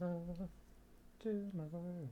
Rise up to my world.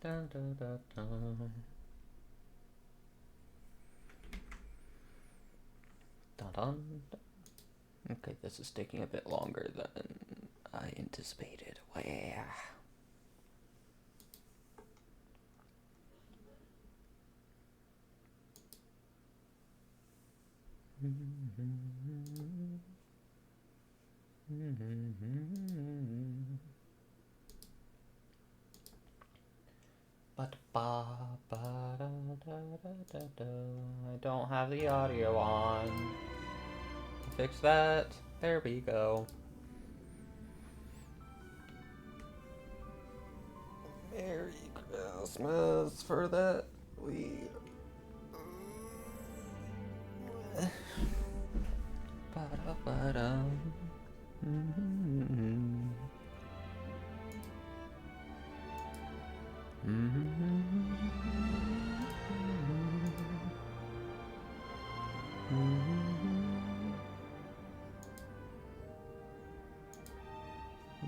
Dun, dun, dun, dun. Dun, dun, dun. Okay, this is taking a bit longer than I anticipated. Yeah. I don't have the audio on. Fix that. There we go. Merry Christmas for that. We. Ba-da-ba-dum.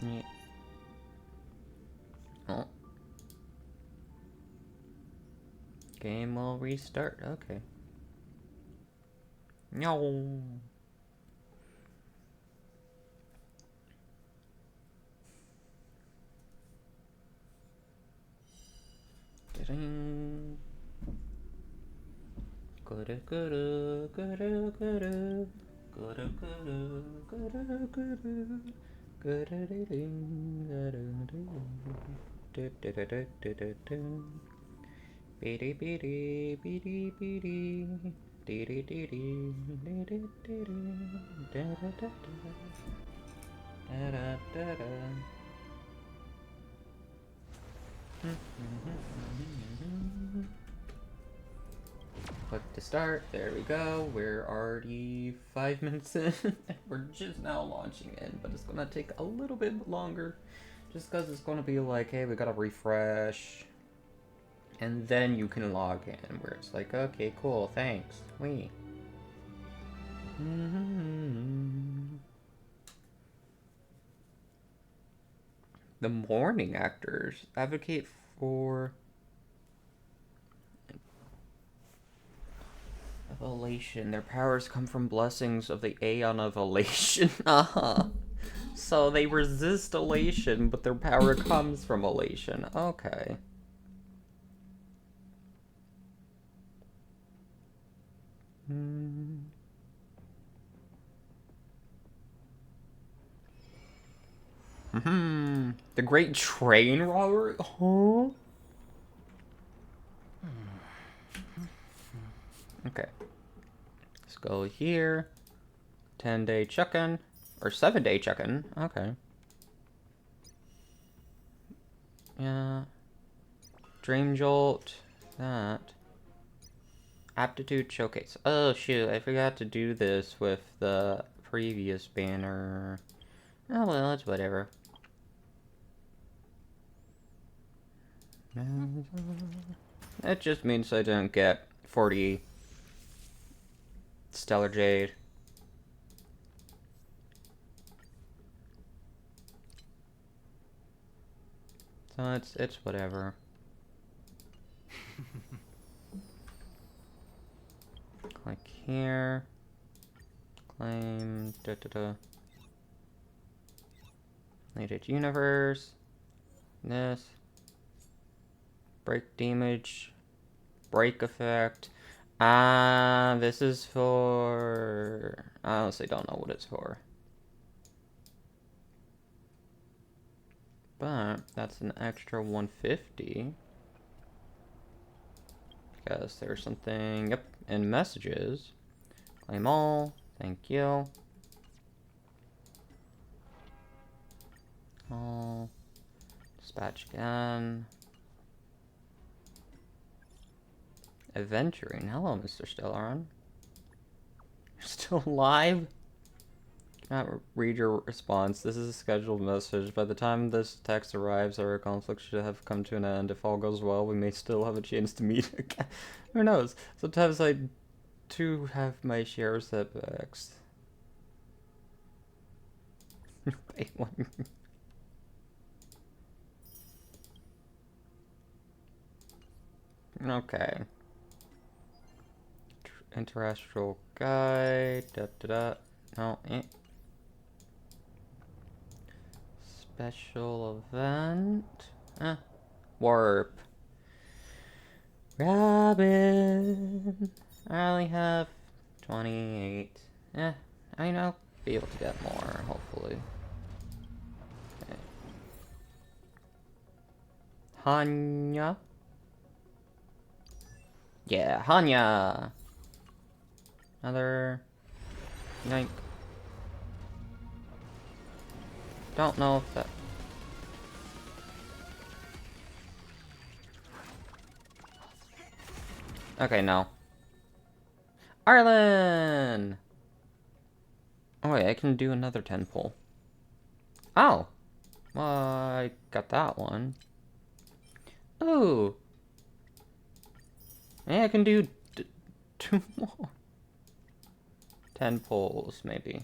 Yeah. Oh. Game will restart. Okay. No. Ding. Guru guru guru guru guru guru guru guru guru ding guru ding do do do do do do bidi bidi bidi bidi didi didi didi didi da da da da da da da. Click to start. There we go. We're already 5 minutes in. We're just now launching in, but it's gonna take a little bit longer, just because it's gonna be like, hey, we gotta refresh, and then you can log in. Where it's like, okay, cool, thanks. We. The morning actors advocate for of elation. Their powers come from blessings of the Aeon of elation. So they resist elation, but their power comes from elation. Okay. The Great Train Robbery? Huh? Okay. Let's go here. 10-day check-in. Or 7-day check-in. Okay. Yeah. Dream Jolt. That. Aptitude Showcase. Oh, shoot. I forgot to do this with the previous banner. Oh, well, it's whatever. That just means I don't get 40 Stellar Jade. So it's whatever. Click here. Claim. Related universe. This. Break damage. Break effect. This is for... I honestly don't know what it's for. But that's an extra 150. Because there's something... Yep, in messages. Claim all. Thank you. All. Dispatch again. Adventuring. Hello, Mr. Stellaron. You're still alive? Cannot read your response. This is a scheduled message. By the time this text arrives, our conflict should have come to an end. If all goes well, we may still have a chance to meet again. Who knows? Sometimes I too have my share of setbacks. Okay. Interastral guide. No. Special event. Warp. Robin. I only have 28. I mean, I'll be able to get more, hopefully. Okay. Hanya. Yeah, Hanya. Another yank. Don't know if that... Okay, no. Arlen! Oh wait, I can do another 10 pull. Oh! Well, I got that one. Ooh! Yeah, I can do 2 more. 10 pulls, maybe.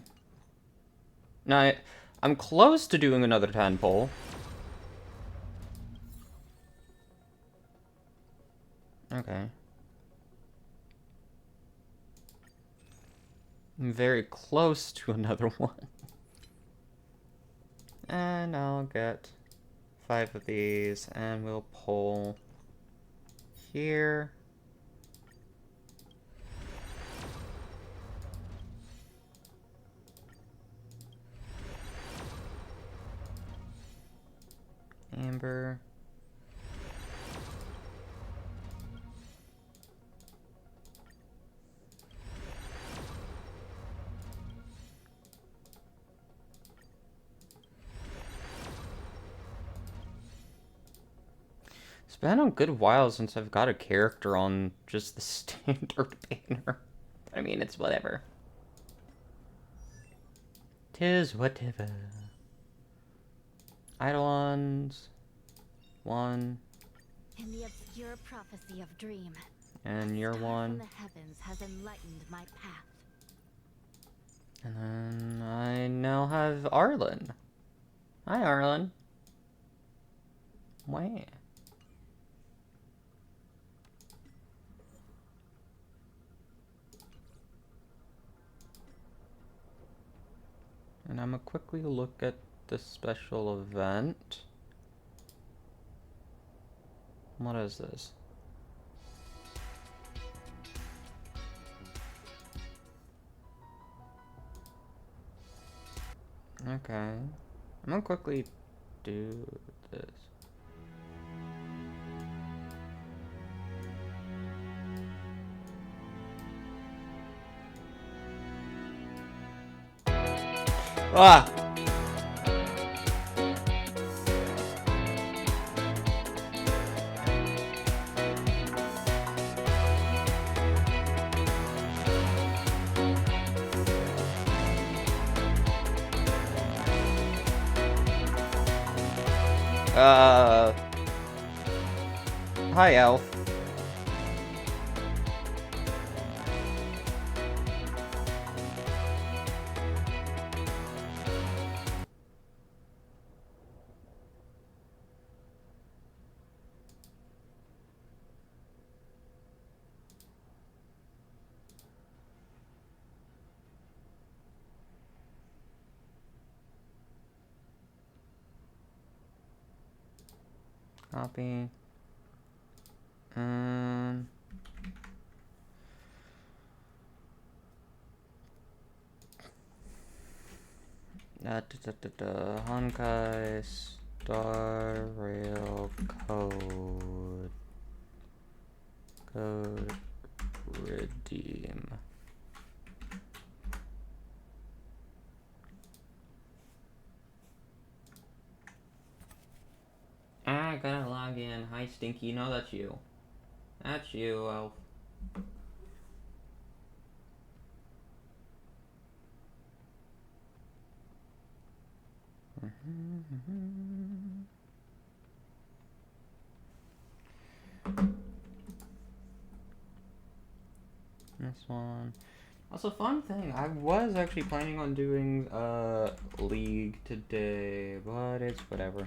No, I'm close to doing another 10 pull. Okay. I'm very close to another one. And I'll get 5 of these, and we'll pull here. Amber. It's been a good while since I've got a character on just the standard banner. I mean, it's whatever. 'Tis whatever. Eidolons. 1. In the obscure prophecy of dream. And you're 1. The heavens has enlightened my path. And then I now have Arlen. Hi, Arlen. Wait. And I'm gonna quickly look at the special event. What is this? Okay. I'm gonna quickly do this. Ah! Hi, Elf. Copy. Honkai Star Rail code. Code redeem. I gotta log in. Hi, Stinky. No, that's you. That's you, Elf. This one. Also, fun thing, I was actually planning on doing League today, but it's whatever.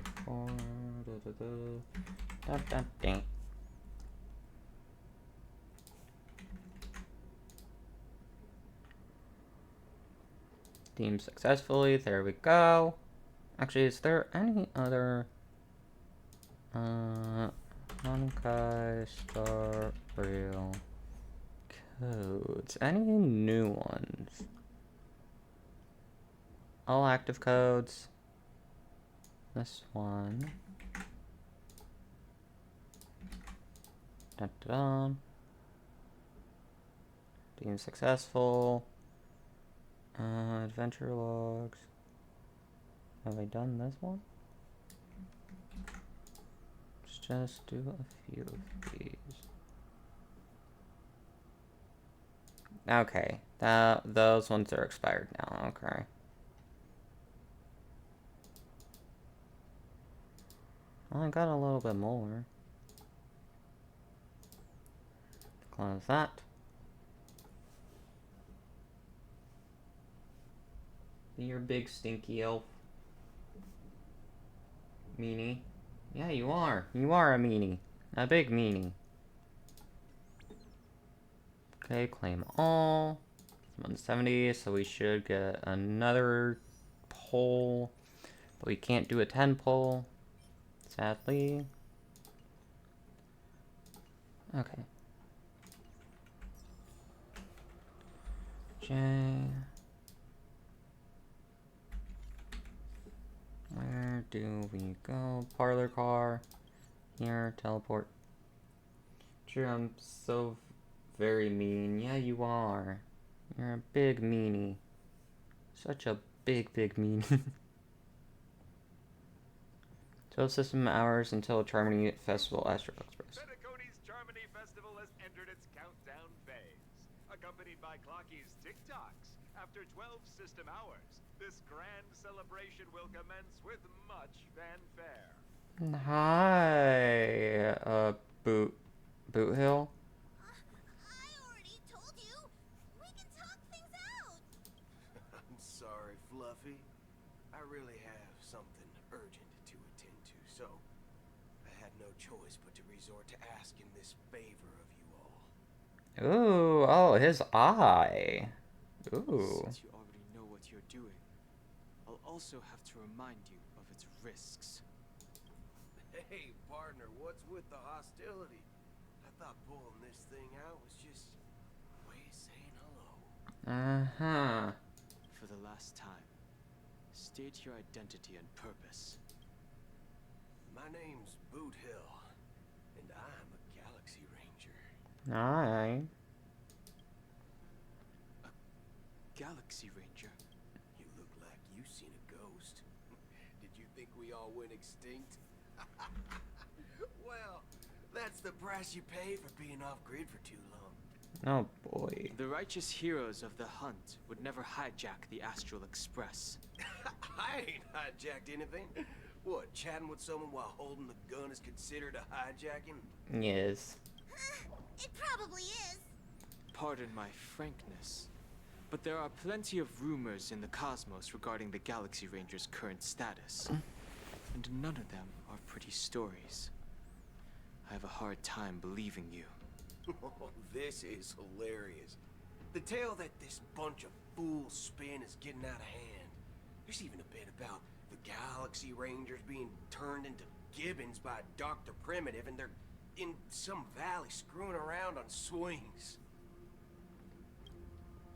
Team successfully, there we go. Actually, is there any other Honkai Star Rail codes? Any new ones? All active codes. This one. Dun, dun, dun. Team successful. Adventure logs. Have I done this one? Let's just do a few of these. Okay, those ones are expired now. Okay. Well, I got a little bit more. Close that. You're a big stinky elf. Meanie. Yeah, you are. You are a meanie. A big meanie. Okay, claim all. 170, so we should get another poll. But we can't do a 10 poll, sadly. Okay. J. Where do we go? Parlor car. Here, teleport. True, I'm so very mean. Yeah, you are. You're a big meanie. Such a big meanie. 12 system hours until Charmony Festival Astro Express. Penacony's Charmony Festival has entered its countdown phase. Accompanied by Clocky's TikToks, after 12 system hours, this grand celebration will commence with much fanfare. Hi, Boot Hill. I already told you. We can talk things out. I'm sorry, Fluffy. I really have something urgent to attend to, so I had no choice but to resort to asking this favor of you all. Ooh, oh, his eye. Ooh. Since you already know what you're doing, also have to remind you of its risks. Hey, partner, what's with the hostility? I thought pulling this thing out was just a way of saying hello. Uh-huh. For the last time, state your identity and purpose. My name's Boot Hill, and I'm a Galaxy Ranger. Alright. Galaxy Ranger? You look like you've seen a ghost. Did you think we all went extinct? Well, that's the price you pay for being off-grid for too long. Oh boy. The righteous heroes of the hunt would never hijack the Astral Express. I ain't hijacked anything. What, chatting with someone while holding the gun is considered a hijacking? Yes. It probably is. Pardon my frankness, but there are plenty of rumors in the cosmos regarding the Galaxy Ranger's current status. And none of them are pretty stories. I have a hard time believing you. Oh, this is hilarious. The tale that this bunch of fools spin is getting out of hand. There's even a bit about the Galaxy Rangers being turned into gibbons by Dr. Primitive, and they're in some valley screwing around on swings.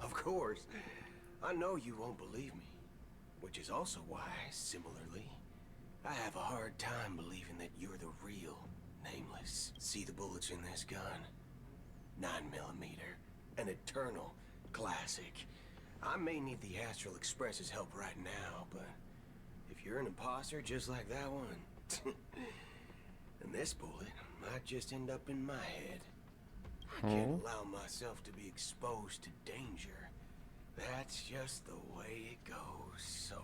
Of course, I know you won't believe me, which is also why, similarly, I have a hard time believing that you're the real Nameless. See the bullets in this gun? 9mm, an eternal classic. I may need the Astral Express's help right now, but if you're an imposter just like that one, then this bullet might just end up in my head. I can't allow myself to be exposed to danger. That's just the way it goes, so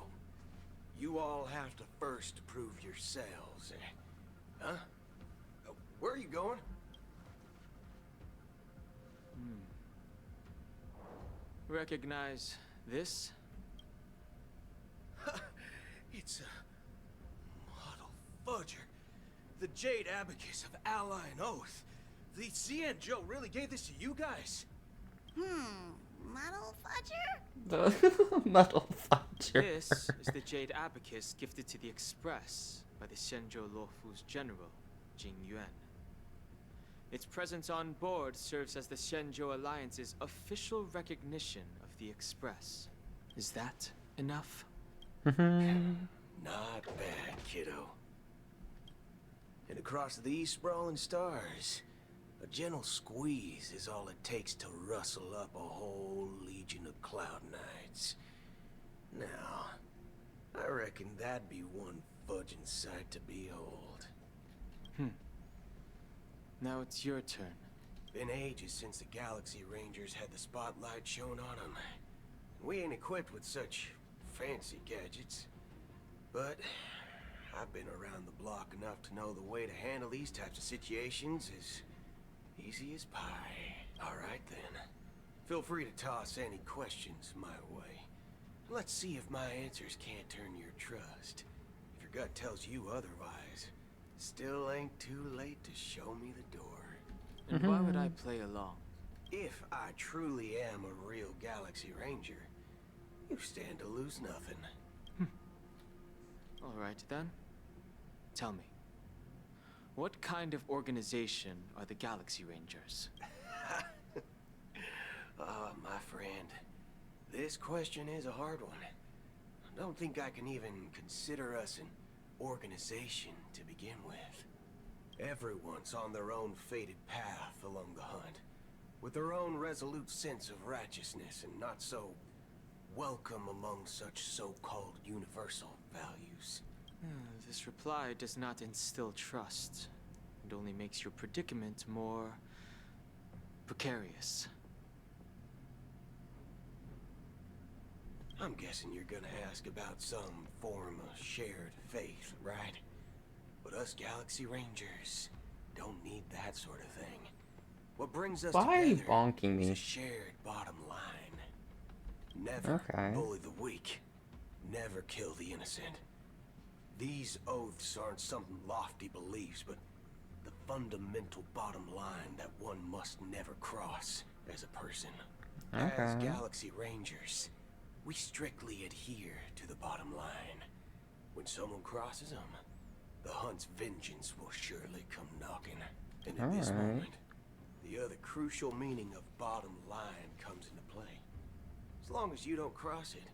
you all have to first prove yourselves. Huh? Where are you going? Recognize this? It's a model fudger. The Jade Abacus of Ally and Oath. The CN Joe really gave this to you guys? Model fudger? The metal fudger. This is the Jade Abacus gifted to the Express by the Shenzhou Luofu's general, Jing Yuan. Its presence on board serves as the Shenzhou Alliance's official recognition of the Express. Is that enough? Not bad, kiddo. And across these sprawling stars, a gentle squeeze is all it takes to rustle up a whole legion of Cloud Knights. Now, I reckon that'd be one fudging sight to behold. Now it's your turn. Been ages since the Galaxy Rangers had the spotlight shown on them. We ain't equipped with such fancy gadgets. But I've been around the block enough to know the way to handle these types of situations is easy as pie. Alright then. Feel free to toss any questions my way. Let's see if my answers can't turn your trust. If your gut tells you otherwise, still ain't too late to show me the door. And why would I play along? If I truly am a real Galaxy Ranger, you stand to lose nothing. Alright then. Tell me, what kind of organization are the Galaxy Rangers? My friend, this question is a hard one. I don't think I can even consider us an organization to begin with. Everyone's on their own fated path along the hunt, with their own resolute sense of righteousness and not so welcome among such so-called universal values. This reply does not instill trust. It only makes your predicament more precarious. I'm guessing you're gonna ask about some form of shared faith, right? But us Galaxy Rangers don't need that sort of thing. What brings us Why are you together bonking is me? a shared bottom line. Never bully the weak. Never kill the innocent. These oaths aren't some lofty beliefs, but the fundamental bottom line that one must never cross as a person. As Galaxy Rangers, we strictly adhere to the bottom line. When someone crosses them, the hunt's vengeance will surely come knocking. And at this moment, the other crucial meaning of bottom line comes into play. As long as you don't cross it,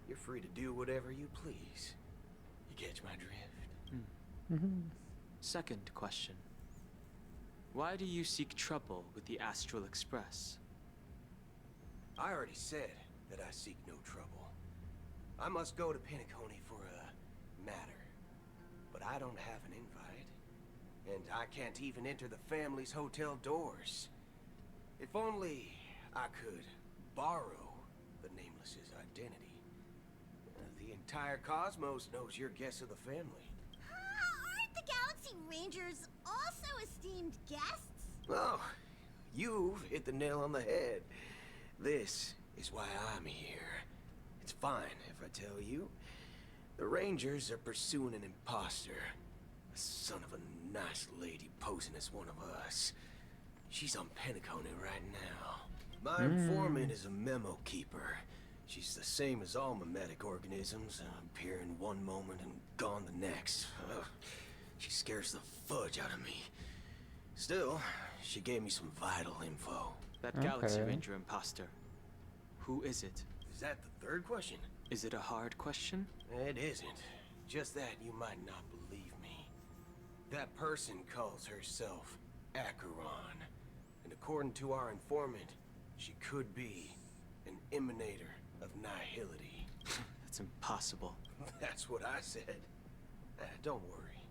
you're free to do whatever you please. You catch my drift? Second question. Why do you seek trouble with the Astral Express? I already said that I seek no trouble. I must go to Penacony for a matter. But I don't have an invite. And I can't even enter the family's hotel doors. If only I could borrow the Nameless's identity. The entire cosmos knows you're guests of the family. Aren't the Galaxy Rangers also esteemed guests? Oh, you've hit the nail on the head. This is why I'm here. It's fine if I tell you. The Rangers are pursuing an imposter. A son of a nice lady posing as one of us. She's on Penacony right now. My informant is a memo keeper. She's the same as all mimetic organisms, appearing one moment and gone the next. She scares the fudge out of me. Still, she gave me some vital info. That Galaxy Ranger imposter. Who is it? Is that the third question? Is it a hard question? It isn't. Just that you might not believe me. That person calls herself Acheron. And according to our informant, she could be an emanator of nihility. That's impossible. That's what I said. Don't worry.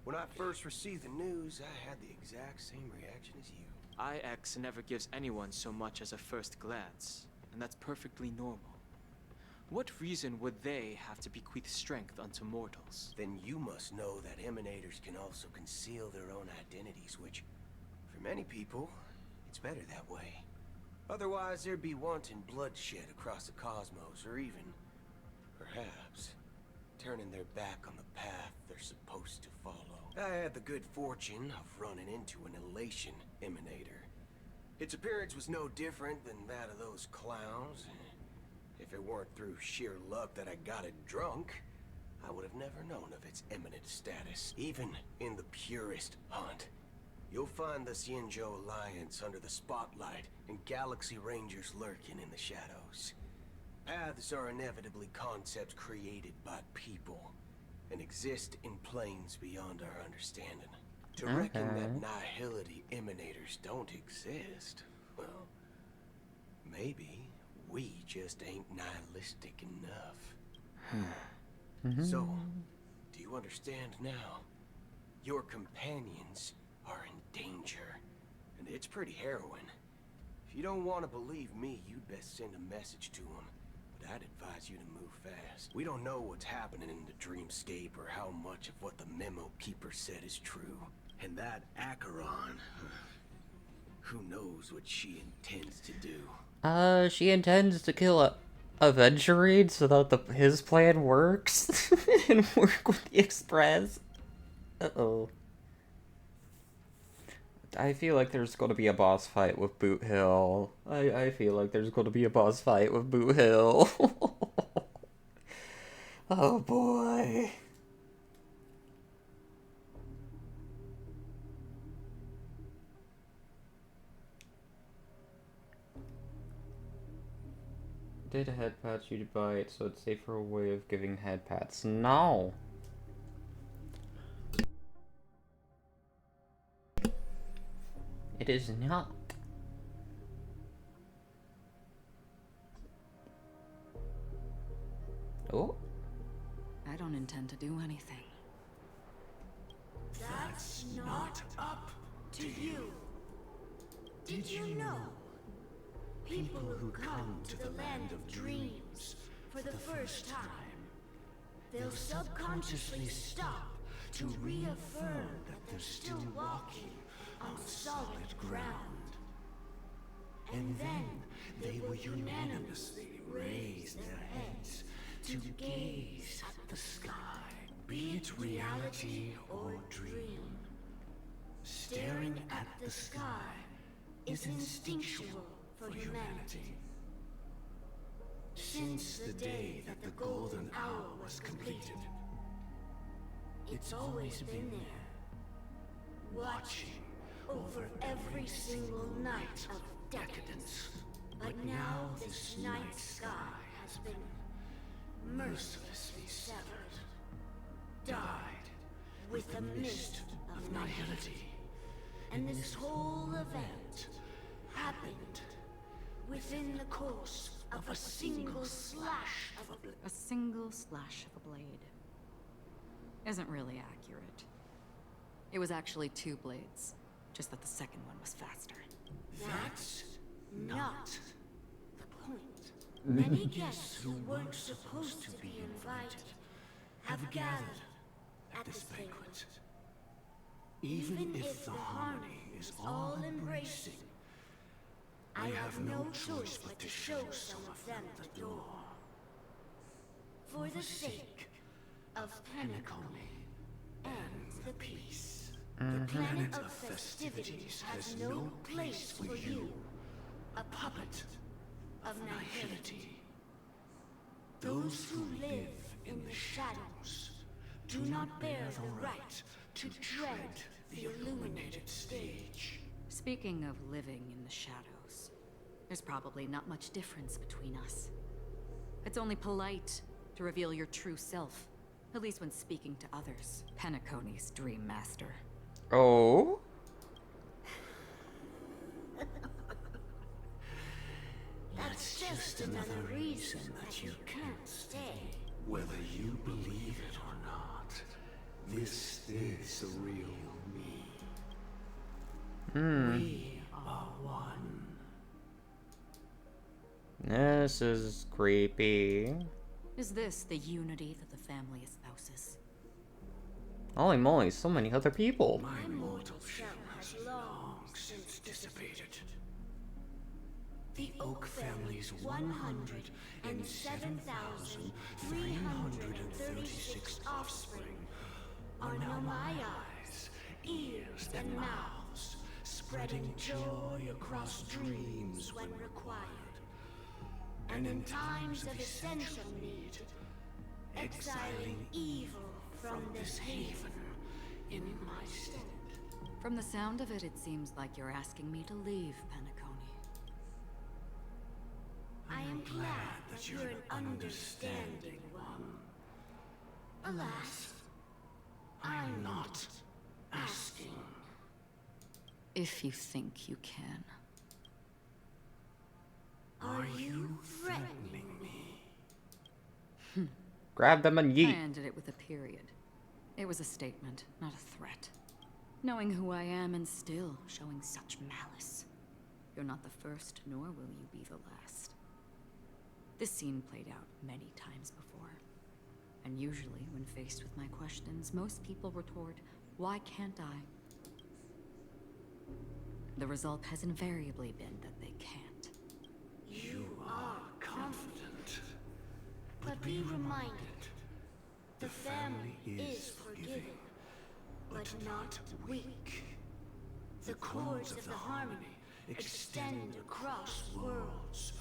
When I first received the news, I had the exact same reaction as you. IX never gives anyone so much as a first glance, and that's perfectly normal. What reason would they have to bequeath strength unto mortals? Then you must know that emanators can also conceal their own identities, which, for many people, it's better that way. Otherwise, there'd be wanton bloodshed across the cosmos, or even, perhaps, turning their back on the path they're supposed to follow. I had the good fortune of running into an elation emanator. Its appearance was no different than that of those clowns. If it weren't through sheer luck that I got it drunk, I would have never known of its eminent status. Even in the purest hunt, you'll find the Xianzhou Alliance under the spotlight and Galaxy Rangers lurking in the shadows. Paths are inevitably concepts created by people and exist in planes beyond our understanding. To reckon that nihility emanators don't exist, well, maybe we just ain't nihilistic enough. So, do you understand now? Your companions are in danger, and it's pretty harrowing. If you don't want to believe me, you'd best send a message to them. But I'd advise you to move fast. We don't know what's happening in the dreamscape or how much of what the memo keeper said is true. And that Acheron, who knows what she intends to do? She intends to kill a Venturine so that his plan works and work with the Express. Uh-oh. I feel like there's gonna be a boss fight with Boot Hill. I feel like there's gonna be a boss fight with Boot Hill. Oh boy. Did a head pat you to buy it, so it's safer way of giving head pats? No. It is not. Oh. I don't intend to do anything. That's not up to you. Did you know? People who come to the land of dreams for the first time, they'll subconsciously stop to reaffirm that they're still walking on solid ground. And then they will unanimously raise their heads to gaze at the sky, be it reality or dream. Staring at the sky is instinctual for humanity. Since the day that the golden hour was completed, it's always been there, watching over every single night of decadence. But now this night sky has been mercilessly severed, dyed with the mist of nihility. And this whole event happened within the course of a single slash of a blade. A single slash of a blade. Isn't really accurate. It was actually 2 blades, just that the second one was faster. That's not the point. Many guests who weren't supposed to be invited have gathered at this banquet. Even if the harmony is all-embracing, I have no choice but to show some of them the door. For the sake of Penacony and the peace. The planet of festivities has no place for you, a puppet of nihility. Those who live in the shadows do not bear the right to tread the illuminated stage. Speaking of living in the shadows, there's probably not much difference between us. It's only polite to reveal your true self, at least when speaking to others. Penacony's Dream Master. Oh? That's just another reason that you can't stay. Whether you believe it or not, this is the real me. We are one. This is creepy. Is this the unity that the family espouses? Holy moly, so many other people. My mortal shell has long since dissipated. The Oak family's 107,336 offspring are now my eyes, ears, and mouths, spreading joy across dreams when required. And in times of essential need, exiling evil from this haven in my stead. From the sound of it, it seems like you're asking me to leave Penacony. I am glad that you're an understanding one. Alas, I'm not asking. If you think you can. Are you threatening me? Grab them and I yeet. ended it with a period. It was a statement, not a threat. Knowing who I am and still showing such malice. You're not the first, nor will you be the last. This scene played out many times before. And usually, when faced with my questions, most people retort, "Why can't I?" The result has invariably been that they can't. You are confident. But be reminded, the family is forgiving, but not weak. The cords of the harmony extend across worlds.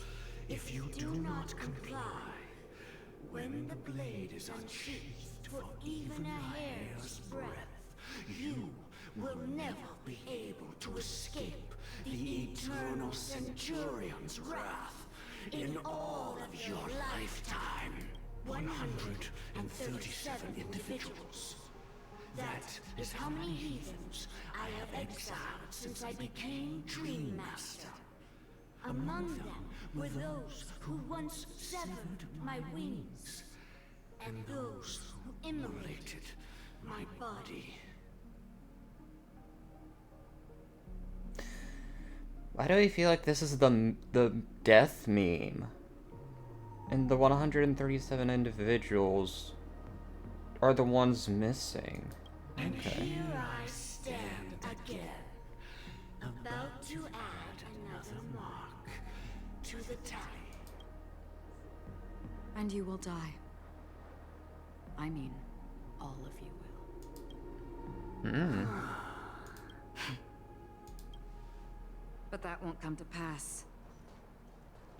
If you do not comply, when the blade is unsheathed for even a hair's breadth, you will never be able to escape the eternal Centurion's wrath in all of your lifetime. 137 individuals. That is how many heathens I have exiled since I became Dream Master. Among them were those who once severed my wings, and those who immolated my body. Why do I feel like this is the death meme? And the 137 individuals are the ones missing. And Okay. here I stand again, about to add another mark to the tally. And you will die. I mean, all of you will. But that won't come to pass.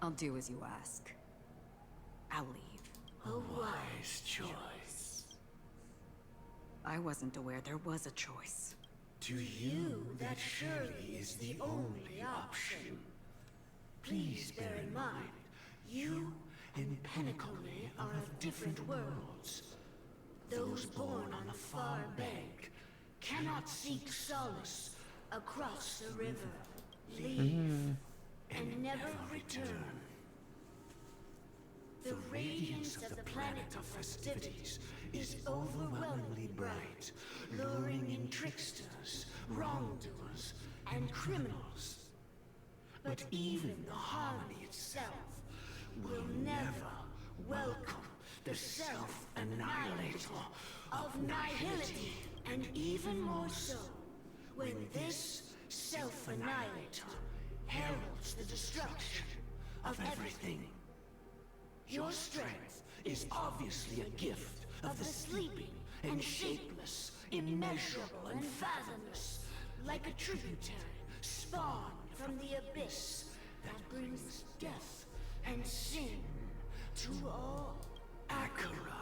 I'll do as you ask. I'll leave. A wise choice. I wasn't aware there was a choice. To you, that surely is the only option. Please bear in mind, you and Penacony are of different worlds. Those born on the far bank cannot seek solace across the river, leave, and never return. The radiance of the planet of festivities is overwhelmingly bright, luring in tricksters, wrongdoers, and criminals. But even the harmony itself will never welcome the self-annihilator of nihility, and even more so, when this self-annihilator heralds the destruction of everything. Your strength is obviously a gift of the sleeping and shapeless, immeasurable and fathomless, like a tributary spawned from the abyss that brings death and sin to all. Akira.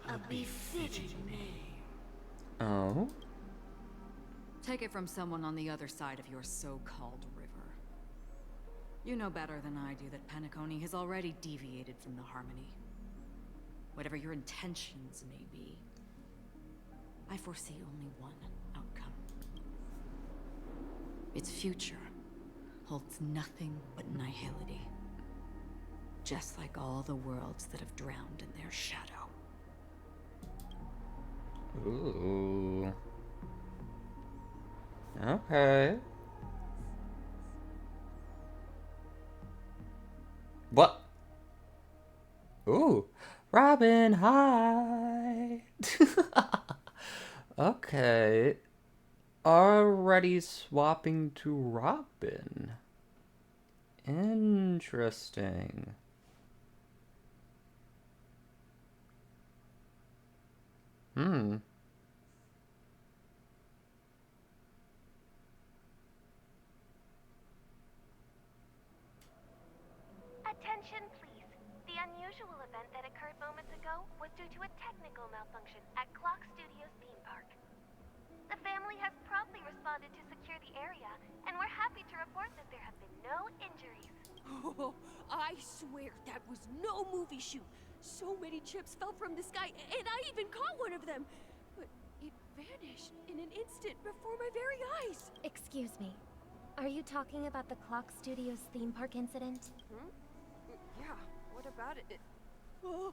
A befitting name. Oh? Take it from someone on the other side of your so-called river. You know better than I do that Penacony has already deviated from the harmony. Whatever your intentions may be, I foresee only one outcome. Its future holds nothing but nihility. Just like all the worlds that have drowned in their shadow. Ooh. Okay. What? Ooh. Robin, hi! Okay. Already swapping to Robin. Interesting. Attention, please. The unusual event that occurred moments ago was due to a technical malfunction at Clock Studios theme park. The family has promptly responded to secure the area, and we're happy to report that there have been no injuries. Oh, I swear that was no movie shoot. So many chips fell from the sky, and I even caught one of them. But it vanished in an instant before my very eyes. Excuse me. Are you talking about the Clock Studios theme park incident? Hmm? Yeah, what about it? Oh,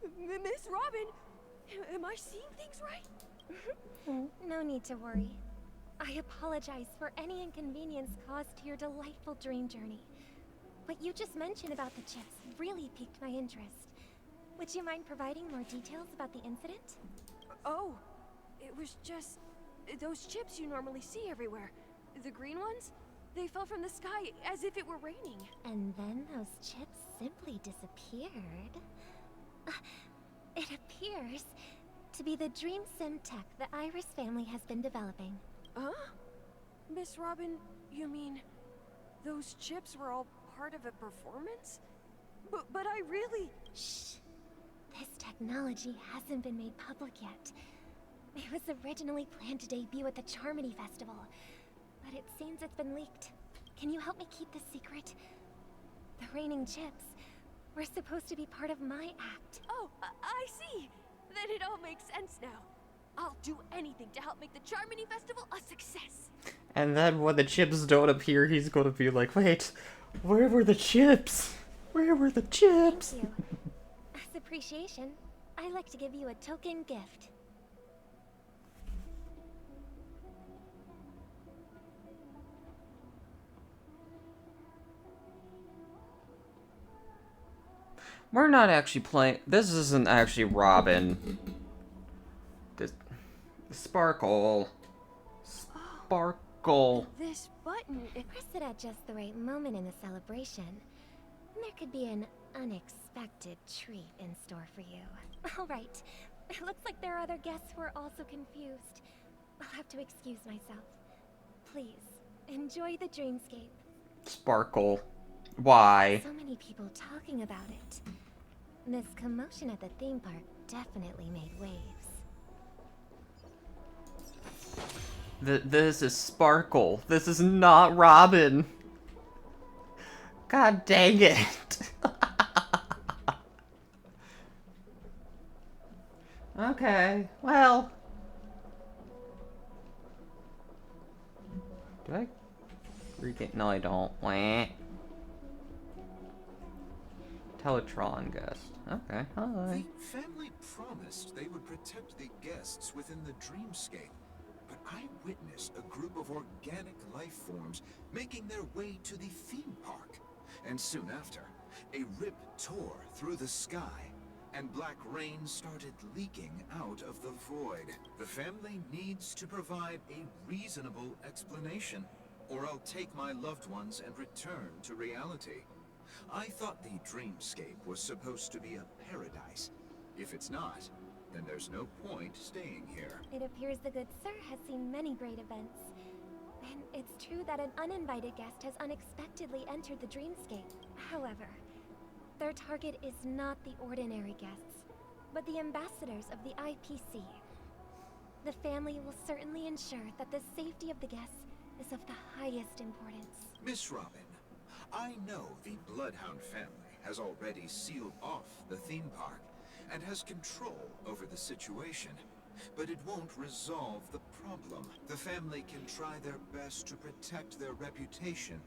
Miss Robin, am I seeing things right? No need to worry. I apologize for any inconvenience caused to your delightful dream journey. What you just mentioned about the chips really piqued my interest. Would you mind providing more details about the incident? Oh, it was just those chips you normally see everywhere. The green ones? They fell from the sky as if it were raining. And then those chips simply disappeared. It appears to be the Dream Sim tech the Iris family has been developing. Huh? Miss Robin, you mean those chips were all part of a performance? But I really... Shh. This technology hasn't been made public yet. It was originally planned to debut at the Charmony Festival, but it seems it's been leaked. Can you help me keep this secret? The raining chips were supposed to be part of my act. Oh, I see. Then it all makes sense now. I'll do anything to help make the Charmony Festival a success. And then when the chips don't appear, he's gonna be like, wait, where were the chips? Where were the chips? Thank you. As appreciation, I'd like to give you a token gift. We're not actually playing. This isn't actually Robin. This Sparkle. Sparkle. This button... Press it at just the right moment in the celebration. There could be an unexpected treat in store for you. All right. It looks like there are other guests who are also confused. I'll have to excuse myself. Please, enjoy the dreamscape. Sparkle. Why? So many many people talking about it. This commotion at the theme park definitely made waves. This is Sparkle. This is not Robin. God dang it. Okay, well. Do I regain? No, I don't. Wah. Teletron guest. Okay, hi. The family promised they would protect the guests within the dreamscape, but I witnessed a group of organic life forms making their way to the theme park. And soon after, a rip tore through the sky, and black rain started leaking out of the void. The family needs to provide a reasonable explanation, or I'll take my loved ones and return to reality. I thought the dreamscape was supposed to be a paradise. If it's not, then there's no point staying here. It appears the good sir has seen many great events. And it's true that an uninvited guest has unexpectedly entered the dreamscape. However, their target is not the ordinary guests, but the ambassadors of the IPC. The family will certainly ensure that the safety of the guests is of the highest importance. Miss Robin, I know the Bloodhound family has already sealed off the theme park and has control over the situation, but it won't resolve the problem. The family can try their best to protect their reputation,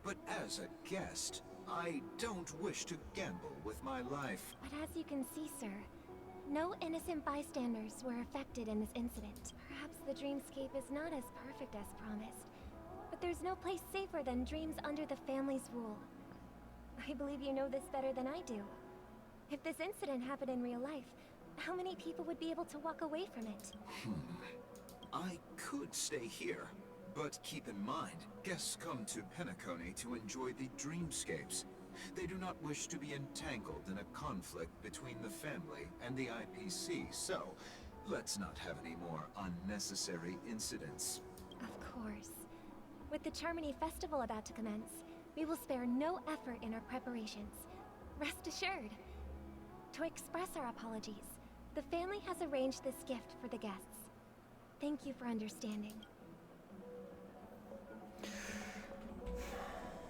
but as a guest, I don't wish to gamble with my life. But as you can see, sir, no innocent bystanders were affected in this incident. Perhaps the dreamscape is not as perfect as promised, but there's no place safer than dreams under the family's rule. I believe you know this better than I do. If this incident happened in real life, how many people would be able to walk away from it? I could stay here, but keep in mind, guests come to Penacony to enjoy the dreamscapes. They do not wish to be entangled in a conflict between the family and the IPC, so let's not have any more unnecessary incidents. Of course. With the Charmony Festival about to commence, we will spare no effort in our preparations. Rest assured. To express our apologies, the family has arranged this gift for the guests. Thank you for understanding.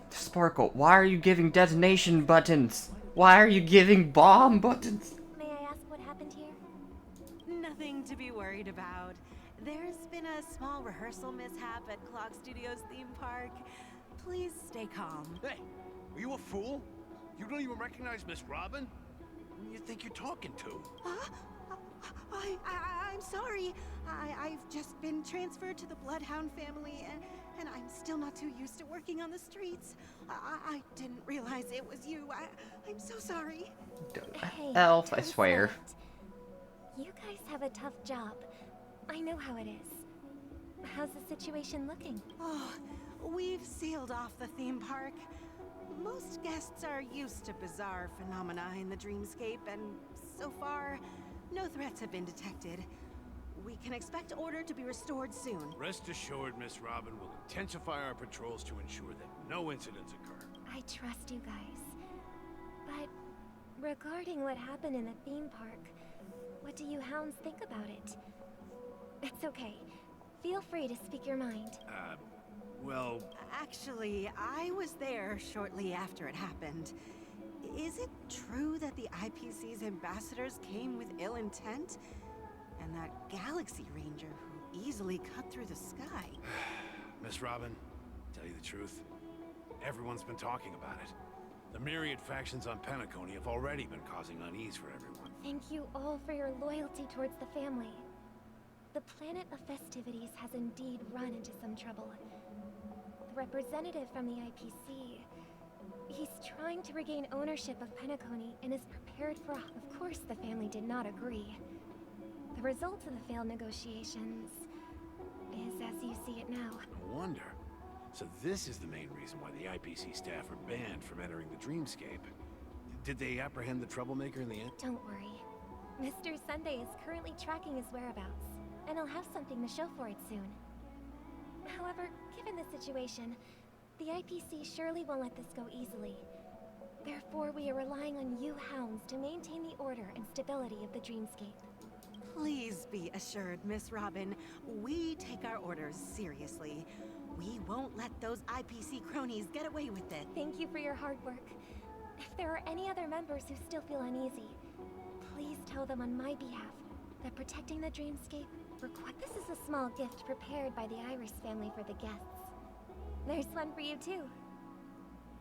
Sparkle, why are you giving detonation buttons? Why are you giving bomb buttons? May I ask what happened here? Nothing to be worried about. There's been a small rehearsal mishap at Clock Studios theme park. Please stay calm. Hey, are you a fool? You don't even recognize Miss Robin? Who do you think you're talking to? I'm sorry. I've just been transferred to the Bloodhound family, and I'm still not too used to working on the streets. I didn't realize it was you. I'm so sorry. Hey, Elf, I don't swear. sweat. You guys have a tough job. I know how it is. How's the situation looking? Oh, we've sealed off the theme park. Most guests are used to bizarre phenomena in the dreamscape, and so far, no threats have been detected. We can expect order to be restored soon. Rest assured, Miss Robin will intensify our patrols to ensure that no incidents occur. I trust you guys. But regarding what happened in the theme park, what do you hounds think about it? It's okay. Feel free to speak your mind. Well... Actually, I was there shortly after it happened. Is it true that the IPC's ambassadors came with ill intent? And that Galaxy Ranger who easily cut through the sky? Miss Robin, tell you the truth, everyone's been talking about it. The myriad factions on Penacony have already been causing unease for everyone. Thank you all for your loyalty towards the family. The planet of festivities has indeed run into some trouble. The representative from the IPC, he's trying to regain ownership of Penacony and is prepared for... Of course the family did not agree. The result of the failed negotiations is as you see it now. No wonder. So this is the main reason why the IPC staff are banned from entering the dreamscape. Did they apprehend the troublemaker in the end? Don't worry. Mr. Sunday is currently tracking his whereabouts, and I'll have something to show for it soon. However, given the situation, the IPC surely won't let this go easily. Their to maintain the order and stability of the dreamscape. Please be assured, Miss Robin, we take our orders seriously. We won't let those IPC cronies get away with it. Thank you for your hard work. If there are any other members who still feel uneasy, please tell them on my behalf that protecting the dreamscape requires. This is a small gift prepared by the Iris family for the guests. There's one for you too.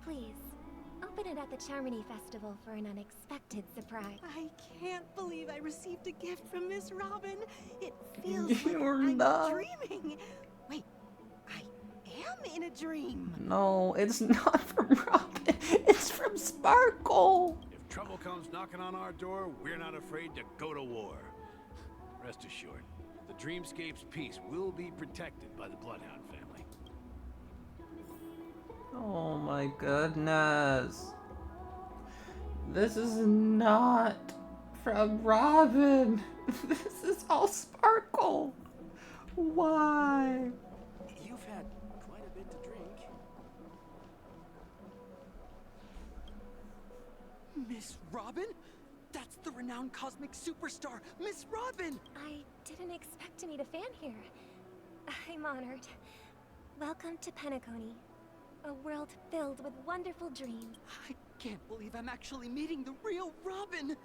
Please, open it at the Charmony Festival for an unexpected surprise. I can't believe I received a gift from Miss Robin. It feels You're like I'm not. dreaming. Wait, I am in a dream. No, it's not from Robin. It's from Sparkle. If trouble comes knocking on our door, we're not afraid to go to war. Rest assured, the Dreamscape's peace will be protected by the Bloodhound family. Oh my goodness. This is not from Robin. This is all Sparkle. Why? You've had quite a bit to drink. Miss Robin? That's the renowned cosmic superstar, Miss Robin! I didn't expect to meet a fan here. I'm honored. Welcome to Penacony, a world filled with wonderful dreams. I can't believe I'm actually meeting the real Robin!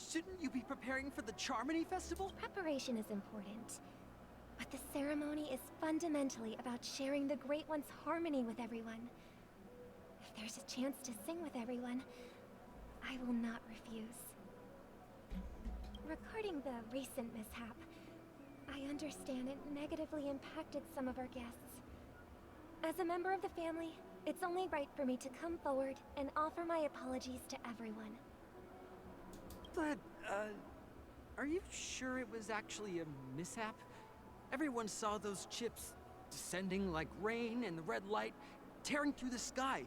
Shouldn't you be preparing for the Charmony Festival? Preparation is important, but the ceremony is fundamentally about sharing the Great One's harmony with everyone. If there's a chance to sing with everyone, I will not refuse. Regarding the recent mishap, I understand it negatively impacted some of our guests. As a member of the family, it's only right for me to come forward and offer my apologies to everyone. But, are you sure it was actually a mishap? Everyone saw those chips descending like rain and the red light tearing through the sky.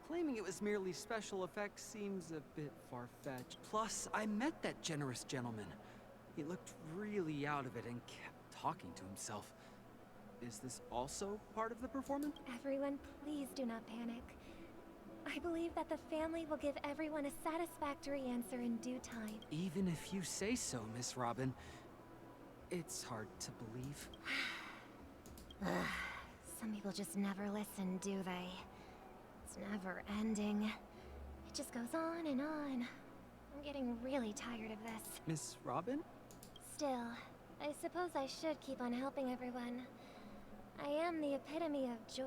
Claiming it was merely special effects seems a bit far-fetched. Plus, I met that generous gentleman. He looked really out of it and kept talking to himself. Is this also part of the performance? Everyone, please do not panic. I believe that the family will give everyone a satisfactory answer in due time. Even if you say so, Miss Robin, it's hard to believe. Some people just never listen, do they? It's never ending. It just goes on and on. I'm getting really tired of this. Miss Robin? Still, I suppose I should keep on helping everyone. I am the epitome of joy,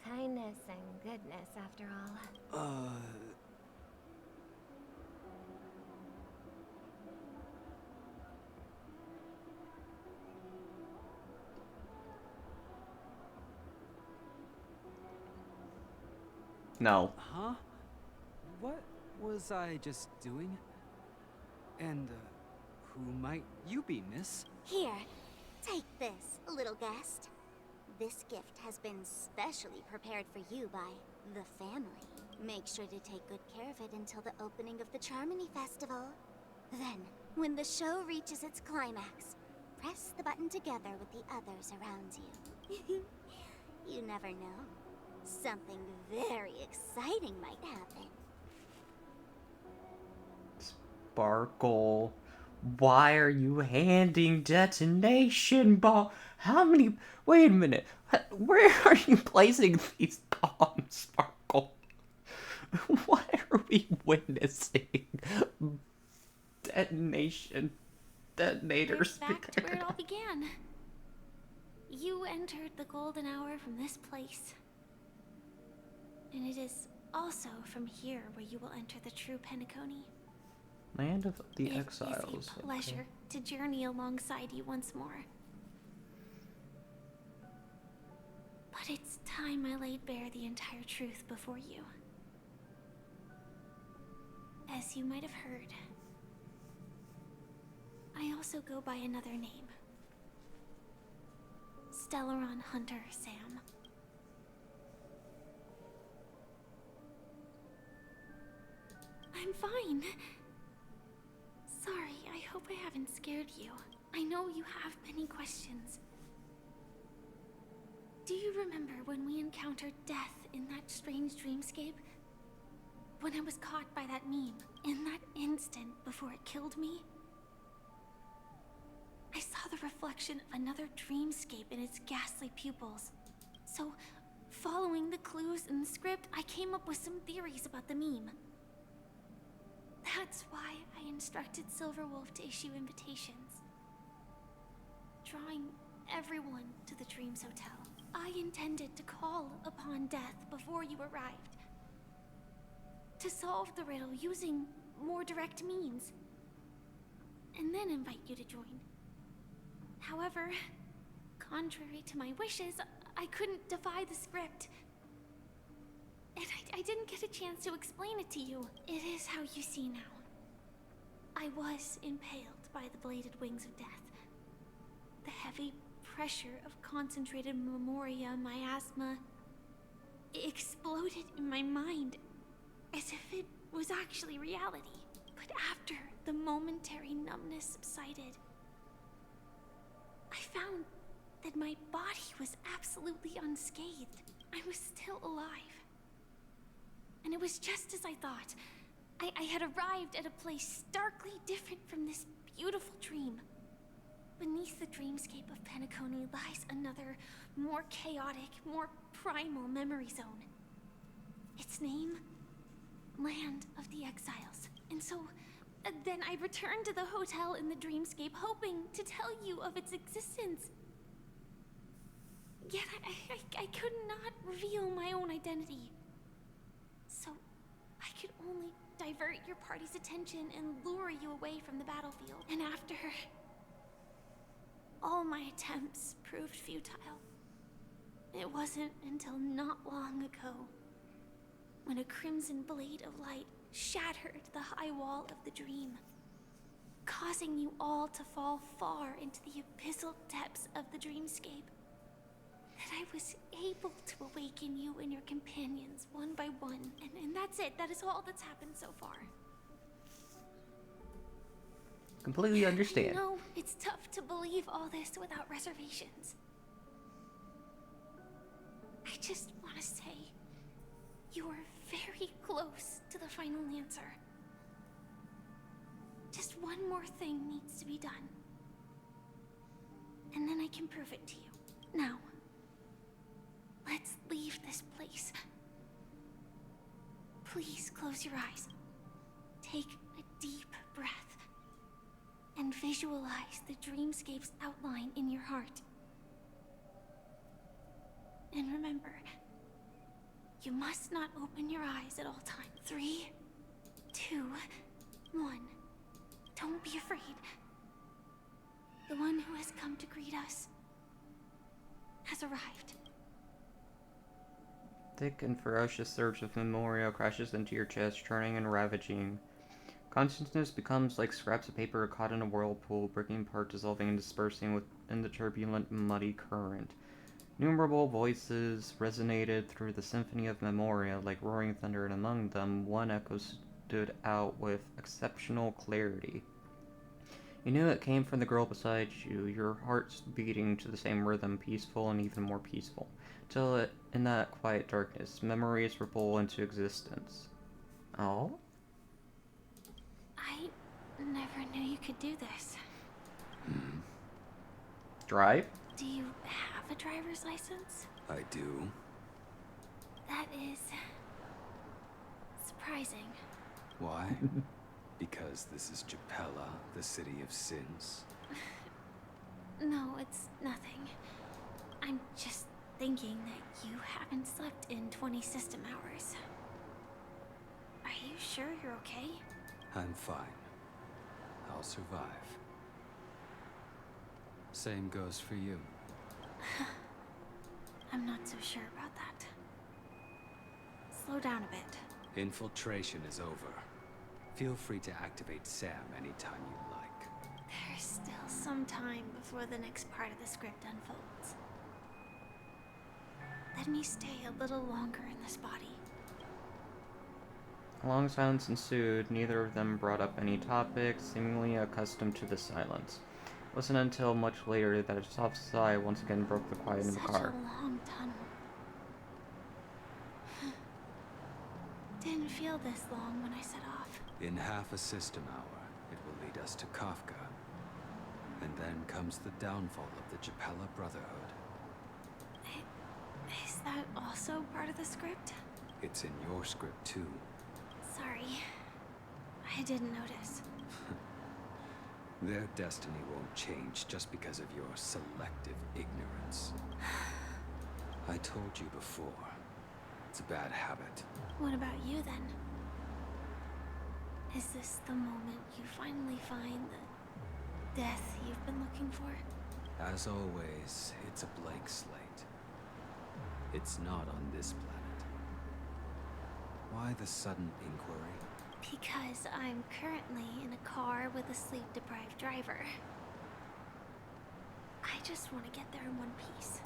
kindness, and goodness, after all. No. Huh? What was I just doing? And, who might you be, miss? Here, take this, little guest. This gift has been specially prepared for you by the family. Make sure to take good care of it until the opening of the Charmony Festival. Then, when the show reaches its climax, press the button together with the others around you. You never know. Something very exciting might happen. Sparkle. Why are you handing detonation bomb? How many? Wait a minute. Where are you placing these bombs, Sparkle? What are we witnessing? Detonation. Detonators. Back to where it all began. You entered the golden hour from this place. And it is also from here where you will enter the true Penacony. Land of the It Exiles. is a pleasure to journey alongside you once more. But it's time I laid bare the entire truth before you. As you might have heard, I also go by another name. Stellaron Hunter Sam. I'm fine. Sorry, I hope I haven't scared you. I know you have many questions. Do you remember when we encountered death in that strange dreamscape? when I was caught by that meme, in that instant before it killed me, I saw the reflection of another dreamscape in its ghastly pupils. So, following the clues in the script, I came up with some theories about the meme. That's why I instructed Silverwolf to issue invitations, drawing everyone to the Dreams Hotel. I intended to call upon death before you arrived, to solve the riddle using more direct means, and then invite you to join. However, contrary to my wishes, I couldn't defy the script. And I didn't get a chance to explain it to you. It is how you see now. I was impaled by the bladed wings of death. The heavy pressure of concentrated memoria, miasma, exploded in my mind as if it was actually reality. But after the momentary numbness subsided, I found that my body was absolutely unscathed. I was still alive. And it was just as I thought. I had arrived at a place starkly different from this beautiful dream. Beneath the dreamscape of Penacony lies another, more chaotic, more primal memory zone. Its name? Land of the Exiles. And so, then I returned to the hotel in the dreamscape, hoping to tell you of its existence. Yet I could not reveal my own identity. So, I could only divert your party's attention and lure you away from the battlefield. And after all my attempts proved futile, it wasn't until not long ago when a crimson blade of light shattered the high wall of the dream, causing you all to fall far into the abyssal depths of the dreamscape, that I was able to awaken you and your companions one by one. And that's it. That is all that's happened so far. Completely understand. No, it's tough to believe all this without reservations. I just want to say, you are very close to the final answer. Just one more thing needs to be done, and then I can prove it to you. Now, let's leave this place. Please close your eyes. Take a deep breath. And visualize the dreamscape's outline in your heart. And remember, you must not open your eyes at all times. 3, 2, 1. Don't be afraid. The one who has come to greet us has arrived. Thick and ferocious surge of memoria crashes into your chest, churning and ravaging. Consciousness becomes like scraps of paper caught in a whirlpool, breaking apart, dissolving and dispersing within the turbulent, muddy current. Innumerable voices resonated through the symphony of memoria like roaring thunder, and among them, one echo stood out with exceptional clarity. You knew it came from the girl beside you, your hearts beating to the same rhythm, peaceful and even more peaceful, till in that quiet darkness, memories ripple into existence. Oh? I never knew you could do this. Drive? Do you have a driver's license? I do. That is surprising. Why? Because this is Japella, the city of sins? No, it's nothing. I'm just thinking that you haven't slept in 20 system hours. Are you sure you're okay? I'm fine. I'll survive. Same goes for you. I'm not so sure about that. Slow down a bit. Infiltration is over. Feel free to activate Sam anytime you like. There's still some time before the next part of the script unfolds. Let me stay a little longer in this body. A long silence ensued. Neither of them brought up any topic, seemingly accustomed to the silence. It wasn't until much later that a soft sigh once again broke the quiet in the car. Such a long tunnel. Didn't feel this long when I set off. In half a system hour, it will lead us to Kafka. And then comes the downfall of the Japella Brotherhood. Is that also part of the script? It's in your script too. Sorry. I didn't notice. Their destiny won't change just because of your selective ignorance. I told you before. It's a bad habit. What about you then? Is this the moment you finally find the death you've been looking for? As always, it's a blank slate. It's not on this planet. Why the sudden inquiry? Because I'm currently in a car with a sleep-deprived driver. I just want to get there in one piece.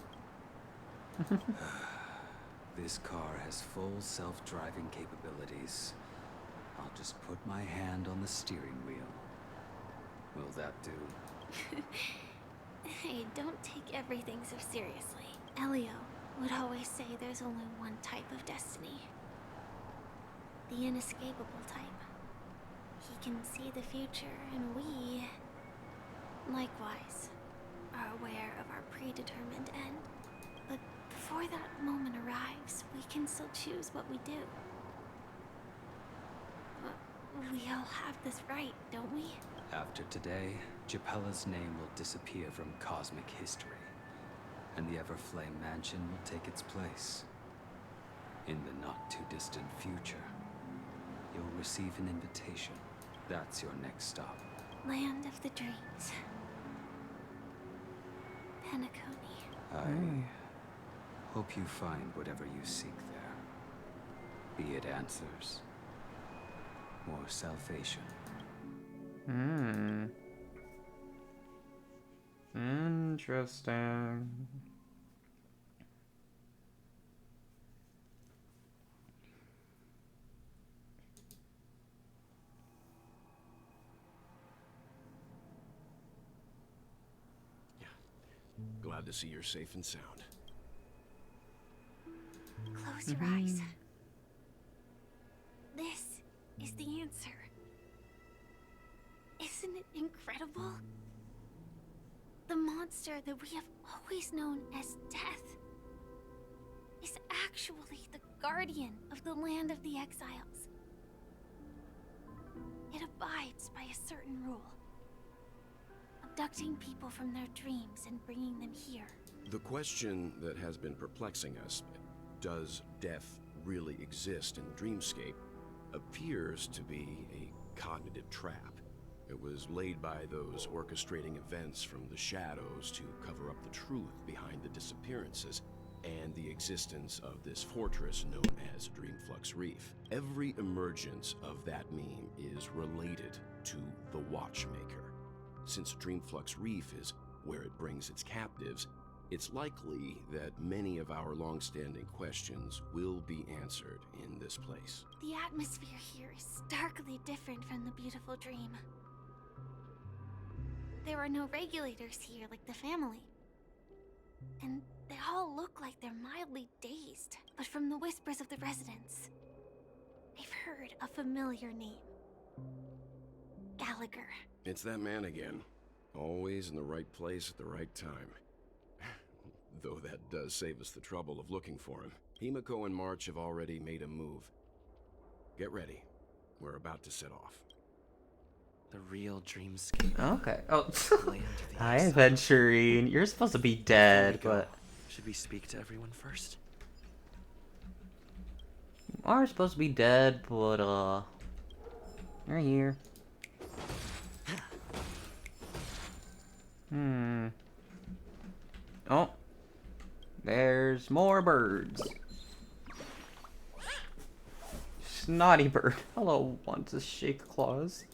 This car has full self-driving capabilities. I'll just put my hand on the steering wheel. Will that do? Hey, don't take everything so seriously. Elio would always say there's only one type of destiny. The inescapable type. He can see the future, and we, likewise, are aware of our predetermined end. But before that moment arrives, we can still choose what we do. We all have this right, don't we? After today, Japella's name will disappear from cosmic history, and the Everflame Mansion will take its place. In the not-too-distant future, you'll receive an invitation. That's your next stop. Land of the Dreams. Penacony. I hope you find whatever you seek there. Be it answers or salvation. Interesting. Glad to see you're safe and sound. Close your eyes. This is the answer. Isn't it incredible? The monster that we have always known as Death is actually the guardian of the land of the exiles. It abides by a certain rule. Abducting people from their dreams and bringing them here. The question that has been perplexing us, does death really exist in the dreamscape, appears to be a cognitive trap. It was laid by those orchestrating events from the shadows to cover up the truth behind the disappearances and the existence of this fortress known as Dreamflux Reef. Every emergence of that meme is related to the Watchmaker. Since Dreamflux Reef is where it brings its captives, it's likely that many of our long-standing questions will be answered in this place. The atmosphere here is starkly different from the beautiful dream. There are no regulators here like the family. And they all look like they're mildly dazed. But from the whispers of the residents, they've heard a familiar name. Gallagher. It's that man again. Always in the right place at the right time. Though that does save us the trouble of looking for him. Himiko and March have already made a move. Get ready. We're about to set off. The real dreamscape. Okay. Oh. Hi, Adventurine. You're supposed to be dead, but... Should we speak to everyone first? You are supposed to be dead, but, you're here. Oh. There's more birds. Snotty bird. Hello, wants to shake claws.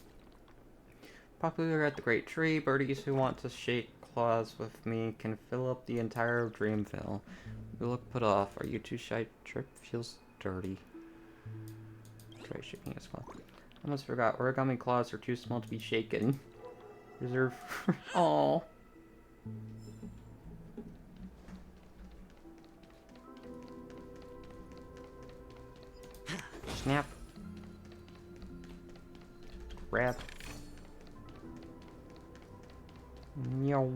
Popular at the Great Tree, birdies who want to shake claws with me can fill up the entire Dreamville. You look put off. Are you too shy? Trip feels dirty. Try shaking his claw. I almost forgot. Origami claws are too small to be shaken. Reserve. Oh. Snap. Grab. No.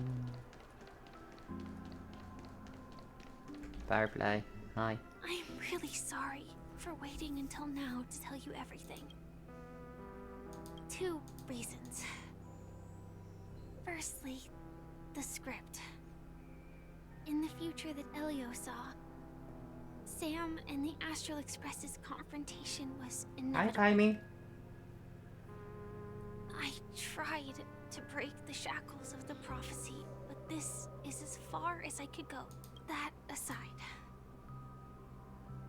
Firefly, hi. I'm really sorry for waiting until now to tell you everything. 2 reasons. Firstly, the script. In the future that Elio saw, Sam and the Astral Express's confrontation was inevitable. Hi, Timey. I tried to break the shackles of the prophecy, but this is as far as I could go. That aside,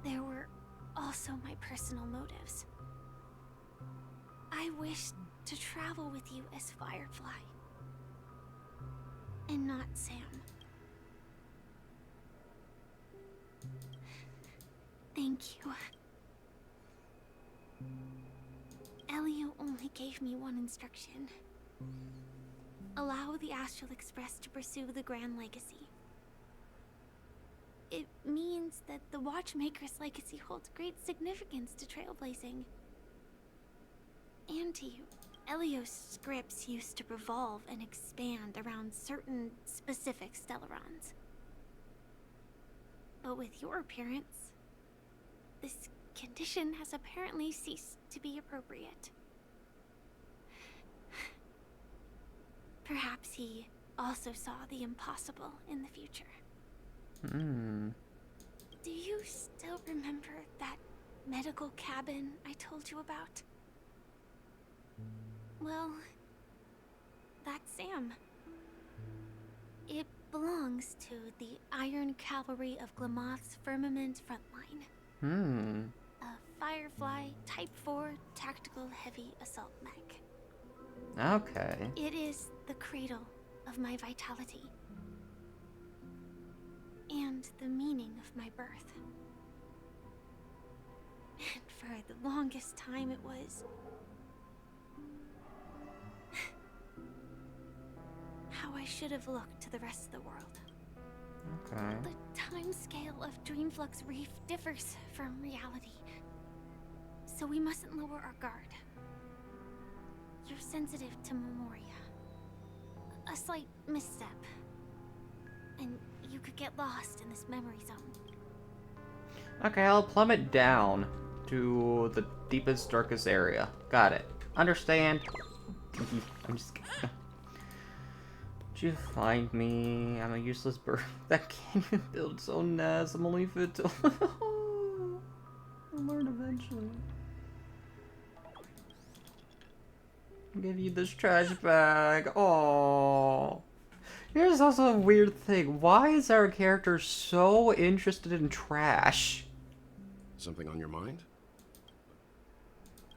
there were also my personal motives. I wished to travel with you as Firefly, and not Sam. Thank you. Elio only gave me one instruction. Allow the Astral Express to pursue the Grand Legacy. It means that the Watchmaker's legacy holds great significance to trailblazing. And to you. Elio's scripts used to revolve and expand around certain specific Stellarons. But with your appearance, this condition has apparently ceased to be appropriate. Perhaps he also saw the impossible in the future. Do you still remember that medical cabin I told you about? Well, that's Sam. It belongs to the Iron Cavalry of Glamoth's Firmament Frontline. A Firefly Type 4 Tactical Heavy Assault Mech. Okay. It is the cradle of my vitality. And the meaning of my birth. And for the longest time it was how I should have looked to the rest of the world. Okay. The time scale of Dreamflux Reef differs from reality, so we mustn't lower our guard. You're sensitive to Memoria. A slight misstep, and you could get lost in this memory zone. Okay, I'll plummet down to the deepest, darkest area. Got it. Understand? I'm just kidding. Did you find me? I'm a useless bird that can't even build its own nest. I'm only fit to... I'll learn eventually. I'll give you this trash bag. Aww. Here's also a weird thing. Why is our character so interested in trash? Something on your mind?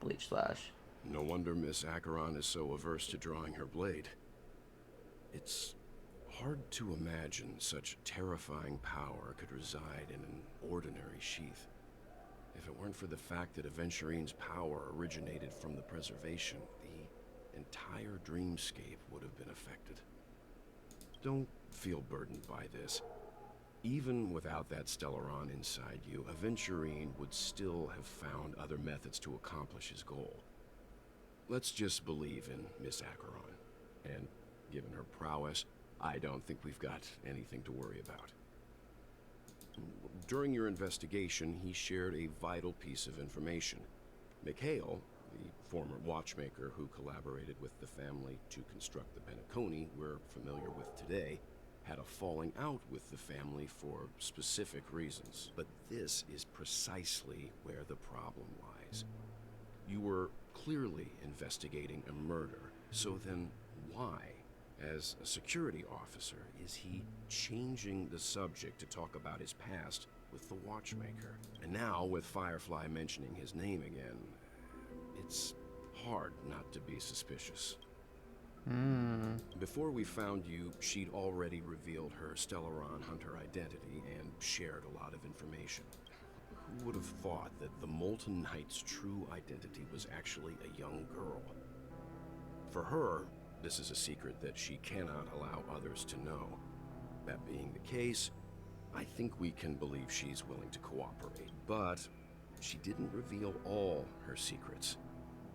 Bleach Slash. No wonder Miss Acheron is so averse to drawing her blade. It's hard to imagine such terrifying power could reside in an ordinary sheath. If it weren't for the fact that Aventurine's power originated from the preservation, the entire dreamscape would have been affected. Don't feel burdened by this. Even without that Stellaron inside you, Aventurine would still have found other methods to accomplish his goal. Let's just believe in Miss Acheron. And given her prowess, I don't think we've got anything to worry about. During your investigation, he shared a vital piece of information. Mikhail, the former watchmaker who collaborated with the family to construct the Penacony we're familiar with today, had a falling out with the family for specific reasons. But this is precisely where the problem lies. You were clearly investigating a murder, so then why, as a security officer, is he changing the subject to talk about his past with the watchmaker? And now, with Firefly mentioning his name again, it's hard not to be suspicious. Before we found you, she'd already revealed her Stellaron Hunter identity and shared a lot of information. Who would have thought that the Molten Knight's true identity was actually a young girl? For her, this is a secret that she cannot allow others to know. That being the case, I think we can believe she's willing to cooperate. But she didn't reveal all her secrets.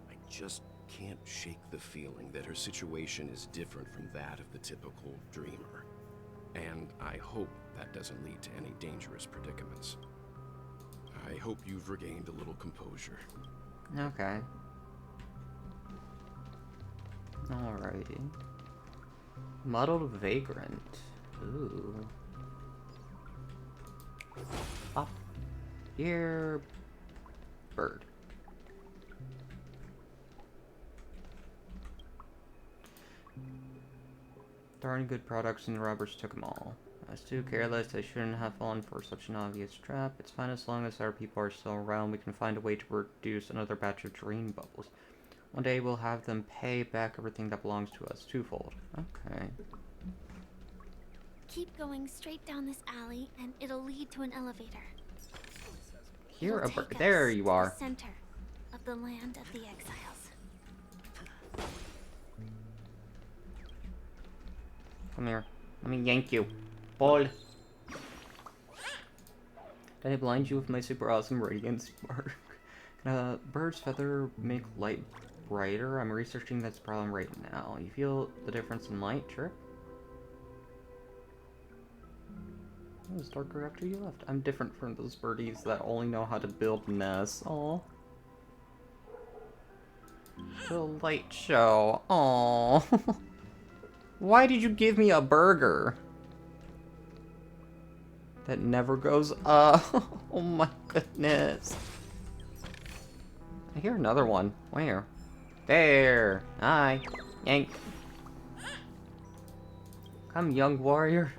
I just can't shake the feeling that her situation is different from that of the typical dreamer. And I hope that doesn't lead to any dangerous predicaments. I hope you've regained a little composure. Okay. Alrighty. Muddled Vagrant. Ooh. Up. Here. Bird. Darn good products and the robbers took them all. I was too careless. I shouldn't have fallen for such an obvious trap. It's fine as long as our people are still around. We can find a way to produce another batch of dream bubbles. One day we'll have them pay back everything that belongs to us twofold. Okay. Keep going straight down this alley, and it'll lead to an elevator. Here, It'll take there us you to are. the center of the land of the exiles. Come here. Let me yank you. Ball. Did I blind you with my super awesome radiant spark? Can a bird's feather make light brighter? I'm researching this problem right now. You feel the difference in light, Trip? It was darker after you left. I'm different from those birdies that only know how to build nests. Aww. The light show. Aww. Why did you give me a burger? That never goes up. Oh my goodness. I hear another one. Where? There. Hi. Yank. Come, young warrior.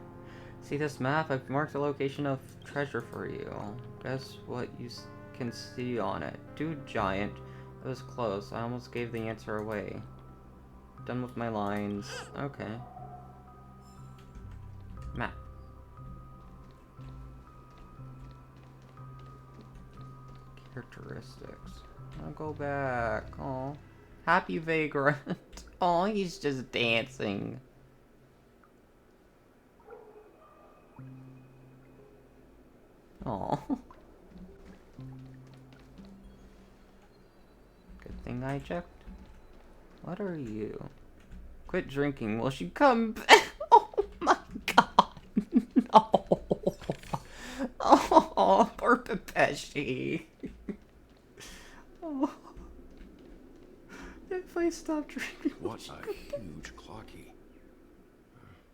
See this map? I've marked the location of treasure for you. Guess what you can see on it. Dude giant. It was close. I almost gave the answer away. Done with my lines. Okay. Map. Characteristics. I'll go back. Oh, happy vagrant. Oh, he's just dancing. Oh. Good thing I checked. What are you? Quit drinking. Will she come back? Oh my god. No. Oh, poor Pepeshi. Oh. If I stop drinking. What a huge clocky.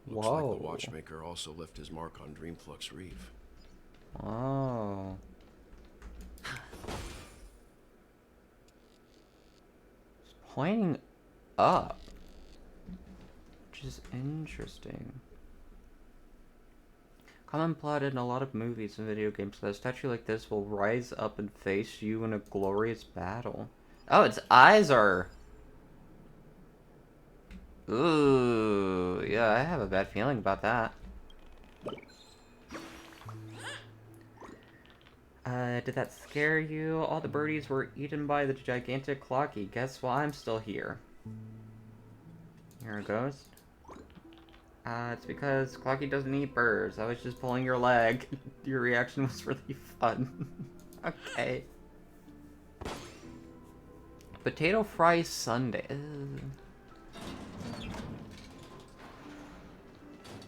Looks Whoa. like the watchmaker also left his mark on Dreamflux Reef. Oh. It's pointing up. Which is interesting. Common plot in a lot of movies and video games that a statue like this will rise up and face you in a glorious battle. Oh, its eyes are... Ooh, yeah, I have a bad feeling about that. Did that scare you? All the birdies were eaten by the gigantic clocky. Guess why I'm still here. Here it goes. It's because Clocky doesn't eat birds. I was just pulling your leg. Your reaction was really fun. Okay. Potato fry sundae.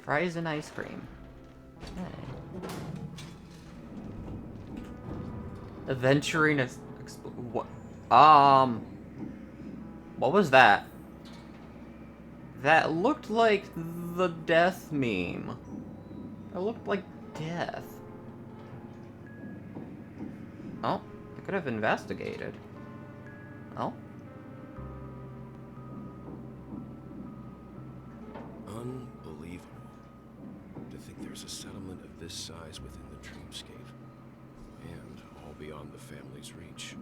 Fries and ice cream. Okay. Adventuring what? What was that? That looked like the death meme. It looked like death. Oh, I could have investigated. Oh. Unbelievable. To think there's a settlement of this size within the dreamscape. And all beyond the family's reach.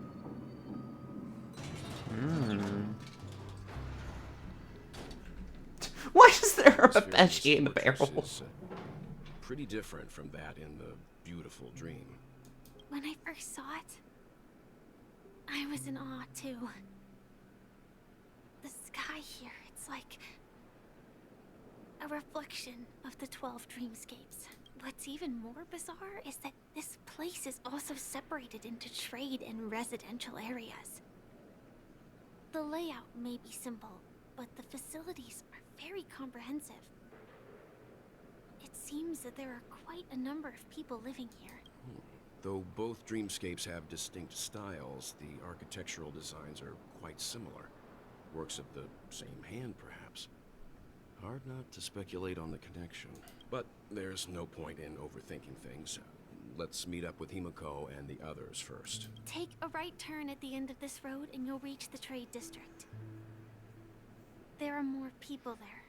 Why is there a Pepeshi in the barrel? Is, pretty different from that in the beautiful dream. When I first saw it, I was in awe too. The sky here, it's like a reflection of the 12 dreamscapes. What's even more bizarre is that this place is also separated into trade and residential areas. The layout may be simple, but the facilities are very comprehensive. It seems that there are quite a number of people living here. Though both dreamscapes have distinct styles, the architectural designs are quite similar. Works of the same hand, perhaps. Hard not to speculate on the connection. But there's no point in overthinking things. Let's meet up with Himiko and the others first. Take a right turn at the end of this road and you'll reach the trade district. There are more people there.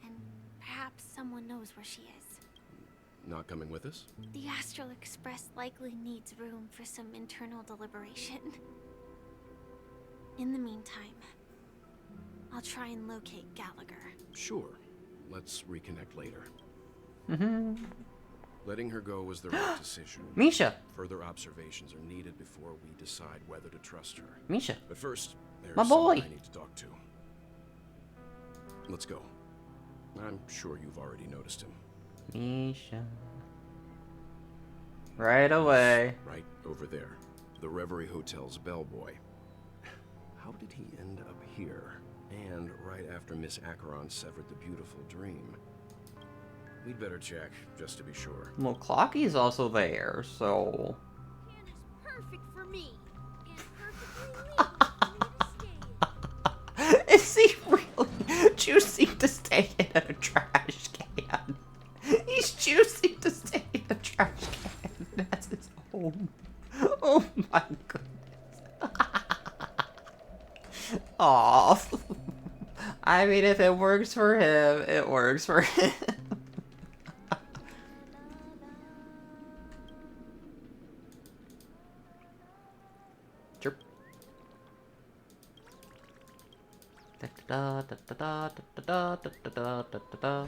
And perhaps someone knows where she is. Not coming with us? The Astral Express likely needs room for some internal deliberation. In the meantime, I'll try and locate Gallagher. Sure. Let's reconnect later. Mm-hmm. Letting her go was the right decision. Misha! Further observations are needed before we decide whether to trust her. Misha! But first, there's My boy! someone I need to talk to. Let's go. I'm sure you've already noticed him. Misha. Right away. Right over there. The Reverie Hotel's bellboy. How did he end up here? And right after Miss Acheron severed the beautiful dream. We'd better check, just to be sure. Well, Clocky's also there, so... Perfect for me. Is he really choosing to stay in a trash can? He's choosing to stay in a trash can as his home. Oh my goodness. Aw. I mean, if it works for him, it works for him. Chirp. Da da da da da da da da da da da da.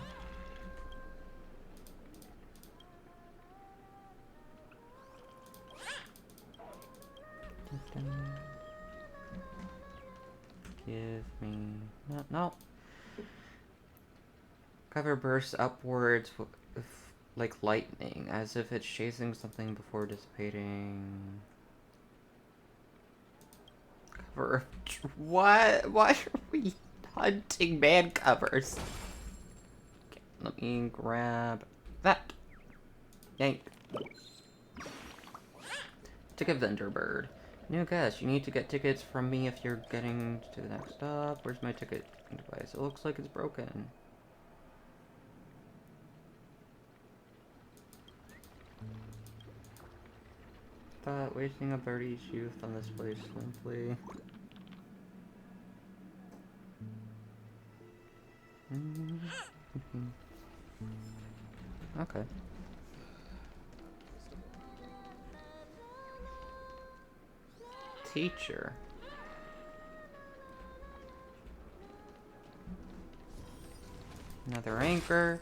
Give me no. Cover bursts upwards like lightning, as if it's chasing something before dissipating. Cover. What? Why are we hunting man covers? Okay, let me grab that. Yank. Ticket vendor bird. New guest, you need to get tickets from me if you're getting to the next stop. Where's my ticket device? It looks like it's broken. Thought wasting a birdie's youth on this place simply. Okay. Teacher. Another anchor.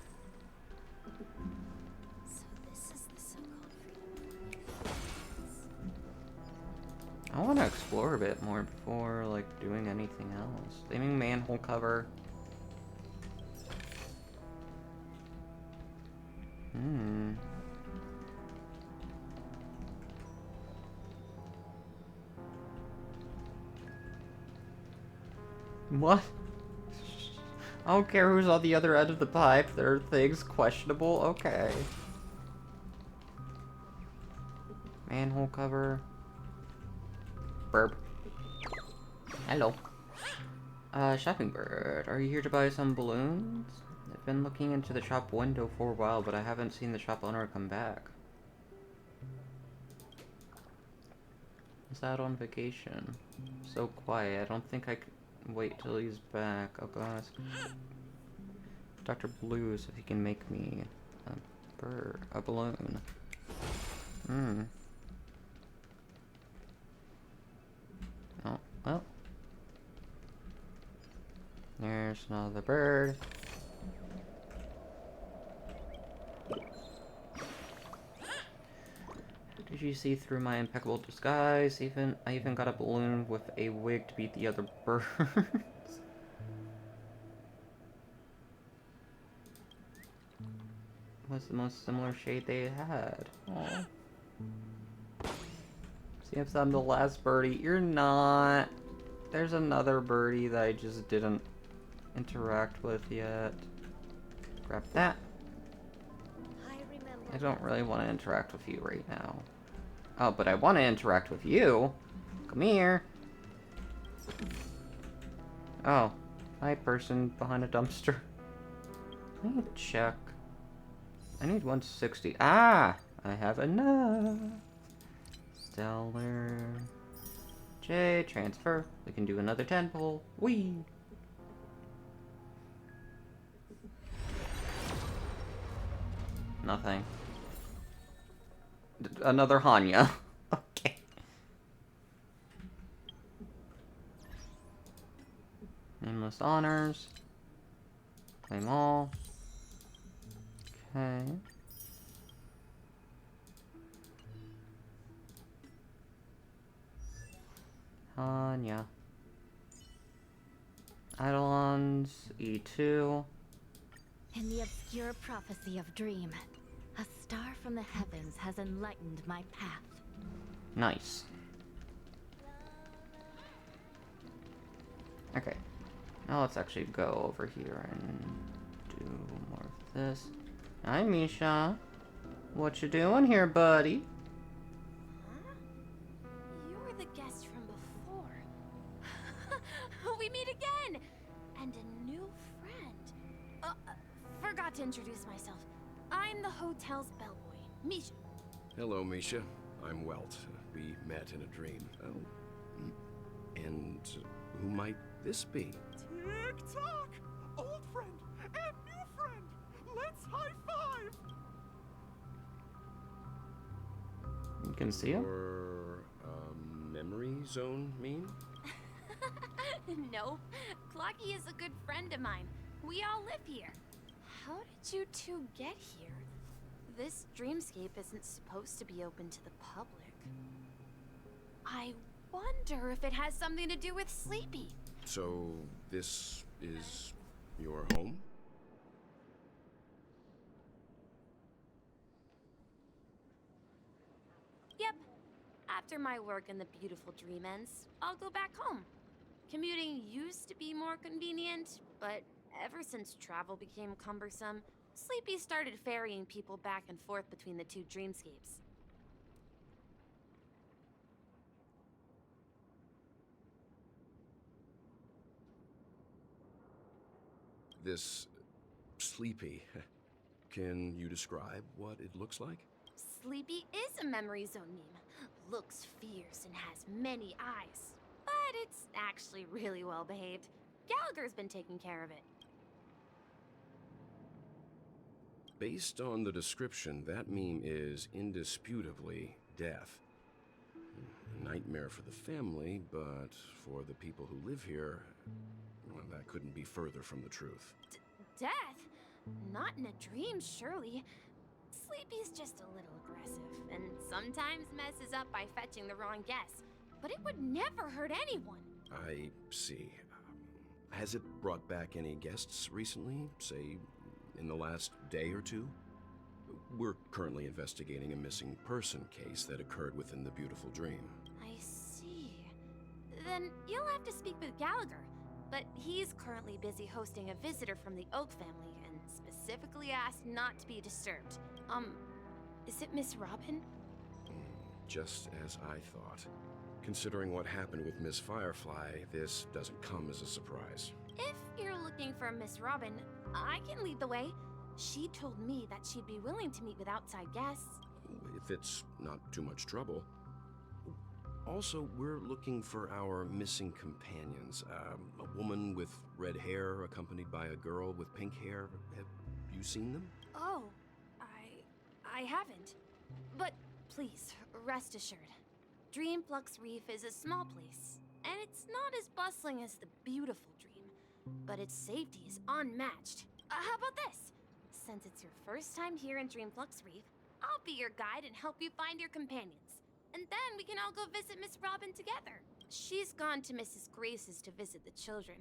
So this is the so-called I want to explore a bit more before, like, doing anything else. Aiming manhole cover. What? I don't care who's on the other end of the pipe. There are things questionable. Okay. Manhole cover. Burp. Hello. Shopping bird. Are you here to buy some balloons? I've been looking into the shop window for a while, but I haven't seen the shop owner come back. He's out on vacation. So quiet. I don't think I could wait till he's back. I'll go ask Dr. Blues if he can make me a balloon. Oh, well. There's another bird. Did you see through my impeccable disguise? I even got a balloon with a wig to beat the other birds. What's the most similar shade they had? Aww. See if I'm the last birdie. You're not. There's another birdie that I just didn't interact with yet. Grab that. I don't really want to interact with you right now. Oh, but I want to interact with you. Come here. Oh. Hi, person behind a dumpster. Let me check. I need 160. Ah! I have enough. Stellar. J, transfer. We can do another 10 pull. Whee! Nothing. Another Hanya. Okay. Nameless honors. Claim all. Okay. Hanya. Eidolons. E2. In the obscure prophecy of Dream, a star from the heavens has enlightened my path. Nice. Okay. Now let's actually go over here and do more of this. Hi, Misha. What you doing here, buddy? You're the guest from before. We meet again! And a new friend. Forgot to introduce myself. I'm the hotel's bellboy, Misha. Hello, Misha. I'm Welt. We met in a dream. Oh. And who might this be? Tick-tock! Old friend and new friend! Let's high-five! You can see him? Your, memory zone mean? Nope. Clocky is a good friend of mine. We all live here. How did you two get here? This dreamscape isn't supposed to be open to the public. I wonder if it has something to do with Sleepy. So, this is your home? Yep. After my work in the beautiful dream ends, I'll go back home. Commuting used to be more convenient, but ever since travel became cumbersome, Sleepy started ferrying people back and forth between the two dreamscapes. This Sleepy. Can you describe what it looks like? Sleepy is a memory zone meme. Looks fierce and has many eyes. But it's actually really well behaved. Gallagher's been taking care of it. Based on the description, that meme is indisputably death. A nightmare for the family, but for the people who live here, well, that couldn't be further from the truth. Death? Not in a dream, surely. Sleepy's just a little aggressive, and sometimes messes up by fetching the wrong guess. But it would never hurt anyone. I see. Has it brought back any guests recently? Say, in the last day or two? We're currently investigating a missing person case that occurred within the beautiful dream. I see. Then you'll have to speak with Gallagher. But he's currently busy hosting a visitor from the Oak family and specifically asked not to be disturbed. Is it Miss Robin? Just as I thought. Considering what happened with Miss Firefly, this doesn't come as a surprise. If you're looking for Miss Robin, I can lead the way. She told me that she'd be willing to meet with outside guests. If it's not too much trouble. Also, we're looking for our missing companions. A woman with red hair accompanied by a girl with pink hair. Have you seen them? Oh, I haven't. But please, rest assured. Dreamflux Reef is a small place, and it's not as bustling as the beautiful dream, but its safety is unmatched. How about this? Since it's your first time here in Dreamflux Reef, I'll be your guide and help you find your companions. And then we can all go visit Miss Robin together. She's gone to Mrs. Grace's to visit the children.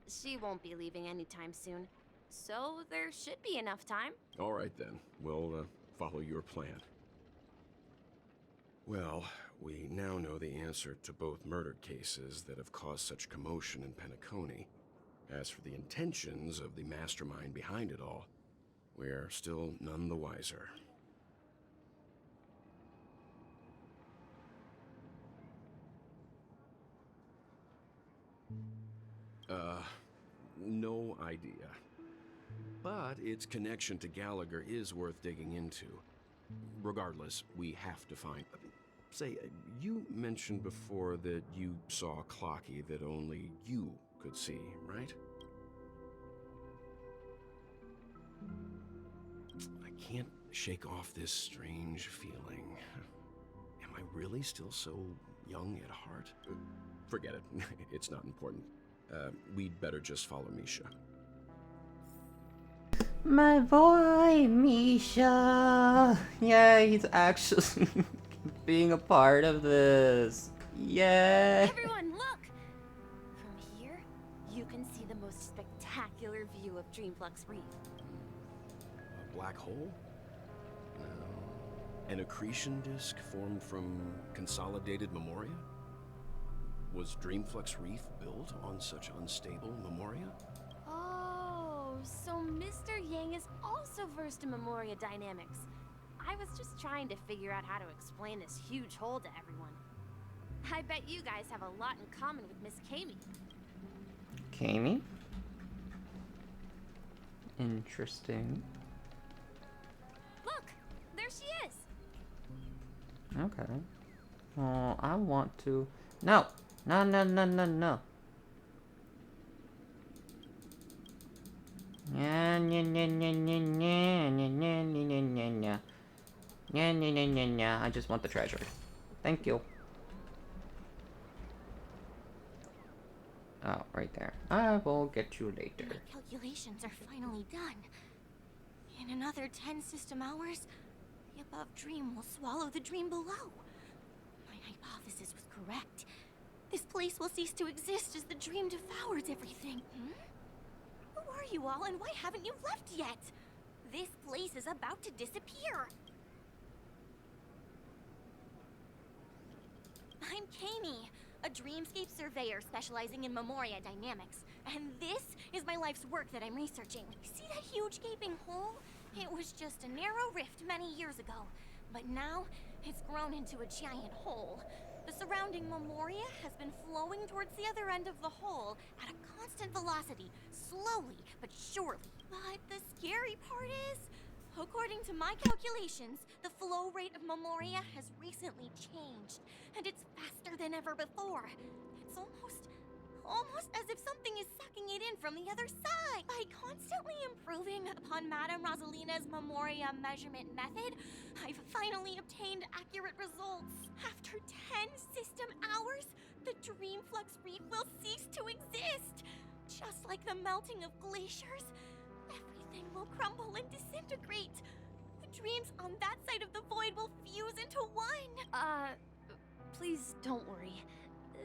She won't be leaving anytime soon, so there should be enough time. All right then. We'll follow your plan. Well, We now know the answer to both murder cases that have caused such commotion in Penacony. As for the intentions of the mastermind behind it all, we are still none the wiser. No idea. But its connection to Gallagher is worth digging into. Regardless, we have to find... Say, you mentioned before that you saw Clocky that only you could see, right? I can't shake off this strange feeling. Am I really still so young at heart? Forget it. It's not important. We'd better just follow Misha. My boy, Misha! Yeah, he's actually being a part of this. Yeah! Everyone, look! From here, you can see the most spectacular view of Dreamflux Reef. A black hole? No. An accretion disk formed from consolidated memoria? Was Dreamflux Reef built on such unstable memoria? Oh, so Mr. Yang is also versed in Memoria dynamics. I was just trying to figure out how to explain this huge hole to everyone. I bet you guys have a lot in common with Miss Kami. Kami? Interesting. Look! There she is! Okay. Oh, I want to... No! No, no, no, no, no. Nya, nya, nya, nya, nya, nya, nya, nya, nya, nya, nya, nya. Nya, nya, nya, nya, nya. I just want the treasure. Thank you. Oh, right there. I will get you later. My calculations are finally done. In another 10 system hours, the above dream will swallow the dream below. My hypothesis was correct. This place will cease to exist as the dream devours everything. Who are you all, and why haven't you left yet? This place is about to disappear. I'm Kami, a dreamscape surveyor specializing in Memoria dynamics. And this is my life's work that I'm researching. See that huge gaping hole? It was just a narrow rift many years ago, but now it's grown into a giant hole. The surrounding Memoria has been flowing towards the other end of the hole at a constant velocity, slowly but surely. But the scary part is, according to my calculations, the flow rate of Memoria has recently changed, and it's faster than ever before. It's almost as if something is sucking it in from the other side. By constantly improving upon Madame Rosalina's Memoria measurement method, I've finally obtained accurate results. After 10 system hours, the Dreamflux Reef will cease to exist. Just like the melting of glaciers, everything will crumble and disintegrate. The dreams on that side of the void will fuse into one. Please don't worry.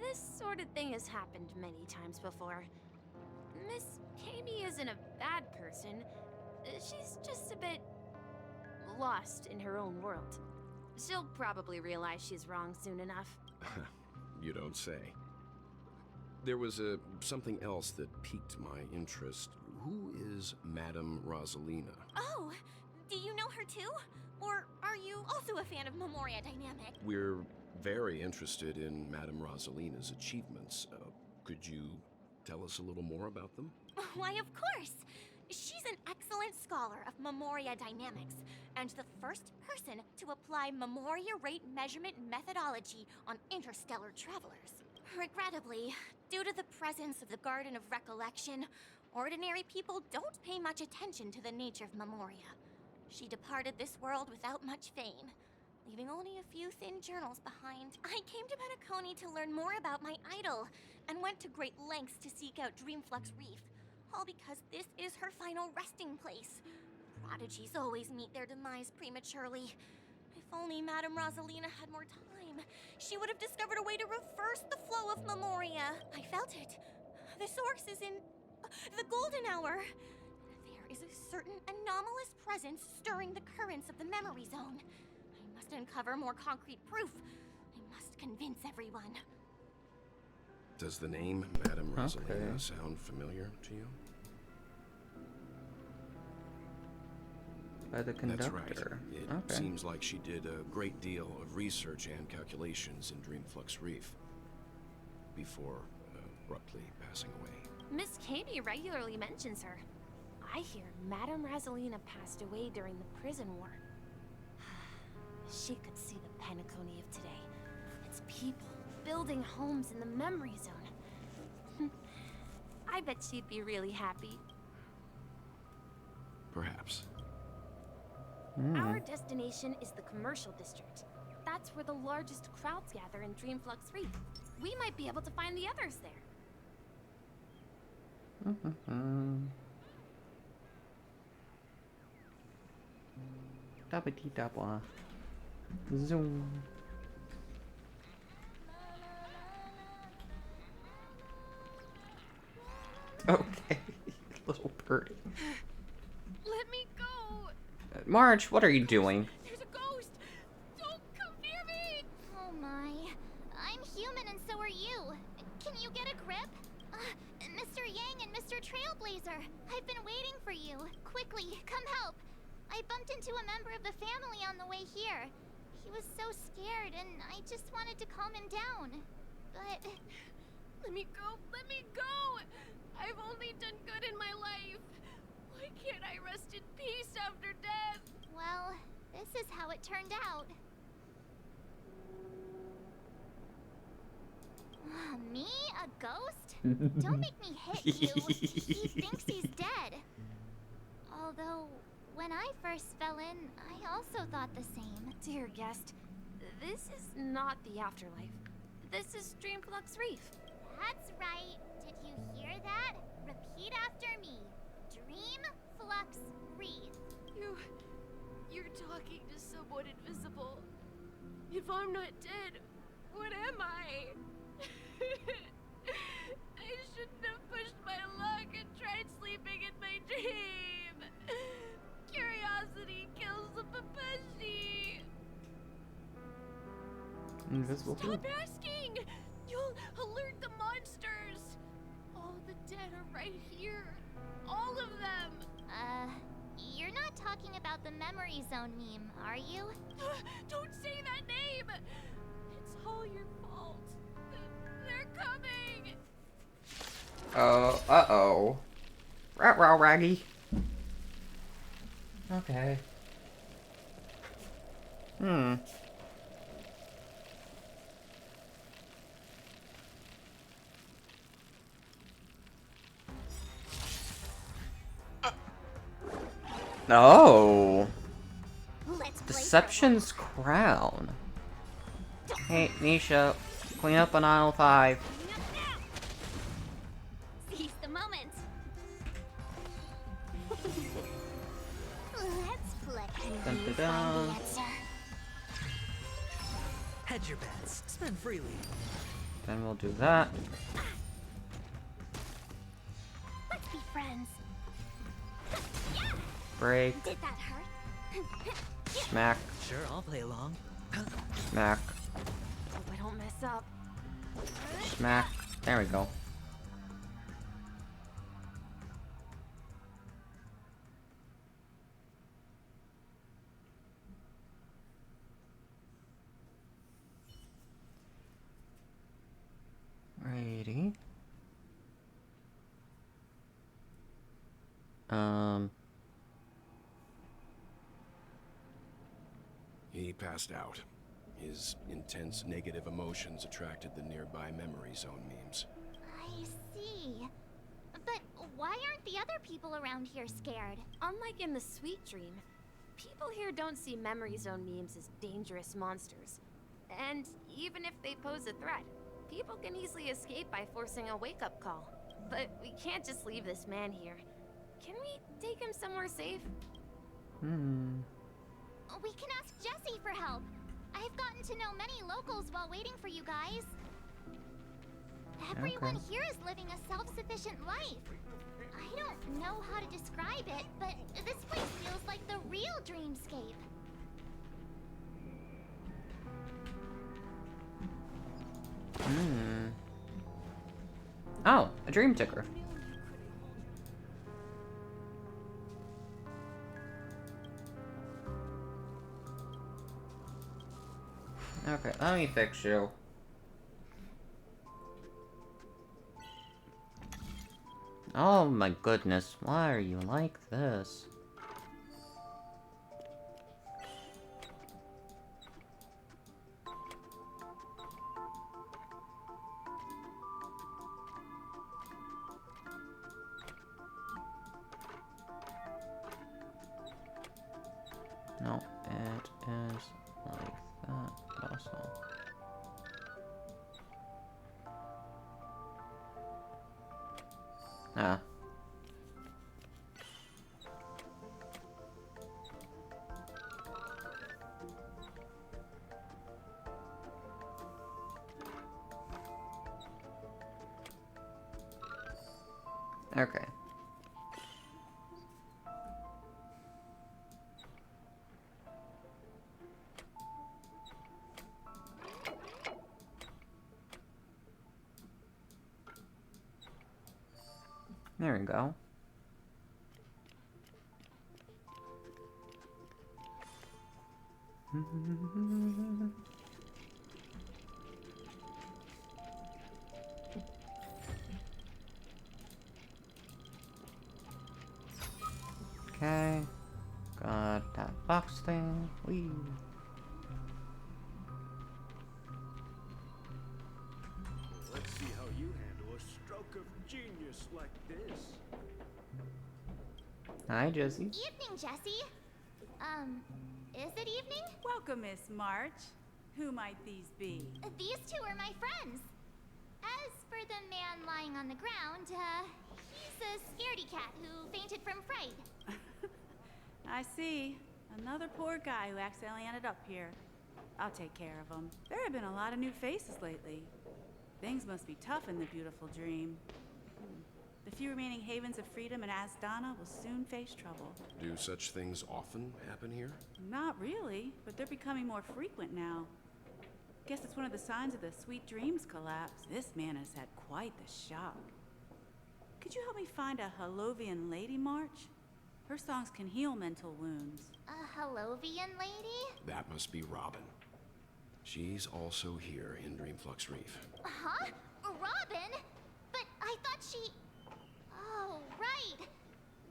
This sort of thing has happened many times before. Miss Kami isn't a bad person. She's just a bit lost in her own world. She'll probably realize she's wrong soon enough. You don't say. There was something else that piqued my interest. Who is Madame Rosalina? Oh, do you know her too? Or are you also a fan of Memoria Dynamic? We're very interested in Madame Rosalina's achievements. Could you tell us a little more about them? Why, of course! She's an excellent scholar of Memoria Dynamics, and the first person to apply Memoria rate measurement methodology on interstellar travelers. Regrettably, due to the presence of the Garden of Recollection, ordinary people don't pay much attention to the nature of Memoria. She departed this world without much fame, leaving only a few thin journals behind. I came to Penacony to learn more about my idol, and went to great lengths to seek out Dreamflux Reef, all because this is her final resting place. Prodigies always meet their demise prematurely. If only Madame Rosalina had more time, she would have discovered a way to reverse the flow of Memoria. I felt it. The source is in the Golden Hour. There is a certain anomalous presence stirring the currents of the memory zone. I must uncover more concrete proof. I must convince everyone. Does the name Madame Rosalina sound familiar to you? By the conductor. That's right. It seems like she did a great deal of research and calculations in Dreamflux Reef before abruptly passing away. Miss Katie regularly mentions her. I hear Madame Rosalina passed away during the prison war. She could see the Penacony of today. Its people building homes in the memory zone. I bet she'd be really happy. Perhaps. Our destination is the commercial district. That's where the largest crowds gather in Dreamflux Reef. We might be able to find the others there. Dabba-dee-dabba. Zoom. Okay, little birdie. Let me go! Marge, what are you doing? There's a ghost! Don't come near me! Oh my. I'm human and so are you. Can you get a grip? Mr. Yang and Mr. Trailblazer, I've been waiting for you. Quickly, come help. I bumped into a member of the family on the way here. He was so scared and I just wanted to calm him down. But... Let me go! Let me go! I've only done good in my life. Why can't I rest in peace after death? Well, this is how it turned out. Me? A ghost? Don't make me hit you. He thinks he's dead. Although, when I first fell in, I also thought the same. Dear guest, this is not the afterlife. This is Dreamflux Reef. That's right. Did you hear that? Repeat after me. Dreamflux Reef. You're talking to someone invisible. If I'm not dead, what am I? I shouldn't have pushed my luck and tried sleeping in my dream. Curiosity kills the Papeshi. Invisible. Stop asking! You'll alert the monsters. All the dead are right here. All of them. You're not talking about the memory zone meme, are you? Don't say that name! It's all your fault. They're coming! Uh-oh. Rat-row, Raggy. Okay. Oh. Deception's crown. Hey, Nisha, clean up on aisle 5. Seize the moment. Let's play. Dun, dun, dun. Hedge your bets. Spend freely. Then we'll do that. Let's be friends. Break. Did that hurt? Smack. Sure, I'll play along. Smack. Hope I don't mess up. Smack. There we go. Righty. He passed out. His intense negative emotions attracted the nearby memory zone memes. I see. But why aren't the other people around here scared? Unlike in the Sweet Dream, people here don't see memory zone memes as dangerous monsters. And even if they pose a threat, people can easily escape by forcing a wake-up call. But we can't just leave this man here. Can we take him somewhere safe? We can ask Jessie for help. I've gotten to know many locals while waiting for you guys. Everyone here is living a self-sufficient life. I don't know how to describe it, but this place feels like the real dreamscape. Oh, a dream ticker. Okay, let me fix you. Oh my goodness, why are you like this? No, it is like that also. Ah. Okay. There we go. Okay. Got that box thing. Whee. Let's see how you handle a stroke of genius like this. Hi, Jesse. Evening, Jesse. Is it evening? Welcome, Miss March. Who might these be? These two are my friends. As for the man lying on the ground, he's a scaredy cat who fainted from fright. I see. Another poor guy who accidentally ended up here. I'll take care of him. There have been a lot of new faces lately. Things must be tough in the beautiful dream. The few remaining havens of freedom in Asdana will soon face trouble. Do such things often happen here? Not really, but they're becoming more frequent now. Guess it's one of the signs of the Sweet Dreams collapse. This man has had quite the shock. Could you help me find a Halovian lady, March? Her songs can heal mental wounds. A Halovian lady? That must be Robin. She's also here in Dreamflux Reef. Huh? Robin? But I thought she... Oh, right.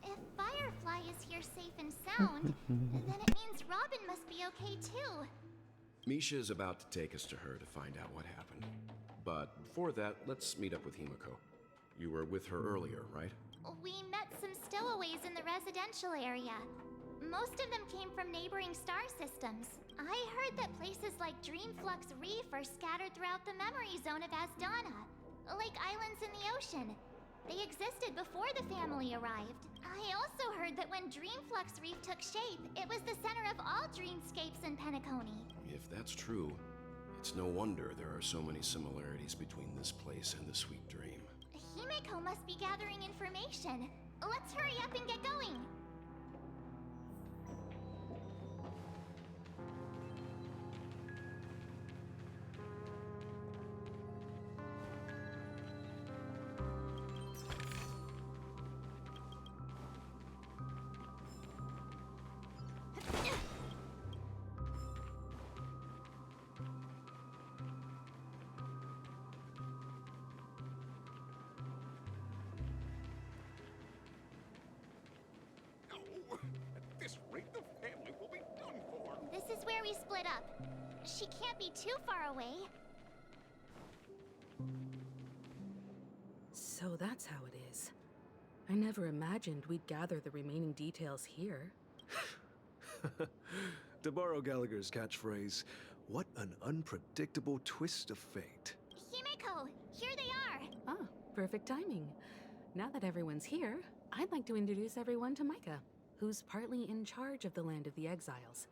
If Firefly is here safe and sound, then it means Robin must be okay too. Misha's about to take us to her to find out what happened. But before that, let's meet up with Himiko. You were with her earlier, right? We met some stowaways in the residential area. Most of them came from neighboring star systems. I heard that places like Dreamflux Reef are scattered throughout the memory zone of Asdana, like islands in the ocean. They existed before the family arrived. I also heard that when Dreamflux Reef took shape, it was the center of all dreamscapes in Penacony. If that's true, it's no wonder there are so many similarities between this place and the Sweet Dream. Himiko must be gathering information. Let's hurry up and get going. At this rate, the family will be done for. This is where we split up. She can't be too far away. So that's how it is. I never imagined we'd gather the remaining details here. To borrow Gallagher's catchphrase, what an unpredictable twist of fate. Himiko, here they are. Ah, perfect timing. Now that everyone's here, I'd like to introduce everyone to Micah, who's partly in charge of the Land of the Exiles.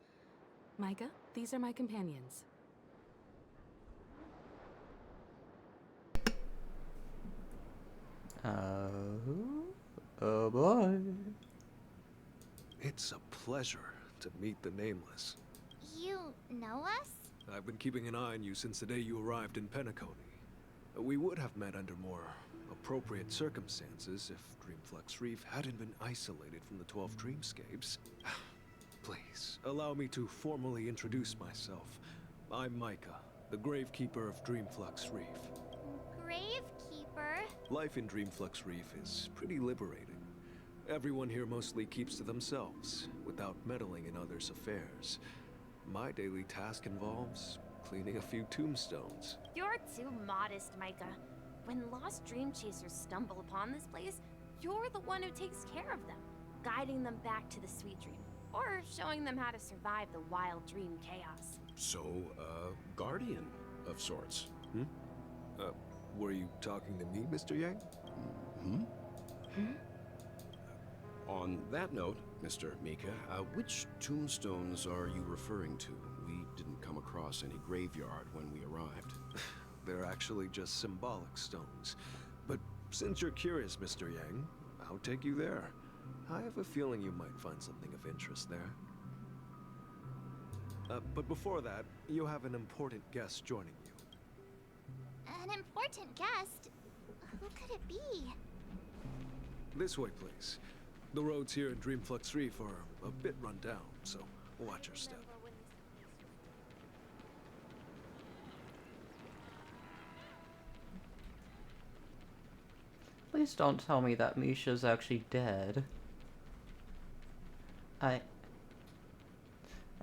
Micah, these are my companions. Oh boy. It's a pleasure to meet the Nameless. You know us? I've been keeping an eye on you since the day you arrived in Penacony. We would have met under more appropriate circumstances if Dreamflux Reef hadn't been isolated from the 12 dreamscapes. Please, allow me to formally introduce myself. I'm Micah, the Gravekeeper of Dreamflux Reef. Gravekeeper? Life in Dreamflux Reef is pretty liberating. Everyone here mostly keeps to themselves, without meddling in others' affairs. My daily task involves cleaning a few tombstones. You're too modest, Micah. When lost dream chasers stumble upon this place, you're the one who takes care of them, guiding them back to the sweet dream, or showing them how to survive the wild dream chaos. So, guardian of sorts. Were you talking to me, Mr. Yang? On that note, Mr. Mika, which tombstones are you referring to? We didn't come across any graveyard when we arrived. They're actually just symbolic stones. But since you're curious, Mr. Yang, I'll take you there. I have a feeling you might find something of interest there. But before that, you have an important guest joining you. An important guest? Who could it be? This way, please. The roads here in Dreamflux Reef are a bit run down, so watch your step. Please don't tell me that Misha's actually dead. I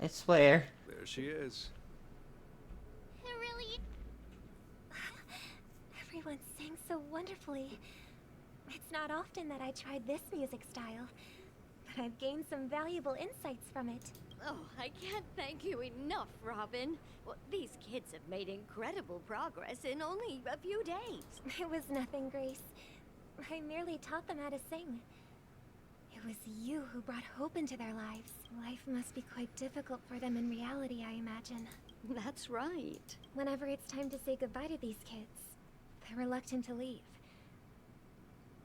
swear. There she is. Really? Everyone sang so wonderfully. It's not often that I tried this music style, but I've gained some valuable insights from it. Oh, I can't thank you enough, Robin. Well, these kids have made incredible progress in only a few days. It was nothing, Grace. I merely taught them how to sing. It was you who brought hope into their lives. Life must be quite difficult for them in reality, I imagine. That's right. Whenever it's time to say goodbye to these kids, they're reluctant to leave.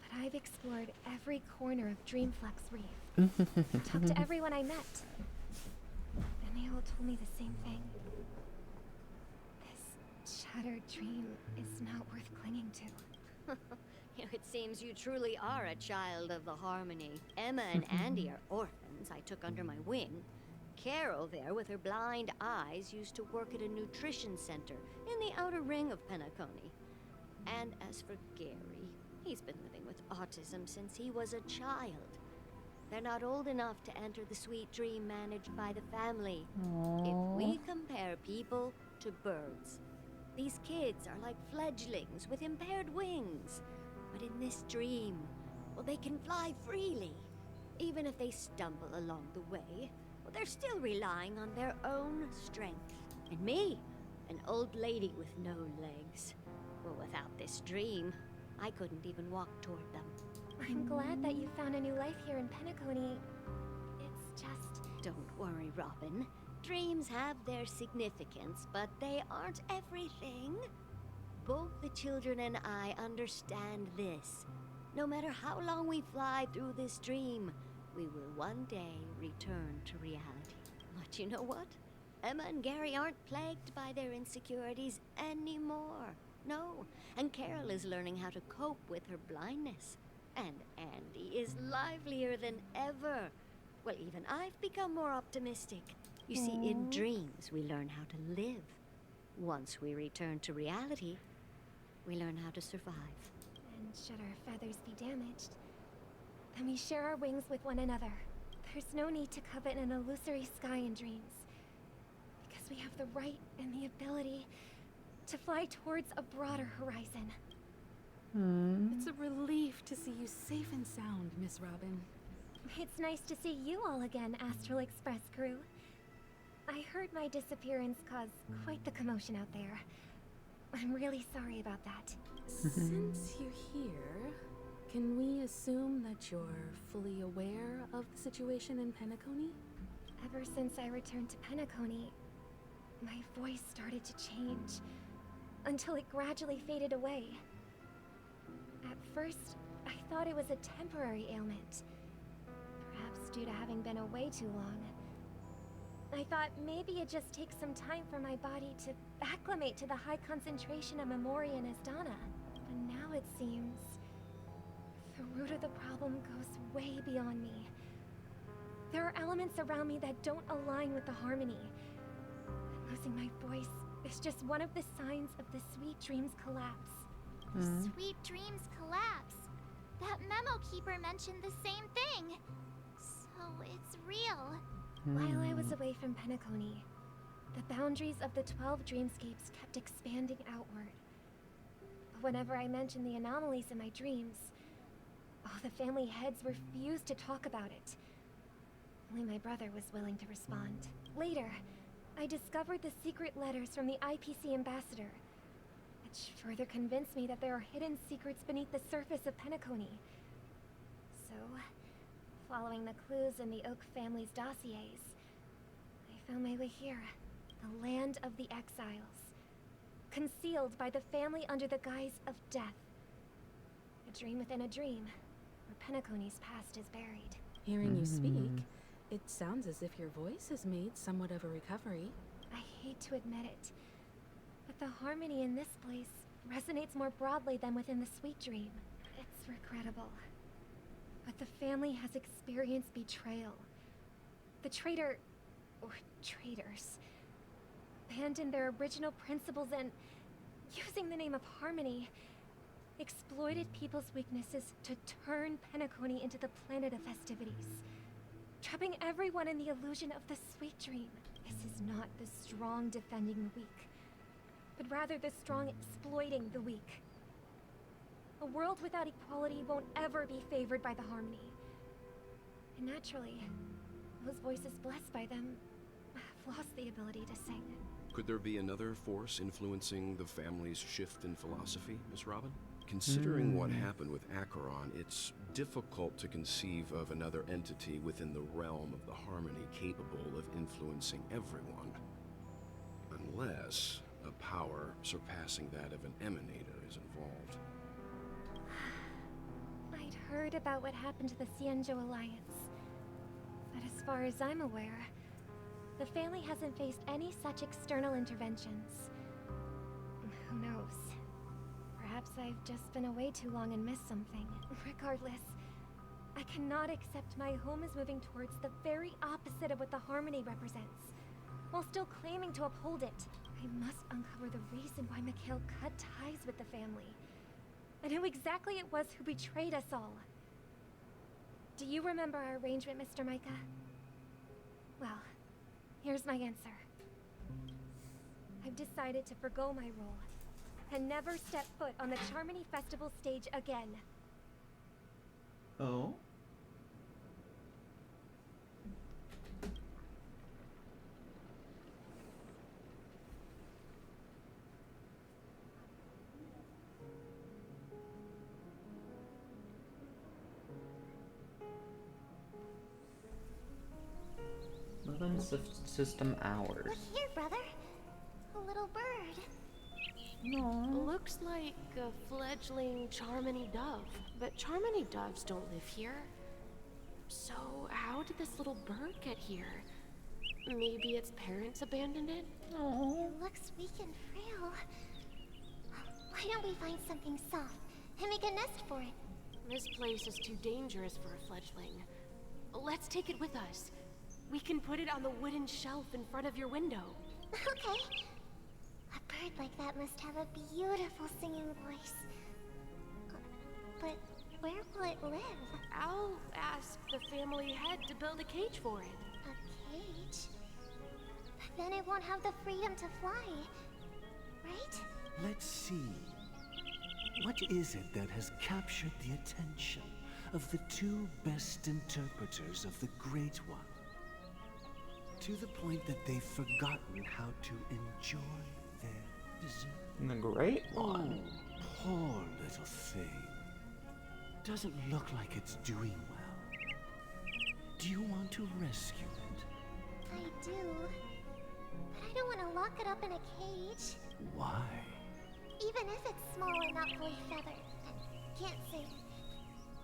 But I've explored every corner of Dreamflux Reef. Talked to everyone I met. And they all told me the same thing. This shattered dream is not worth clinging to. It seems you truly are a child of the Harmony. Emma and Andy are orphans I took under my wing. Carol there, with her blind eyes, used to work at a nutrition center in the outer ring of Penacony. And as for Gary, he's been living with autism since he was a child. They're not old enough to enter the sweet dream managed by the family. If we compare people to birds, these kids are like fledglings with impaired wings. But in this dream, well, they can fly freely. Even if they stumble along the way, well, they're still relying on their own strength. And me, an old lady with no legs. Well, without this dream, I couldn't even walk toward them. I'm glad that you found a new life here in Penacony. It's just... Don't worry, Robin. Dreams have their significance, but they aren't everything. Both the children and I understand this. No matter how long we fly through this dream, we will one day return to reality. But you know what? Emma and Gary aren't plagued by their insecurities anymore. No, and Carol is learning how to cope with her blindness. And Andy is livelier than ever. Well, even I've become more optimistic. You see, in dreams, we learn how to live. Once we return to reality, we learn how to survive. And should our feathers be damaged, then we share our wings with one another. There's no need to covet an illusory sky in dreams. Because we have the right and the ability to fly towards a broader horizon. It's a relief to see you safe and sound, Miss Robin. It's nice to see you all again, Astral Express crew. I heard my disappearance caused quite the commotion out there. I'm really sorry about that. Since you're here, can we assume that you're fully aware of the situation in Penacony? Ever since I returned to Penacony, my voice started to change, until it gradually faded away. At first, I thought it was a temporary ailment, perhaps due to having been away too long. I thought maybe it just takes some time for my body to acclimate to the high concentration of Memoria and Asdana. But now it seems problem goes way beyond me. There are elements around me that don't align with the harmony. Losing my voice is just one of the signs of the Sweet Dreams collapse. Sweet Dreams collapse. That memo keeper mentioned the same thing. So it's real. While I was away from Penacony, the boundaries of the 12 dreamscapes kept expanding outward. But whenever I mentioned the anomalies in my dreams, all the family heads refused to talk about it. Only my brother was willing to respond. Later, I discovered the secret letters from the IPC ambassador, which further convinced me that there are hidden secrets beneath the surface of Penacony. So, following the clues in the Oak family's dossiers, I found my way here, the land of the exiles, concealed by the family under the guise of death. A dream within a dream, where Penacony's past is buried. Hearing you speak, it sounds as if your voice has made somewhat of a recovery. I hate to admit it, but the harmony in this place resonates more broadly than within the Sweet Dream. It's regrettable, but the family has experienced betrayal. The traitor, or traitors, abandoned their original principles and, using the name of harmony, exploited people's weaknesses to turn Penacony into the planet of festivities, trapping everyone in the illusion of the Sweet Dream. This is not the strong defending the weak, but rather the strong exploiting the weak. A world without equality won't ever be favored by the harmony. And naturally, those voices blessed by them have lost the ability to sing. Could there be another force influencing the family's shift in philosophy, Miss Robin? Considering what happened with Acheron, it's difficult to conceive of another entity within the realm of the harmony capable of influencing everyone. Unless a power surpassing that of an emanator is involved. I'd heard about what happened to the Cienjo Alliance, but as far as I'm aware, the family hasn't faced any such external interventions. Who knows? Perhaps I've just been away too long and missed something. Regardless, I cannot accept my home is moving towards the very opposite of what the harmony represents, while still claiming to uphold it. I must uncover the reason why Mikhail cut ties with the family, and who exactly it was who betrayed us all. Do you remember our arrangement, Mr. Micah? Well, here's my answer. I've decided to forgo my role and never step foot on the Charmony Festival stage again. Oh? System hours. Look here, brother. A little bird. Looks like a fledgling Charmony dove, but Charmony doves don't live here. So how did this little bird get here? Maybe its parents abandoned it? It looks weak and frail. Why don't we find something soft and make a nest for it? This place is too dangerous for a fledgling. Let's take it with us. We can put it on the wooden shelf in front of your window. Okay. A bird like that must have a beautiful singing voice. But where will it live? I'll ask the family head to build a cage for it. A cage? But then it won't have the freedom to fly, right? Let's see. What is it that has captured the attention of the two best interpreters of the Great One? To the point that they've forgotten how to enjoy their dessert. The Great One? Oh, poor little thing. Doesn't look like it's doing well. Do you want to rescue it? I do. But I don't want to lock it up in a cage. Why? Even if it's small and not fully feathered. I can't say.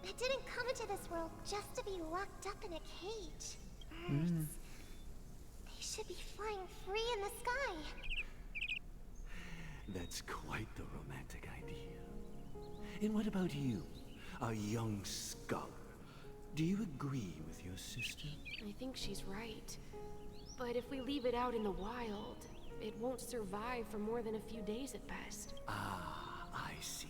It didn't come into this world just to be locked up in a cage. Birds. They should be flying free in the sky. That's quite the romantic idea. And what about you, a young scholar Do you agree with your sister? I think she's right. But if we leave it out in the wild, it won't survive for more than a few days at best. Ah, I see.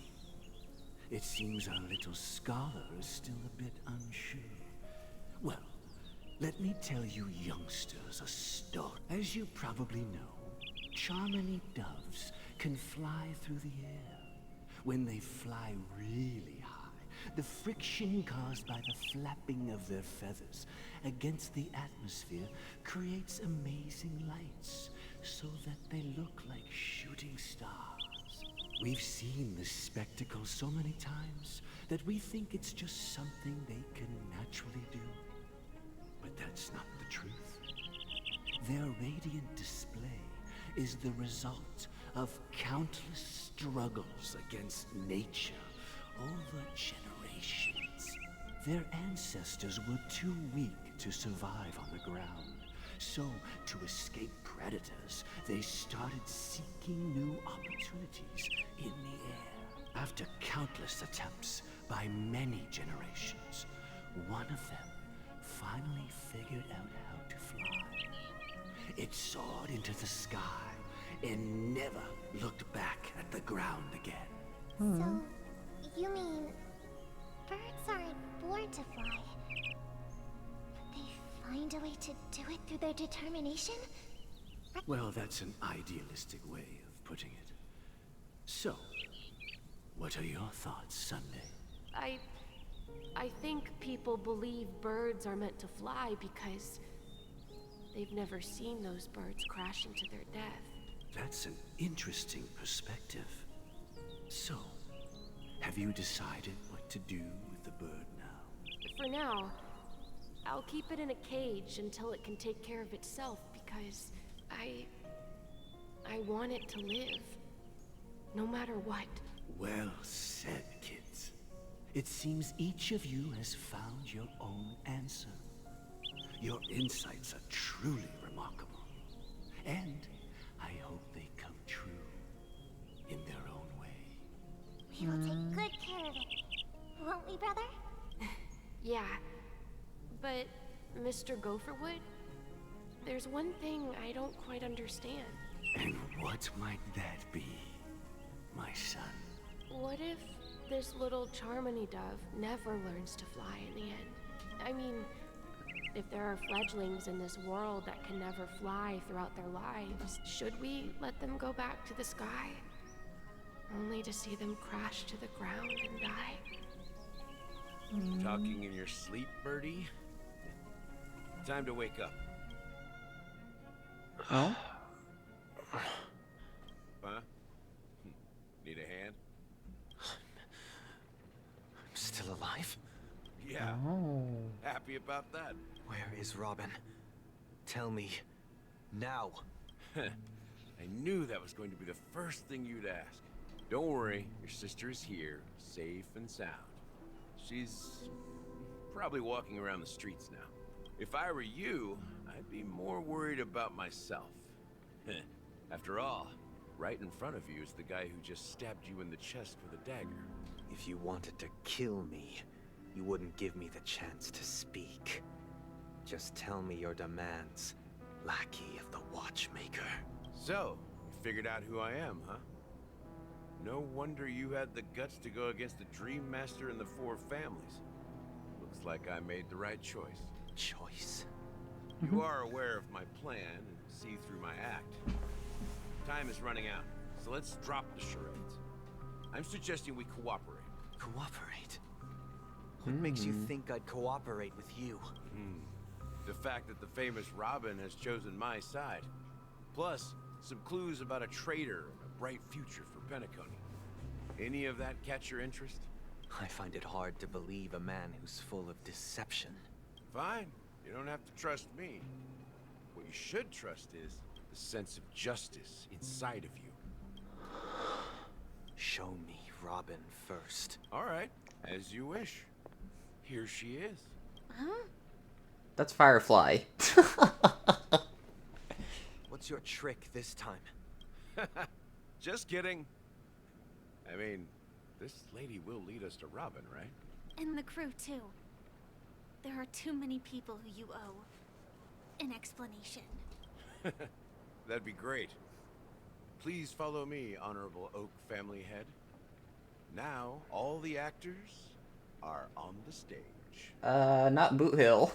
It seems our little scholar is still a bit unsure. Well, let me tell you youngsters a story. As you probably know, Charmony doves can fly through the air. When they fly really high, the friction caused by the flapping of their feathers against the atmosphere creates amazing lights, so that they look like shooting stars. We've seen this spectacle so many times that we think it's just something they can naturally do. But that's not the truth. Their radiant display is the result of countless struggles against nature over generations. Their ancestors were too weak to survive on the ground. So, to escape predators, they started seeking new opportunities in the air. After countless attempts by many generations, one of them finally figured out how to fly. It soared into the sky and never looked back at the ground again. So, you mean birds aren't born to fly, but they find a way to do it through their determination? Well, that's an idealistic way of putting it. So, what are your thoughts, Sunday? I think people believe birds are meant to fly because they've never seen those birds crash into their death. That's an interesting perspective. So, have you decided what to do with the bird now? For now, I'll keep it in a cage until it can take care of itself because I want it to live. No matter what. Well said, kids. It seems each of you has found your own answer. Your insights are truly remarkable. And I hope they come true in their own way. We will take good care of it. Won't we, brother? Yeah. But, Mr. Gopherwood, there's one thing I don't quite understand. And what might that be, my son? What if this little Charmony dove never learns to fly in the end? I mean, if there are fledglings in this world that can never fly throughout their lives, should we let them go back to the sky? Only to see them crash to the ground and die? Talking in your sleep, Birdie? Time to wake up. Oh? Huh? Need a hand? I'm still alive? Yeah. Oh. Happy about that? Where is Robin? Tell me. Now. I knew that was going to be the first thing you'd ask. Don't worry, your sister is here, safe and sound. She's probably walking around the streets now. If I were you, I'd be more worried about myself. After all, right in front of you is the guy who just stabbed you in the chest with a dagger. If you wanted to kill me, you wouldn't give me the chance to speak. Just tell me your demands, lackey of the Watchmaker. So, you figured out who I am, huh? No wonder you had the guts to go against the Dream Master and the Four Families. Looks like I made the right choice. Choice? You are aware of my plan and see through my act. Time is running out, so let's drop the charades. I'm suggesting we cooperate. Cooperate? What makes you think I'd cooperate with you? The fact that the famous Robin has chosen my side. Plus, some clues about a traitor and a bright future for Penacony. Any of that catch your interest? I find it hard to believe a man who's full of deception. Fine. You don't have to trust me. What you should trust is the sense of justice inside of you. Show me Robin first. All right, as you wish. Here she is. Huh? That's Firefly. What's your trick this time? Just kidding. I mean, this lady will lead us to Robin, right? And the crew, too. there are too many people who you owe an explanation. That'd be great. Please follow me, Honorable Oak family head. Now, all the actors are on the stage. Not Boot Hill.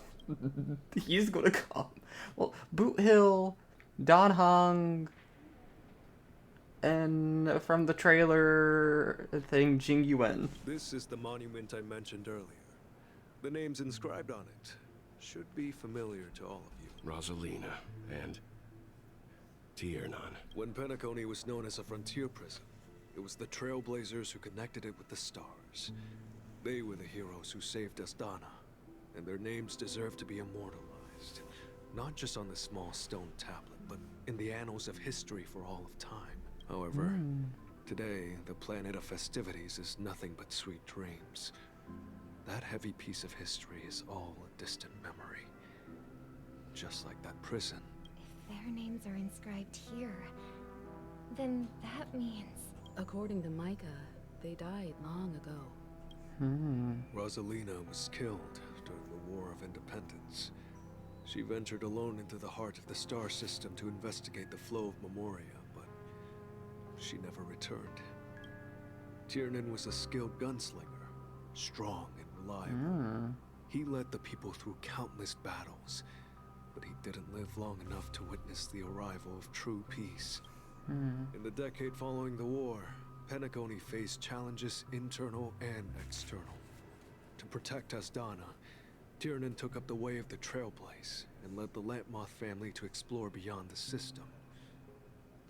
He's gonna come. Well, Boot Hill, Don Hong, and from the trailer thing, Jing Yuan. This is the monument I mentioned earlier. The names inscribed on it should be familiar to all of you. Rosalina and Tiernan. When Penacony was known as a frontier prison, it was the Trailblazers who connected it with the stars. They were the heroes who saved Astana, and their names deserve to be immortalized. Not just on this small stone tablet, but in the annals of history for all of time. However, today, the planet of festivities is nothing but sweet dreams. That heavy piece of history is all a distant memory. Just like that prison. If their names are inscribed here, then that means... According to Micah, they died long ago. Rosalina was killed during the War of Independence. She ventured alone into the heart of the star system to investigate the flow of Memoria, but she never returned. Tiernan was a skilled gunslinger, strong and reliable. He led the people through countless battles, but he didn't live long enough to witness the arrival of true peace. In the decade following the war, Penacony faced challenges internal and external. To protect Astana, Tiernan took up the way of the Trailblaze and led the Lampmoth family to explore beyond the system,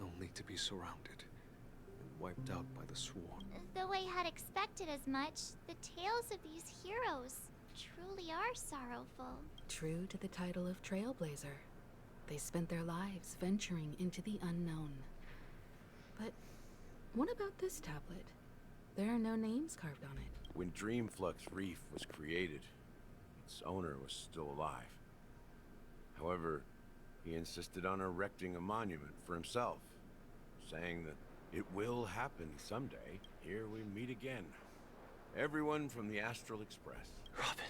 only to be surrounded and wiped out by the Swarm. Though I had expected as much, the tales of these heroes truly are sorrowful. True to the title of Trailblazer, they spent their lives venturing into the unknown. But what about this tablet? There are no names carved on it. When Dreamflux Reef was created, its owner was still alive. However, he insisted on erecting a monument for himself, saying that it will happen someday. Here we meet again. Everyone from the Astral Express. Robin.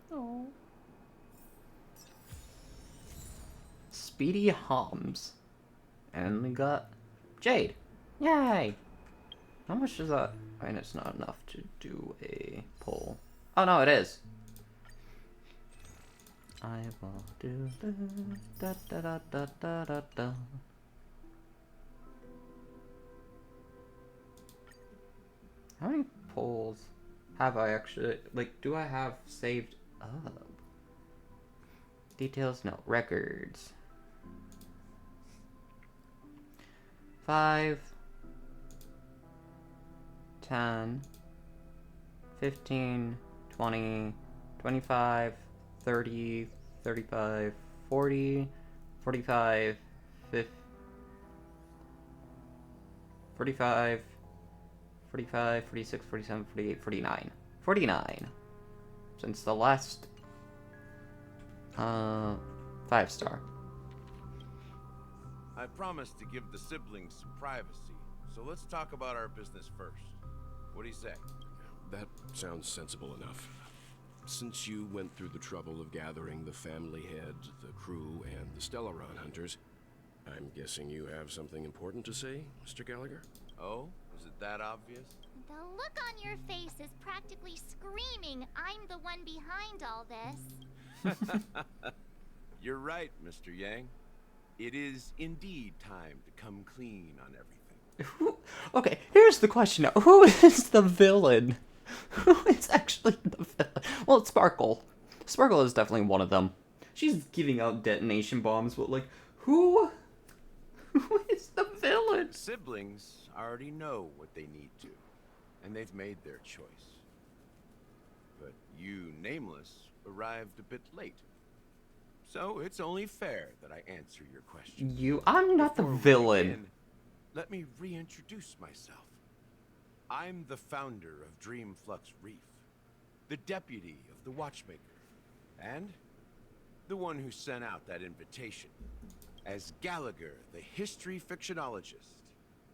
Oh. Speedy Homs. And we got Jade. Yay! How much is that? I mean, it's not enough to do a poll. Oh no, it is. I will do da da da da da da da. How many polls have I actually, like, do I have saved up? Details, no. Records. 5, 10, 15, 20, 25, 30, 35, 40, 45, 50, 45, 45, 46, 47, 48, 49. 49. Since the last 5-star. I promised to give the siblings some privacy, so let's talk about our business first. What do you say? That sounds sensible enough. Since you went through the trouble of gathering the family head, the crew, and the Stellaron hunters, I'm guessing you have something important to say, Mr. Gallagher? Oh? Is it that obvious? The look on your face is practically screaming, I'm the one behind all this. You're right, Mr. Yang. It is indeed time to come clean on everything. Okay, here's the question now. Who is the villain? Who is actually the villain? Well, it's Sparkle. Sparkle is definitely one of them. She's giving out detonation bombs, but like, who is the villain? Siblings already know what they need to, and they've made their choice. But you, Nameless, arrived a bit late. So it's only fair that I answer your question. I'm not the villain. Begin, let me reintroduce myself. I'm the founder of Dreamflux Reef, the deputy of the Watchmaker, and the one who sent out that invitation. As Gallagher, the history fictionologist,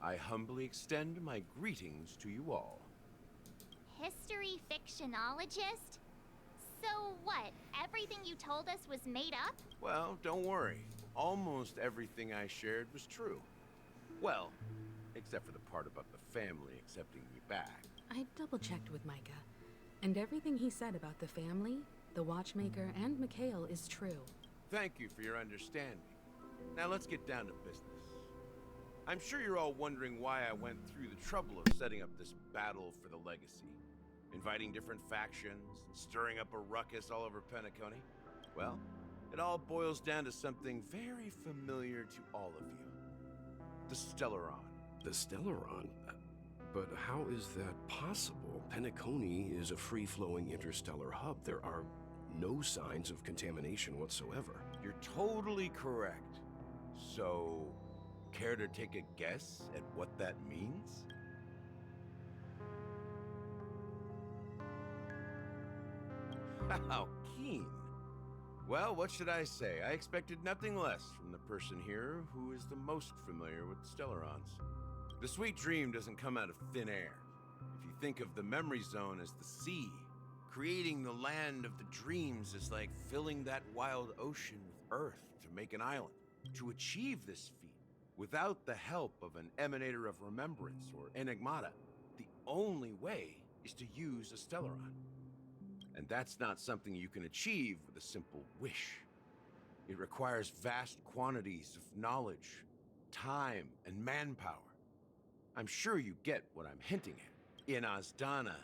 I humbly extend my greetings to you all. History fictionologist? So what? Everything you told us was made up? Well, don't worry. Almost everything I shared was true. Well, except for the part about the family accepting me back. I double-checked with Micah, and everything he said about the family, the watchmaker, and Mikhail is true. Thank you for your understanding. Now let's get down to business. I'm sure you're all wondering why I went through the trouble of setting up this battle for the legacy, inviting different factions, and stirring up a ruckus all over Penacony. Well, it all boils down to something very familiar to all of you. The Stellaron. The Stellaron? But how is that possible? Penacony is a free-flowing interstellar hub. There are no signs of contamination whatsoever. You're totally correct. So, care to take a guess at what that means? How keen. Well, what should I say? I expected nothing less from the person here who is the most familiar with Stellarons. The sweet dream doesn't come out of thin air. If you think of the memory zone as the sea, creating the land of the dreams is like filling that wild ocean with earth to make an island. To achieve this feat, without the help of an emanator of remembrance or enigmata, the only way is to use a Stellaron. And that's not something you can achieve with a simple wish. It requires vast quantities of knowledge, time, and manpower. I'm sure you get what I'm hinting at. In Azdana,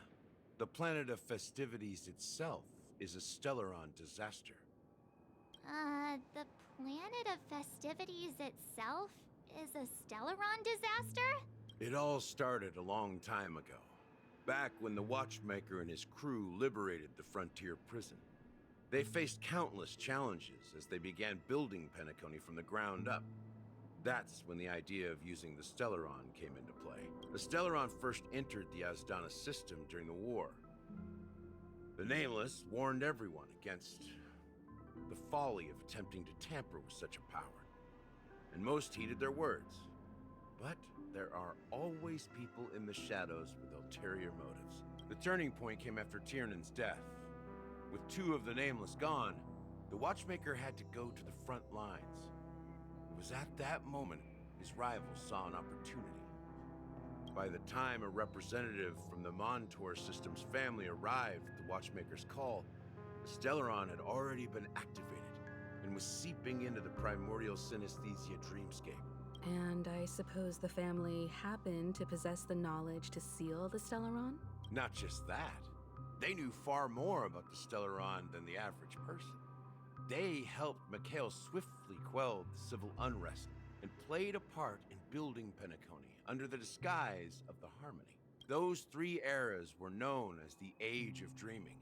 the planet of festivities itself is a Stellaron disaster. The planet of festivities itself is a Stellaron disaster? It all started a long time ago, back when the Watchmaker and his crew liberated the frontier prison. They faced countless challenges as they began building Penacony from the ground up. That's when the idea of using the Stellaron came into play. The Stellaron first entered the Azdana system during the war. The Nameless warned everyone against the folly of attempting to tamper with such a power, and most heeded their words. But there are always people in the shadows with ulterior motives. The turning point came after Tiernan's death. With two of the Nameless gone, the Watchmaker had to go to the front lines. It was at that moment his rivals saw an opportunity. By the time a representative from the Montour System's family arrived at the Watchmaker's call, the Stellaron had already been activated and was seeping into the primordial synesthesia dreamscape. And I suppose the family happened to possess the knowledge to seal the Stellaron? Not just that. They knew far more about the Stellaron than the average person. They helped Mikhail swiftly quell the civil unrest and played a part in building Penacony under the disguise of the Harmony. Those three eras were known as the Age of Dreaming.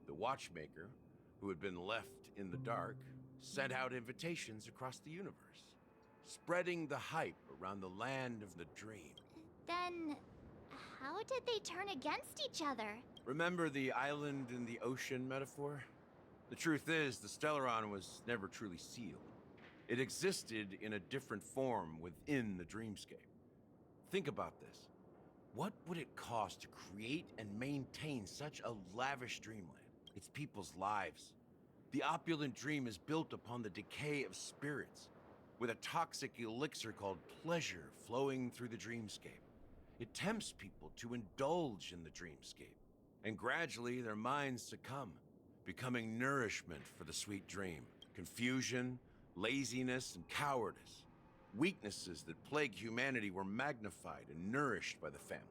The Watchmaker, who had been left in the dark, sent out invitations across the universe, spreading the hype around the land of the dream. Then, how did they turn against each other? Remember the island in the ocean metaphor? The truth is, the Stellaron was never truly sealed. It existed in a different form within the dreamscape. Think about this. What would it cost to create and maintain such a lavish dreamland? It's people's lives. The opulent dream is built upon the decay of spirits, with a toxic elixir called pleasure flowing through the dreamscape. It tempts people to indulge in the dreamscape, and gradually their minds succumb, becoming nourishment for the sweet dream. Confusion, laziness, and cowardice, weaknesses that plagued humanity, were magnified and nourished by the family.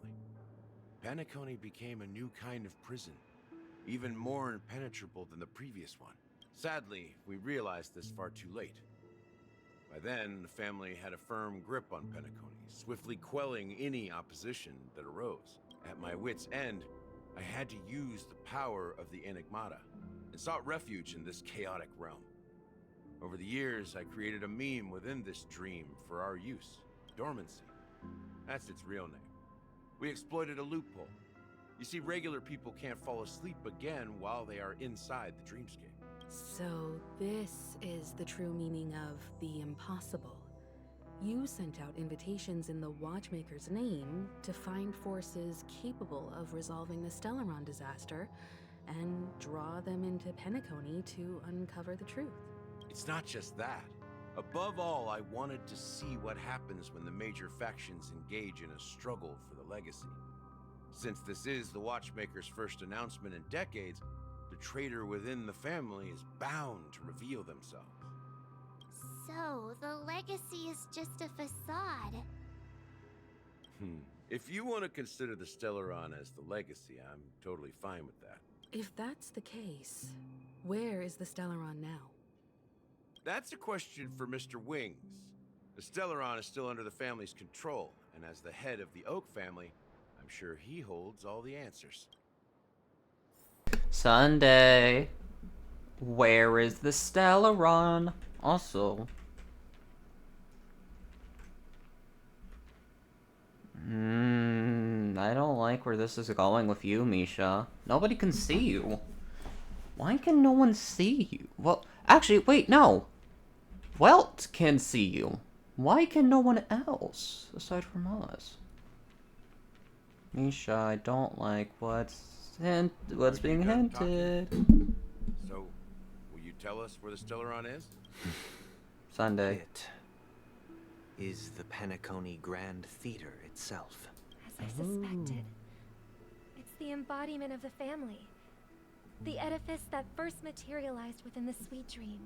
Penacony became a new kind of prison, even more impenetrable than the previous one. Sadly, we realized this far too late. By then, the family had a firm grip on Penacony, swiftly quelling any opposition that arose. At my wit's end, I had to use the power of the Enigmata, and sought refuge in this chaotic realm. Over the years, I created a meme within this dream for our use, Dormancy. That's its real name. We exploited a loophole. You see, regular people can't fall asleep again while they are inside the dreamscape. So this is the true meaning of the impossible. You sent out invitations in the Watchmaker's name to find forces capable of resolving the Stellaron disaster, and draw them into Penacony to uncover the truth. It's not just that. Above all, I wanted to see what happens when the major factions engage in a struggle for the legacy. Since this is the Watchmaker's first announcement in decades, the traitor within the family is bound to reveal themselves. So, the legacy is just a facade. If you want to consider the Stellaron as the legacy, I'm totally fine with that. If that's the case, where is the Stellaron now? That's a question for Mr. Wings. The Stellaron is still under the family's control, and as the head of the Oak family, I'm sure he holds all the answers. Sunday. Where is the Stellaron? Also. I don't like where this is going with you, Misha. Nobody can see you. Why can no one see you? Well, actually, wait, no. Welt can see you. Why can no one else, aside from us? Misha, I don't like what's being hinted. So, will you tell us where the Stellaron is? Sunday. It is the Penacony Grand Theater itself. As I suspected. It's the embodiment of the family. The edifice that first materialized within the Sweet Dream.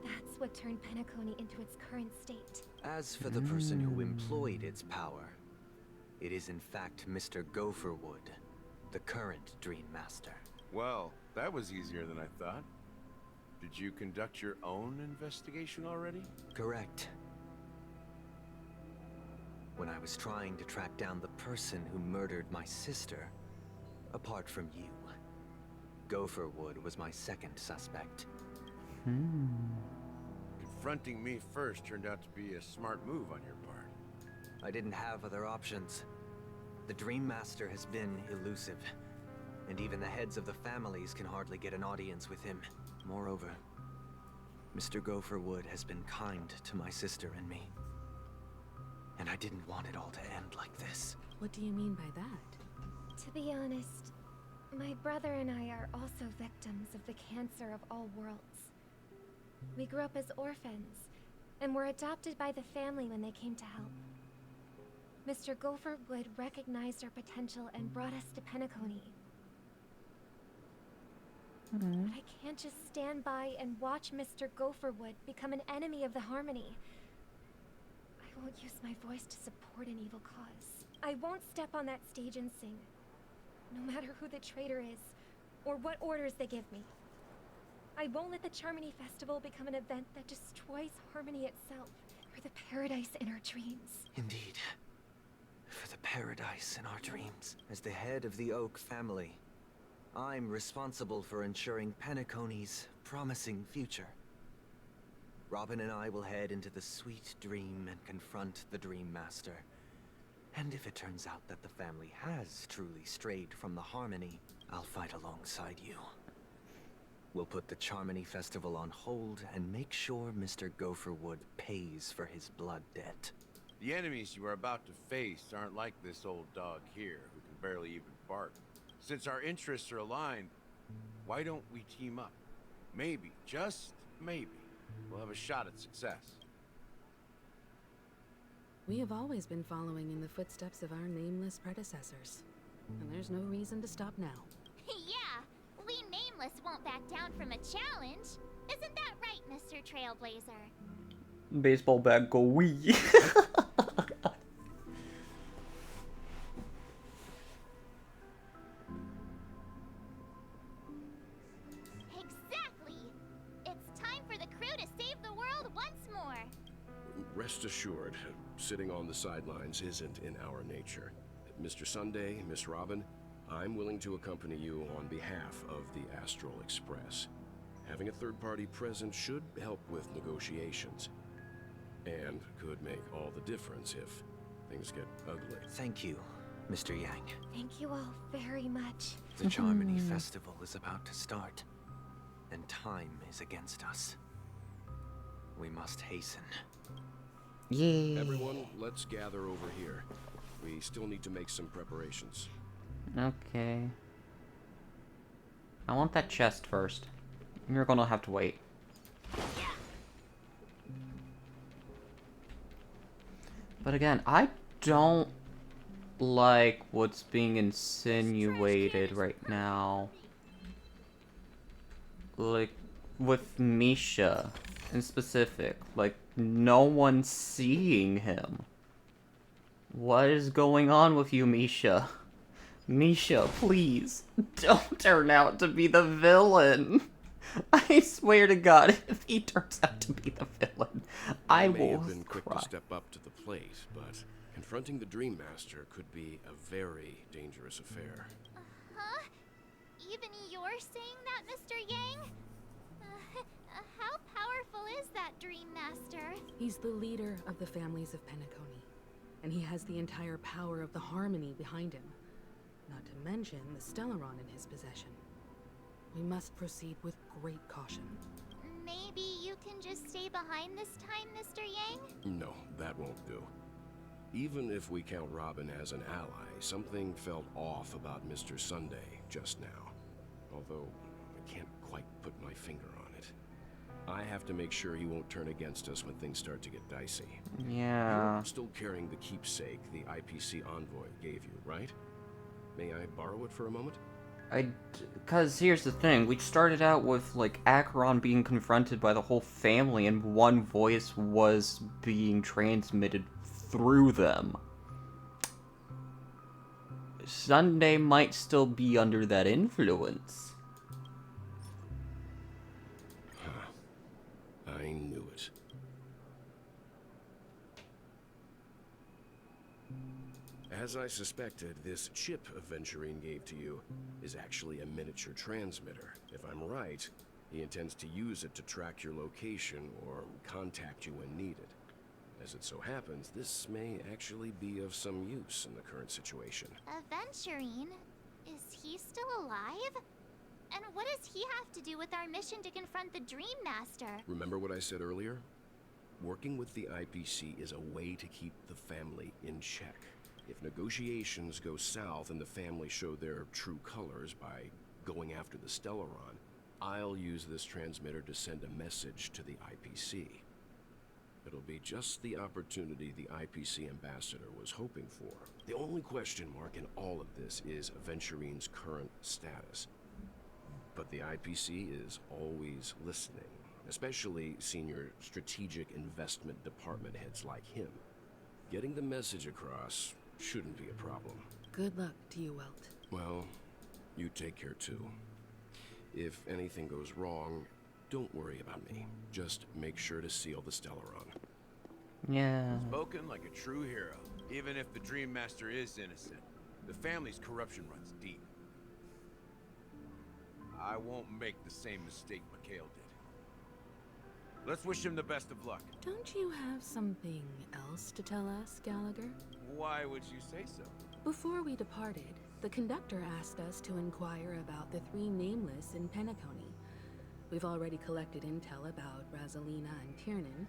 That's what turned Penacony into its current state. As for the person who employed its power, it is in fact Mr. Gopherwood, the current Dream Master. Well, that was easier than I thought. Did you conduct your own investigation already? Correct. When I was trying to track down the person who murdered my sister, apart from you, Gopherwood was my second suspect. Confronting me first turned out to be a smart move on your part. I didn't have other options. The Dream Master has been elusive, and even the heads of the families can hardly get an audience with him. Moreover, Mr. Gopherwood has been kind to my sister and me. And I didn't want it all to end like this. What do you mean by that? To be honest, my brother and I are also victims of the cancer of all worlds. We grew up as orphans, and were adopted by the family when they came to help. Mr. Gopherwood recognized our potential and brought us to Penacony. But I can't just stand by and watch Mr. Gopherwood become an enemy of the Harmony. I won't use my voice to support an evil cause. I won't step on that stage and sing, no matter who the traitor is, or what orders they give me. I won't let the Charmony Festival become an event that destroys Harmony itself, or the paradise in our dreams. Indeed. For the paradise in our dreams. As the head of the Oak family, I'm responsible for ensuring Penacony's promising future. Robin and I will head into the Sweet Dream and confront the Dream Master. And if it turns out that the family has truly strayed from the Harmony, I'll fight alongside you. We'll put the Charmony Festival on hold and make sure Mr. Gopherwood pays for his blood debt. The enemies you are about to face aren't like this old dog here, who can barely even bark. Since our interests are aligned, why don't we team up? Maybe, just maybe, we'll have a shot at success. We have always been following in the footsteps of our nameless predecessors, and there's no reason to stop now. Yeah, we Nameless won't back down from a challenge. Isn't that right, Mr. Trailblazer? Baseball bat go wee. Exactly! It's time for the crew to save the world once more. Rest assured, sitting on the sidelines isn't in our nature. Mr. Sunday, Miss Robin, I'm willing to accompany you on behalf of the Astral Express. Having a third party present should help with negotiations. And could make all the difference if things get ugly. Thank you, Mr. Yang. Thank you all very much. The Charmony Festival is about to start, and time is against us. We must hasten. Yeah. Everyone, let's gather over here. We still need to make some preparations. Okay. I want that chest first. You're gonna have to wait. But again, I don't like what's being insinuated right now. Like, with Misha in specific. Like, no one's seeing him. What is going on with you, Misha? Misha, please, don't turn out to be the villain. I swear to God, if he turns out to be the villain, I may will have been quick cry. to step up to the plate, but confronting the Dream Master could be a very dangerous affair. Huh? Even you're saying that, Mr. Yang? How powerful is that Dream Master? He's the leader of the families of Penacony, and he has the entire power of the Harmony behind him. Not to mention the Stellaron in his possession. We must proceed with great caution. Maybe you can just stay behind this time, Mr. Yang? No, that won't do. Even if we count Robin as an ally, something felt off about Mr. Sunday just now. Although, I can't quite put my finger on it. I have to make sure he won't turn against us when things start to get dicey. Yeah. You're still carrying the keepsake the IPC envoy gave you, right? May I borrow it for a moment? Cause here's the thing, we started out with, like, Acheron being confronted by the whole family and one voice was being transmitted through them. Sunday might still be under that influence. I knew it. As I suspected, this chip Aventurine gave to you is actually a miniature transmitter. If I'm right, he intends to use it to track your location or contact you when needed. As it so happens, this may actually be of some use in the current situation. Aventurine? Is he still alive? And what does he have to do with our mission to confront the Dream Master? Remember what I said earlier? Working with the IPC is a way to keep the family in check. If negotiations go south and the family show their true colors by going after the Stellaron, I'll use this transmitter to send a message to the IPC. It'll be just the opportunity the IPC ambassador was hoping for. The only question mark in all of this is Aventurine's current status. But the IPC is always listening, especially senior strategic investment department heads like him. Getting the message across shouldn't be a problem. Good luck to you, Welt. Well, you take care too. If anything goes wrong, don't worry about me. Just make sure to seal the Stellaron. Yeah. Spoken like a true hero. Even if the Dream Master is innocent, the family's corruption runs deep. I won't make the same mistake Mikhail did. Let's wish him the best of luck. Don't you have something else to tell us, Gallagher? Why would you say so? Before we departed, the conductor asked us to inquire about the three nameless in Penacony. We've already collected intel about Rosalina and Tiernan,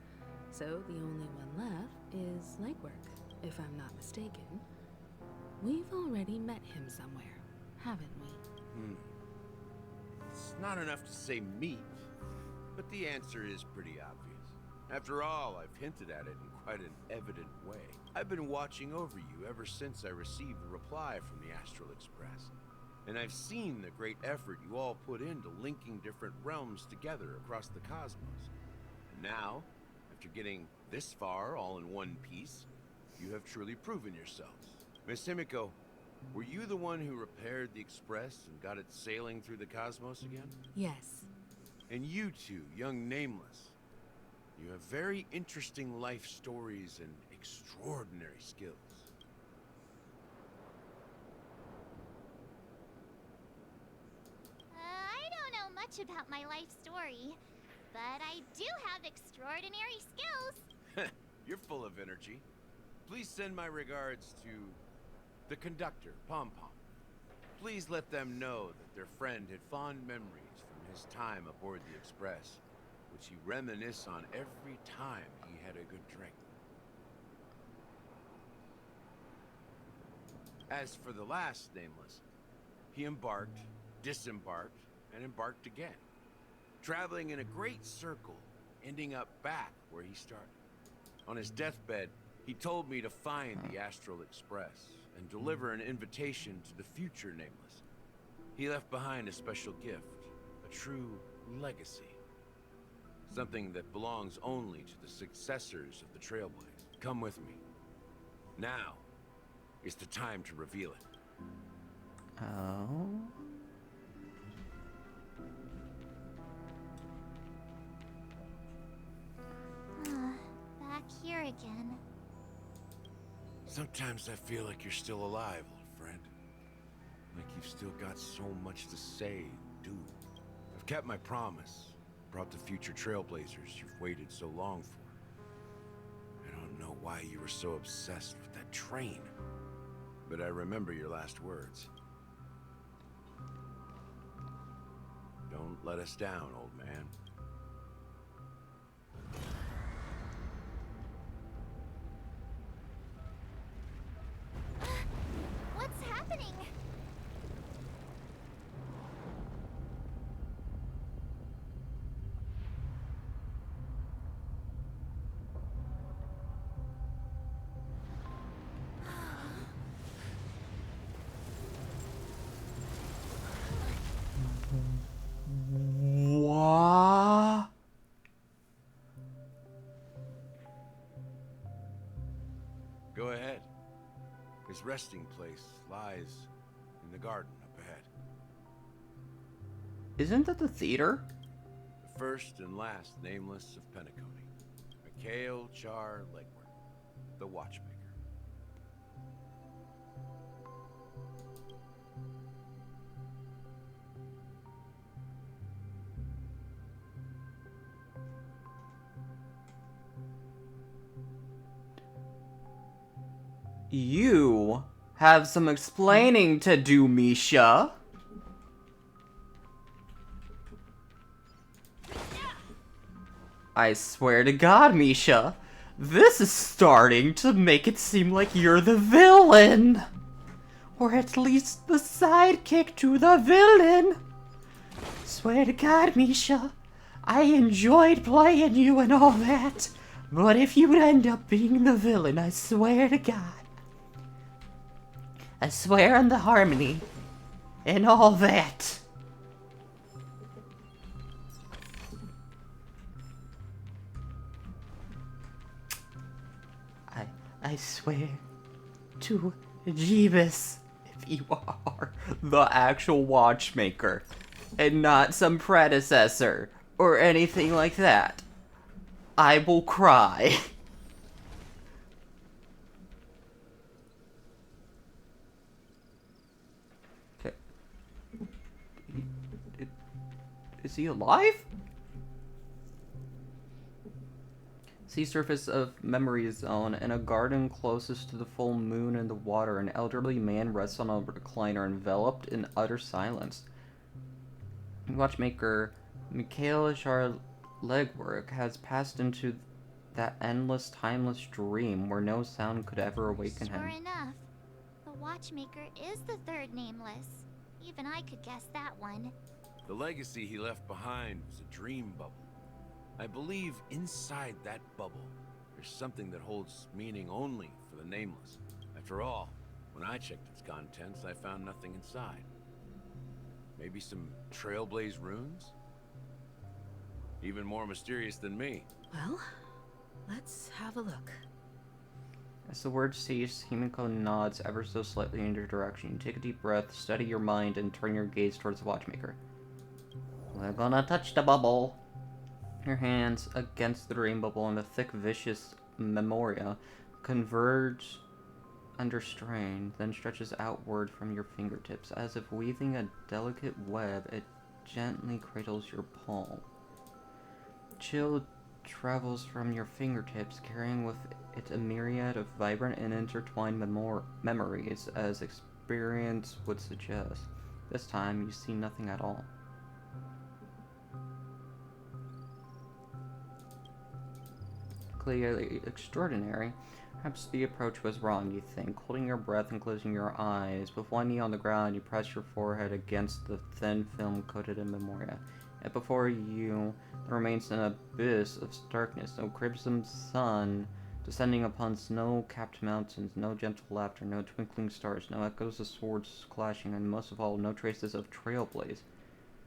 so the only one left is Legwork, if I'm not mistaken. We've already met him somewhere, haven't we? It's not enough to say meet, but the answer is pretty obvious. After all, I've hinted at it in quite an evident way. I've been watching over you ever since I received the reply from the Astral Express. And I've seen the great effort you all put into linking different realms together across the cosmos. And now, after getting this far all in one piece, you have truly proven yourselves. Miss Himiko, were you the one who repaired the Express and got it sailing through the cosmos again? Yes. And you two, young Nameless, you have very interesting life stories and extraordinary skills. I don't know much about my life story, but I do have extraordinary skills. You're full of energy. Please send my regards to the conductor, Pom Pom. Please let them know that their friend had fond memories from his time aboard the Express, which he reminisced on every time he had a good drink. As for the last Nameless, he embarked, disembarked, and embarked again, traveling in a great circle, ending up back where he started. On his deathbed, he told me to find the Astral Express and deliver an invitation to the future Nameless. He left behind a special gift, a true legacy. Something that belongs only to the successors of the Trailblazers. Come with me. Now is the time to reveal it. Oh. Back here again. Sometimes I feel like you're still alive, old friend. Like you've still got so much to say and do. I've kept my promise. Brought the future Trailblazers you've waited so long for. I don't know why you were so obsessed with that train. But I remember your last words. Don't let us down, old man. What's happening? What? Go ahead. His resting place lies in the garden up ahead. Isn't that the theater? The first and last Nameless of Penacony. Mikhail Char Legwork, the Watchmaker. You have some explaining to do, Misha. I swear to God, Misha, this is starting to make it seem like you're the villain. Or at least the sidekick to the villain. Swear to God, Misha, I enjoyed playing you and all that, but if you would end up being the villain, I swear to God. I swear on the harmony and all that. I swear to Jeebus, if you are the actual watchmaker and not some predecessor or anything like that, I will cry. Okay. Is he alive? Sea surface of memory zone. In a garden closest to the full moon and the water, an elderly man rests on a recliner, enveloped in utter silence. Watchmaker Mikhail Char Legwork has passed into that endless, timeless dream where no sound could ever awaken him. Sure enough, the Watchmaker is the third Nameless. Even I could guess that one. The legacy he left behind was a dream bubble. I believe inside that bubble, there's something that holds meaning only for the Nameless. After all, when I checked its contents, I found nothing inside. Maybe some Trailblaze runes? Even more mysterious than me. Well, let's have a look. As the words cease, Himiko nods ever so slightly in your direction. You take a deep breath, steady your mind, and turn your gaze towards the Watchmaker. We're gonna touch the bubble. Your hands against the dream bubble and the thick, vicious memoria converge under strain, then stretches outward from your fingertips. As if weaving a delicate web, it gently cradles your palm. Chill travels from your fingertips, carrying with it a myriad of vibrant and intertwined memories, as experience would suggest. This time, you see nothing at all. Clearly extraordinary. Perhaps the approach was wrong, you think. Holding your breath and closing your eyes. With one knee on the ground, you press your forehead against the thin film coated in memoria. And before you, there remains an abyss of darkness, no crimson sun descending upon snow-capped mountains, no gentle laughter, no twinkling stars, no echoes of swords clashing, and most of all, no traces of trailblaze.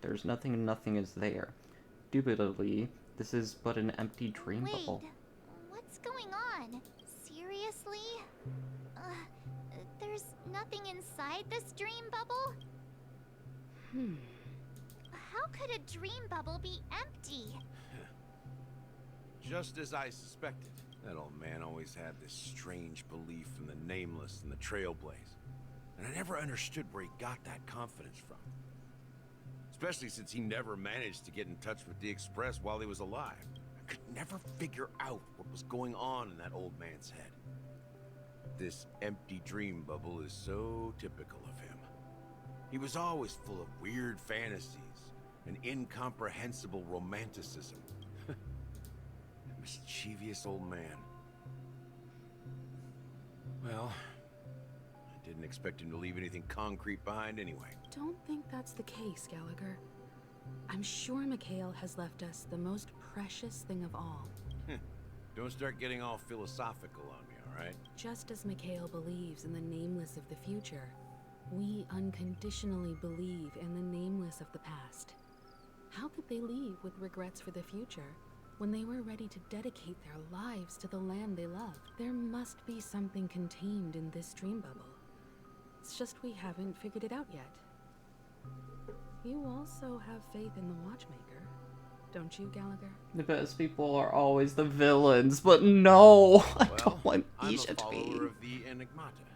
There's nothing and nothing is there. Indubitably, this is but an empty dream bubble. What's going on? Seriously? There's nothing inside this dream bubble? How could a dream bubble be empty? Just as I suspected. That old man always had this strange belief in the nameless and the trailblaze. And I never understood where he got that confidence from. Especially since he never managed to get in touch with the Express while he was alive. I could never figure out what was going on in that old man's head. This empty dream bubble is so typical of him. He was always full of weird fantasies and incomprehensible romanticism. Mischievous old man. Well, I didn't expect him to leave anything concrete behind anyway. Don't think that's the case, Gallagher. I'm sure Mikhail has left us the most precious thing of all. Don't start getting all philosophical on me, all right? Just as Mikhail believes in the nameless of the future, we unconditionally believe in the nameless of the past. How could they leave with regrets for the future when they were ready to dedicate their lives to the land they love? There must be something contained in this dream bubble. It's just we haven't figured it out yet. You also have faith in the Watchmaker, don't you, Gallagher? The best people are always the villains, but no, I don't want Misha to be. I'm a follower of the Enigmata.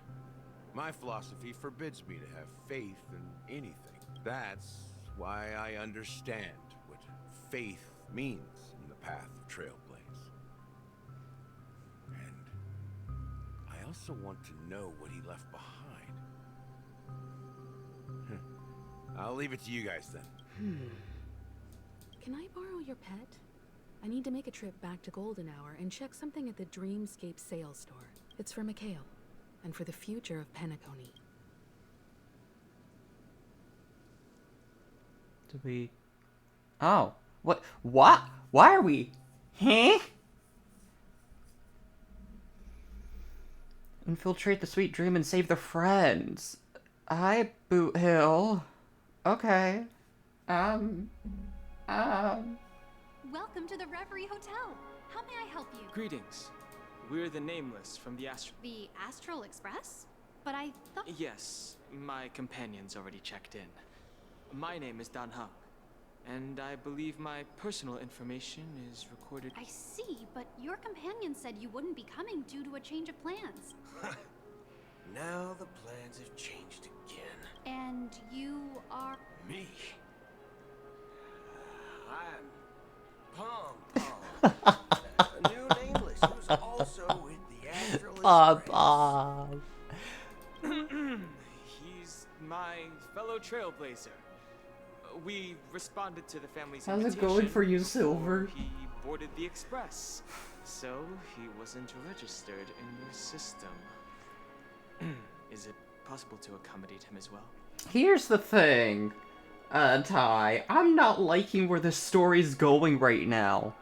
My philosophy forbids me to have faith in anything. That's why I understand what faith means in the path of Trailblaze. And I also want to know what he left behind. I'll leave it to you guys then. Can I borrow your pet? I need to make a trip back to Golden Hour and check something at the Dreamscape sales store. It's for Mikhail, and for the future of Penacony. Do we... Oh. What? What? Why are we... Huh? Infiltrate the Sweet Dream and save the friends. Hi, Boot Hill. Okay. Welcome to the Reverie Hotel. How may I help you? Greetings. We're the Nameless from the The Astral Express? But I thought... Yes, my companion's already checked in. My name is Dan Hung, and I believe my personal information is recorded... I see, but your companion said you wouldn't be coming due to a change of plans. Now the plans have changed again. And you are... Me? I'm Pom. A new Nameless who's also with the Astral Express. He's my fellow trailblazer. We responded to the family's How's it invitation going for you, Silver? before He boarded the express, so he wasn't registered in your system. Is it possible to accommodate him as well? Here's the thing, Ty. I'm not liking where the story's going right now.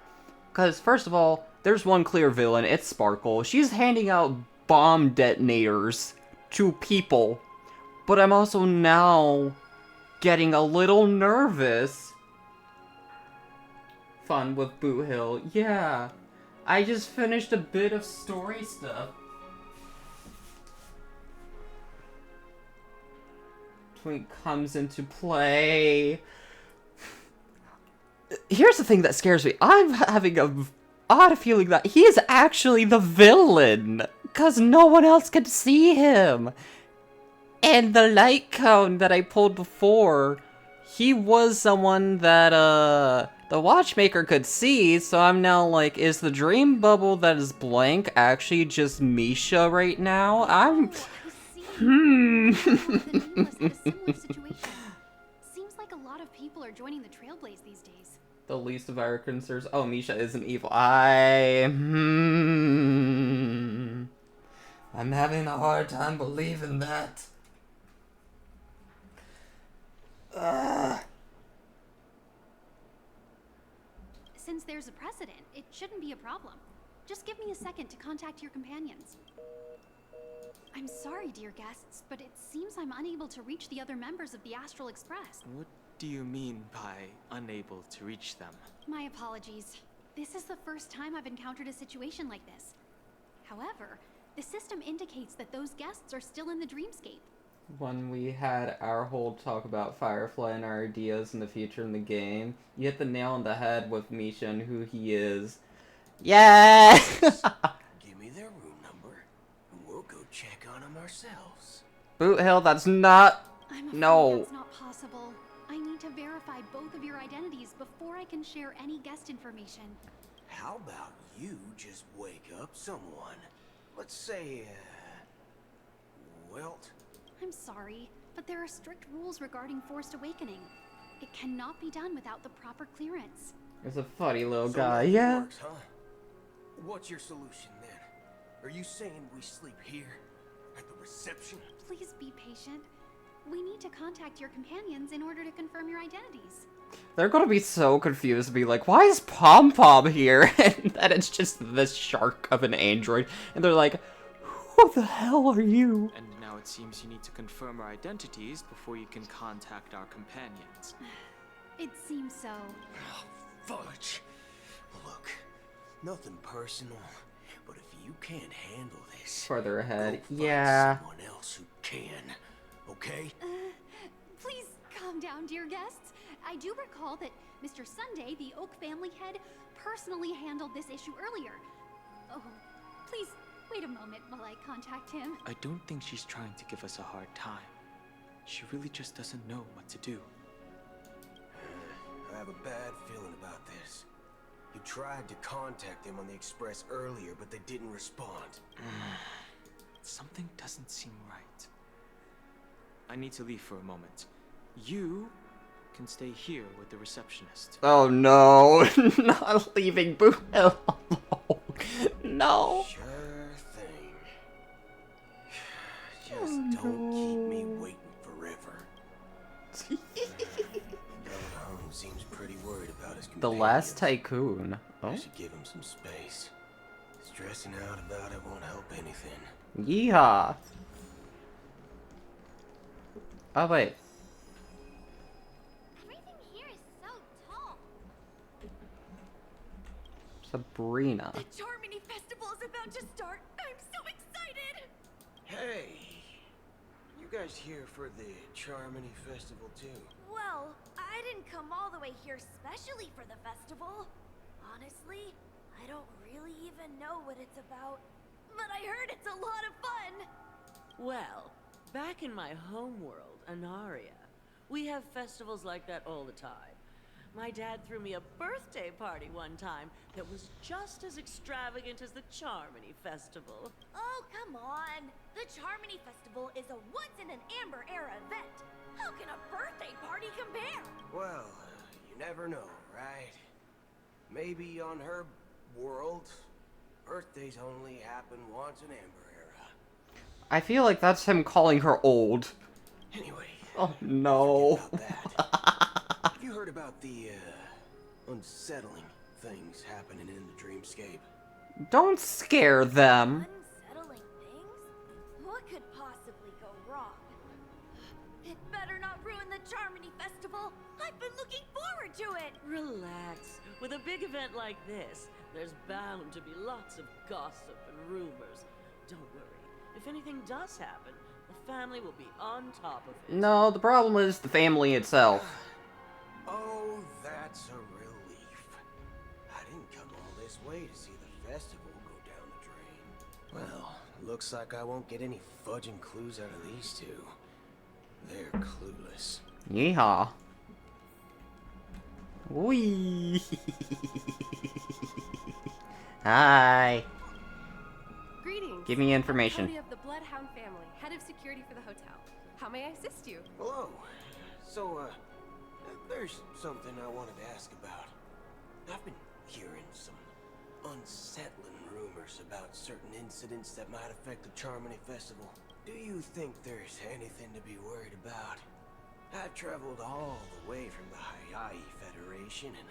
Because, first of all, there's one clear villain. It's Sparkle. She's handing out bomb detonators to people. But I'm also now getting a little nervous. Fun with Boot Hill. Yeah. I just finished a bit of story stuff. Twink comes into play. Here's the thing that scares me. I'm having a odd feeling that he is actually the villain. Because no one else can see him. And the light cone that I pulled before, he was someone that, the Watchmaker could see, so I'm now like, is the dream bubble that is blank actually just Misha right now? Seems like a lot of people are joining the Trailblaze these days. The least of our concerns. Oh, Misha isn't evil. I'm having a hard time believing that. Since there's a precedent, it shouldn't be a problem. Just give me a second to contact your companions. I'm sorry, dear guests, but it seems I'm unable to reach the other members of the Astral Express. What do you mean by unable to reach them? My apologies. This is the first time I've encountered a situation like this. However, the system indicates that those guests are still in the dreamscape. When we had our whole talk about Firefly and our ideas in the future in the game, you hit the nail on the head with Misha and who he is. Yeah! Give me their room number, and we'll go check on them ourselves. Boot Hill, that's not... I'm afraid no. that's not possible. I need to verify both of your identities before I can share any guest information. How about you just wake up someone? Let's say, Welt? I'm sorry, but there are strict rules regarding forced awakening. It cannot be done without the proper clearance. There's a funny little So guy, that yeah? works, huh? What's your solution then? Are you saying we sleep here? At the reception? Please be patient. We need to contact your companions in order to confirm your identities. They're gonna be so confused and be like, why is Pom Pom here? And then it's just this shark of an android. And they're like, who the hell are you? And now it seems you need to confirm our identities before you can contact our companions. It seems so. Oh, fudge. Look, nothing personal, but if you can't handle this, Further ahead, go find yeah. someone else who can, okay? Please calm down, dear guests. I do recall that Mr. Sunday, the Oak family head, personally handled this issue earlier. Oh, please wait a moment while I contact him. I don't think she's trying to give us a hard time. She really just doesn't know what to do. I have a bad feeling about this. You tried to contact them on the Express earlier, but they didn't respond. Something doesn't seem right. I need to leave for a moment. You can stay here with the receptionist. Oh no, not leaving Boot Hill alone. No. Sure thing. Just don't keep me waiting forever. Home seems pretty worried about his The Last Tycoon. I Oh. should give him some space. Stressing out about it won't help anything. Yeehaw. Oh wait. Everything here is so tall. Sabrina. The Charmony Festival is about to start. I'm so excited! Hey, you guys here for the Charmony Festival too? Well, I didn't come all the way here specially for the festival. Honestly, I don't really even know what it's about. But I heard it's a lot of fun! Well, back in my home world, Anaria, we have festivals like that all the time. My dad threw me a birthday party one time that was just as extravagant as the Charmony Festival. Oh, come on! The Charmony Festival is a once-in-an-Amber era event. How can a birthday party compare? Well, you never know, right? Maybe on her world, birthdays only happen once in Amber era. I feel like that's him calling her old. Anyway. Oh no. Have you heard about the, unsettling things happening in the dreamscape? Don't scare them. Unsettling things? What could possibly go wrong? It better not ruin the Charmony Festival. I've been looking forward to it. Relax. With a big event like this, there's bound to be lots of gossip and rumors. Don't worry. If anything does happen, the family will be on top of it. No, the problem is the family itself. Oh, that's a relief. I didn't come all this way to see the festival go down the drain. Well, looks like I won't get any fudging clues out of these two. They're clueless. Yeehaw. Wee. Hi. Greetings. Give me information. Cody of the Bloodhound family, head of security for the hotel. How may I assist you? Hello. So, there's something I wanted to ask about. I've been hearing some unsettling rumors about certain incidents that might affect the Charmony Festival. Do you think there's anything to be worried about? I've traveled all the way from the Hayaii Federation, and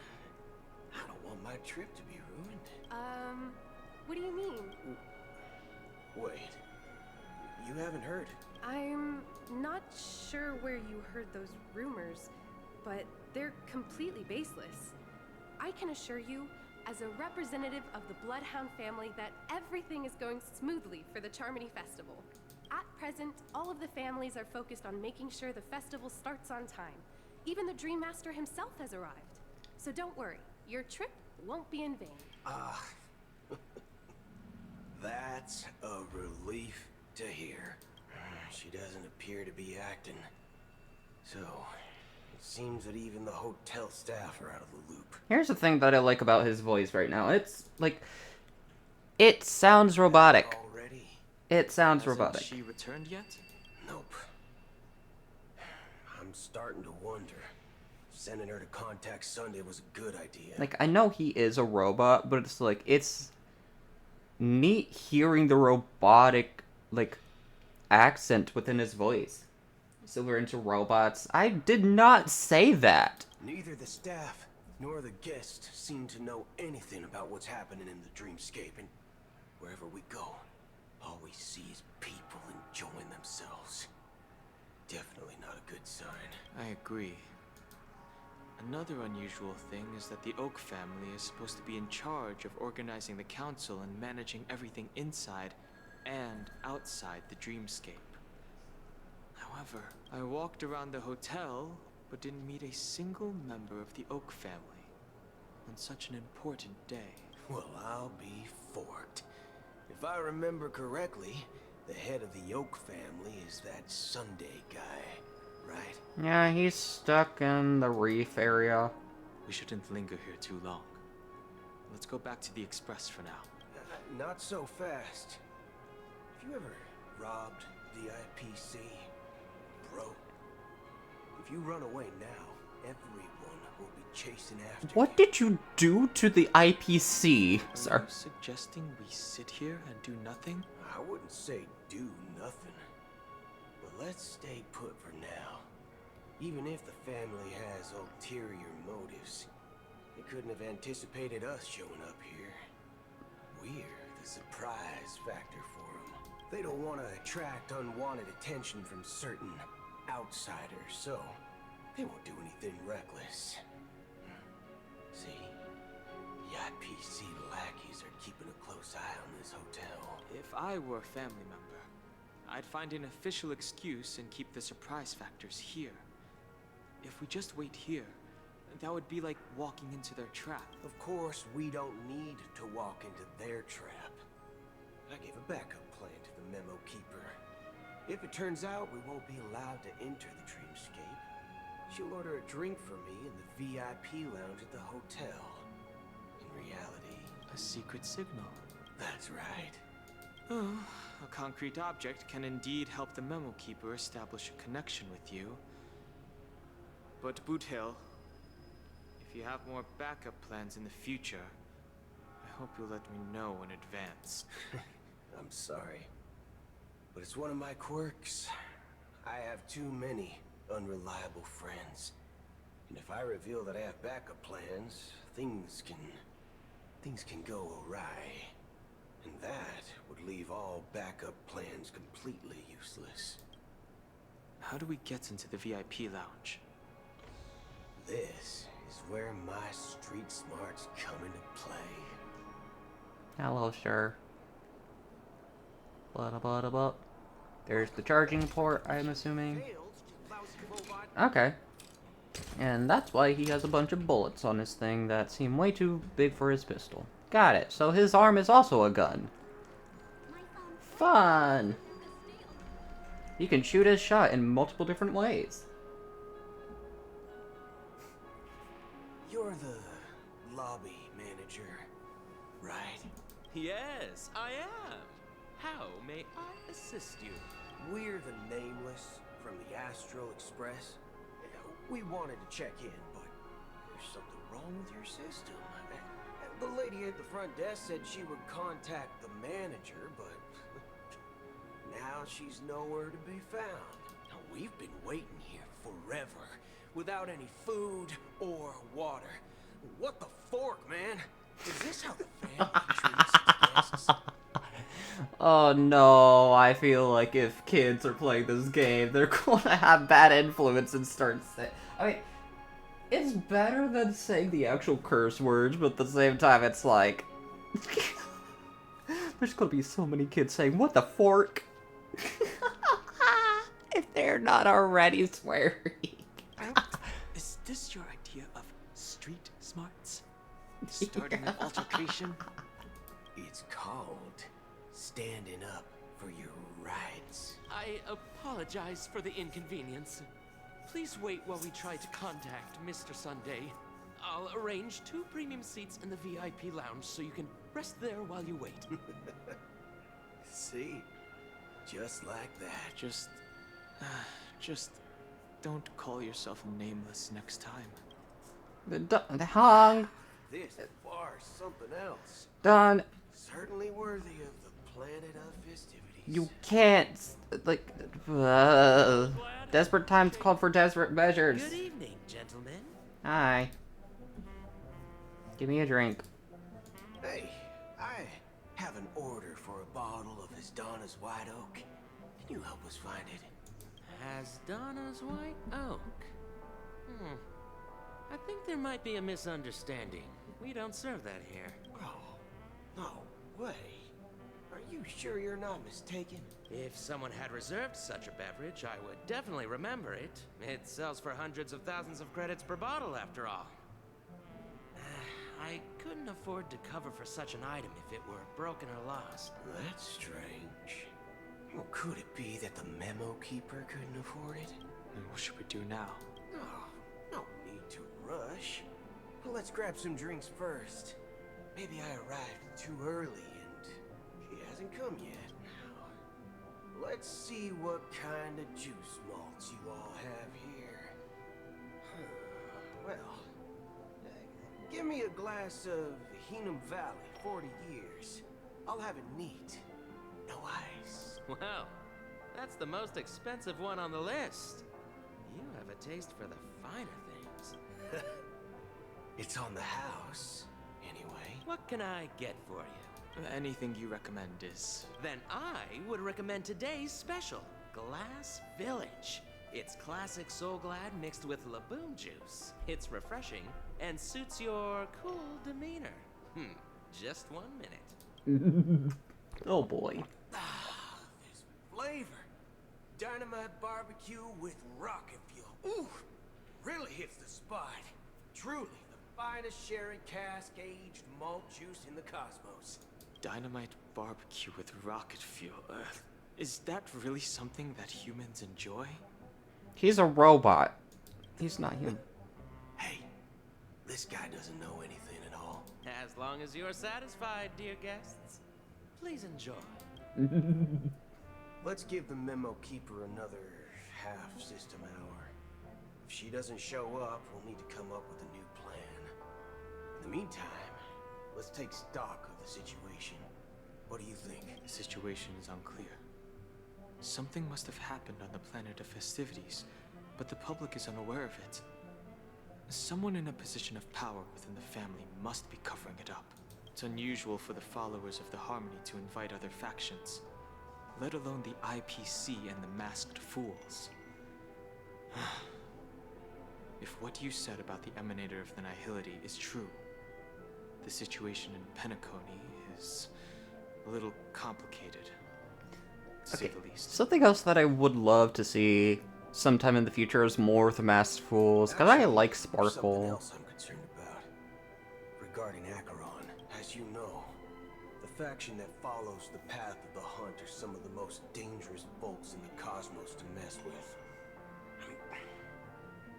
I don't want my trip to be ruined. What do you mean? Wait, you haven't heard? I'm not sure where you heard those rumors, but they're completely baseless. I can assure you, as a representative of the Bloodhound family, that everything is going smoothly for the Charmony Festival. At present, all of the families are focused on making sure the festival starts on time. Even the Dream Master himself has arrived. So don't worry, your trip won't be in vain. Ah, that's a relief to hear. She doesn't appear to be acting. So, it seems that even the hotel staff are out of the loop. Here's the thing that I like about his voice right now. It's like, it sounds robotic. It sounds robotic. Hasn't she returned yet? Nope. I'm starting to wonder. Sending her to contact Sunday was a good idea. Like, I know he is a robot, but it's like, it's neat hearing the robotic, like, accent within his voice. So we're into robots. I did not say that. Neither the staff nor the guests seem to know anything about what's happening in the dreamscape, and wherever we go, all we see is people enjoying themselves. Definitely not a good sign. I agree. Another unusual thing is that the Oak family is supposed to be in charge of organizing the council and managing everything inside and outside the dreamscape. However, I walked around the hotel, but didn't meet a single member of the Oak family on such an important day. Well, I'll be forked. If I remember correctly, the head of the Oak family is that Sunday guy, right? Yeah, he's stuck in the reef area. We shouldn't linger here too long. Let's go back to the Express for now. Not so fast. Have you ever robbed the IPC? Bro, if you run away now, everyone will be chasing after you. What did you do to the IPC, sir? Are you suggesting we sit here and do nothing? I wouldn't say do nothing. But let's stay put for now. Even if the family has ulterior motives, they couldn't have anticipated us showing up here. We're the surprise factor for them. They don't want to attract unwanted attention from certain outsiders, so they won't do anything reckless. See, the IPC lackeys are keeping a close eye on this hotel. If I were a family member, I'd find an official excuse and keep the surprise factors here. If we just wait here, that would be like walking into their trap. Of course, we don't need to walk into their trap. I gave a backup plan to the memo keeper. If it turns out we won't be allowed to enter the dreamscape, she'll order a drink for me in the VIP lounge at the hotel. In reality... A secret signal. That's right. Oh, a concrete object can indeed help the memo keeper establish a connection with you. But Boothill, if you have more backup plans in the future, I hope you'll let me know in advance. I'm sorry, but it's one of my quirks. I have too many unreliable friends. And if I reveal that I have backup plans, things can go awry. And that would leave all backup plans completely useless. How do we get into the VIP lounge? This is where my street smarts come into play. Hello, sir. Blah, blah, blah, blah. There's the charging port, I'm assuming. Okay. And that's why he has a bunch of bullets on his thing that seem way too big for his pistol. Got it. So his arm is also a gun. Fun! You can shoot his shot in multiple different ways. You're the lobby manager, right? Yes, I am. How may I assist you? We're the Nameless from the Astral Express. We wanted to check in, but there's something wrong with your system. The lady at the front desk said she would contact the manager, but now she's nowhere to be found. Now, we've been waiting here forever, without any food or water. What the fork, man? Is this how the family treats its guests? Oh no, I feel like if kids are playing this game, they're gonna have bad influence and start saying... I mean, it's better than saying the actual curse words, but at the same time, it's like... There's gonna be so many kids saying, what the fork? If they're not already swearing. Is this your idea of street smarts? Starting an altercation? It's called standing up for your rights. I apologize for the inconvenience. Please wait while we try to contact Mr. Sunday. I'll arrange 2 premium seats in the VIP lounge so you can rest there while you wait. See? Just like that. Just don't call yourself nameless next time. The Hong. This bar is something else. Done. Certainly worthy of the planet of festivities. You can't, like, desperate times call for desperate measures. Good evening, gentlemen. Hi. Give me a drink. Hey, I have an order for a bottle of Donna's White Oak. Can you help us find it? Donna's White Oak? I think there might be a misunderstanding. We don't serve that here. Oh, no way. Are you sure you're not mistaken? If someone had reserved such a beverage, I would definitely remember it. It sells for hundreds of thousands of credits per bottle, after all. I couldn't afford to cover for such an item if it were broken or lost. That's strange. Well, could it be that the memo keeper couldn't afford it? And what should we do now? Oh, no need to rush. Well, let's grab some drinks first. Maybe I arrived too early and she hasn't come yet. Let's see what kind of juice malts you all have here. Well, give me a glass of Hingham Valley, 40 years. I'll have it neat. No ice. Well, that's the most expensive one on the list. You have a taste for the finer things. It's on the house, anyway. What can I get for you? Anything you recommend is... Then I would recommend today's special, Glass Village. It's classic Soul Glad mixed with Laboon juice. It's refreshing and suits your cool demeanor. Just 1 minute. Oh boy. This flavor. Dynamite barbecue with rocket fuel. Ooh, really hits the spot. Truly the finest sherry cask-aged malt juice in the cosmos. Dynamite barbecue with rocket fuel. Is that really something that humans enjoy? He's a robot. He's not human. Hey, this guy doesn't know anything at all. As long as you're satisfied, dear guests, please enjoy. Let's give the memo keeper another half-system hour. If she doesn't show up, we'll need to come up with a new plan. In the meantime, let's take stock of the situation. What do you think? The situation is unclear. Something must have happened on the planet of festivities, but the public is unaware of it. Someone in a position of power within the family must be covering it up. It's unusual for the followers of the Harmony to invite other factions, let alone the IPC and the Masked Fools. If what you said about the Emanator of the Nihility is true, the situation in Penacony is a little complicated, to say the least. Something else that I would love to see sometime in the future is more of the Masked Fools, because I like Something Sparkle. else I'm concerned about. Regarding Acheron, as you know, the faction that follows the path of the hunt are some of the most dangerous folks in the cosmos to mess with. I mean,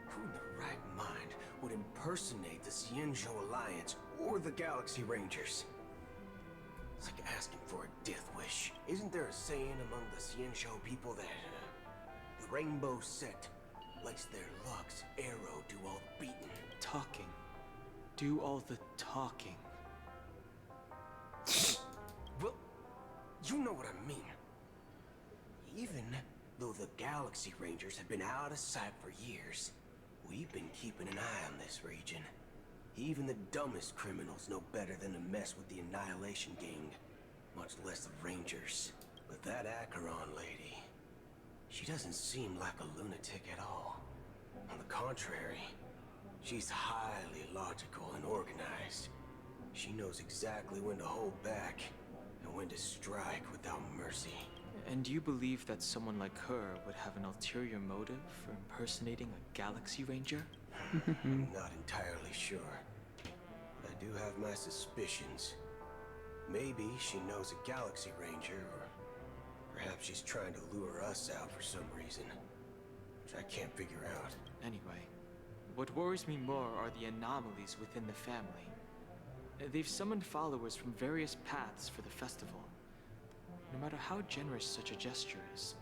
who in the right mind would impersonate the Xianzhou Alliance or the Galaxy Rangers? It's like asking for a death wish. Isn't there a saying among the Xianzhou people that the Rainbow Sect lets their Lux Arrow do all the beating? Talking. Do all the talking. You know what I mean. Even though the Galaxy Rangers have been out of sight for years, we've been keeping an eye on this region. Even the dumbest criminals know better than to mess with the Annihilation Gang, much less the Rangers. But that Acheron lady, she doesn't seem like a lunatic at all. On the contrary, she's highly logical and organized. She knows exactly when to hold back and when to strike without mercy. And you believe that someone like her would have an ulterior motive for impersonating a Galaxy Ranger? I'm not entirely sure, but I do have my suspicions. Maybe she knows a Galaxy Ranger, or perhaps she's trying to lure us out for some reason, which I can't figure out. Anyway, what worries me more are the anomalies within the family. They've summoned followers from various paths for the festival. No matter how generous such a gesture is,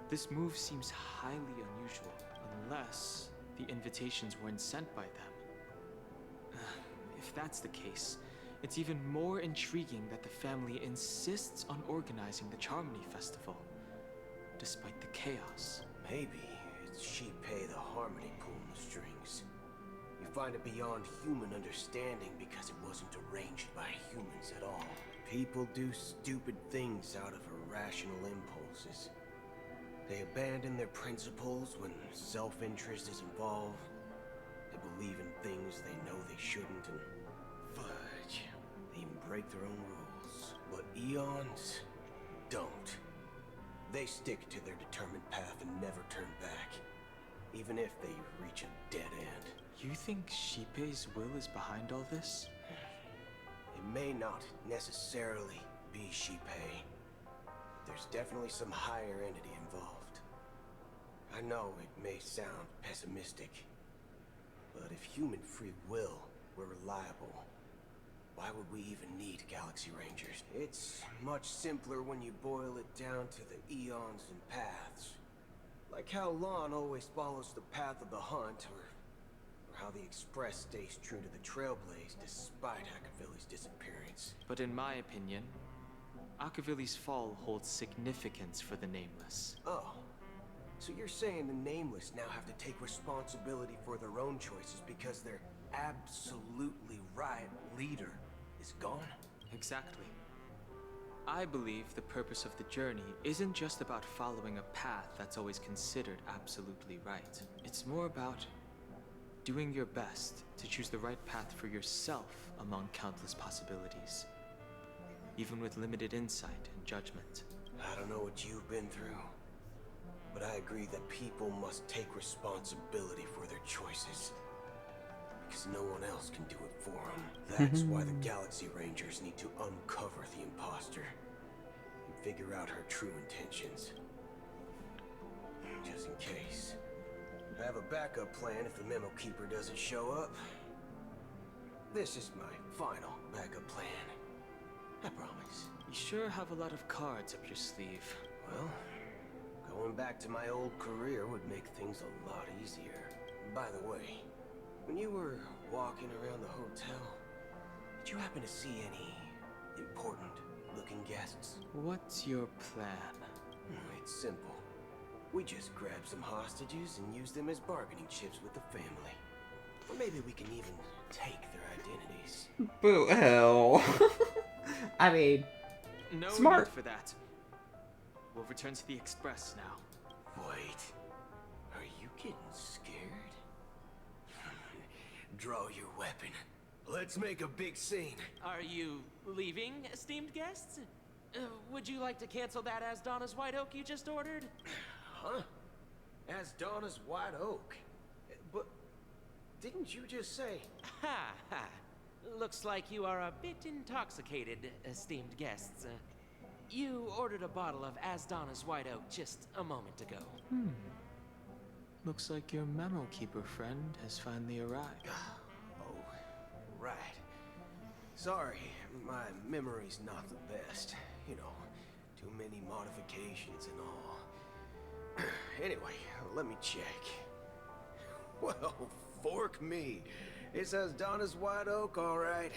this move seems highly unusual, unless the invitations weren't sent by them. If that's the case, it's even more intriguing that the family insists on organizing the Charmony Festival, despite the chaos. Maybe it's Sheepei the Harmony pulling the strings. You find it beyond human understanding because it wasn't arranged by humans at all. People do stupid things out of irrational impulses. They abandon their principles when self-interest is involved. They believe in things they know they shouldn't, and fudge. They even break their own rules. But Eons don't. They stick to their determined path and never turn back, even if they reach a dead end. You think Sheepei's will is behind all this? It may not necessarily be Sheepei. There's definitely some higher entity involved. I know it may sound pessimistic, but if human free will were reliable, why would we even need Galaxy Rangers? It's much simpler when you boil it down to the eons and paths. Like how Lon always follows the path of the hunt, or how the Express stays true to the Trailblaze despite Akavilli's disappearance. But in my opinion, Akavilli's fall holds significance for the Nameless. Oh, so you're saying the Nameless now have to take responsibility for their own choices because their absolutely right leader is gone? Exactly. I believe the purpose of the journey isn't just about following a path that's always considered absolutely right. It's more about doing your best to choose the right path for yourself among countless possibilities, even with limited insight and judgment. I don't know what you've been through, but I agree that people must take responsibility for their choices, because no one else can do it for them. That's why the Galaxy Rangers need to uncover the imposter and figure out her true intentions. Just in case. I have a backup plan if the Memo Keeper doesn't show up. This is my final backup plan. I promise. You sure have a lot of cards up your sleeve. Well, going back to my old career would make things a lot easier. By the way, when you were walking around the hotel, did you happen to see any important looking guests? What's your plan? It's simple. We just grab some hostages and use them as bargaining chips with the family. Or maybe we can even take their identities. Boo, hell. I mean, no smart. need for that. We'll return to the Express now. Wait, are you getting scared? Draw your weapon. Let's make a big scene. Are you leaving, esteemed guests? Would you like to cancel that Asdana's White Oak you just ordered? Huh? Asdana's White Oak? But didn't you just say... Ha ha. Looks like you are a bit intoxicated, esteemed guests. You ordered a bottle of Asdana's White Oak just a moment ago. Looks like your Memo Keeper friend has finally arrived. Oh, right. Sorry, my memory's not the best. You know, too many modifications and all. Anyway, let me check. Well, fork me. It says Donna's White Oak, all right.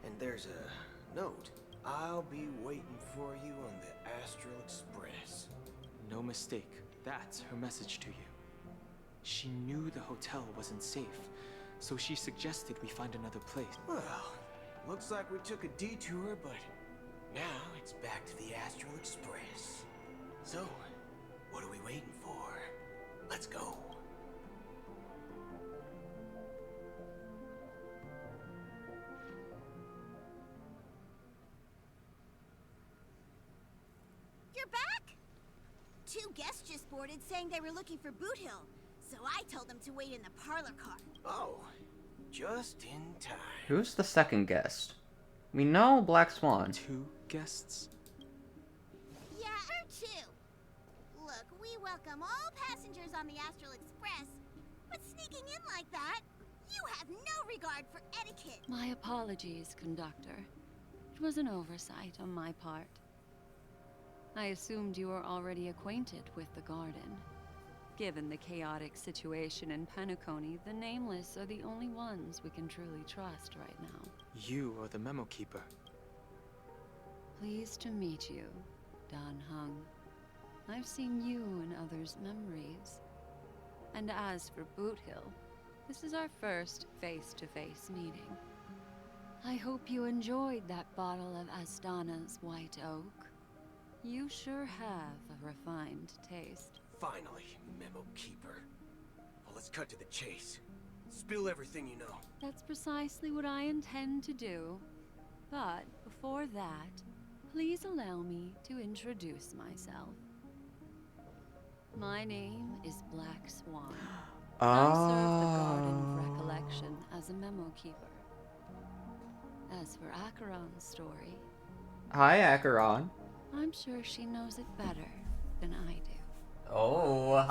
And there's a note I'll be waiting for you on the Astral Express. No mistake. That's her message to you. She knew the hotel wasn't safe, so she suggested we find another place. Well, looks like we took a detour, but now it's back to the Astral Express. So, what are we waiting for? Let's go. You're back? Two guests just boarded saying they were looking for Boot Hill, so I told them to wait in the parlor car. Oh, just in time. Who's the second guest? We know Black Swan. 2 guests? Yeah, or 2. Look, we welcome all passengers on the Astral Express, but sneaking in like that, you have no regard for etiquette. My apologies, conductor. It was an oversight on my part. I assumed you were already acquainted with the garden. Given the chaotic situation in Penacony, the Nameless are the only ones we can truly trust right now. You are the memo keeper. Pleased to meet you, Dan Hung. I've seen you in others' memories. And as for Boot Hill, this is our first face-to-face meeting. I hope you enjoyed that bottle of Astana's White Oak. You sure have a refined taste. Finally, Memo Keeper. Well, let's cut to the chase. Spill everything you know. That's precisely what I intend to do. But before that, please allow me to introduce myself. My name is Black Swan. I serve the Garden of Recollection as a memo keeper. As for Acheron's story... Hi, Acheron. I'm sure she knows it better than I do. Oh.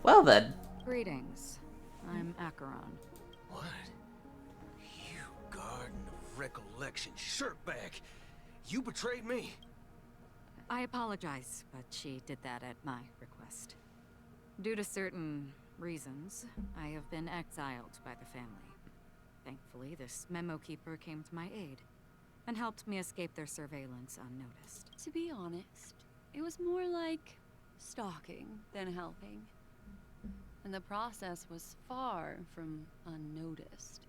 Well then. Greetings. I'm Acheron. What? You Garden of Recollection shirtbag! You betrayed me! I apologize, but she did that at my request. Due to certain reasons, I have been exiled by the family. Thankfully, this memo keeper came to my aid and helped me escape their surveillance unnoticed. To be honest, it was more like stalking than helping. And the process was far from unnoticed.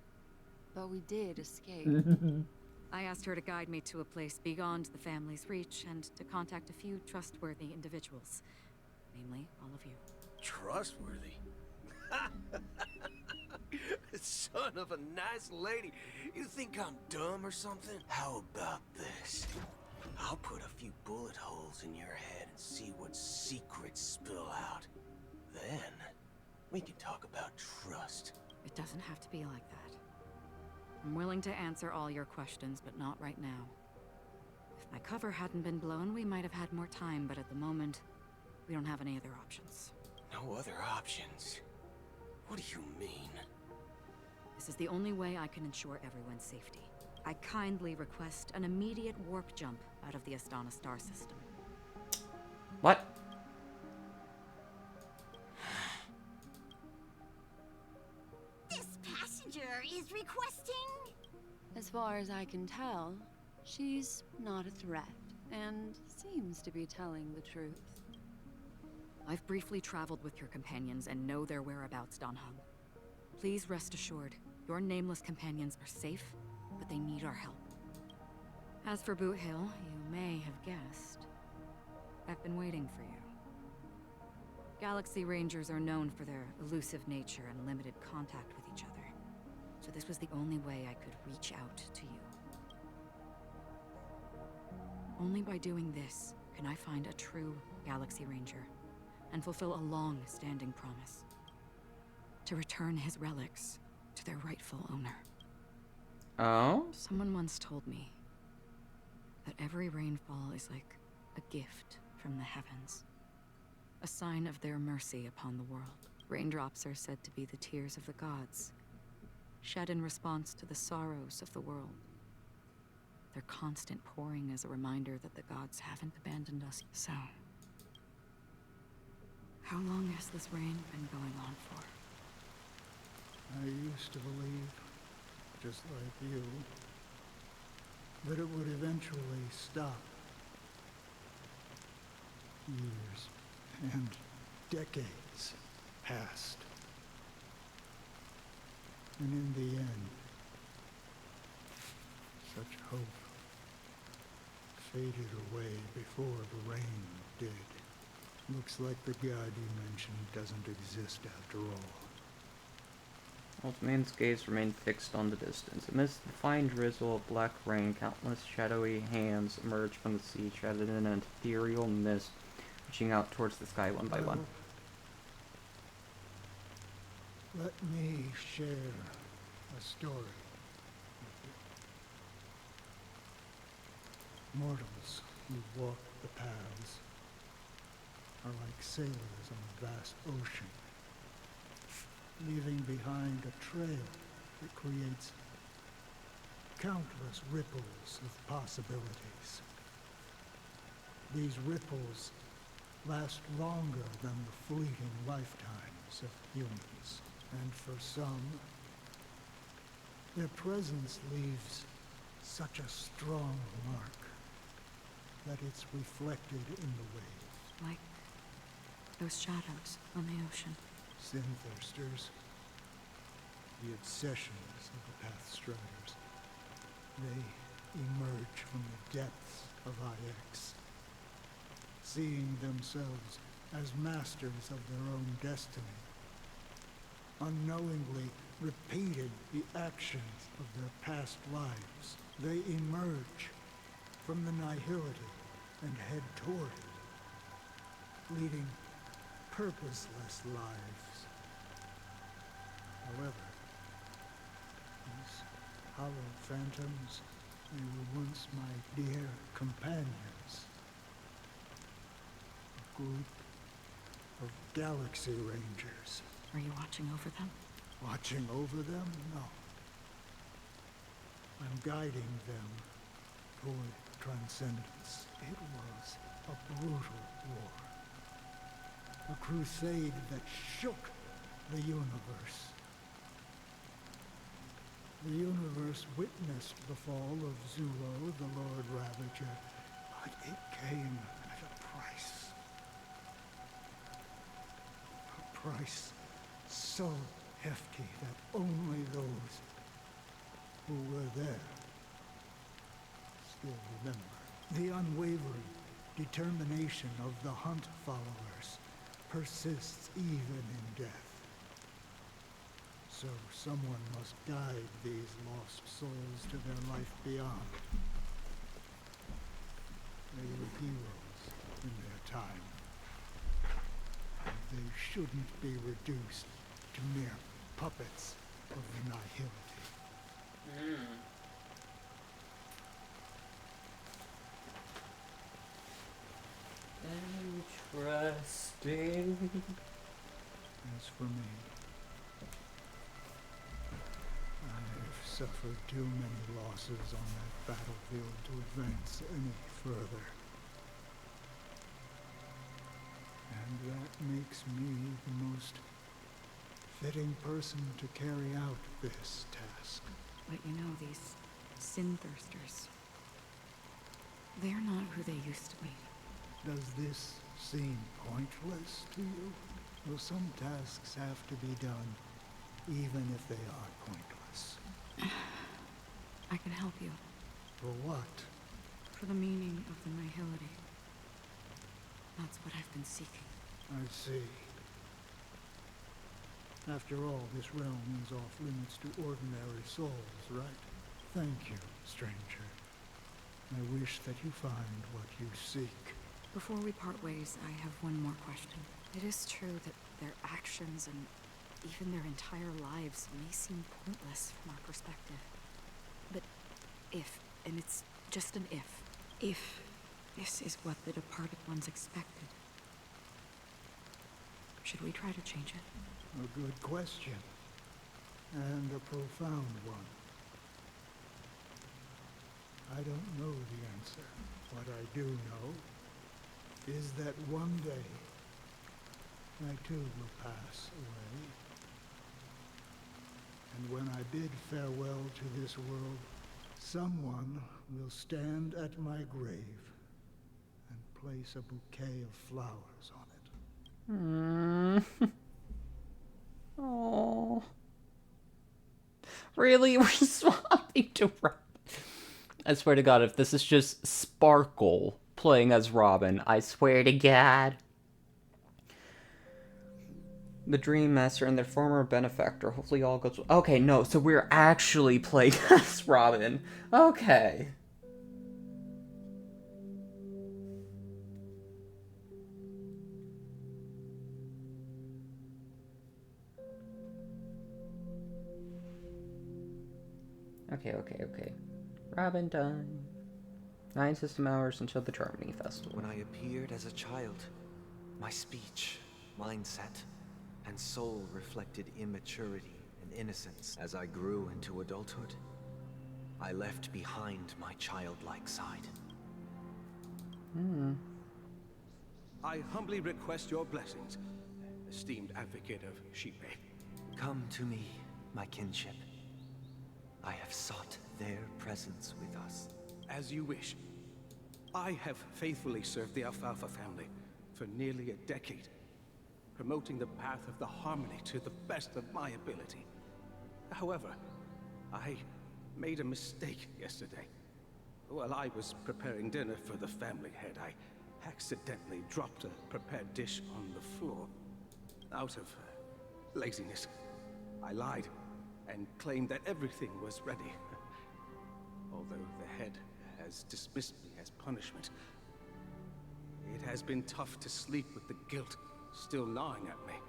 But we did escape. I asked her to guide me to a place beyond the family's reach and to contact a few trustworthy individuals. Namely, all of you. Trustworthy? Son of a nice lady. You think I'm dumb or something? How about this? I'll put a few bullet holes in your head and see what secrets spill out. Then, we can talk about trust. It doesn't have to be like that. I'm willing to answer all your questions, but not right now. If my cover hadn't been blown, we might have had more time, but at the moment, we don't have any other options. No other options? What do you mean? This is the only way I can ensure everyone's safety. I kindly request an immediate warp jump out of the Astana star system. What? This passenger is requesting... As far as I can tell, she's not a threat, and seems to be telling the truth. I've briefly traveled with your companions and know their whereabouts, Dan Hung. Please rest assured, your nameless companions are safe, but they need our help. As for Boot Hill, you may have guessed. I've been waiting for you. Galaxy Rangers are known for their elusive nature and limited contact with each other, so this was the only way I could reach out to you. Only by doing this can I find a true Galaxy Ranger and fulfill a long-standing promise. To return his relics to their rightful owner. Oh? Someone once told me that every rainfall is like a gift from the heavens. A sign of their mercy upon the world. Raindrops are said to be the tears of the gods, shed in response to the sorrows of the world. Their constant pouring is a reminder that the gods haven't abandoned us. So, how long has this rain been going on for? I used to believe, just like you, that it would eventually stop. Years and decades passed. And in the end, such hope faded away before the rain did. Looks like the god you mentioned doesn't exist after all. Altman's gaze remained fixed on the distance. Amidst the fine drizzle of black rain, countless shadowy hands emerged from the sea, shrouded in an ethereal mist, reaching out towards the sky one by one. Let me share a story with you. Mortals who walk the paths are like sailors on a vast ocean, leaving behind a trail that creates countless ripples of possibilities. These ripples last longer than the fleeting lifetimes of humans, and for some, their presence leaves such a strong mark that it's reflected in the waves. Like those shadows on the ocean. Sin-thirsters, the obsessions of the Pathstriders. They emerge from the depths of IX, seeing themselves as masters of their own destiny, unknowingly repeating the actions of their past lives. They emerge from the nihility and head toward it, leading purposeless lives. However, these hollow phantoms, they were once my dear companions. A group of Galaxy Rangers. Are you watching over them? Watching over them? No. I'm guiding them toward transcendence. It was a brutal war. A crusade that shook the universe. The universe witnessed the fall of Zulo, the Lord Ravager, but it came at a price. A price so hefty that only those who were there still remember. The unwavering determination of the Hunt followers persists even in death. So someone must guide these lost souls to their life beyond. They were heroes in their time. And they shouldn't be reduced to mere puppets of the nihility. Interesting. As for me, I've suffered too many losses on that battlefield to advance any further. And that makes me the most fitting person to carry out this task. But you know, these sin-thirsters, they're not who they used to be. Does this seem pointless to you? Well, some tasks have to be done, even if they are pointless. I can help you. For what? For the meaning of the nihility. That's what I've been seeking. I see. After all, this realm is off limits to ordinary souls, right? Thank you, stranger. I wish that you find what you seek. Before we part ways, I have one more question. It is true that their actions and even their entire lives may seem pointless from our perspective. But if, and it's just an if this is what the departed ones expected, should we try to change it? A good question. And a profound one. I don't know the answer. What I do know is that one day, I too will pass away. And when I bid farewell to this world, Someone will stand at my grave and place a bouquet of flowers on it. Oh. Really? We're swapping to Robin. I swear to God, if this is just Sparkle playing as Robin, I swear to God. The Dream Master and their former benefactor. Hopefully all goes well. Okay, no, so we're actually playing as Robin. Okay. Okay. Robin time. 9 system hours until the Charmony Festival. When I appeared as a child, my speech, mindset, and soul reflected immaturity and innocence. As I grew into adulthood, I left behind my childlike side. I humbly request your blessings, esteemed advocate of Shipe. Come to me, my kinship. I have sought their presence with us. As you wish. I have faithfully served the Alfalfa family for nearly a decade, promoting the path of the harmony to the best of my ability. However, I made a mistake yesterday. While I was preparing dinner for the family head, I accidentally dropped a prepared dish on the floor. Out of laziness, I lied and claimed that everything was ready. Although the head has dismissed me as punishment, it has been tough to sleep with the guilt still gnawing at me,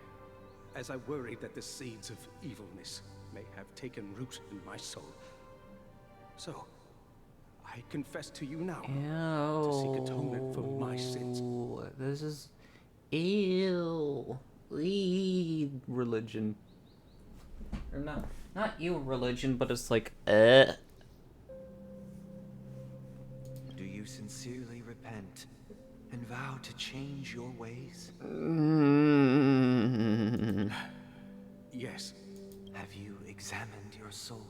as I worried that the seeds of evilness may have taken root in my soul. So, I confess to you now to seek atonement for my sins. This is... Ew. Religion. Or not you religion, but it's like, Do you sincerely repent and vow to change your ways? Yes. Have you examined your soul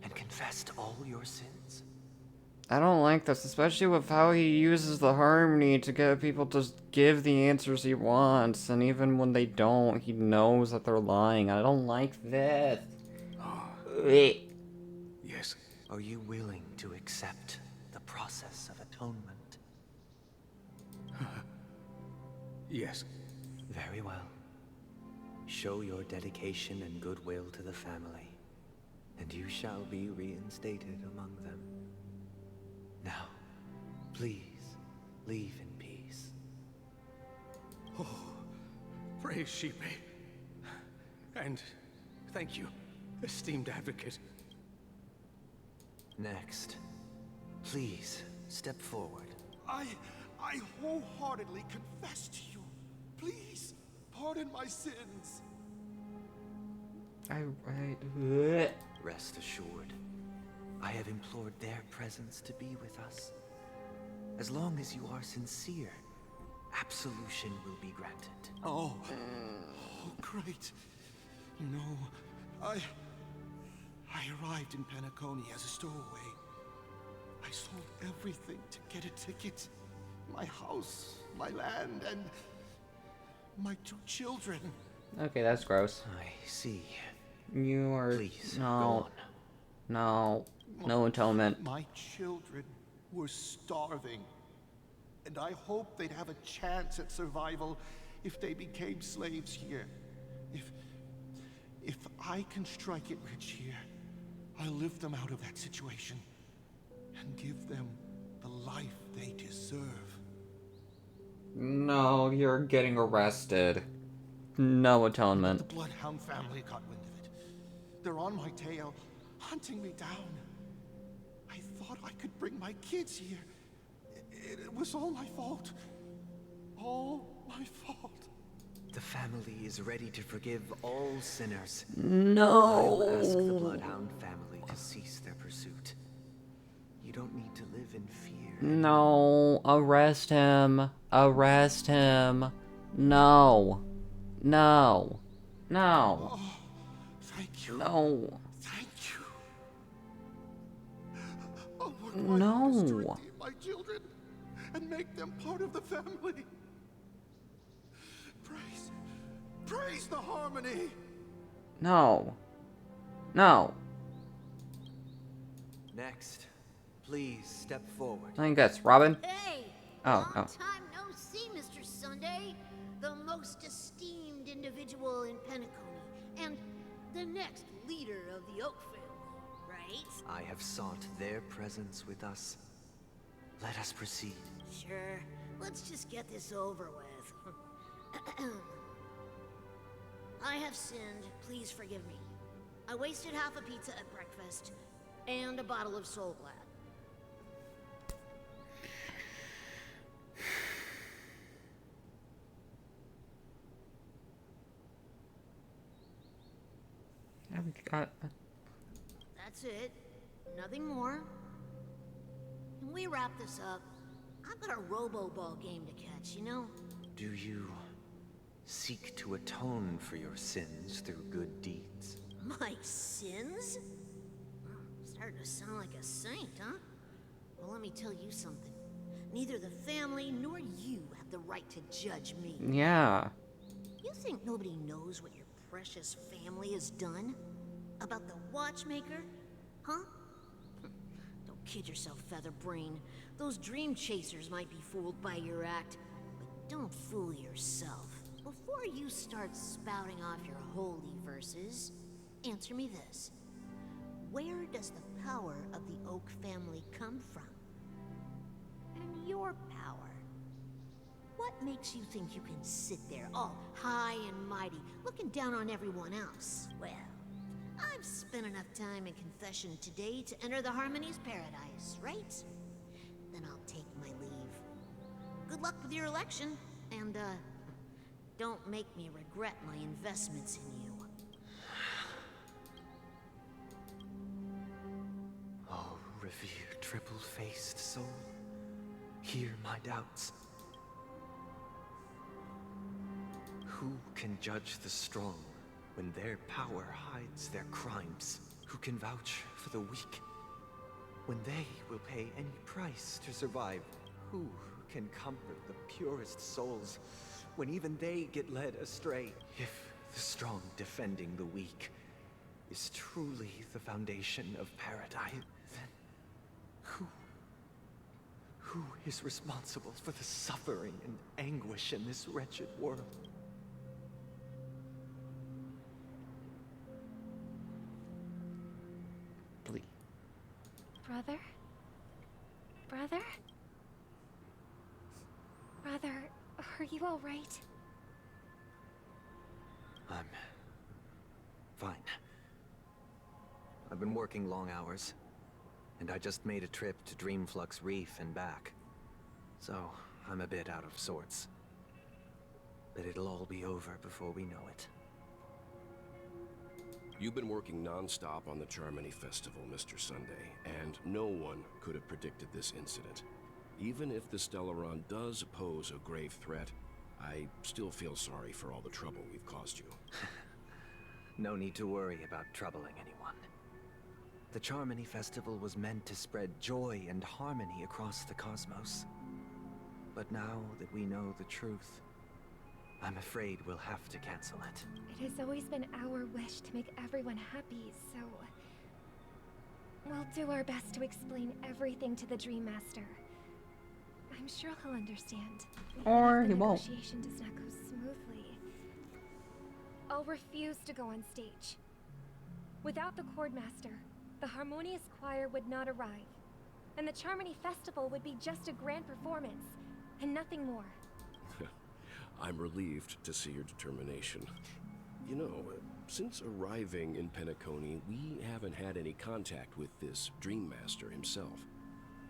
and confessed all your sins? I don't like this, especially with how he uses the harmony to get people to give the answers he wants, and even when they don't, he knows that they're lying. I don't like this. Yes. Are you willing to accept the process of atonement? Yes. Very well. Show your dedication and goodwill to the family, and you shall be reinstated among them. Now, please, leave in peace. Oh, praise Shipe. And thank you, esteemed advocate. Next, please step forward. I wholeheartedly confess to you. Please, pardon my sins. Rest assured, I have implored their presence to be with us. As long as you are sincere, absolution will be granted. Oh, great. You know, I arrived in Penacony as a stowaway. I sold everything to get a ticket. My house, my land, and my 2 children. Okay, that's gross. I see. You are... Please, no. No. No atonement. My children were starving. And I hoped they'd have a chance at survival if they became slaves here. If I can strike it rich here, I'll lift them out of that situation and give them the life they deserve. No, you're getting arrested. No atonement. The Bloodhound family got wind of it. They're on my tail, hunting me down. I thought I could bring my kids here. It was all my fault. All my fault. The family is ready to forgive all sinners. No. I'll ask the Bloodhound family to cease their pursuit. You don't need to live in fear. No. Arrest him. Arrest him. No. No. No. Oh, thank you. No. Thank you. No. My children and make them part of the family. Praise the harmony. No. No. Next, please step forward. I think that's Robin. Hey! Oh, Long no. time no see, Mr. Sunday. The most esteemed individual in Penacony. And the next leader of the Oak family, right? I have sought their presence with us. Let us proceed. Sure. Let's just get this over with. I have sinned. Please forgive me. I wasted half a pizza at breakfast and a bottle of Soul Glad. I've got. That's it. Nothing more. Can we wrap this up? I've got a robo-ball game to catch, you know? Do you seek to atone for your sins through good deeds? My sins? Starting to sound like a saint, huh? Well, let me tell you something. Neither the family nor you have the right to judge me. Yeah. You think nobody knows what your precious family has done? About the watchmaker? Huh? Don't kid yourself, Featherbrain. Those dream chasers might be fooled by your act, but don't fool yourself. Before you start spouting off your holy verses, answer me this. Where does the power of the Oak family come from? And your power? What makes you think you can sit there all high and mighty, looking down on everyone else? Well, I've spent enough time in confession today to enter the Harmony's paradise, right? Then I'll take my leave. Good luck with your election, and, don't make me regret my investments in you. Oh, revered triple-faced soul, hear my doubts. Who can judge the strong when their power hides their crimes? Who can vouch for the weak when they will pay any price to survive? Who can comfort the purest souls when even they get led astray? If the strong defending the weak is truly the foundation of paradise, then who is responsible for the suffering and anguish in this wretched world? Please. Brother? Brother? Brother, are you all right? I'm fine. I've been working long hours, and I just made a trip to Dreamflux Reef and back. So, I'm a bit out of sorts. But it'll all be over before we know it. You've been working non-stop on the Charmony Festival, Mr. Sunday, and no one could have predicted this incident. Even if the Stellaron does pose a grave threat, I still feel sorry for all the trouble we've caused you. No need to worry about troubling anyone. The Charmony Festival was meant to spread joy and harmony across the cosmos. But now that we know the truth, I'm afraid we'll have to cancel it. It has always been our wish to make everyone happy, so we'll do our best to explain everything to the Dream Master. I'm sure he'll understand. Or Even if he won't. The negotiation does not go smoothly. I'll refuse to go on stage. Without the Chordmaster, the Harmonious Choir would not arrive, and the Charmony Festival would be just a grand performance, and nothing more. I'm relieved to see your determination. You know, since arriving in Penacony, we haven't had any contact with this Dream Master himself.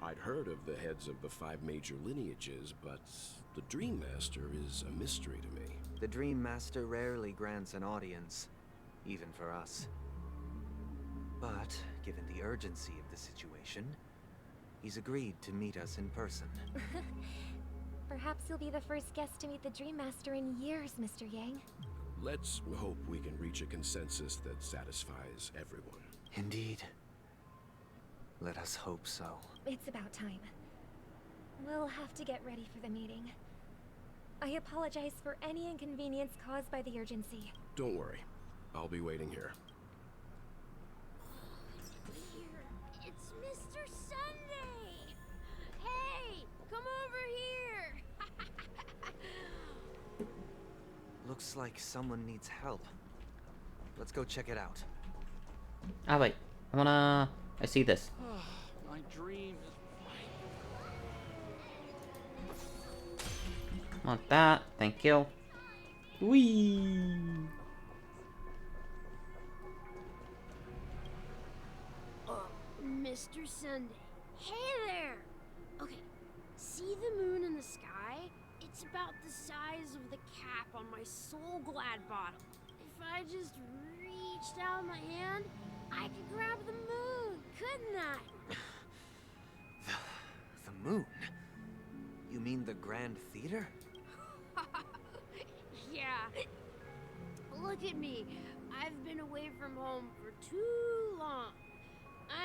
I'd heard of the heads of the 5 major lineages, but the Dream Master is a mystery to me. The Dream Master rarely grants an audience, even for us. But, given the urgency of the situation, he's agreed to meet us in person. Perhaps you'll be the first guest to meet the Dream Master in years, Mr. Yang. Let's hope we can reach a consensus that satisfies everyone. Indeed. Let us hope so. It's about time. We'll have to get ready for the meeting. I apologize for any inconvenience caused by the urgency. Don't worry. I'll be waiting here. It's Mr. Sunday! Hey, come over here! Looks like someone needs help. Let's go check it out. Ah, wait. I see this. My dream is... Want that. Thank you. Whee! Mr. Sunday. Hey there! Okay, see the moon in the sky? It's about the size of the cap on my Soul Glad bottle. If I just reached out my hand, I could grab the moon, couldn't I? The moon? You mean the Grand Theater? Yeah. Look at me. I've been away from home for too long.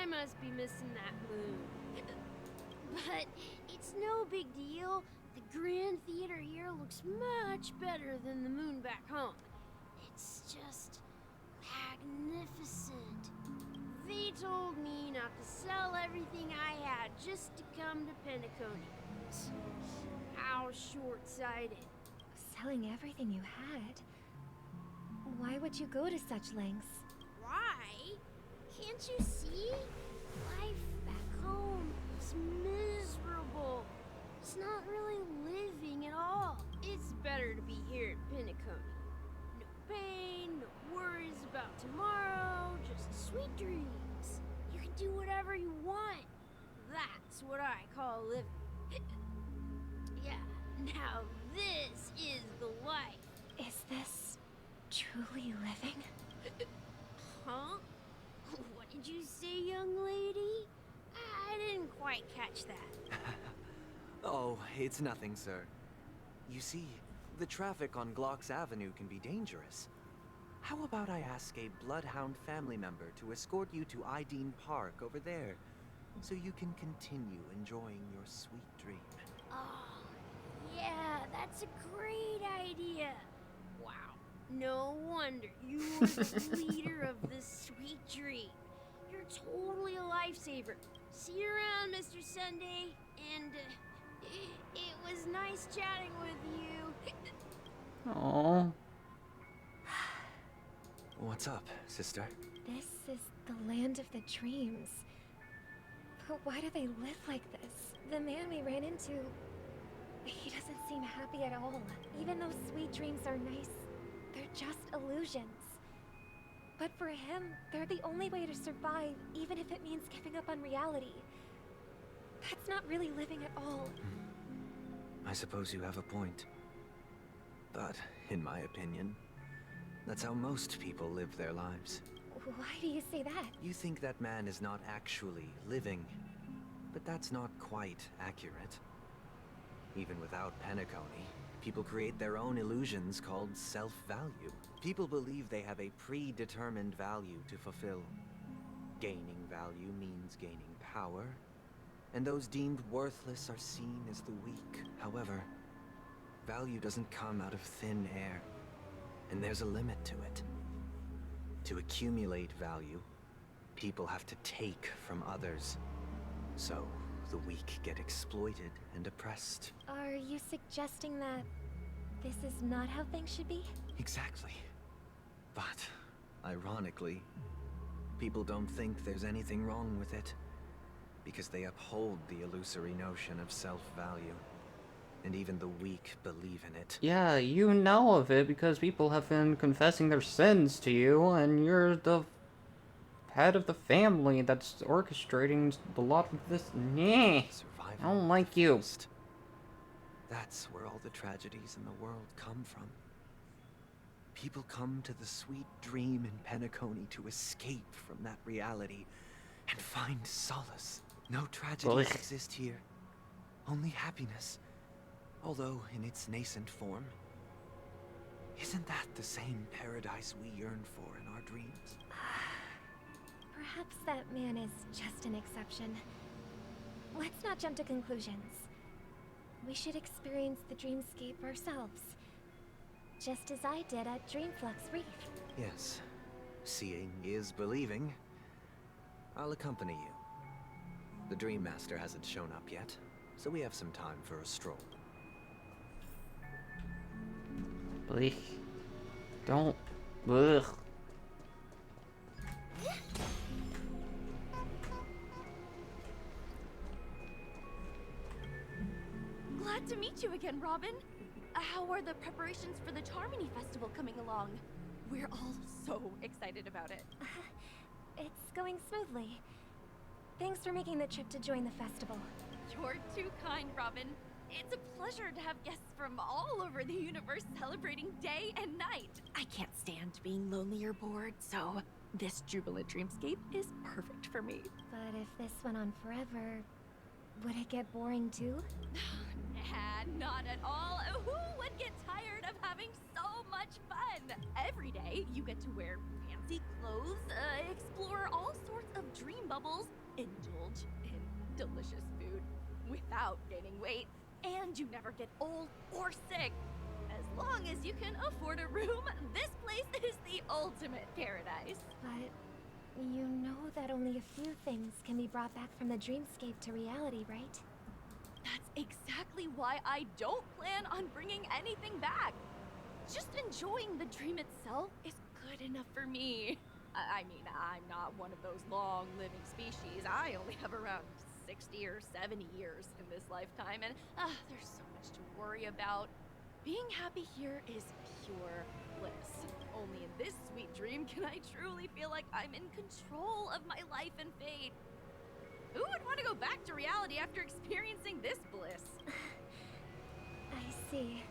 I must be missing that moon. But it's no big deal. The Grand Theater here looks much better than the moon back home. It's just magnificent. They told me not to sell everything I had just to come to Penacony. How short-sighted. Selling everything you had? Why would you go to such lengths? Why? Can't you see? Life back home is miserable. It's not really living at all. It's better to be here at Penacony. No pain, no worries about tomorrow, just sweet dreams. You can do whatever you want. That's what I call living. Yeah, now this is the life. Is this truly living? Huh? What did you say, young lady? I didn't quite catch that. Oh, it's nothing, sir. You see, the traffic on Glocks Avenue can be dangerous. How about I ask a Bloodhound family member to escort you to Ideen Park over there, so you can continue enjoying your sweet dream? Oh, yeah, that's a great idea. Wow, no wonder you were the leader of this sweet dream. You're totally a lifesaver. See you around, Mr. Sunday, and it was nice chatting with you. Aww. What's up, sister? This is the land of the dreams. But why do they live like this? The man we ran into, he doesn't seem happy at all. Even though sweet dreams are nice, they're just illusions. But for him, they're the only way to survive, even if it means giving up on reality. That's not really living at all. I suppose you have a point. But, in my opinion, that's how most people live their lives. Why do you say that? You think that man is not actually living, but that's not quite accurate. Even without Penacony, people create their own illusions called self-value. People believe they have a predetermined value to fulfill. Gaining value means gaining power, and those deemed worthless are seen as the weak. However, value doesn't come out of thin air, and there's a limit to it. To accumulate value, people have to take from others. So, the weak get exploited and oppressed. Are you suggesting that this is not how things should be? Exactly. But, ironically, people don't think there's anything wrong with it, because they uphold the illusory notion of self-value. And even the weak believe in it. Yeah, you know of it because people have been confessing their sins to you, and you're the head of the family that's orchestrating a lot of this. Nah, I don't like you. That's where all the tragedies in the world come from. People come to the sweet dream in Penacony to escape from that reality and find solace. No tragedies exist here, only happiness. Although in its nascent form. Isn't that the same paradise we yearn for in our dreams? Perhaps that man is just an exception. Let's not jump to conclusions. We should experience the dreamscape ourselves. Just as I did at Dreamflux Reef. Yes. Seeing is believing. I'll accompany you. The Dream Master hasn't shown up yet, so we have some time for a stroll. Bleak. Don't. Ugh. Glad to meet you again, Robin. How are the preparations for the Charmony Festival coming along? We're all so excited about it. It's going smoothly. Thanks for making the trip to join the festival. You're too kind, Robin. It's a pleasure to have guests from all over the universe celebrating day and night. I can't stand being lonely or bored, so this jubilant dreamscape is perfect for me. But if this went on forever, would it get boring too? Nah, not at all. Who would get tired of having so much fun? Every day, you get to wear fancy clothes, explore all sorts of dream bubbles, indulge in delicious food without gaining weight, and you never get old or sick. As long as you can afford a room, this place is the ultimate paradise. But you know that only a few things can be brought back from the dreamscape to reality, right? That's exactly why I don't plan on bringing anything back. Just enjoying the dream itself is good enough for me. I mean, I'm not one of those long-living species. I only have around 60 or 70 years in this lifetime, and there's so much to worry about. Being happy here is pure bliss. Only in this sweet dream can I truly feel like I'm in control of my life and fate. Who would want to go back to reality after experiencing this bliss? I see.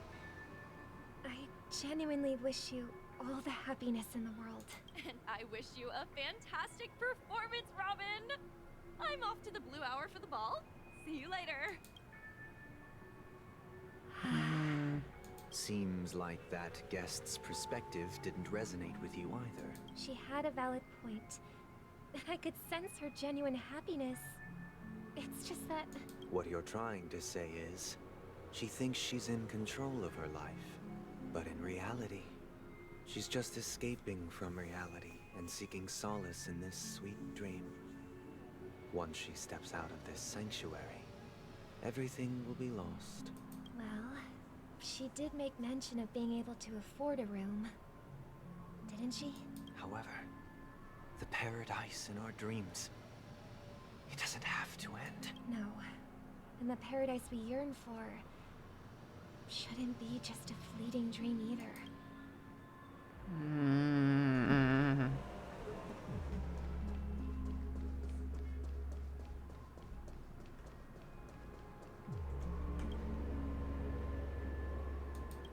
I genuinely wish you all the happiness in the world. And I wish you a fantastic performance, Robin! I'm off to the Blue Hour for the ball. See you later. Seems like that guest's perspective didn't resonate with you either. She had a valid point. I could sense her genuine happiness. It's just that... What you're trying to say is, she thinks she's in control of her life. But in reality, she's just escaping from reality and seeking solace in this sweet dream. Once she steps out of this sanctuary, everything will be lost. Well, she did make mention of being able to afford a room. Didn't she? However, the paradise in our dreams, it doesn't have to end. No. And the paradise we yearn for shouldn't be just a fleeting dream either.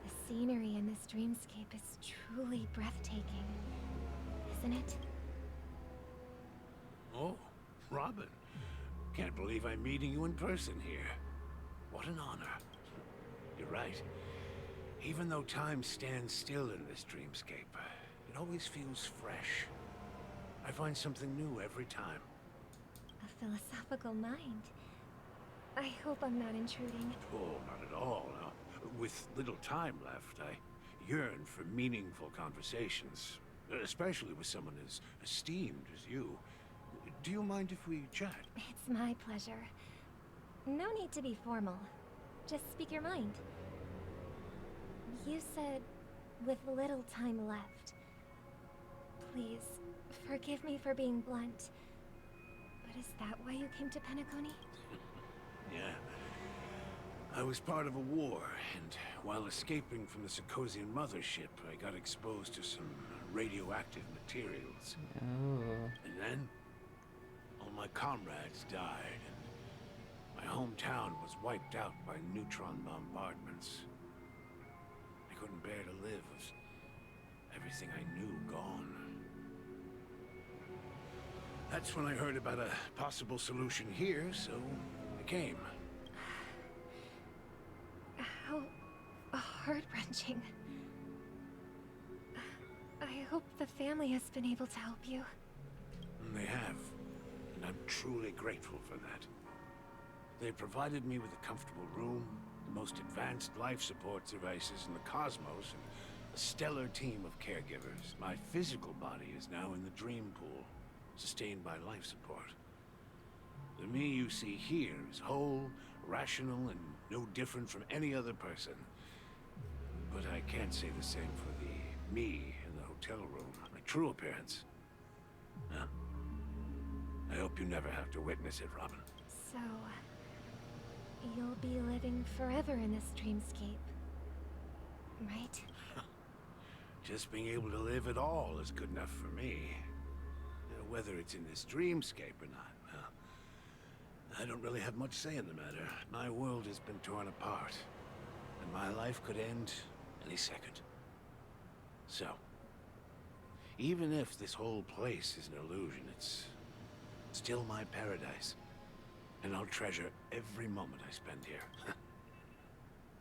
The scenery in this dreamscape is truly breathtaking, isn't it? Oh, Robin. Can't believe I'm meeting you in person here. What an honor. You're right. Even though time stands still in this dreamscape, it always feels fresh. I find something new every time. A philosophical mind. I hope I'm not intruding. Oh, not at all. No. With little time left, I yearn for meaningful conversations, especially with someone as esteemed as you. Do you mind if we chat? It's my pleasure. No need to be formal. Just speak your mind. You said, with little time left. Please, forgive me for being blunt. But is that why you came to Penacony? Yeah. I was part of a war, and while escaping from the Sarkosian mothership, I got exposed to some radioactive materials. Oh. And then, all my comrades died, and my hometown was wiped out by neutron bombardments. I couldn't bear to live with everything I knew gone. That's when I heard about a possible solution here, so I came. How heart-wrenching. I hope the family has been able to help you. They have, and I'm truly grateful for that. They provided me with a comfortable room, the most advanced life support devices in the cosmos, and a stellar team of caregivers. My physical body is now in the dream pool, sustained by life support. The me you see here is whole, rational, and no different from any other person. But I can't say the same for the me in the hotel room, my true appearance. Huh. I hope you never have to witness it, Robin. So, you'll be living forever in this dreamscape, right? Just being able to live at all is good enough for me. Whether it's in this dreamscape or not, well, I don't really have much say in the matter. My world has been torn apart, and my life could end any second. So, even if this whole place is an illusion, it's still my paradise. And I'll treasure every moment I spend here.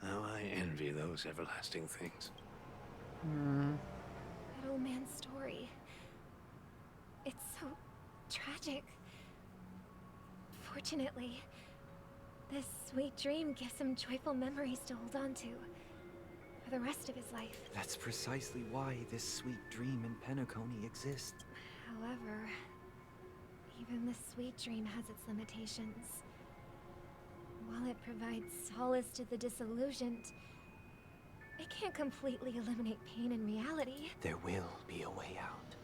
How I envy those everlasting things. That old man's story. It's so tragic. Fortunately, this sweet dream gives him joyful memories to hold on to for the rest of his life. That's precisely why this sweet dream in Penacony exists. However, even the sweet dream has its limitations. While it provides solace to the disillusioned, it can't completely eliminate pain in reality. There will be a way out.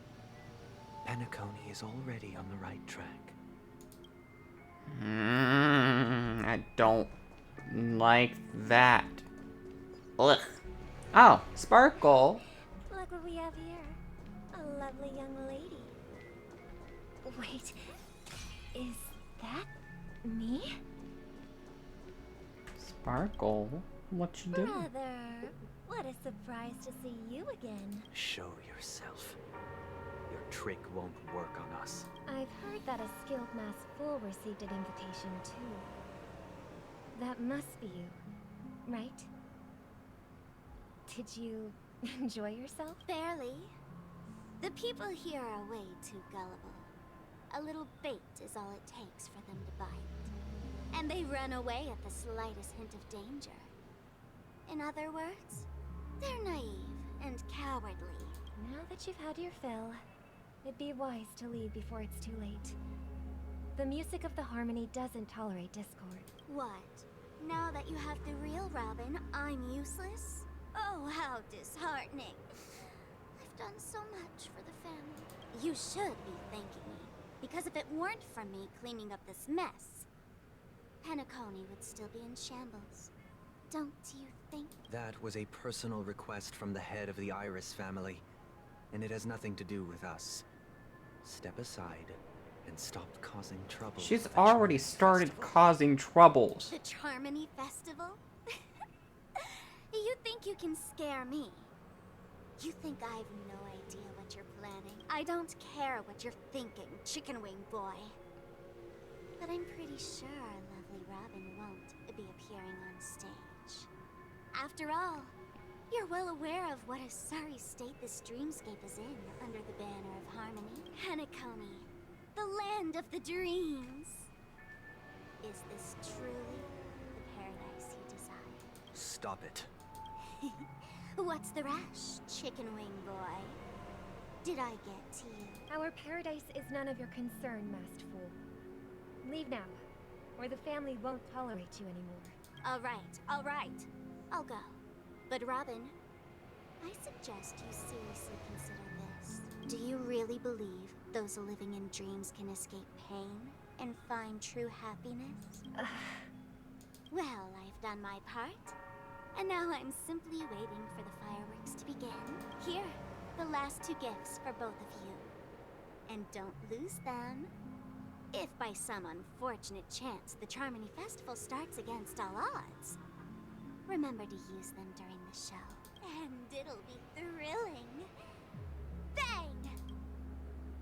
Penacony is already on the right track. I don't like that. Ugh. Oh, Sparkle. Look what we have here. A lovely young lady. Wait, is that me? Sparkle? What you doing? Brother, what a surprise to see you again. Show yourself. Your trick won't work on us. I've heard that a skilled masked fool received an invitation too. That must be you, right? Did you enjoy yourself? Barely. The people here are way too gullible. A little bait is all it takes for them to bite. And they run away at the slightest hint of danger. In other words, they're naive and cowardly. Now that you've had your fill, it'd be wise to leave before it's too late. The music of the Harmony doesn't tolerate discord. What? Now that you have the real Robin, I'm useless? Oh, how disheartening. I've done so much for the family. You should be thanking me, because if it weren't for me cleaning up this mess, Penacony would still be in shambles. Don't you think? That was a personal request from the head of the Iris family, and it has nothing to do with us. Step aside and stop causing trouble. She's already started causing troubles. The Charmony Festival? You think you can scare me? You think I've no idea what you're planning? I don't care what you're thinking, Chicken Wing Boy. But I'm pretty sure our lovely Robin won't be appearing on stage. After all, you're well aware of what a sorry state this dreamscape is in under the banner of Harmony. Penacony, the land of the dreams. Is this truly the paradise you desire? Stop it. What's the rush, Chicken Wing Boy? Did I get to you? Our paradise is none of your concern, masked fool. Leave now, or the family won't tolerate you anymore. All right. I'll go. But Robin, I suggest you seriously consider this. Do you really believe those living in dreams can escape pain and find true happiness? Well, I've done my part. And now I'm simply waiting for the fireworks to begin. Here, the last two gifts for both of you. And don't lose them. If by some unfortunate chance the Charmony Festival starts against all odds, remember to use them during the show. And it'll be thrilling. Bang!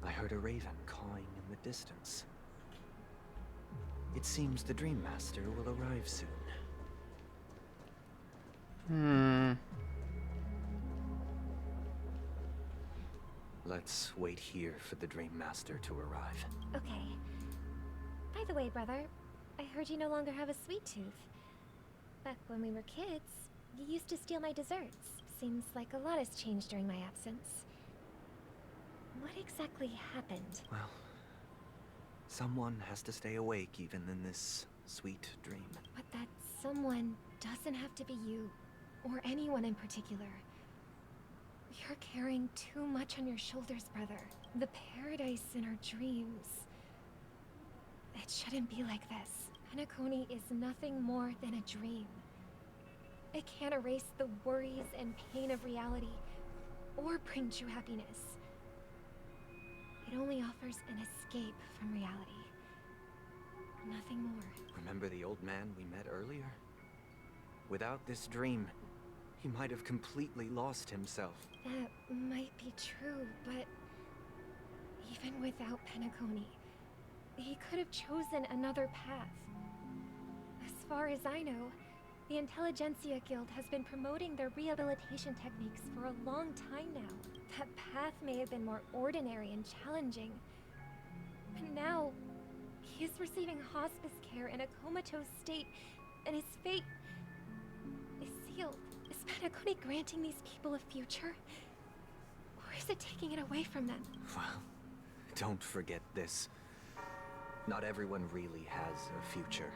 I heard a raven cawing in the distance. It seems the Dream Master will arrive soon. Let's wait here for the Dream Master to arrive. Okay. By the way, brother, I heard you no longer have a sweet tooth. Back when we were kids, you used to steal my desserts. Seems like a lot has changed during my absence. What exactly happened? Well, someone has to stay awake even in this sweet dream. But that someone doesn't have to be you, or anyone in particular. You're carrying too much on your shoulders, brother. The paradise in our dreams. It shouldn't be like this. Penacony is nothing more than a dream. It can't erase the worries and pain of reality, or bring true happiness. It only offers an escape from reality. Nothing more. Remember the old man we met earlier? Without this dream, he might have completely lost himself. That might be true, but even without Penacony, he could have chosen another path. As far as I know, the Intelligentsia Guild has been promoting their rehabilitation techniques for a long time now. That path may have been more ordinary and challenging, but now he is receiving hospice care in a comatose state, and his fate is sealed. Is Penacony granting these people a future? Or is it taking it away from them? Well, don't forget this. Not everyone really has a future.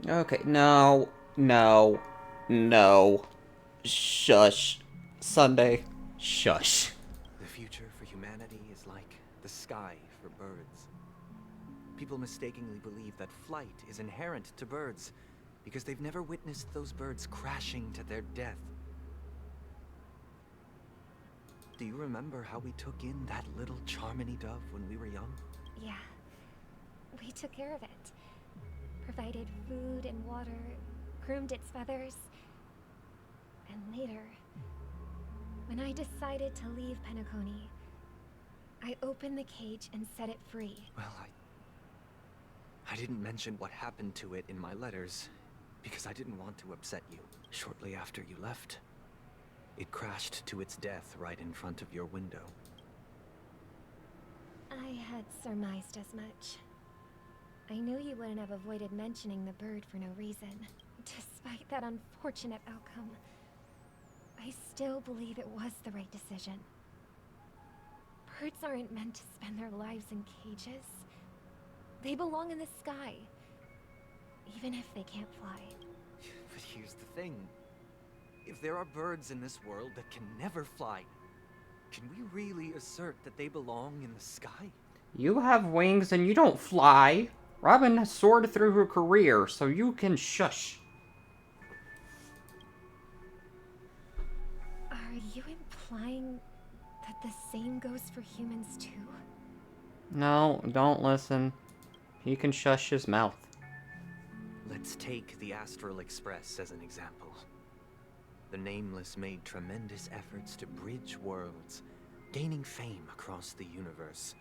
Okay, no. Shush. Sunday. Shush. The future for humanity is like the sky for birds. People mistakenly believe that flight is inherent to birds because they've never witnessed those birds crashing to their death. Do you remember how we took in that little Charmony dove when we were young? Yeah. We took care of it. Provided food and water, groomed its feathers. And later, when I decided to leave Penacony, I opened the cage and set it free. Well, I didn't mention what happened to it in my letters because I didn't want to upset you. Shortly after you left, it crashed to its death right in front of your window. I had surmised as much. I knew you wouldn't have avoided mentioning the bird for no reason. Despite that unfortunate outcome, I still believe it was the right decision. Birds aren't meant to spend their lives in cages. They belong in the sky, even if they can't fly. But here's the thing. If there are birds in this world that can never fly, can we really assert that they belong in the sky? You have wings and you don't fly. Robin has soared through her career, so you can shush. Are you implying that the same goes for humans too? No, don't listen. He can shush his mouth. Let's take the Astral Express as an example. The Nameless made tremendous efforts to bridge worlds, gaining fame across the universe.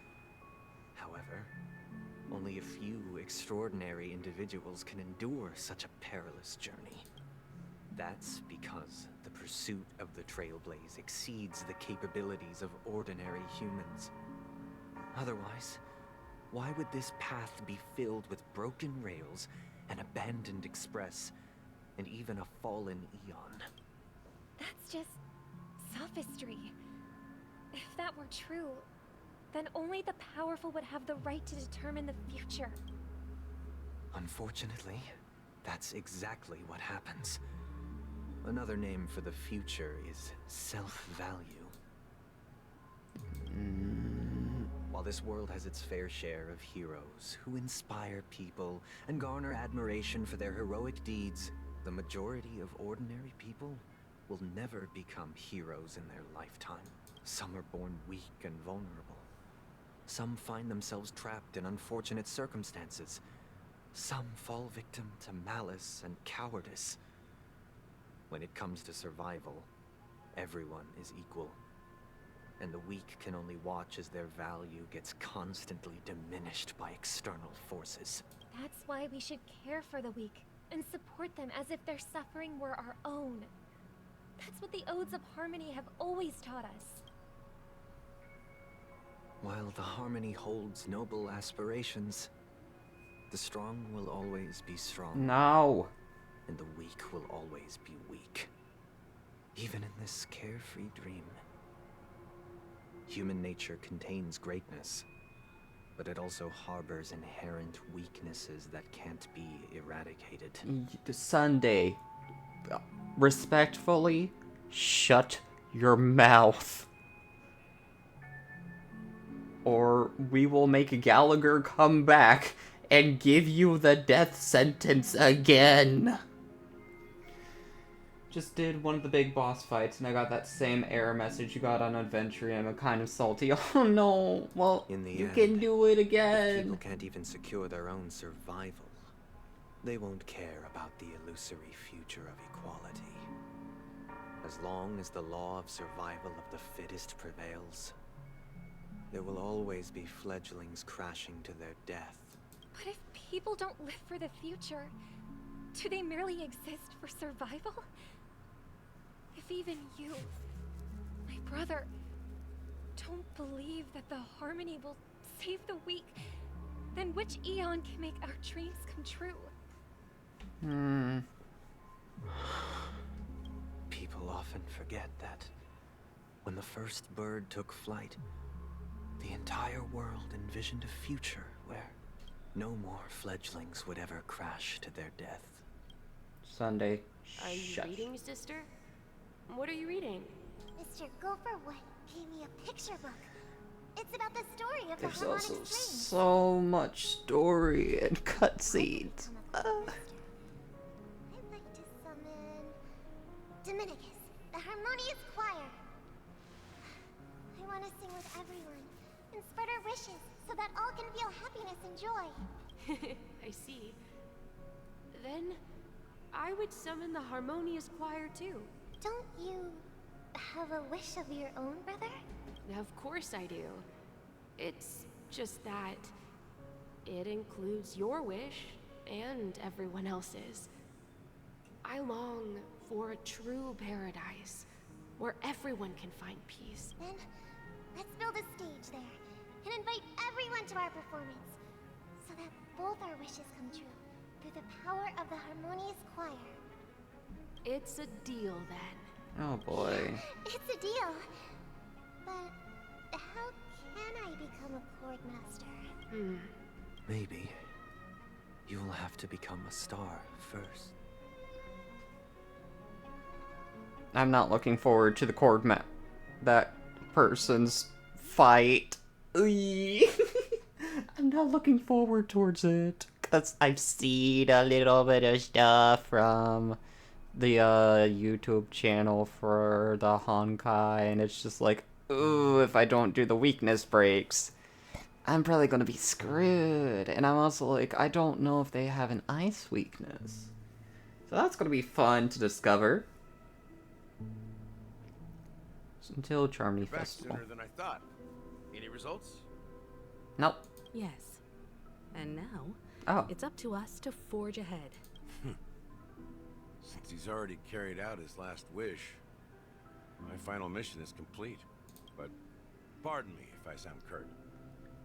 However, only a few extraordinary individuals can endure such a perilous journey. That's because the pursuit of the Trailblaze exceeds the capabilities of ordinary humans. Otherwise, why would this path be filled with broken rails, an abandoned express, and even a fallen eon? That's just sophistry. If that were true, then only the powerful would have the right to determine the future. Unfortunately, that's exactly what happens. Another name for the future is self-value. While this world has its fair share of heroes who inspire people and garner admiration for their heroic deeds, the majority of ordinary people will never become heroes in their lifetime. Some are born weak and vulnerable. Some find themselves trapped in unfortunate circumstances. Some fall victim to malice and cowardice. When it comes to survival, everyone is equal. And the weak can only watch as their value gets constantly diminished by external forces. That's why we should care for the weak and support them as if their suffering were our own. That's what the Odes of Harmony have always taught us. While the Harmony holds noble aspirations, the strong will always be strong. No. And the weak will always be weak. Even in this carefree dream. Human nature contains greatness, but it also harbors inherent weaknesses that can't be eradicated. Sunday, respectfully, shut your mouth. Or we will make Gallagher come back and give you the death sentence again. Just did one of the big boss fights and I got that same error message you got on Adventure and I'm kind of salty. Oh no, well, you can do it again. If people can't even secure their own survival, they won't care about the illusory future of equality. As long as the law of survival of the fittest prevails, there will always be fledglings crashing to their death. But if people don't live for the future, do they merely exist for survival? If even you, my brother, don't believe that the Harmony will save the weak, then which Eon can make our dreams come true? People often forget that when the first bird took flight, the entire world envisioned a future where no more fledglings would ever crash to their death. Sunday. Are you reading, sister? What are you reading? Mr. Gopherwood gave me a picture book. It's about the story of There's the harmonic also strings. so much story and cutscenes. I'd like to summon Dominicus, the harmonious choir. I want to sing with everyone and spread our wishes so that all can feel happiness and joy. I see. Then I would summon the harmonious choir too. Don't you have a wish of your own, brother? Of course I do. It's just that it includes your wish and everyone else's. I long for a true paradise where everyone can find peace. Then let's build a stage there and invite everyone to our performance so that both our wishes come true through the power of the harmonious choir. It's a deal then. Oh boy. It's a deal. But how can I become a chord master? Maybe you will have to become a star first. I'm not looking forward to the chord that person's fight. I'm not looking forward towards it. Because I've seen a little bit of stuff from the YouTube channel for the Honkai, and it's just like, ooh, if I don't do the weakness breaks, I'm probably gonna be screwed. And I'm also like, I don't know if they have an ice weakness. So that's gonna be fun to discover. Until Charmony Back Festival. sooner than I thought. Any results? Nope. Yes. And now, it's up to us to forge ahead. Since he's already carried out his last wish, my final mission is complete. But pardon me if I sound curt.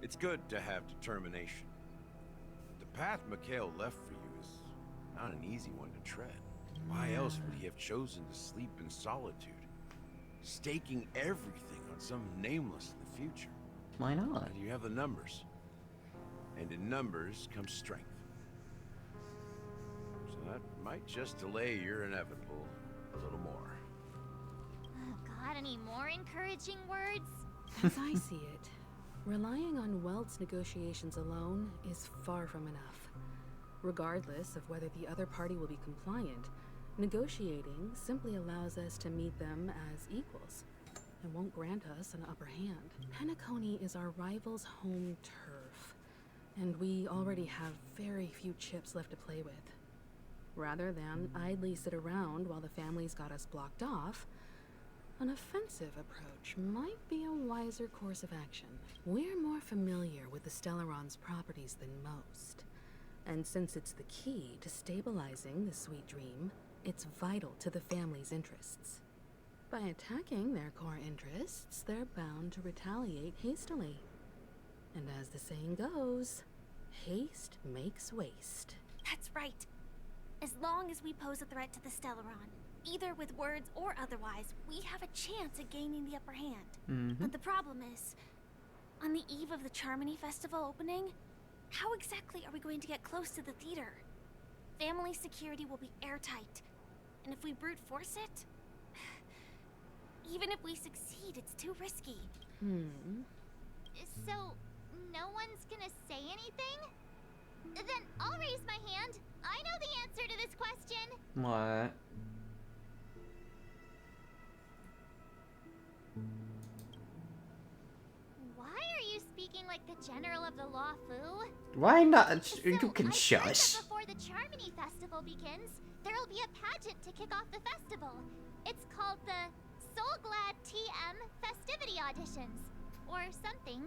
It's good to have determination. The path Mikhail left for you is not an easy one to tread. Why else would he have chosen to sleep in solitude, staking everything on some nameless in the future? Why not? You have the numbers. And in numbers comes strength. So that might just delay your inevitable a little more. Got any more encouraging words? As I see it, relying on Welt's negotiations alone is far from enough. Regardless of whether the other party will be compliant, negotiating simply allows us to meet them as equals. It won't grant us an upper hand. Penacony is our rival's home turf, and we already have very few chips left to play with. Rather than idly sit around while the family's got us blocked off, an offensive approach might be a wiser course of action. We're more familiar with the Stellaron's properties than most, and since it's the key to stabilizing the sweet dream, it's vital to the family's interests. By attacking their core interests, they're bound to retaliate hastily. And as the saying goes, haste makes waste. That's right. As long as we pose a threat to the Stellaron, either with words or otherwise, we have a chance at gaining the upper hand. But the problem is, on the eve of the Charmony Festival opening, how exactly are we going to get close to the theater? Family security will be airtight, and if we brute force it, even if we succeed, it's too risky. So, no one's gonna say anything? Then I'll raise my hand. I know the answer to this question. What? Why are you speaking like the General of the Law Fu? Why not? You can shush. Before the Charmony Festival begins, there'll be a pageant to kick off the festival. It's called the Soul Glad TM Festivity Auditions, or something.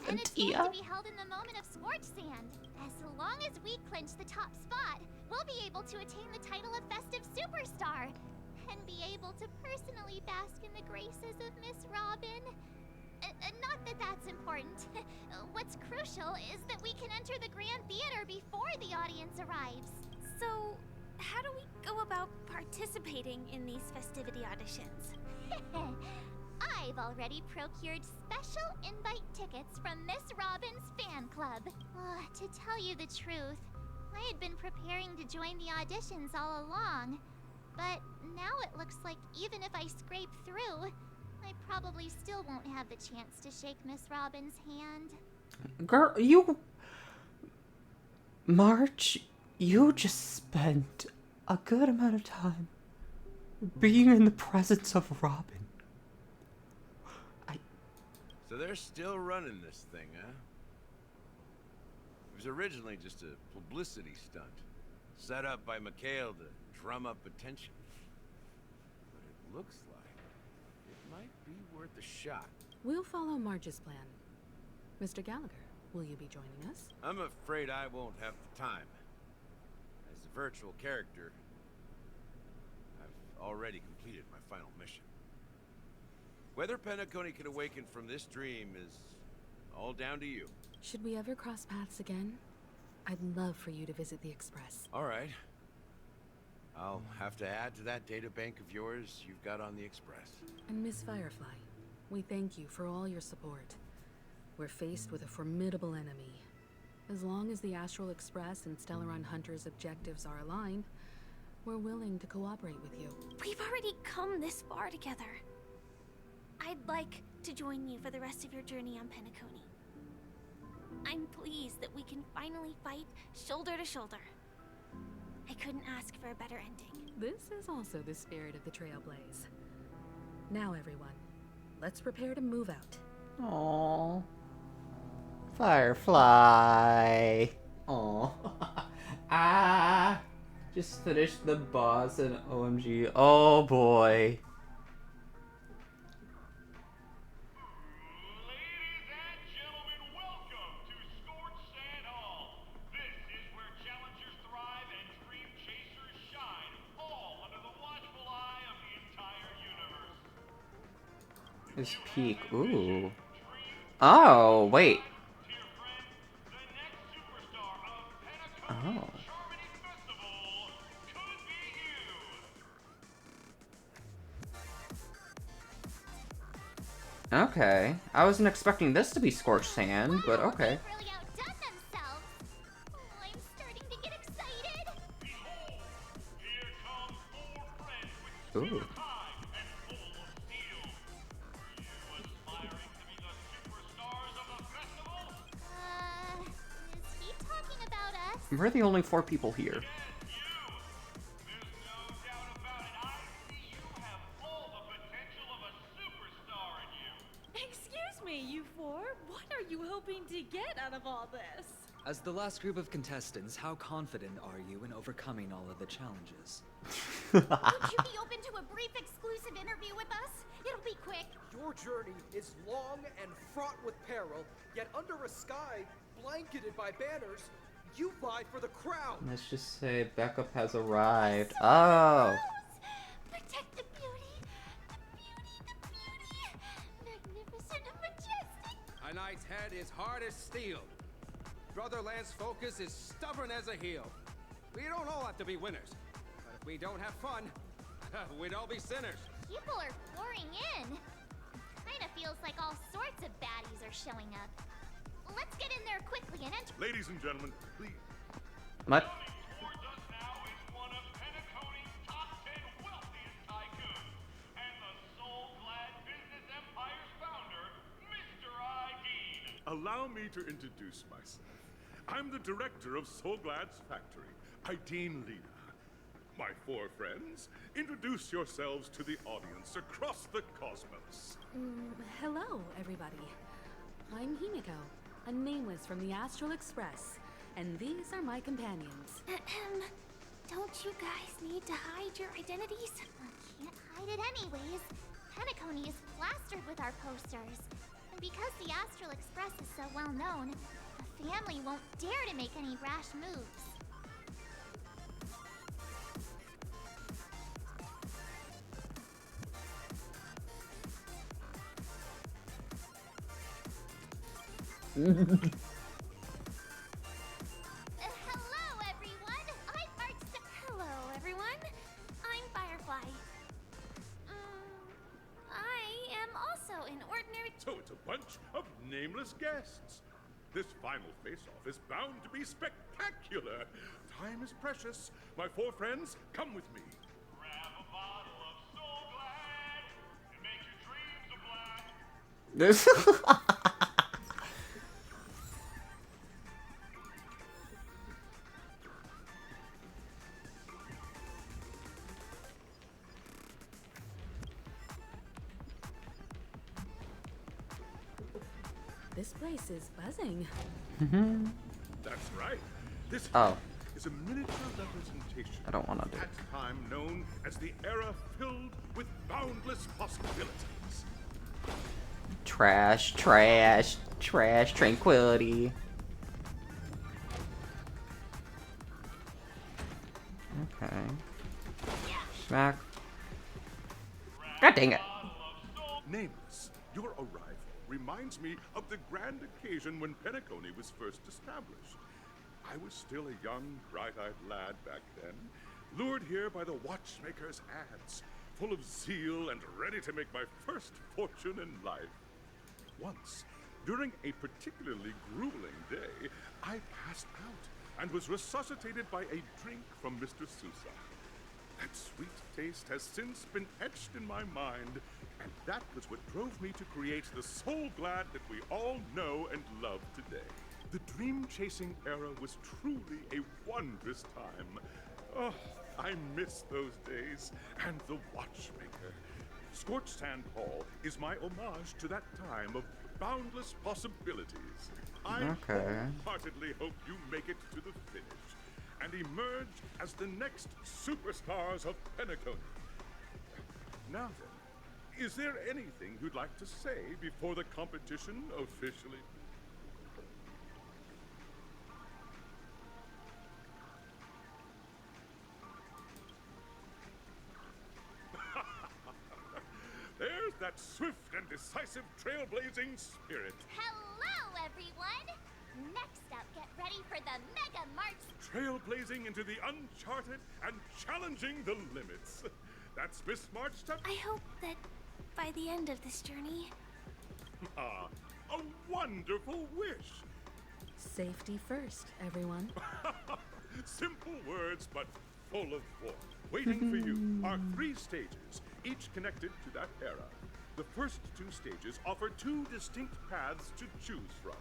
And it's going to be held in the moment of Scorch Sand. As long as we clinch the top spot, we'll be able to attain the title of Festive Superstar, and be able to personally bask in the graces of Miss Robin. Not that that's important. What's crucial is that we can enter the Grand Theater before the audience arrives. So, how do we go about participating in these festivity auditions? I've already procured special invite tickets from Miss Robin's fan club. To tell you the truth, I had been preparing to join the auditions all along. But now it looks like even if I scrape through, I probably still won't have the chance to shake Miss Robin's hand. Girl, you... March, you just spent a good amount of time being in the presence of Robin. So they're still running this thing, huh? It was originally just a publicity stunt, set up by Mikhail to drum up attention. But it looks like it might be worth a shot. We'll follow Marge's plan. Mr. Gallagher, will you be joining us? I'm afraid I won't have the time. As a virtual character, I've already completed my final mission. Whether Penacony can awaken from this dream is all down to you. Should we ever cross paths again? I'd love for you to visit the Express. All right. I'll have to add to that data bank of yours you've got on the Express. And Miss Firefly, we thank you for all your support. We're faced with a formidable enemy. As long as the Astral Express and Stellaron Hunter's objectives are aligned, we're willing to cooperate with you. We've already come this far together. I'd like to join you for the rest of your journey on Penacony. I'm pleased that we can finally fight shoulder to shoulder. I couldn't ask for a better ending. This is also the spirit of the Trailblaze. Now everyone, let's prepare to move out. Aww. Firefly. Aww. Ah. Just finished the boss and OMG. Oh boy. This peak. Ooh. Oh, wait. Oh. Okay. I wasn't expecting this to be scorched sand, but okay. Ooh. We're the only 4 people here. Excuse me, you 4. What are you hoping to get out of all this? As the last group of contestants, how confident are you in overcoming all of the challenges? Would you be open to a brief exclusive interview with us? It'll be quick. Your journey is long and fraught with peril, yet under a sky blanketed by banners, you vie for the crown. Let's just say backup has arrived. Oh. Protect the beauty. The beauty. The beauty. Magnificent and majestic. A knight's head is hard as steel. Brother Lance Focus is stubborn as a heel. We don't all have to be winners. But if we don't have fun, we'd all be sinners. People are pouring in. Kinda feels like all sorts of baddies are showing up. Let's get in there quickly and enter. Ladies and gentlemen, please. What? Allow me to introduce myself. I'm the director of Soulglad's factory, Ideen Lena. My four friends, introduce yourselves to the audience across the cosmos. Hello, everybody. I'm Himiko, a nameless from the Astral Express, and these are my companions. Don't you guys need to hide your identities? Can't hide it anyways. Penacony is plastered with our posters. And because the Astral Express is so well known, the family won't dare to make any rash moves. Hello, everyone. Hello, everyone. I'm Firefly. I am also an ordinary. So it's a bunch of nameless guests. This final face-off is bound to be spectacular. Time is precious. My four friends, come with me. Grab a bottle of Soulglad and make your dreams a black. This. This place is buzzing. That's right. This is a miniature representation I don't want to do at it. time known as the era filled with boundless possibilities. Trash, trash, trash, tranquility. Okay. Smack. God dang it. Nameless, your arrival reminds me of the grand occasion when Penacony was first established. I was still a young, bright-eyed lad back then, lured here by the watchmaker's ads, full of zeal and ready to make my first fortune in life. Once, during a particularly grueling day, I passed out and was resuscitated by a drink from Mr. Sousa. That sweet taste has since been etched in my mind, and that was what drove me to create the Soulglad that we all know and love today. The dream-chasing era was truly a wondrous time. Oh, I miss those days, and the watchmaker. Scorched Sand Hall is my homage to that time of boundless possibilities. I wholeheartedly hope you make it to the finish and emerge as the next superstars of Penacony. Now then, is there anything you'd like to say before the competition officially? There's that swift and decisive trailblazing spirit. Hello, everyone! Next up, get ready for the Mega March. Trailblazing into the uncharted and challenging the limits. That's Miss March Step. I hope that by the end of this journey. Ah, a wonderful wish. Safety first, everyone. Simple words, but full of warmth. Waiting for you are 3 stages, each connected to that era. The first 2 stages offer 2 distinct paths to choose from,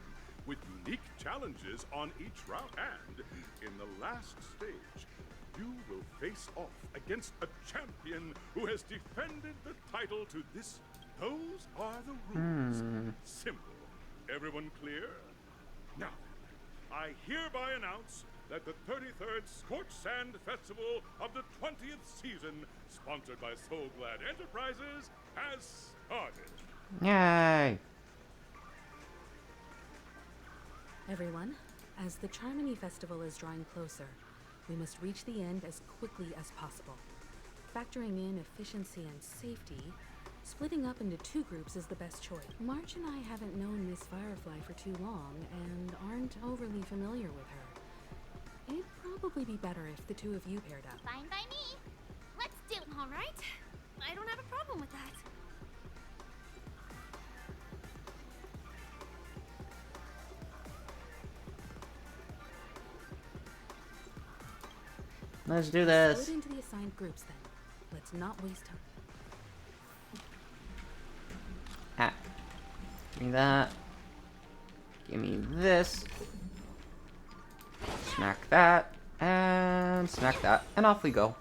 with unique challenges on each route. And in the last stage, you will face off against a champion who has defended the title to this. Those are the rules. Simple. Everyone clear? Now, I hereby announce that the 33rd Scorched Sand Festival of the 20th season, sponsored by Soulglad Enterprises, has started. Yay! Everyone, as the Charmony Festival is drawing closer, we must reach the end as quickly as possible. Factoring in efficiency and safety, Splitting up into 2 groups is the best choice. March and I haven't known Miss Firefly for too long and aren't overly familiar with her. It'd probably be better if the 2 of you paired up. Fine by me. Let's do it. All right. I don't have a problem with that. Let's do this. Split into the assigned groups then. Let's not waste time. Ah. Give me that. Give me this. Smack that. And smack that. And off we go.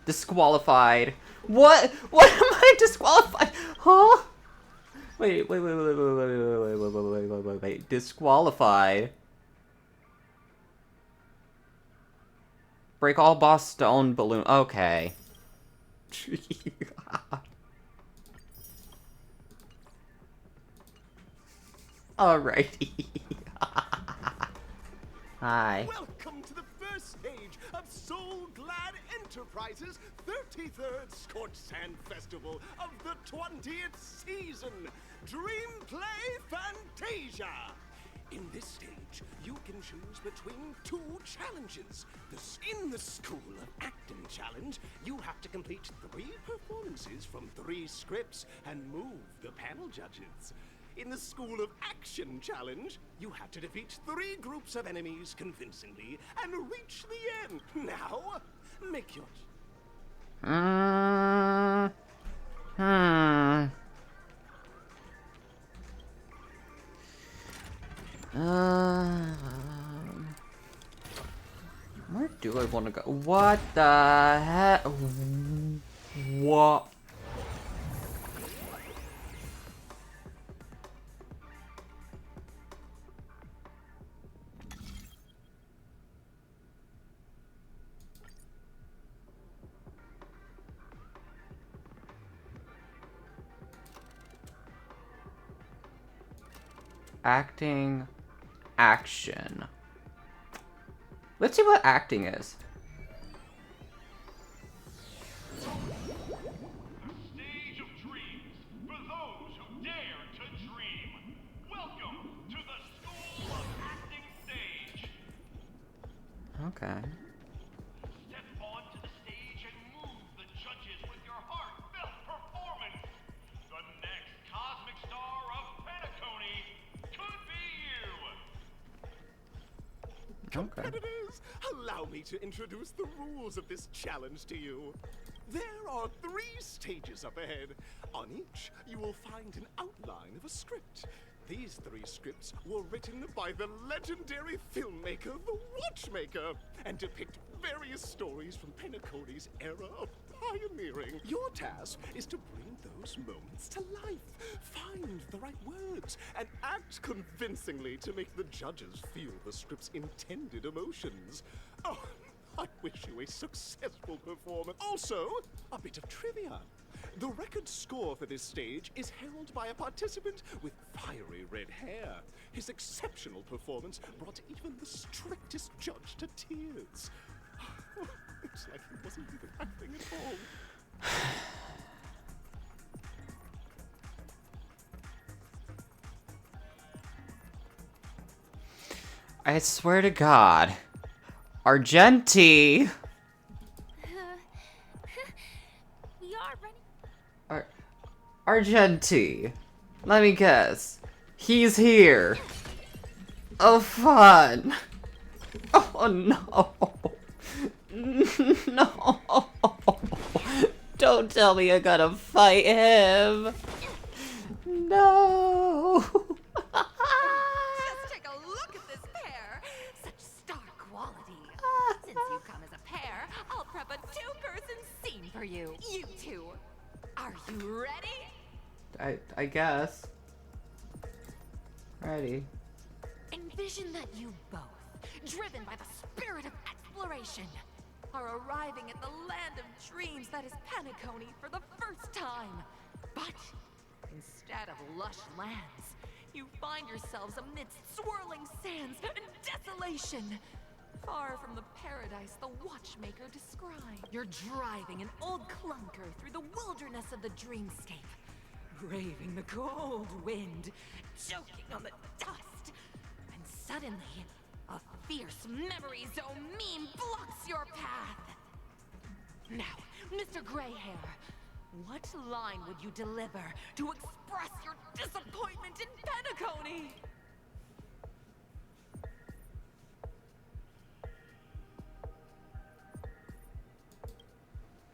Disqualified. What? What am I disqualified? Huh? Wait. Disqualified. Break all boss stone balloon. Okay. Alrighty. Hi. Welcome to the first stage of Soul Glad Enterprises' 33rd Scorched Sand Festival of the 20th season, Dream Play Fantasia. In this stage, you can choose between 2 challenges. In the School of Acting Challenge, you have to complete 3 performances from 3 scripts and move the panel judges. In the School of Action Challenge, you have to defeat 3 groups of enemies convincingly and reach the end. Now, make your... Where do I want to go? What the heck? What? Acting, action. Let's see what acting is. Stage of dreams for those who dare to dream. Welcome to the School of Acting stage. Okay. Step onto the stage and move the judges with your heartfelt performance. The next cosmic star of Penacony could be you. Competitors, allow me to introduce the rules of this challenge to you. There are 3 stages up ahead. On each, you will find an outline of a script. These 3 scripts were written by the legendary filmmaker, The Watchmaker, and depict various stories from Penacony's era of pioneering. Your task is to bring those moments to life, find the right words, and act convincingly to make the judges feel the script's intended emotions. Oh, I wish you a successful performance. Also, a bit of trivia. The record score for this stage is held by a participant with fiery red hair. His exceptional performance brought even the strictest judge to tears. It's like he wasn't even acting at all. I swear to God. Argenti! We are running. Argenti. Let me guess. He's here. Oh, fun. Oh, no. No. Don't tell me I gotta fight him. No. Just take a look at this pair. Such star quality. Since you come as a pair, I'll prep a 2-person scene for you. You 2. Are you ready? I guess. Ready. Envision that you both, driven by the spirit of exploration, are arriving at the land of dreams that is Penacony for the first time. But instead of lush lands, you find yourselves amidst swirling sands and desolation. far from the paradise the watchmaker described. You're driving an old clunker through the wilderness of the dreamscape, braving the cold wind, choking on the dust, and suddenly, a fierce memory zone meme blocks your path. Now, Mr. Greyhair, what line would you deliver to express your disappointment in Penacony?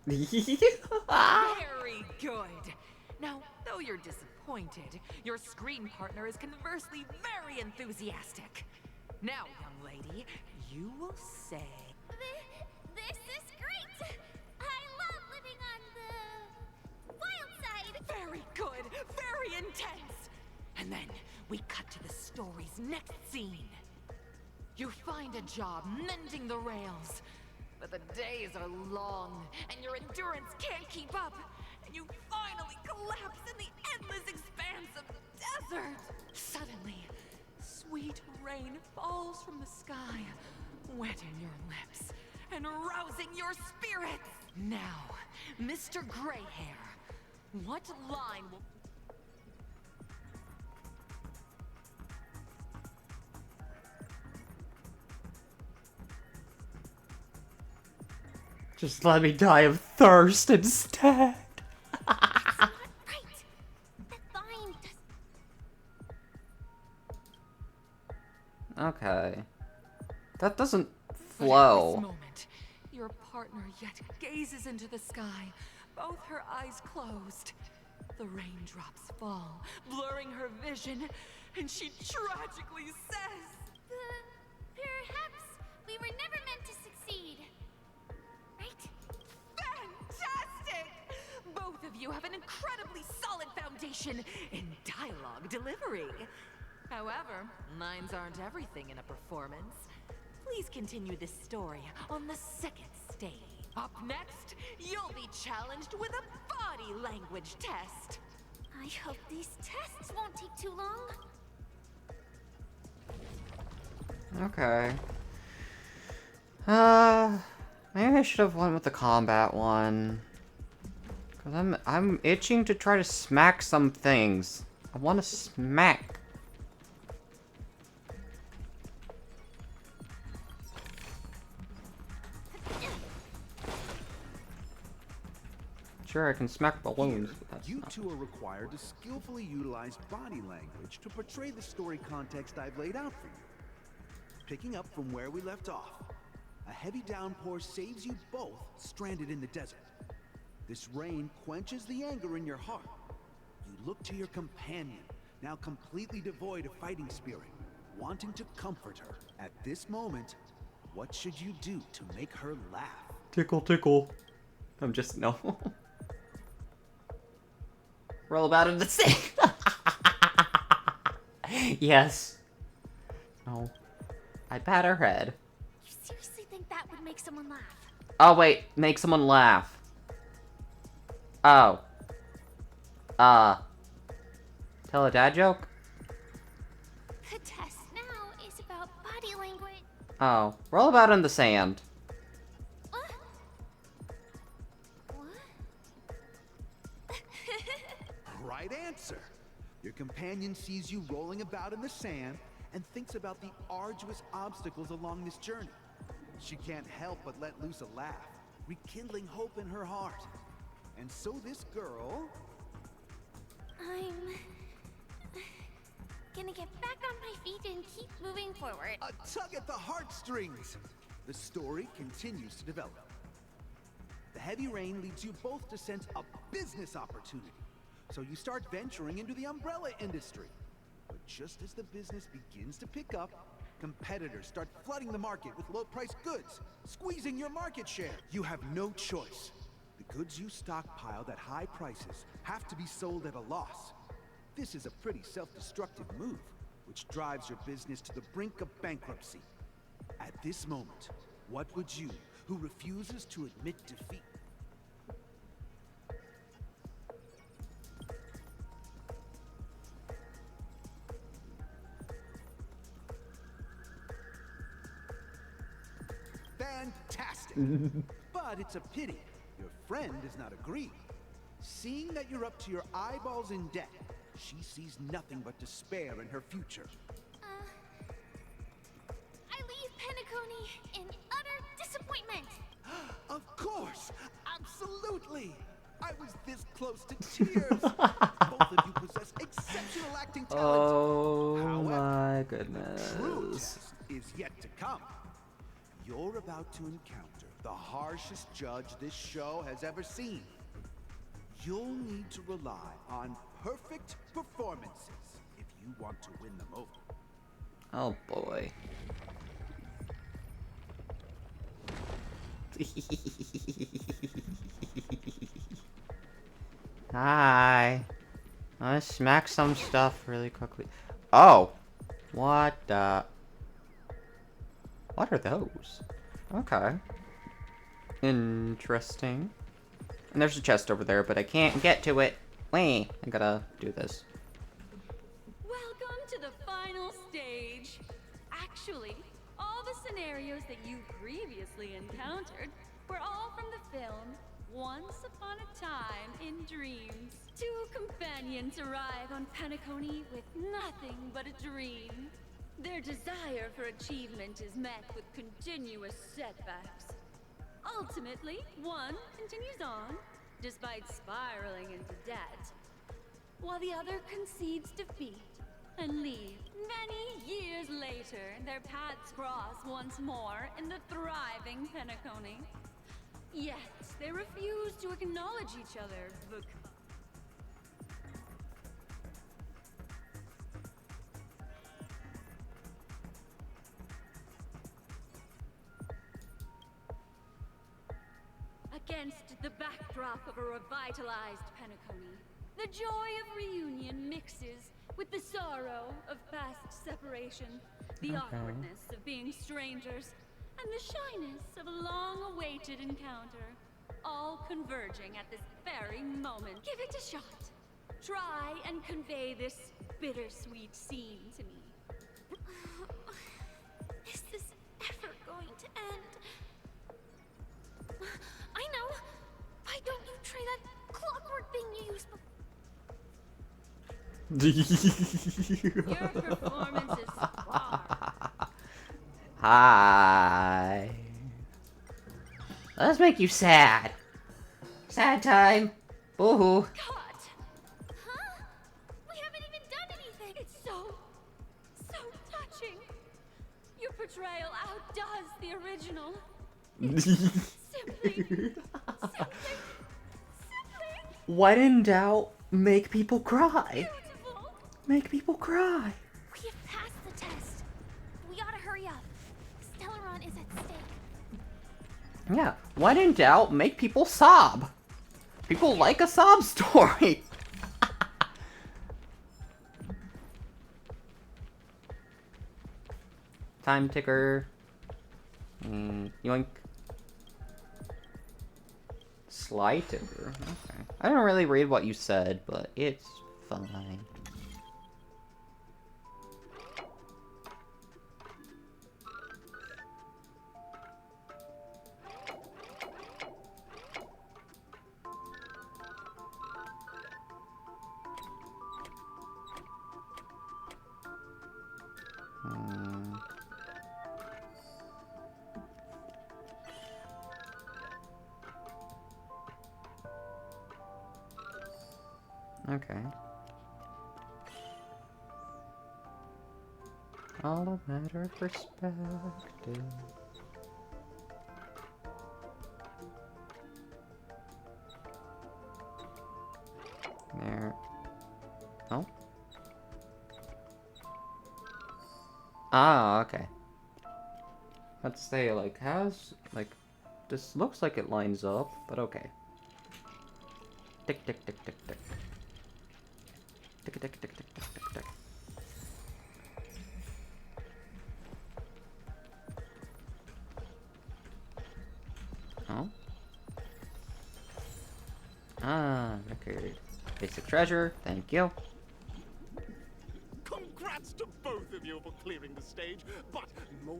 Very good. Now, though you're disappointed, your screen partner is conversely very enthusiastic. Now, young lady, you will say... This is great! I love living on the wild side! Very good! Very intense! And then, we cut to the story's next scene. You find a job mending the rails, but the days are long, and your endurance can't keep up, and you finally collapse in the endless expanse of desert! Suddenly, sweet rain falls from the sky, wetting your lips and rousing your spirits. Now, Mr. Greyhair, what line will... Just let me die of thirst instead. Okay. That doesn't flow. At this moment, your partner yet gazes into the sky, both her eyes closed. The raindrops fall, blurring her vision, and she tragically says... Perhaps we were never meant to succeed. Right? Fantastic! Both of you have an incredibly solid foundation in dialogue delivery. However, lines aren't everything in a performance. Please continue this story on the second stage. Up next, you'll be challenged with a body language test. I hope these tests won't take too long. Okay. Maybe I should have went with the combat one. Cause I'm itching to try to smack some things. I want to smack. Sure, I can smack balloons. You two are required to skillfully utilize body language to portray the story context I've laid out for you. Picking up from where we left off, a heavy downpour saves you both stranded in the desert. This rain quenches the anger in your heart. You look to your companion, now completely devoid of fighting spirit, wanting to comfort her. At this moment, what should you do to make her laugh? Tickle, tickle. I'm just, no. Roll about in the same. Yes. No. I pat her head. You seriously think that would make someone laugh? Oh, wait. Make someone laugh. Oh. Tell a dad joke? The test now is about body language. Oh. Roll about in the sand. What? Right answer. Your companion sees you rolling about in the sand and thinks about the arduous obstacles along this journey. She can't help but let loose a laugh, rekindling hope in her heart. And so this girl... I'm... gonna get back on my feet and keep moving forward. A tug at the heartstrings! The story continues to develop. The heavy rain leads you both to sense a business opportunity. So you start venturing into the umbrella industry. But just as the business begins to pick up, competitors start flooding the market with low-priced goods, squeezing your market share. You have no choice. The goods you stockpiled at high prices have to be sold at a loss. This is a pretty self-destructive move, which drives your business to the brink of bankruptcy. At this moment, what would you, who refuses to admit defeat, fantastic. But it's a pity your friend does not agree. Seeing that you're up to your eyeballs in debt, she sees nothing but despair in her future. I leave Penacony in utter disappointment. Of course! Absolutely! I was this close to tears. Both of you possess exceptional acting talent. Oh However, my the true goodness. test is yet to come. You're about to encounter the harshest judge this show has ever seen. You'll need to rely on perfect performances if you want to win them over. Oh boy. Hi. Let's smack some stuff really quickly. Oh! What the? What are those? Okay. Interesting. And there's a chest over there, but I can't get to it. Wait, I gotta do this. Welcome to the final stage. Actually, all the scenarios that you previously encountered were all from the film Once Upon a Time in Dreams. Two companions arrive on Penacony with nothing but a dream. Their desire for achievement is met with continuous setbacks. Ultimately, one continues on, despite spiraling into debt, while the other concedes defeat and leaves. Many years later, their paths cross once more in the thriving Penacony. Yet, they refuse to acknowledge each other because... Against the backdrop of a revitalized Penacony, the joy of reunion mixes with the sorrow of past separation, the awkwardness of being strangers, and the shyness of a long-awaited encounter, all converging at this very moment. Give it a shot. Try and convey this bittersweet scene to me. Is this ever going to end? I know! Why don't you try that clockwork thing you used before? Your performance is far. Hi. Let's make you sad. Sad time. Boo-hoo. God! Huh? We haven't even done anything! It's so touching. Your portrayal outdoes the original. Simply. When in doubt, make people cry. Beautiful. Make people cry. We have passed the test. We ought to hurry up. Stellaron is at stake. Yeah. When in doubt, make people sob. People like a sob story. Time ticker. Yoink. Sly ticker. Okay. I don't really read what you said, but it's fine. Okay. All a matter of perspective. There. Oh. Ah, okay. Let's say, like, how's, like, this looks like it lines up, but okay. Tick, tick, tick, tick, tick. Tick, tick, tick, tick, tick, tick, tick. Oh? Ah, record. Basic treasure, thank you. Congrats to both of you for clearing the stage, but more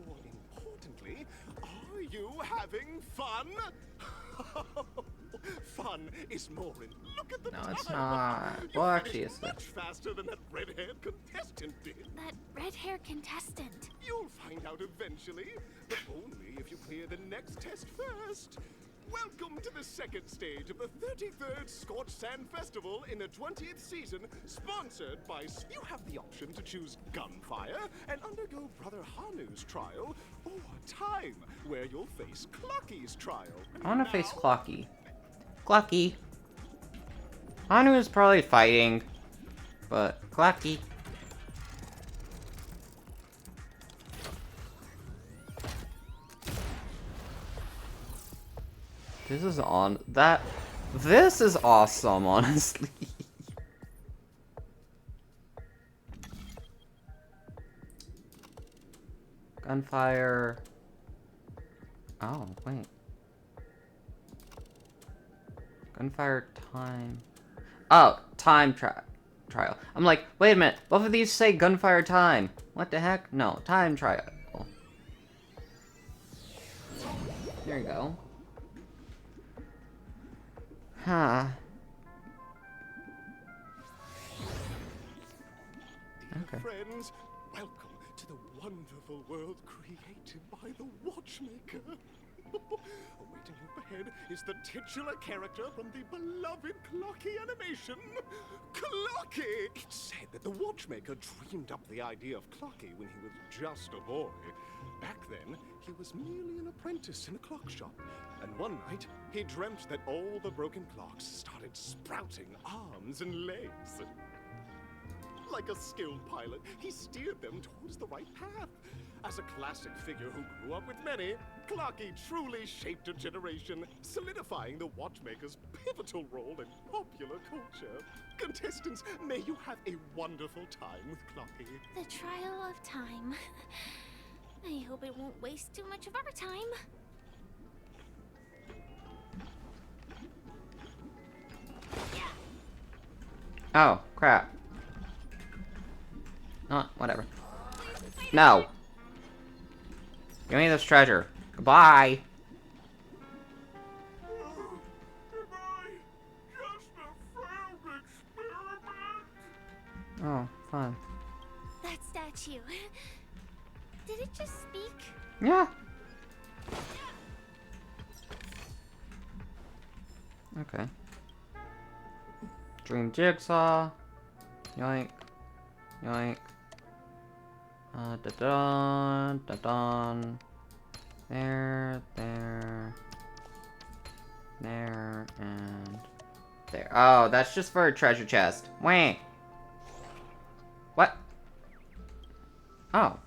importantly, are you having fun? Fun is more in. Look at the No, time. it's not. You Well, actually, finished it's much faster than that red-haired contestant did. That red-haired contestant. You'll find out eventually, but only if you clear the next test first. Welcome to the second stage of the 33rd Scorched Sand Festival in the 20th season, sponsored by... You have the option to choose Gunfire and undergo Brother Hanu's trial, or Time, where you'll face Clocky's trial. I want to face Clocky. Clocky. Hanu is probably fighting, but Clocky. This is on that. This is awesome, honestly. Gunfire. Oh, wait. Gunfire time. Oh, time trial. I'm like, wait a minute. Both of these say gunfire time. What the heck? No, time trial. There you go. Huh. Dear friends, welcome to the wonderful world created by the Watchmaker. Awaiting you ahead is the titular character from the beloved Clocky animation, Clocky! It's said that the Watchmaker dreamed up the idea of Clocky when he was just a boy. Back then, he was merely an apprentice in a clock shop, and one night, he dreamt that all the broken clocks started sprouting arms and legs. Like a skilled pilot, he steered them towards the right path. As a classic figure who grew up with many, Clocky truly shaped a generation, solidifying the Watchmaker's pivotal role in popular culture. Contestants, may you have a wonderful time with Clocky. The trial of time. I hope it won't waste too much of our time. Oh, crap. Whatever. No! Give me this treasure. Goodbye! Oh, fun. That statue. Did it just speak? Yeah. Okay. Dream jigsaw. Yoink. Yoink. Da-dun, da-dun. There, there. There, and there. Oh, that's just for a treasure chest. Wah. What? Oh.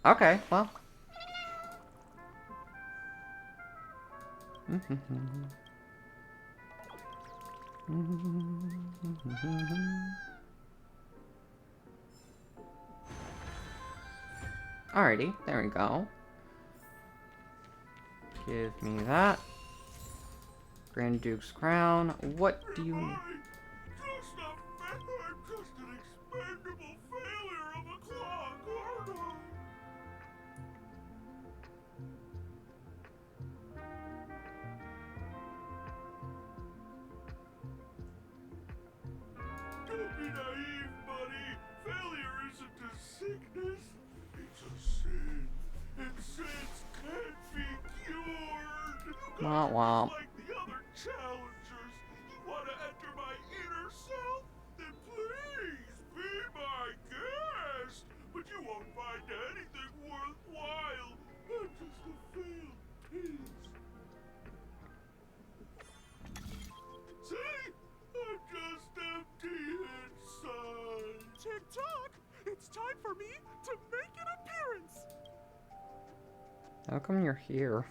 Okay, well. Alrighty, there we go. Give me that. Grand Duke's crown. What do you... Just an expendable failure of a clock, aren't I? Don't be naive, buddy. Failure isn't a sickness. It's a sin. And sins can't be cured. Wah, wah. Like the other challengers, you want to enter my inner self? Then please be my guest. But you won't find anything worthwhile. Not just a failed piece. See? I'm just empty inside. Tick-tock! It's time for me to make an appearance! How come you're here?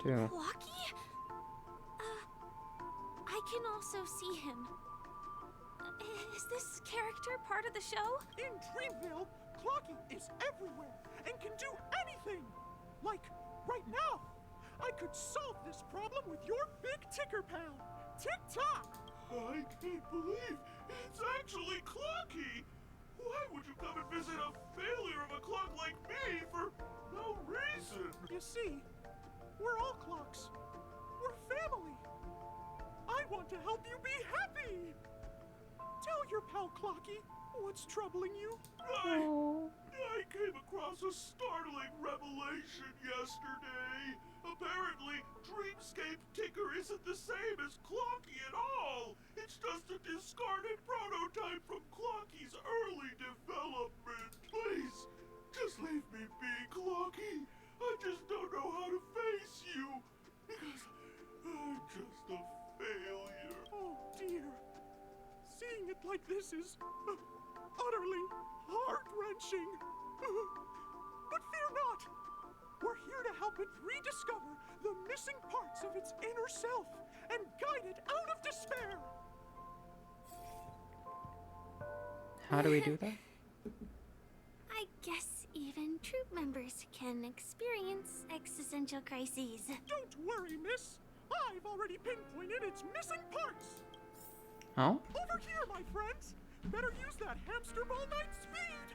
Too. Clocky? I can also see him. Is this character part of the show? In Dreamville, Clocky is everywhere and can do anything. Like, right now, I could solve this problem with your big ticker pal, Tick-tock. I can't believe it's actually Clocky! Why would you come and visit a failure of a clock like me for no reason? You see, we're all clocks. We're family. I want to help you be happy. Tell your pal Clocky what's troubling you. I came across a startling revelation yesterday. Apparently, Dreamscape Tinker isn't the same as Clocky at all. It's just a discarded prototype from Clocky's early development. Please, just leave me be, Clocky. I just don't know how to face you. Because I'm just a failure. Oh dear. Seeing it like this is utterly heart-wrenching. But fear not. We're here to help it rediscover the missing parts of its inner self and guide it out of despair. How do we do that? I guess even troop members can experience existential crises. Don't worry, miss. I've already pinpointed its missing parts. Oh? Over here, my friends. Better use that hamster ball night speed.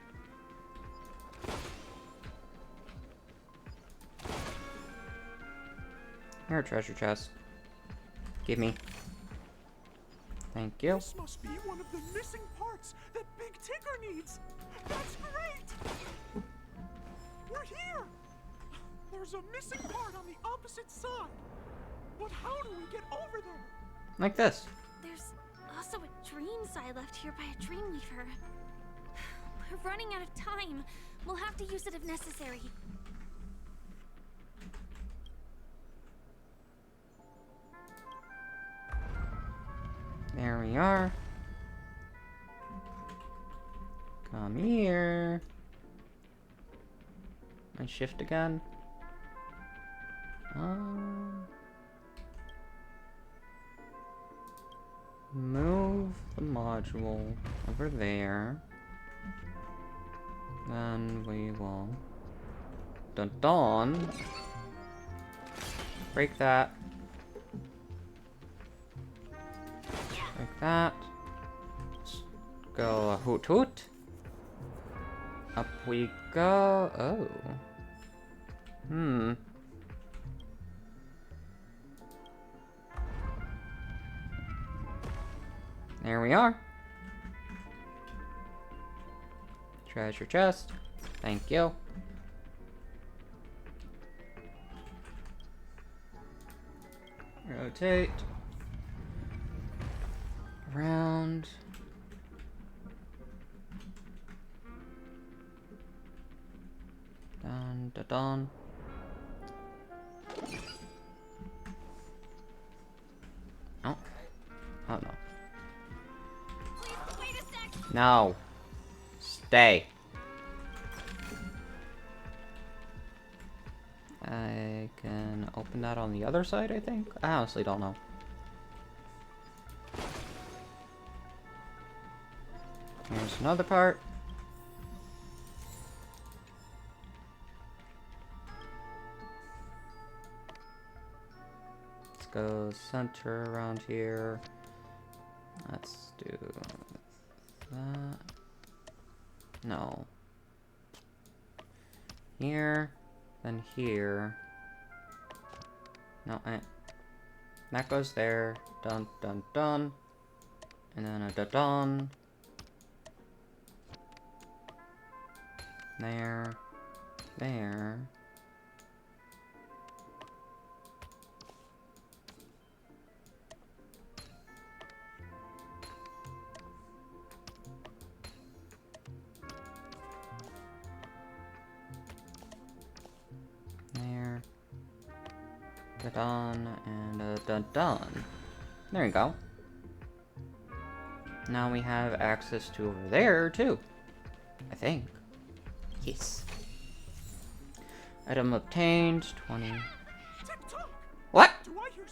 Here, treasure chest. Give me. Thank you. This must be one of the missing parts that Big Tinker needs. That's great. We're here. There's a missing part on the opposite side. But how do we get over there? Like this. There's also a dream side left here by a Dreamweaver. We're running out of time. We'll have to use it if necessary. There we are. Come here. And shift again. Move the module over there. Then we will dun break that. Like that. Let's go a hoot hoot. Up we go. Oh. There we are. Treasure chest. Thank you. Rotate. Around. Dun dun dun. Oh. Oh no. Wait a sec. No. Stay. I can open that on the other side, I think? I honestly don't know. Here's another part. Let's go center around here. Let's do that. No. Here, then here. No, that goes there. Dun dun dun. And then a dun dun. There. There. There. Dun and a dun dun. There you go. Now we have access to over there too. I think. Yes. Item obtained. 20. What? Do I hear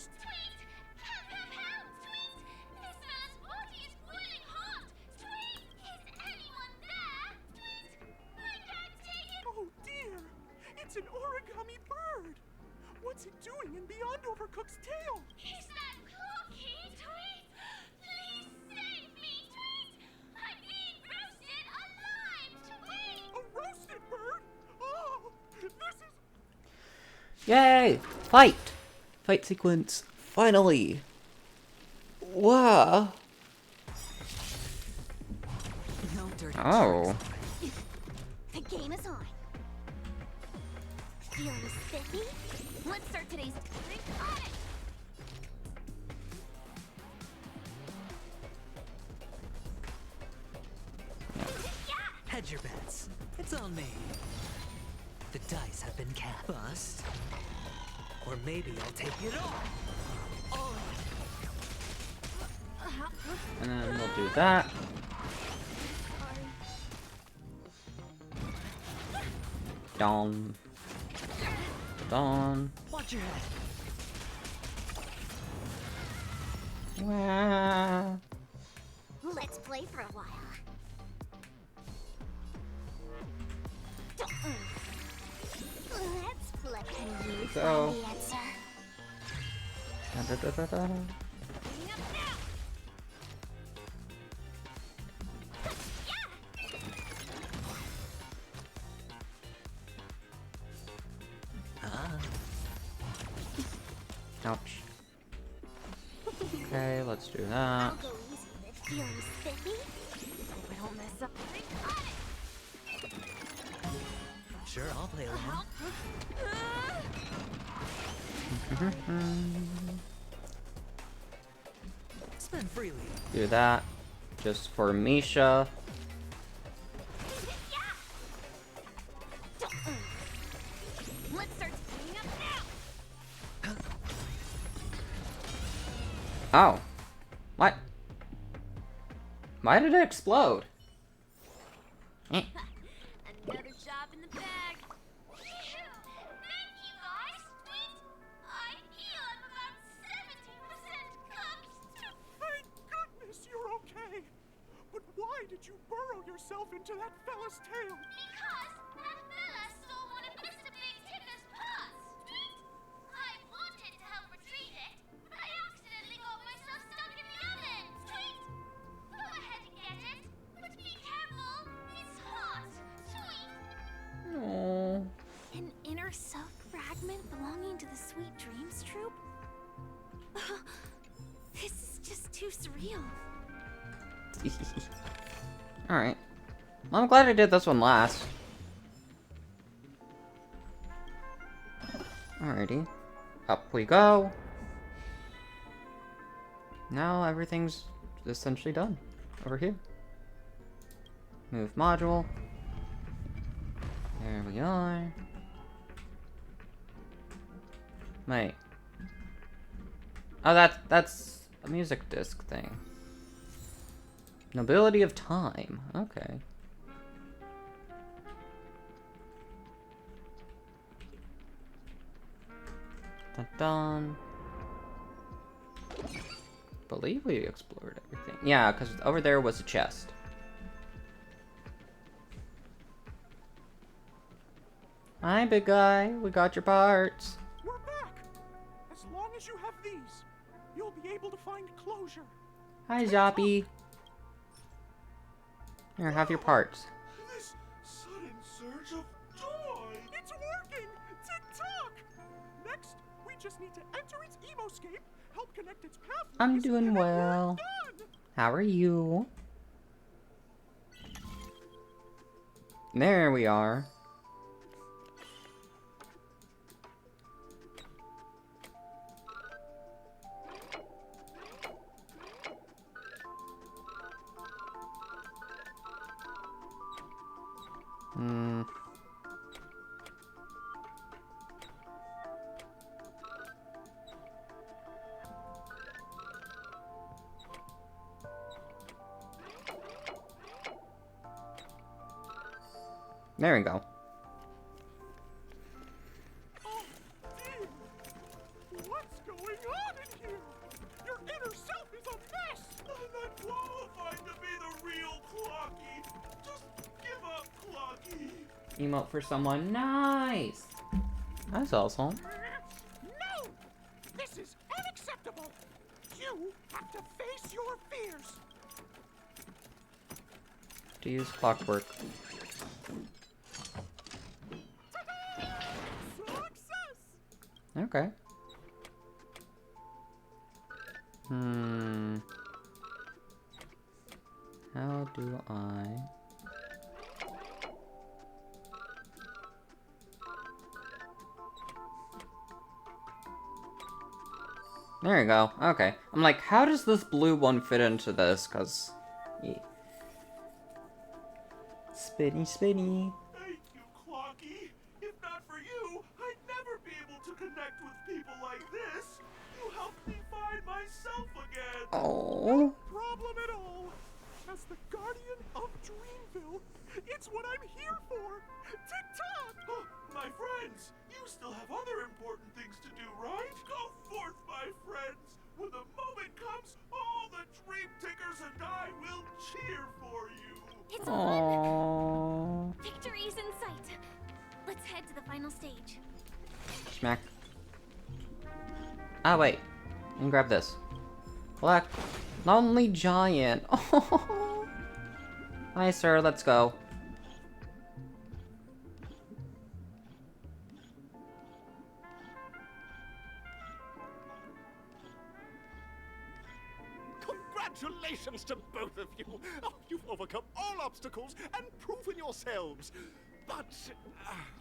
Oh dear! It's an origami bird! What's it doing in Beyond Overcooked's tail? Is that Clocky? Tweet! Please save me, Tweet! I'm being roasted alive! Yay! Fight! Fight sequence. Finally! Wow! No dirty Oh. The game is on. Feeling spiffy? Let's start today's drink on it. Hedge your bets. It's on me. The dice have been cast. Bust. Or maybe I'll take it all. And then we'll do that. Dawn. Dawn. Watch your head. Wow. Let's play for a while. Let's play. Can you So- find the answer? Da-da-da-da-da. Ouch. Okay, let's do that. I'll go easy with it. Feeling spiffy? Hope I don't mess up. Sure, I'll play along. Spend freely. Do that. Just for Misha. Let's start cleaning up now. Oh. What? Why did it explode? Eh. Another job in the bag. Thank you, guys. I feel I'm about 70% cooked. Thank goodness you're okay. But why did you burrow yourself into that fella's tail? Because that fella stole one of Mr. Big Tinder's paws. I wanted to help retrieve it, but I accidentally got myself stuck in the oven. Go ahead and get it, but be careful. It's hot. Aww. An inner self fragment belonging to the Sweet Dreams troupe? This is just too surreal. Alright. Well, I'm glad I did this one last. Alrighty. Up we go. Now everything's essentially done. Over here. Move module. There we are. Wait. Oh, that's a music disc thing. Nobility of Time. Okay. Dun-dun. Believe we explored everything. Yeah, because over there was a chest. Hi, big guy. We got your parts. We're back. As long as you have these, you'll be able to find closure. Hi, Zoppy. Here, have your parts. This sudden surge of joy! It's working! Tick-tock! Next, we just need to enter its emoscape, help connect its pathways. I'm doing and then well. we're done. How are you? There we are. There we go. Oh, dear. What's going on in here? Your inner self is a mess! I'm not qualified to be the real Clocky. Just give up, Clocky. Emote for someone. Nice. That's awesome. No! This is unacceptable! You have to face your fears! To use clockwork. Success! Okay. How do I... There you go. Okay. I'm like, how does this blue one fit into this? Cause... Yeah. Spinny, spinny. Thank you, Clocky. If not for you, I'd never be able to connect with people like this. You helped me find myself again. Oh. No problem at all. As the guardian of Dreamville, it's what I'm here for. Tick-tock! Oh, my friends, you still have other important things to do, right? Go forth, my friends. When the moment comes, all the Dream Tickers and I will cheer for you. It's Aww. Victory's in sight. Let's head to the final stage. Smack. Ah, wait. You can grab this. Black. Lonely Giant. Oh. Hi, sir. Let's go. Congratulations to both of you! Oh, you've overcome all obstacles and proven yourselves. But,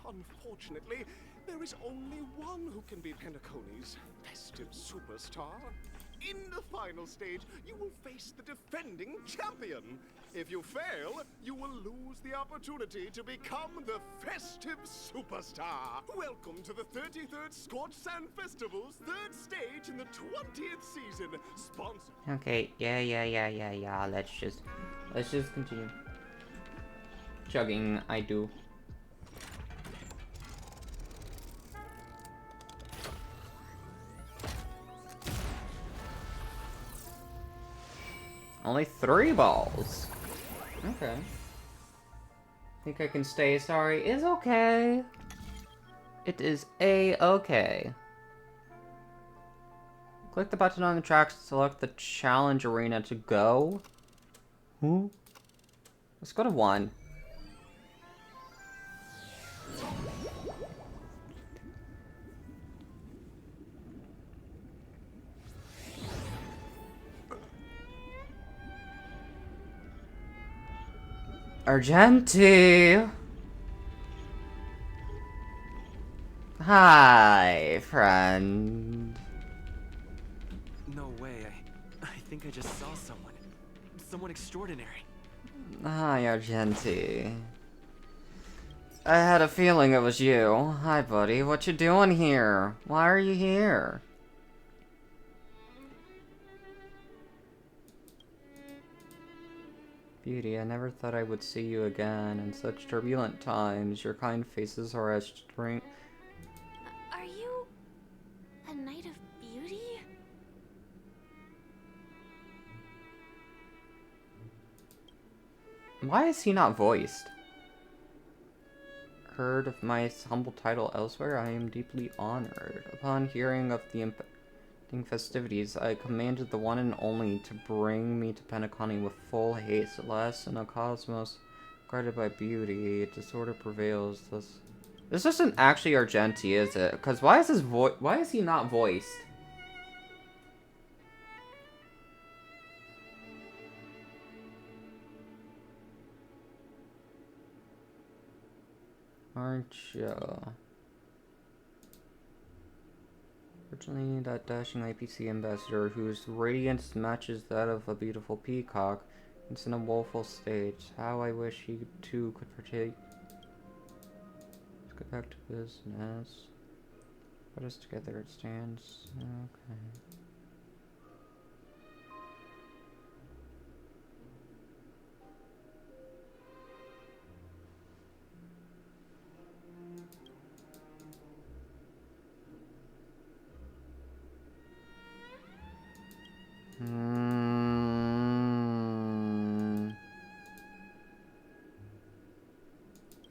unfortunately, there is only one who can be Penacony's festive superstar. In the final stage, you will face the defending champion. If you fail, you will lose the opportunity to become the festive superstar. Welcome to the 33rd Scorch Sand Festival's 3rd stage in the 20th season. Sponsored. Okay, yeah. Let's just continue. Chugging, I do. Only 3 balls. Okay. Think I can stay sorry. It's okay. It is A-okay. Click the button on the tracks to select the challenge arena to go. Who? Let's go to 1. Argenti! Hi, friend. No way. I think I just saw someone. Someone extraordinary. Hi, Argenti. I had a feeling it was you. Hi, buddy. What you doing here? Why are you here? Beauty, I never thought I would see you again in such turbulent times. Your kind faces are as strength. Are you a knight of beauty? Why is he not voiced? Heard of my humble title elsewhere? I am deeply honored. Upon hearing of the impending festivities, I commanded the one and only to bring me to Penacony with full haste. Alas, in a cosmos guarded by beauty, disorder prevails. This isn't actually Argenti, is it? Because why is his why is he not voiced? Aren't you? Fortunately, that dashing IPC ambassador, whose radiance matches that of a beautiful peacock, is in a woeful state. How I wish he too could partake. Let's get back to business. Put us together, it stands. Okay.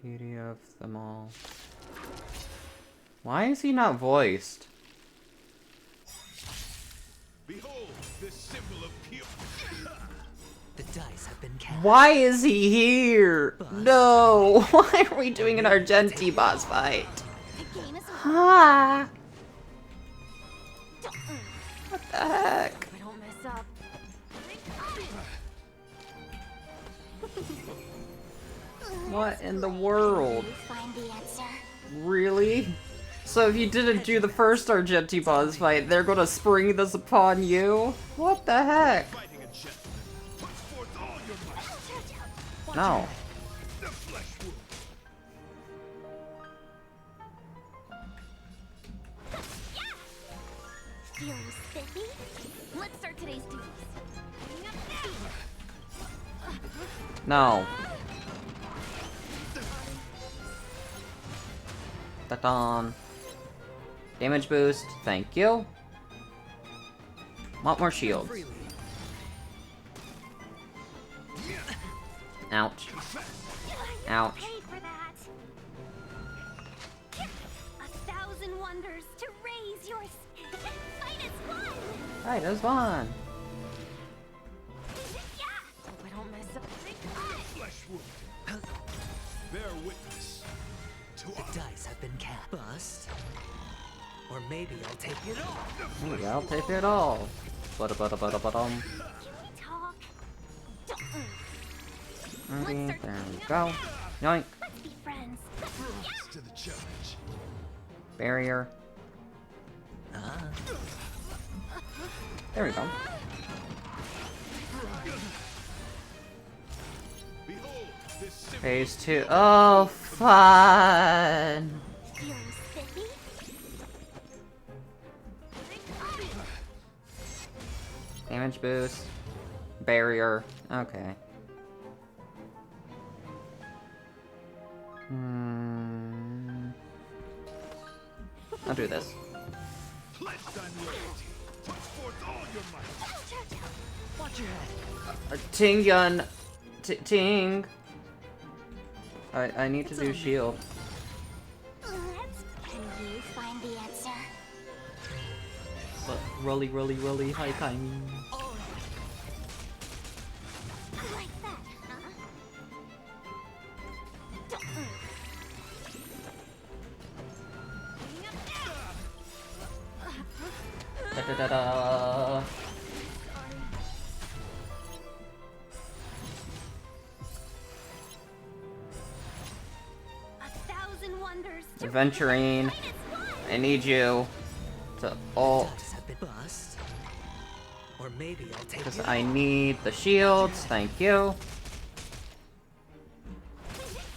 Beauty of them all. Why is he not voiced? Behold, the symbol of pure. The dice have been cast. Why is he here? No! Why are we doing an Argenti boss fight? Ah! What the heck? I don't mess up. What in the world? Find the answer. Really? So if you didn't do the first Argenti boss fight, they're gonna spring this upon you? What the heck? No. Feeling spiffy? Let's start today's duties. No. Ta-da. Damage boost, thank you. Want more shields. Ouch. Ouch. Paid for that. 1,000 wonders to raise your fight as one. Right, that's fun. Hope I don't mess up. Bear witness to The dice have been cast. Bust. Or maybe I'll take it all. Maybe I'll take it all. Ba-da-ba-da-ba-da-ba-dum. Talk. Okay, there we go. Yoink. Let's be friends. to the challenge. Barrier. There we go. Behold, this Phase 2. Oh, fun! Feeling spiffy? Damage boost. Barrier. Okay. I'll do this. pledged on loyalty. Put forth all your might. Watch your head. Ting Yun. Ting. I need to do shield. Can you find the answer? But really high timing. I like that, huh? Da da da da. Adventuring. I need you to ult. Or maybe I'll take Because it I all. need the shields. Thank you.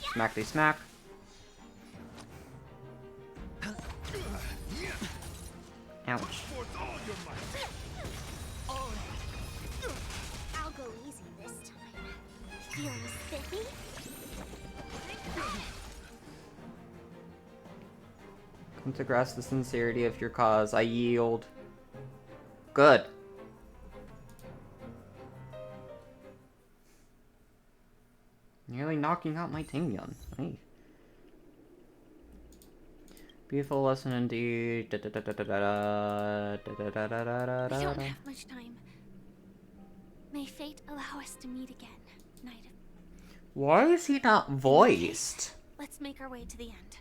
Smackety smack. Ouch. I'll go easy this time. Feeling spiffy? Come to grasp the sincerity of your cause. I yield. Good. Nearly knocking out my Tingyun. Hey. Beautiful lesson indeed. We don't have much time. May fate allow us to meet again, Knight of... Why is he not voiced? Let's make our way to the end.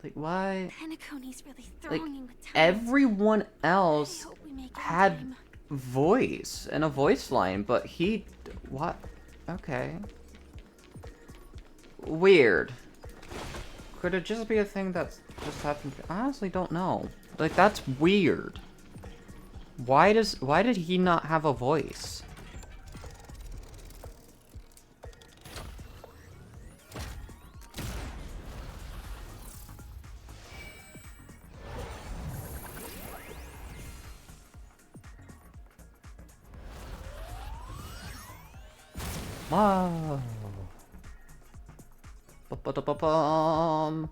Like, why? Penacony's really Like, thronging with talent. everyone else hope we make it in had time. voice and a voice line, but he... What? Okay. Weird. Could it just be a thing that's just happened? I honestly don't know. Like, that's weird. Why did he not have a voice? Wow. Ba-ba-da-ba-bum.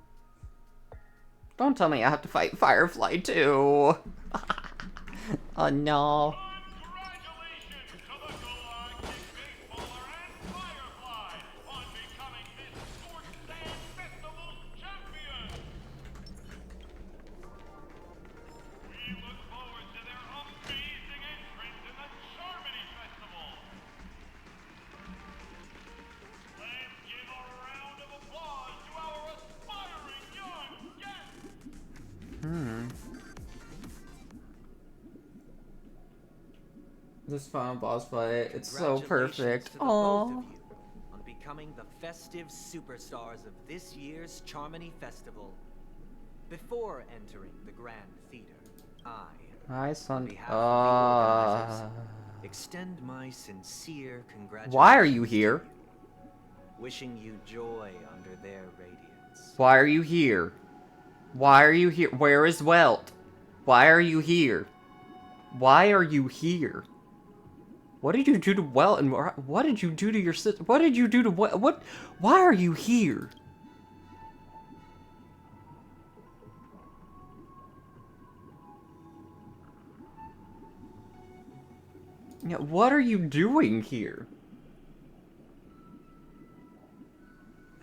Don't tell me I have to fight Firefly too. Oh no. This final boss fight, it's so Congratulations perfect. to the both Aww. of you on becoming the festive superstars of this year's Charmony Festival. Before entering the Grand Theater, Hi, on son. behalf of the organizers, extend my sincere congratulations. Why are you here? Wishing you joy under their radiance. Why are you here? Why are you here? Where is Welt? Why are you here? Why are you here? What did you do to Welt? And what did you do to your sister? What did you do to what? Why are you here? Yeah, what are you doing here?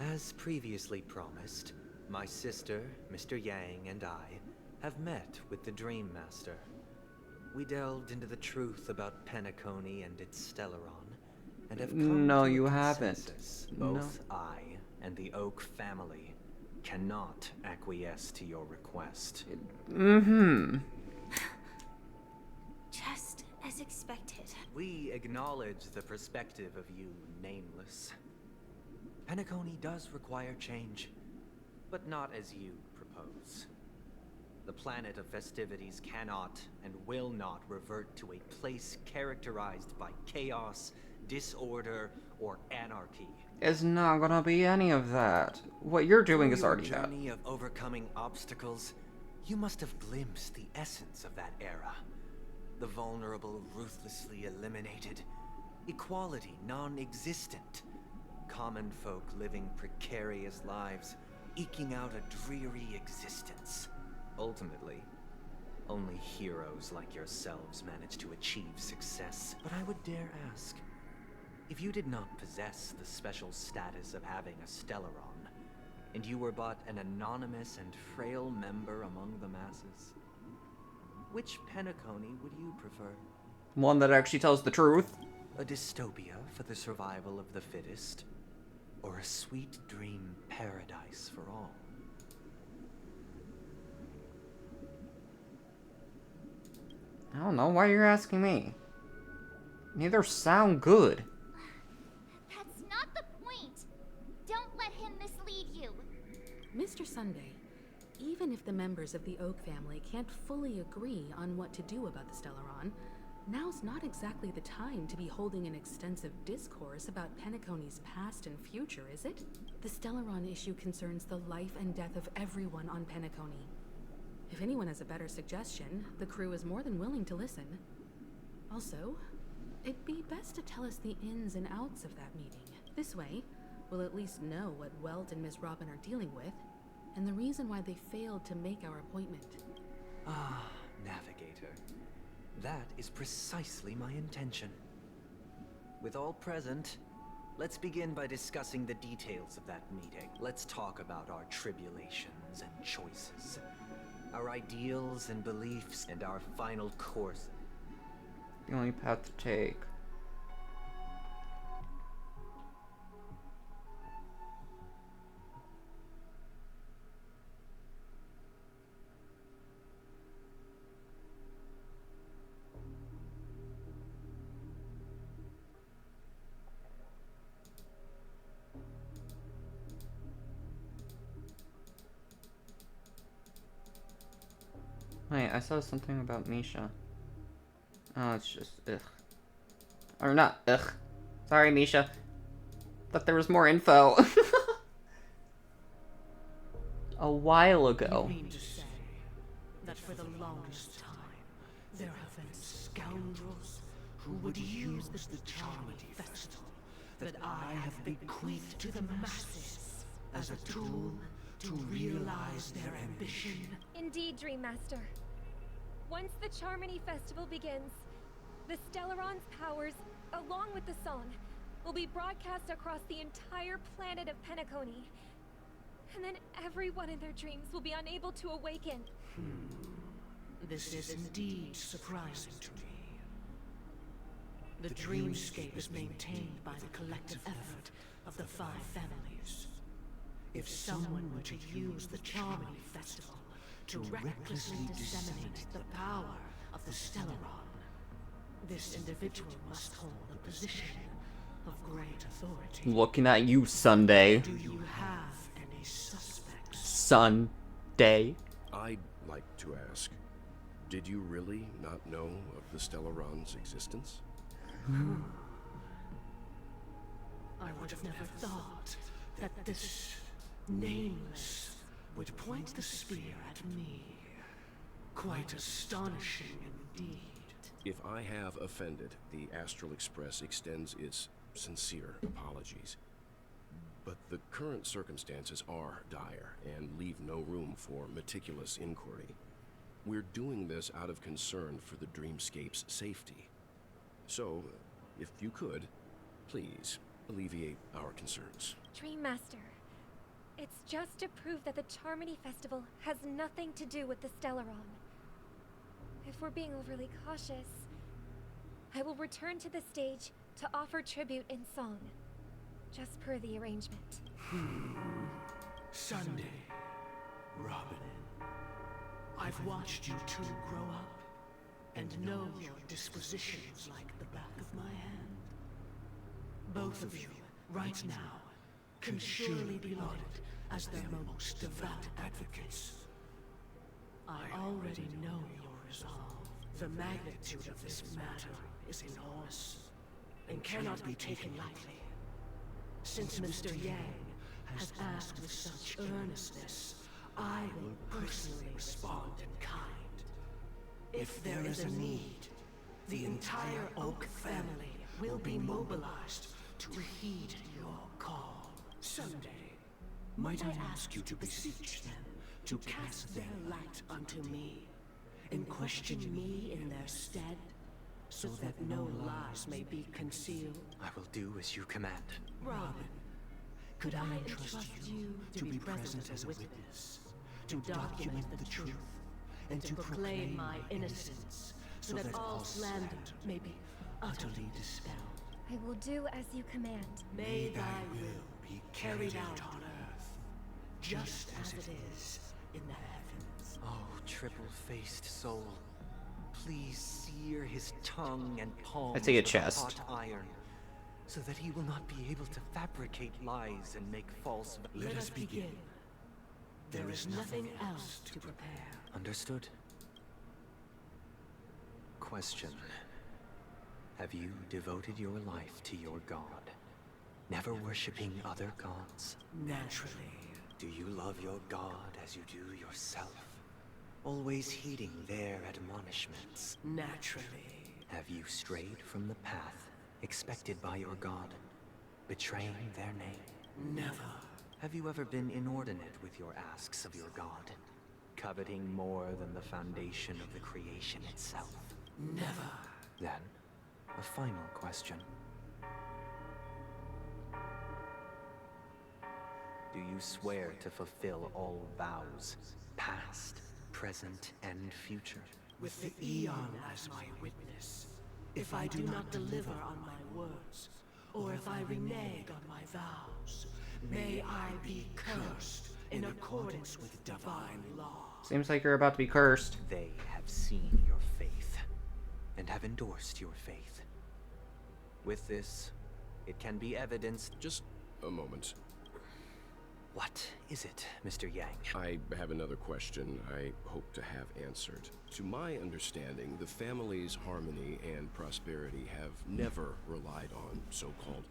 As previously promised, my sister, Mr. Yang, and I have met with the Dream Master. We delved into the truth about Penacony and its Stellaron, and have come No, to you a haven't. consensus. No. Both I and the Oak family cannot acquiesce to your request. Mm-hmm. Just as expected. We acknowledge the perspective of you, Nameless. Penacony does require change, but not as you propose. The planet of festivities cannot and will not revert to a place characterized by chaos, disorder, or anarchy. It's not gonna be any of that. What you're doing is already Through your that. journey of overcoming obstacles, you must have glimpsed the essence of that era. The vulnerable ruthlessly eliminated, equality non-existent, common folk living precarious lives, eking out a dreary existence. Ultimately, only heroes like yourselves manage to achieve success. But I would dare ask, if you did not possess the special status of having a Stellaron, and you were but an anonymous and frail member among the masses, which Penacony would you prefer? One that actually tells the truth. A dystopia for the survival of the fittest? Or a sweet dream paradise for all? I don't know why you're asking me. Neither sound good. That's not the point. Don't let him mislead you. Mr. Sunday, even if the members of the Oak family can't fully agree on what to do about the Stellaron, now's not exactly the time to be holding an extensive discourse about Penacony's past and future, is it? The Stellaron issue concerns the life and death of everyone on Penacony. If anyone has a better suggestion, the crew is more than willing to listen. Also, it'd be best to tell us the ins and outs of that meeting. This way, we'll at least know what Welt and Miss Robin are dealing with, and the reason why they failed to make our appointment. Ah, Navigator. That is precisely my intention. With all present, let's begin by discussing the details of that meeting. Let's talk about our tribulations and choices, our ideals and beliefs, and our final course. The only path to take. Wait, I saw something about Misha. Oh, it's just ugh. Or not ugh. Sorry, Misha. Thought there was more info. A while ago. You mean to say that for the longest time, there have been scoundrels who would use the Charmony Festival that I have bequeathed to the masses as a tool to realize their ambition? Indeed, Dream Master. Once the Charmony Festival begins, the Stellaron's powers, along with the song, will be broadcast across the entire planet of Penacony. And then everyone in their dreams will be unable to awaken. This is indeed surprising to me. The dreamscape is maintained by the collective effort of the 5 families. If someone were to use the Charmony Festival to recklessly disseminate the power of the Stellaron, This individual must hold a position of great authority. Looking at you, Sunday. Do you have any suspects? Sunday. I'd like to ask, did you really not know of the Stellaron's existence? I would have never thought that this nameless would point the spear at me. Quite astonishing indeed. If I have offended, the Astral Express extends its sincere apologies. But the current circumstances are dire and leave no room for meticulous inquiry. We're doing this out of concern for the Dreamscape's safety. So, if you could, please alleviate our concerns. Dream Master, it's just to prove that the Charmony Festival has nothing to do with the Stellaron. If we're being overly cautious, I will return to the stage to offer tribute in song, just per the arrangement. Sunday, Robin. I've watched you two grow up and know your dispositions like the back of my hand. Both of you, right now, can surely be lauded as their most devout advocates. I already know your resolve. The magnitude of this matter is enormous and cannot be taken lightly. Since Mr. Yang has asked with such earnestness, I will personally respond in kind. If there is a need, the entire Oak family will be mobilized to heed your call. Someday, might I ask you to beseech them to cast their light unto me, and question me in their stead, so that no lies may be concealed? I will do as you command. Robin, could I entrust you to be present as a witness, to document the truth, and to proclaim my innocence, so that all slander may be utterly dispelled? I will do as you command. May thy will be carried out on earth, just as it is in the heavens. Oh, triple-faced soul. Please sear his tongue and palms I'd say a with chest. hot iron, so that he will not be able to fabricate lies and make false... Let us begin. There is nothing else to prepare. Understood. Question. Have you devoted your life to your god, never worshipping other gods? Naturally. Do you love your god as you do yourself? Always heeding their admonishments? Naturally. Have you strayed from the path expected by your god, betraying their name? Never. Have you ever been inordinate with your asks of your god, coveting more than the foundation of the creation itself? Never. Then, a final question. Do you swear to fulfill all vows, past, present, and future? With the Eon as my witness, if I do not deliver on my words, or if I renege on my vows, may I be cursed in accordance with divine law. Seems like you're about to be cursed. They have seen your faith, and have endorsed your faith. With this, it can be evidenced... Just a moment. What is it, Mr. Yang? I have another question I hope to have answered. To my understanding, the family's harmony and prosperity have never relied on so-called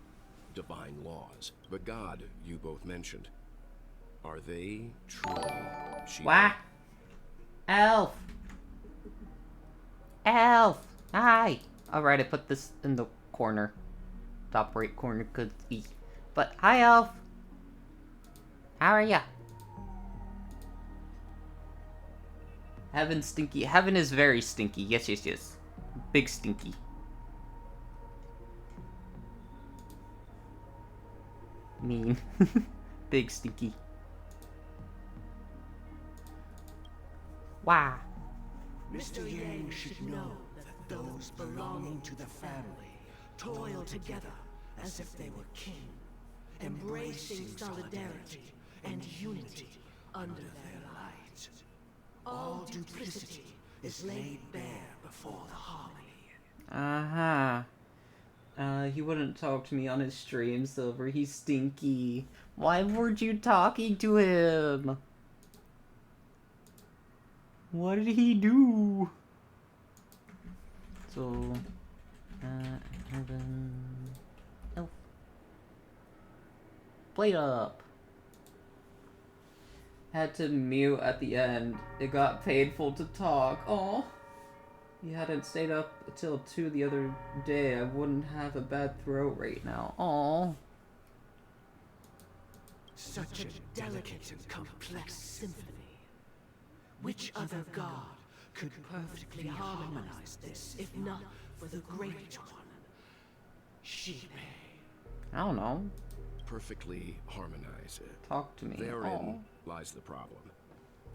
divine laws. The god you both mentioned, are they truly What? Elf! Elf! Hi! Alright, I put this in the corner. Top right corner could eat. But, hi Elf! How are ya? Heaven's stinky. Heaven is very stinky. Yes, yes, yes. Big stinky. Mean. Big stinky. Wow. Mr. Yang should know that those belonging to the family toil together as if they were kin, embracing solidarity and unity under their light. All duplicity is laid bare before the harmony. Uh-huh. He wouldn't talk to me on his stream, Silver. He's stinky. Why weren't you talking to him? What did he do? So, Urban Elf. Plate up. Had to mute at the end. It got painful to talk. Oh. You hadn't stayed up until 2 the other day, I wouldn't have a bad throat right now. Aww. Such a delicate and complex symphony. Which other god could perfectly harmonize this, if not for the Great One? Sheep. I don't know. Perfectly harmonize it. Talk to me. Therein lies the problem.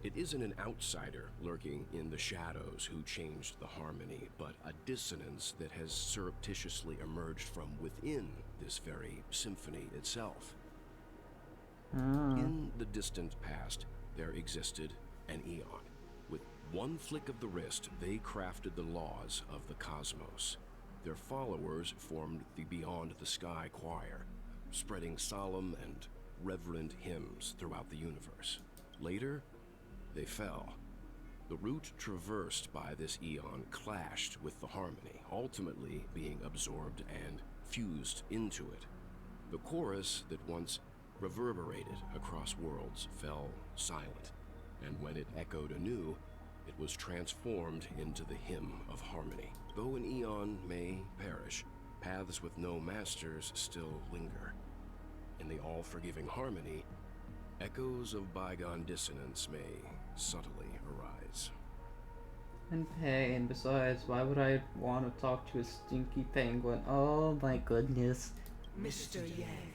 It isn't an outsider lurking in the shadows who changed the harmony, but a dissonance that has surreptitiously emerged from within this very symphony itself. In the distant past, there existed an Eon. With one flick of the wrist, they crafted the laws of the cosmos. Their followers formed the Beyond the Sky Choir, spreading solemn and reverent hymns throughout the universe. Later, they fell. The route traversed by this Eon clashed with the harmony, ultimately being absorbed and fused into it. The chorus that once reverberated across worlds fell silent, and when it echoed anew, it was transformed into the hymn of harmony. Though an Eon may perish, paths with no masters still linger. In the all-forgiving harmony, echoes of bygone dissonance may subtly arise. And pain. Besides, why would I want to talk to a stinky penguin? Oh my goodness. Mr. Yang.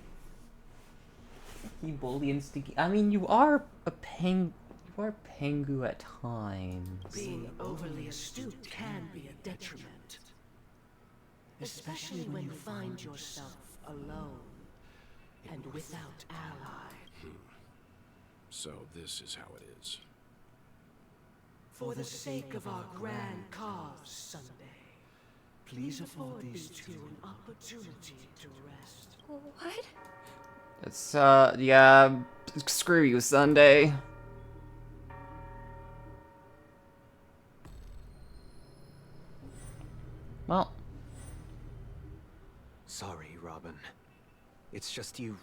You bully and stinky. I mean, you are a You are Pengu at times. Being overly astute can be a detriment. Especially when you find yourself alone and without ally. So this is how it is. For the sake of our grand cause, Sunday, please afford these two an opportunity to rest. What? It's, yeah, screw you, Sunday. Well. Sorry, Robin. It's just you.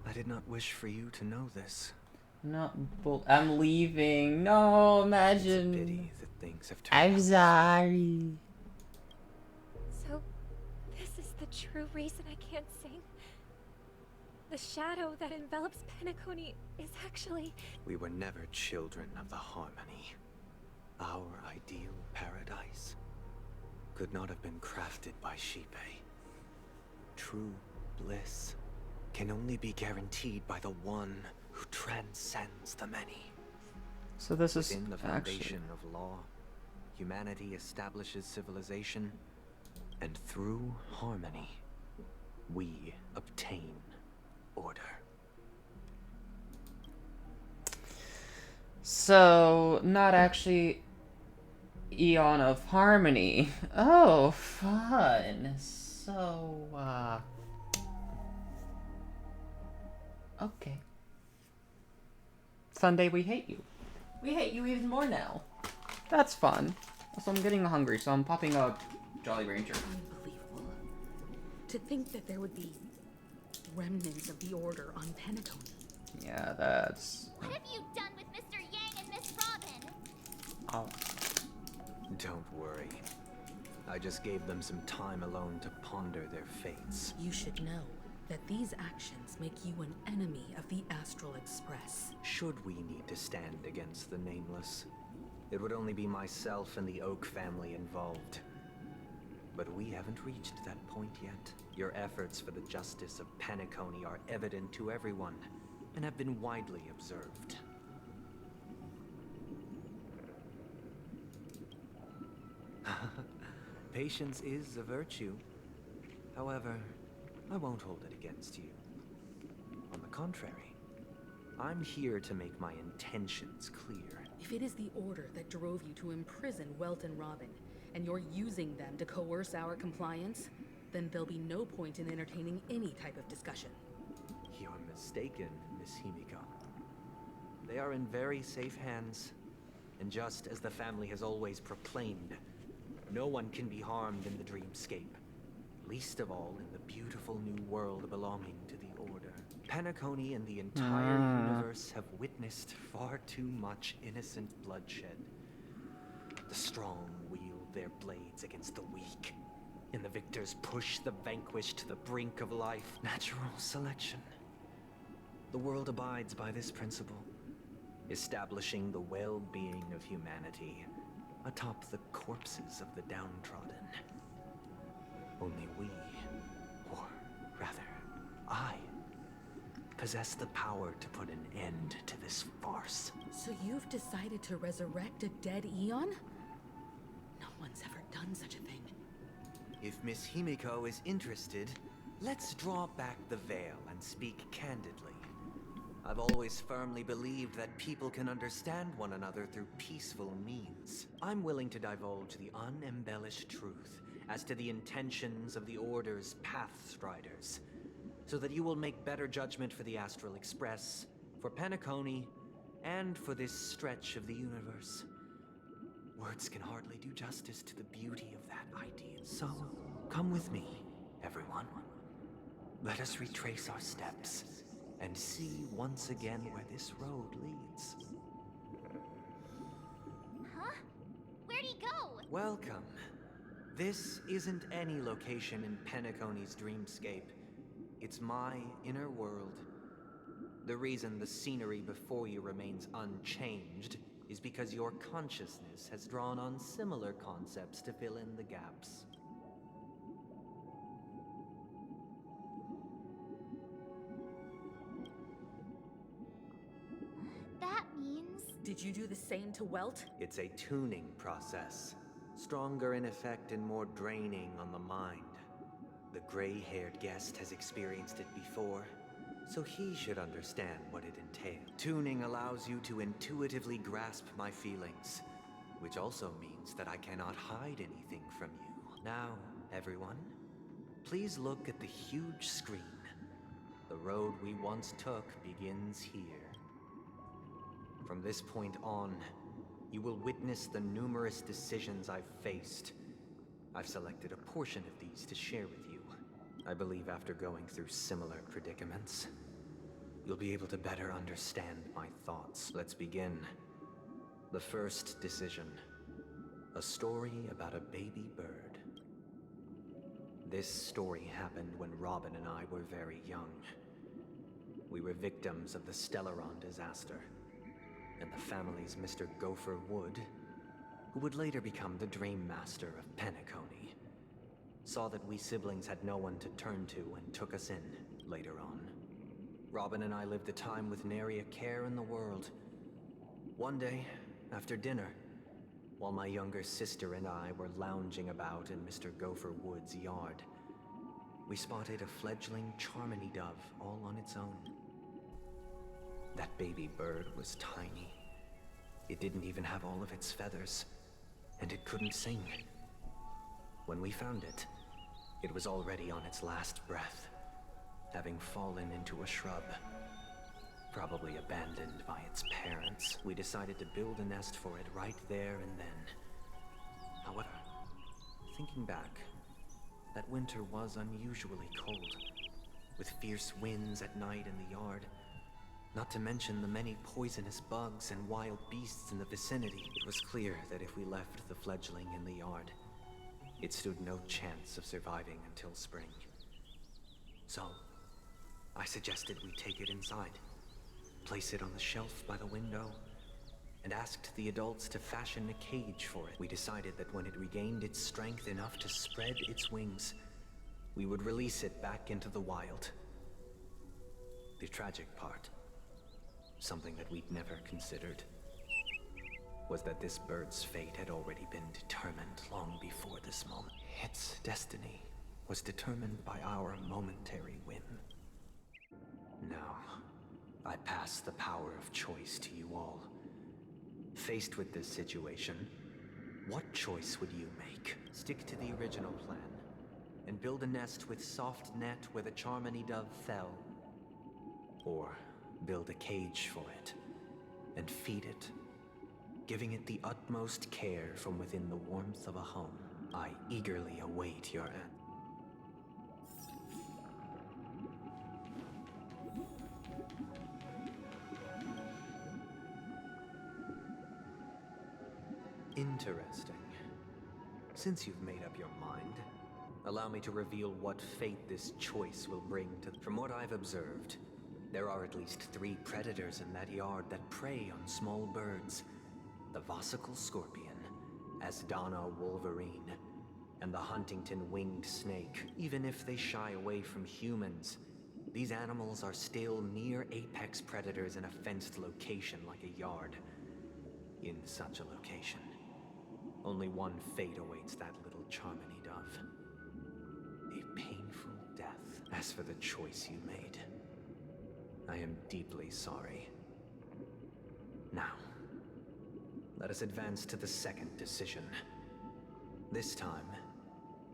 I did not wish for you to know this. I'm leaving. No, imagine. It's a pity that things have I'm turned sorry. So, this is the true reason I can't sing? The shadow that envelops Penacony is actually... We were never children of the harmony. Our ideal paradise could not have been crafted by Sheep. True bliss can only be guaranteed by the one who transcends the many. So this is within the foundation of law, humanity establishes civilization, and through harmony, we obtain order. So, not actually Eon of Harmony. Oh, fun. So, okay. Sunday, we hate you. We hate you even more now. That's fun. Also, I'm getting hungry, so I'm popping a Jolly Ranger. Unbelievable. To think that there would be remnants of the Order on Penacony. Yeah, that's... What have you done with Mr. Yang and Miss Robin? Oh. Don't worry. I just gave them some time alone to ponder their fates. You should know that these actions make you an enemy of the Astral Express. Should we need to stand against the Nameless, it would only be myself and the Oak family involved. But we haven't reached that point yet. Your efforts for the justice of Penacony are evident to everyone, and have been widely observed. Patience is a virtue. However, I won't hold it against you. On the contrary, I'm here to make my intentions clear. If it is the Order that drove you to imprison Welt and Robin, and you're using them to coerce our compliance, then there'll be no point in entertaining any type of discussion. You're mistaken, Miss Himiko. They are in very safe hands. And just as the family has always proclaimed, no one can be harmed in the dreamscape. Least of all in the beautiful new world belonging to the Order. Penacony and the entire universe have witnessed far too much innocent bloodshed. The strong wield their blades against the weak, and the victors push the vanquished to the brink of life. Natural selection. The world abides by this principle, establishing the well-being of humanity atop the corpses of the downtrodden. Only we, or rather, I, possess the power to put an end to this farce. So you've decided to resurrect a dead Eon? No one's ever done such a thing. If Miss Himiko is interested, let's draw back the veil and speak candidly. I've always firmly believed that people can understand one another through peaceful means. I'm willing to divulge the unembellished truth as to the intentions of the Order's Pathstriders, so that you will make better judgment for the Astral Express, for Penacony, and for this stretch of the universe. Words can hardly do justice to the beauty of that idea. So, come with me, everyone. Let us retrace our steps and see once again where this road leads. Huh? Where'd he go? Welcome. This isn't any location in Penacony's dreamscape. It's my inner world. The reason the scenery before you remains unchanged is because your consciousness has drawn on similar concepts to fill in the gaps. That means... Did you do the same to Welt? It's a tuning process. Stronger in effect and more draining on the mind. The gray-haired guest has experienced it before, so he should understand what it entails. Tuning allows you to intuitively grasp my feelings, which also means that I cannot hide anything from you. Now, everyone, please look at the huge screen. The road we once took begins here. From this point on, you will witness the numerous decisions I've faced. I've selected a portion of these to share with you. I believe after going through similar predicaments, you'll be able to better understand my thoughts. Let's begin. The first decision. A story about a baby bird. This story happened when Robin and I were very young. We were victims of the Stellaron disaster, and the family's Mr. Gopher Wood, who would later become the Dream Master of Penacony, saw that we siblings had no one to turn to and took us in later on. Robin and I lived a time with nary a care in the world. One day, after dinner, while my younger sister and I were lounging about in Mr. Gopher Wood's yard, we spotted a fledgling Charmony dove all on its own. That baby bird was tiny. It didn't even have all of its feathers, and it couldn't sing. When we found it, it was already on its last breath, having fallen into a shrub, probably abandoned by its parents. We decided to build a nest for it right there and then. However, thinking back, that winter was unusually cold, with fierce winds at night in the yard, not to mention the many poisonous bugs and wild beasts in the vicinity. It was clear that if we left the fledgling in the yard, it stood no chance of surviving until spring. So, I suggested we take it inside, place it on the shelf by the window, and asked the adults to fashion a cage for it. We decided that when it regained its strength enough to spread its wings, we would release it back into the wild. The tragic part, something that we'd never considered, was that this bird's fate had already been determined long before this moment. Its destiny was determined by our momentary whim. Now, I pass the power of choice to you all. Faced with this situation, What choice would you make? Stick to the original plan and build a nest with soft net where the Charmony dove fell? Or build a cage for it and feed it, giving it the utmost care from within the warmth of a home? I eagerly await your answer. Interesting. Since you've made up your mind, allow me to reveal what fate this choice will bring to... From what I've observed, there are at least 3 predators in that yard that prey on small birds. The Vossicle scorpion, Asdana wolverine, and the Huntington winged snake. Even if they shy away from humans, these animals are still near apex predators in a fenced location like a yard. In such a location, only one fate awaits that little Charmony dove. A painful death. As for the choice you made, I am deeply sorry. Now, let us advance to the second decision. This time,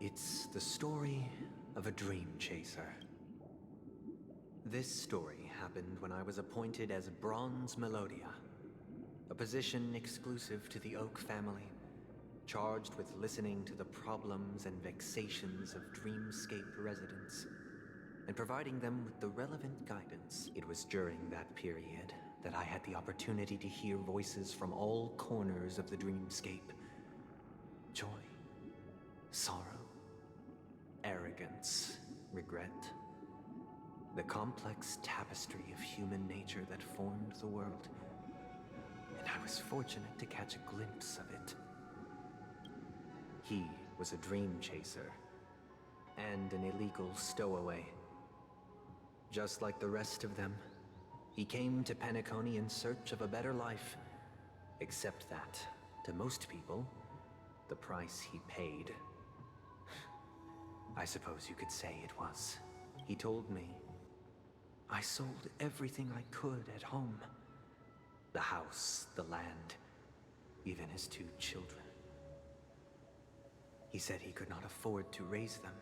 it's the story of a dream chaser. This story happened when I was appointed as Bronze Melodia, a position exclusive to the Oak family, charged with listening to the problems and vexations of Dreamscape residents, and providing them with the relevant guidance. It was during that period that I had the opportunity to hear voices from all corners of the Dreamscape. Joy, sorrow, arrogance, regret. The complex tapestry of human nature that formed the world. And I was fortunate to catch a glimpse of it. He was a dream chaser, and an illegal stowaway. Just like the rest of them, he came to Penacony in search of a better life. Except that, to most people, the price he paid, I suppose you could say it was. He told me, I sold everything I could at home. The house, the land, even his 2 children. He said he could not afford to raise them,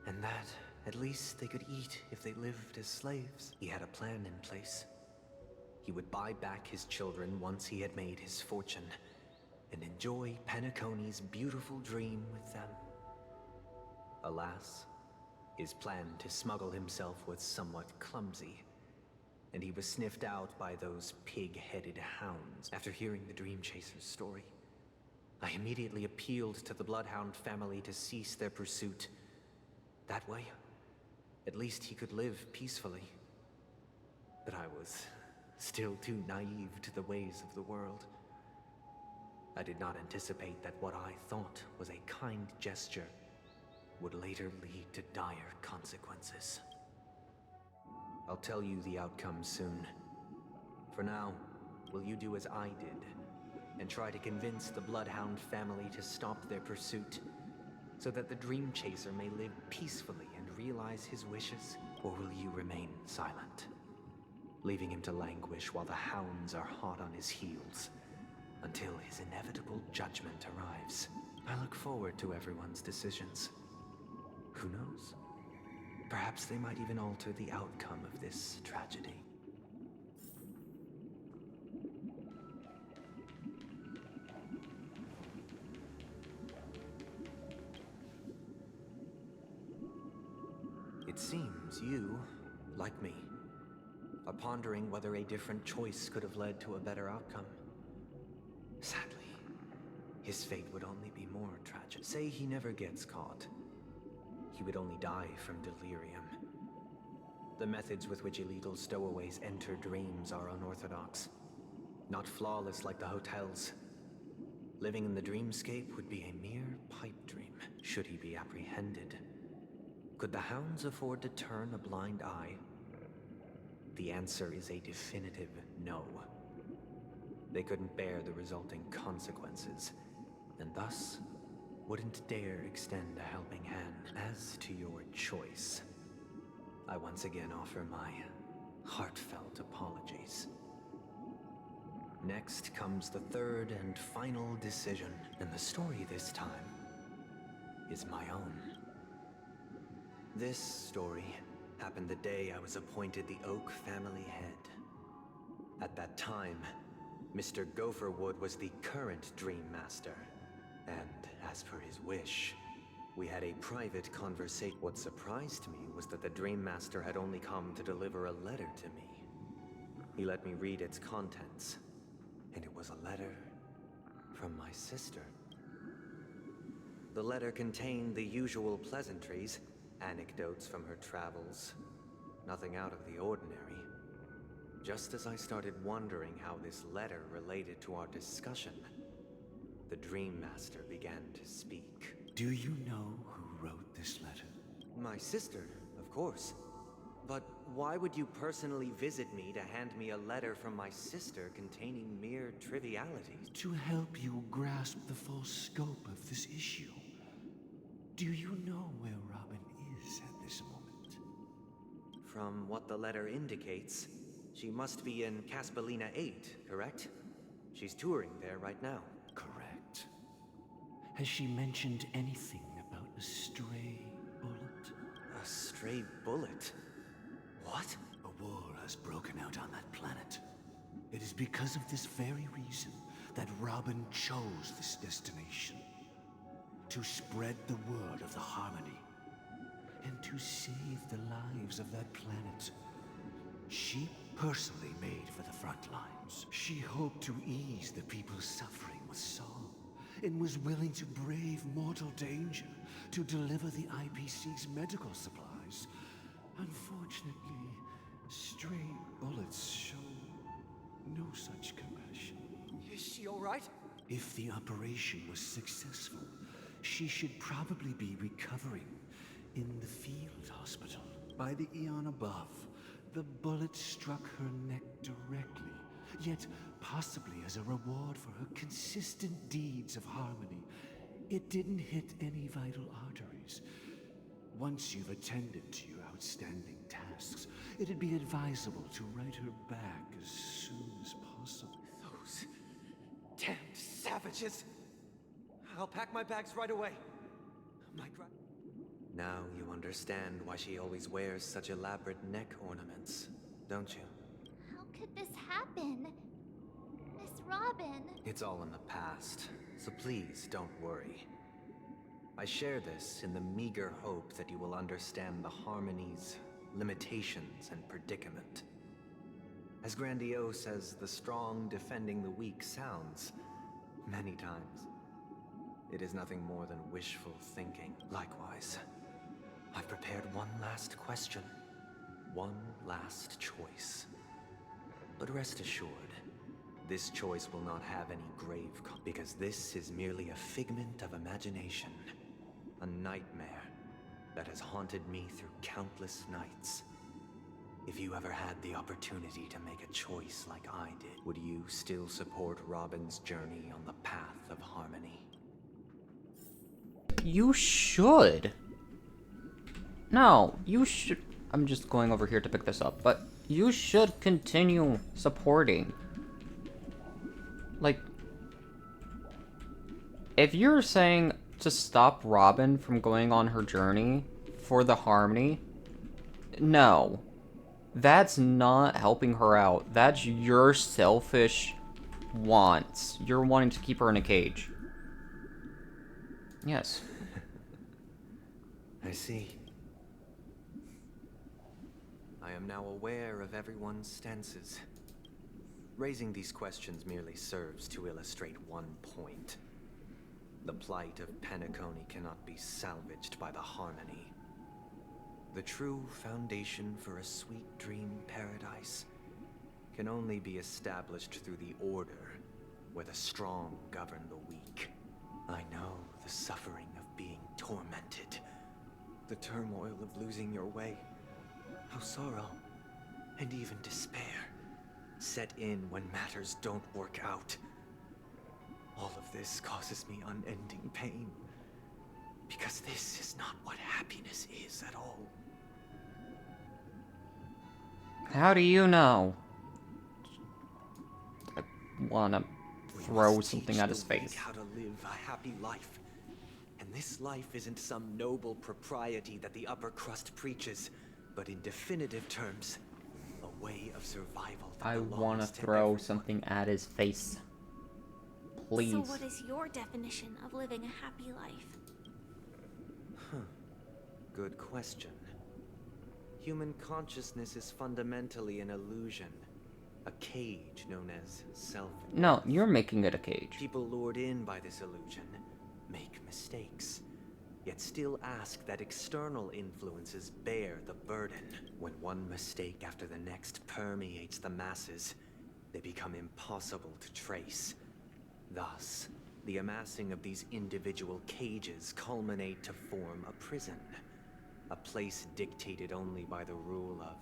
and that at least they could eat if they lived as slaves. He had a plan in place. He would buy back his children once he had made his fortune, and enjoy Penacony's beautiful dream with them. Alas, his plan to smuggle himself was somewhat clumsy, and he was sniffed out by those pig-headed hounds. After hearing the Dream Chaser's story, I immediately appealed to the Bloodhound family to cease their pursuit. That way, at least he could live peacefully. But I was still too naive to the ways of the world. I did not anticipate that what I thought was a kind gesture would later lead to dire consequences. I'll tell you the outcome soon. For now, will you do as I did and try to convince the Bloodhound family to stop their pursuit so that the Dream Chaser may live peacefully and realize his wishes? Or will you remain silent, leaving him to languish while the hounds are hot on his heels until his inevitable judgment arrives? I look forward to everyone's decisions. Who knows? Perhaps they might even alter the outcome of this tragedy. It seems you, like me, are pondering whether a different choice could have led to a better outcome. Sadly, his fate would only be more tragic. Say he never gets caught. He would only die from delirium. The methods with which illegal stowaways enter dreams are unorthodox, not flawless like the hotels. Living in the dreamscape would be a mere pipe dream, should he be apprehended. Could the hounds afford to turn a blind eye? The answer is a definitive no. They couldn't bear the resulting consequences, and thus wouldn't dare extend a helping hand. As to your choice, I once again offer my heartfelt apologies. Next comes the third and final decision, and the story this time is my own. This story happened the day I was appointed the Oak family head. At that time, Mr. Gopherwood was the current Dream Master, and as per his wish, we had a private conversation. What surprised me was that the Dream Master had only come to deliver a letter to me. He let me read its contents, and it was a letter from my sister. The letter contained the usual pleasantries, anecdotes from her travels, nothing out of the ordinary. Just as I started wondering how this letter related to our discussion, the Dream Master began to speak. Do you know who wrote this letter? My sister, of course. But why would you personally visit me to hand me a letter from my sister containing mere trivialities? To help you grasp the full scope of this issue. Do you know where Robin is at this moment? From what the letter indicates, she must be in Caspelina 8, correct? She's touring there right now. Correct. Has she mentioned anything about a stray bullet? A stray bullet? What? A war has broken out on that planet. It is because of this very reason that Robin chose this destination. To spread the word of the Harmony. And to save the lives of that planet. She personally made for the front lines. She hoped to ease the people's suffering with song, and was willing to brave mortal danger to deliver the IPC's medical supplies. Unfortunately, stray bullets show no such compassion. Is she all right? If the operation was successful, she should probably be recovering in the field hospital. By the eon above, the bullet struck her neck directly, yet possibly as a reward for her consistent deeds of harmony. It didn't hit any vital arteries. Once you've attended to your outstanding tasks, it'd be advisable to write her back as soon as possible. Those damned savages! I'll pack my bags right away. Now you understand why she always wears such elaborate neck ornaments, don't you? How could this happen? Miss Robin. It's all in the past, so please don't worry. I share this in the meager hope that you will understand the Harmony's limitations and predicament. As grandiose as the strong defending the weak sounds, many times, it is nothing more than wishful thinking. Likewise, I've prepared one last question, one last choice. But rest assured, this choice will not have any grave because this is merely a figment of imagination, a nightmare that has haunted me through countless nights. If you ever had the opportunity to make a choice like I did, would you still support Robin's journey on the path of harmony? You should. No, you should. I'm just going over here to pick this up, but you should continue supporting. Like, if you're saying to stop Robin from going on her journey for the Harmony, no. That's not helping her out. That's your selfish wants. You're wanting to keep her in a cage. Yes. I see. I am now aware of everyone's stances. Raising these questions merely serves to illustrate one point. The plight of Penacony cannot be salvaged by the Harmony. The true foundation for a sweet dream paradise can only be established through the Order, where the strong govern the weak. I know the suffering of being tormented, the turmoil of losing your way, how sorrow, and even despair set in when matters don't work out. All of this causes me unending pain, because this is not what happiness is at all. How do you know? want to throw something at his face. How to live a happy life. And this life isn't some noble propriety that the upper crust preaches, but in definitive terms, a way of survival that I want to throw everyone. something at his face. Please. So what is your definition of living a happy life? Good question. Human consciousness is fundamentally an illusion. A cage known as self. No, you're making it a cage. People lured in by this illusion make mistakes, yet still ask that external influences bear the burden. When one mistake after the next permeates the masses, they become impossible to trace. Thus, the amassing of these individual cages culminate to form a prison. A place dictated only by the rule of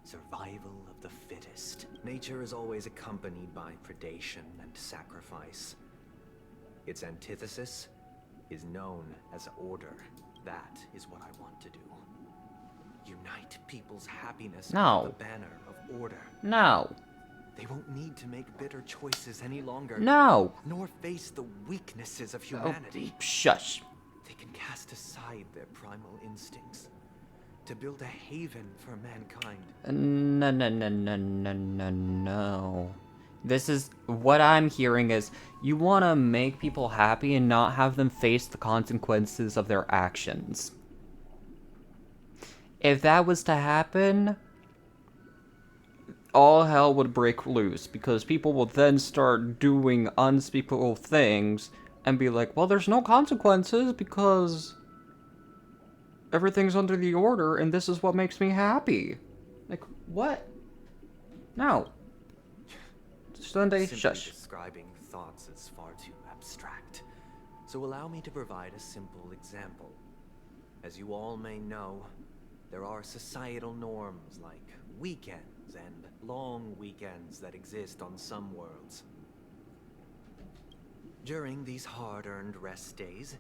survival of the fittest. Nature is always accompanied by predation and sacrifice. Its antithesis is known as order. That is what I want to do. Unite people's happiness under the banner of order. No. They won't need to make bitter choices any longer. No. Nor face the weaknesses of humanity. Oh, shush. They can cast aside their primal instincts to build a haven for mankind. No, no, no, no, no, no, no. This is what I'm hearing is you want to make people happy and not have them face the consequences of their actions. If that was to happen, all hell would break loose because people will then start doing unspeakable things and be like, well, there's no consequences because everything's under the order and this is what makes me happy. Like, what? No. Sunday, shush. Describing thoughts is far too abstract. So allow me to provide a simple example. As you all may know, there are societal norms like weekends and long weekends that exist on some worlds. During these hard-earned rest days,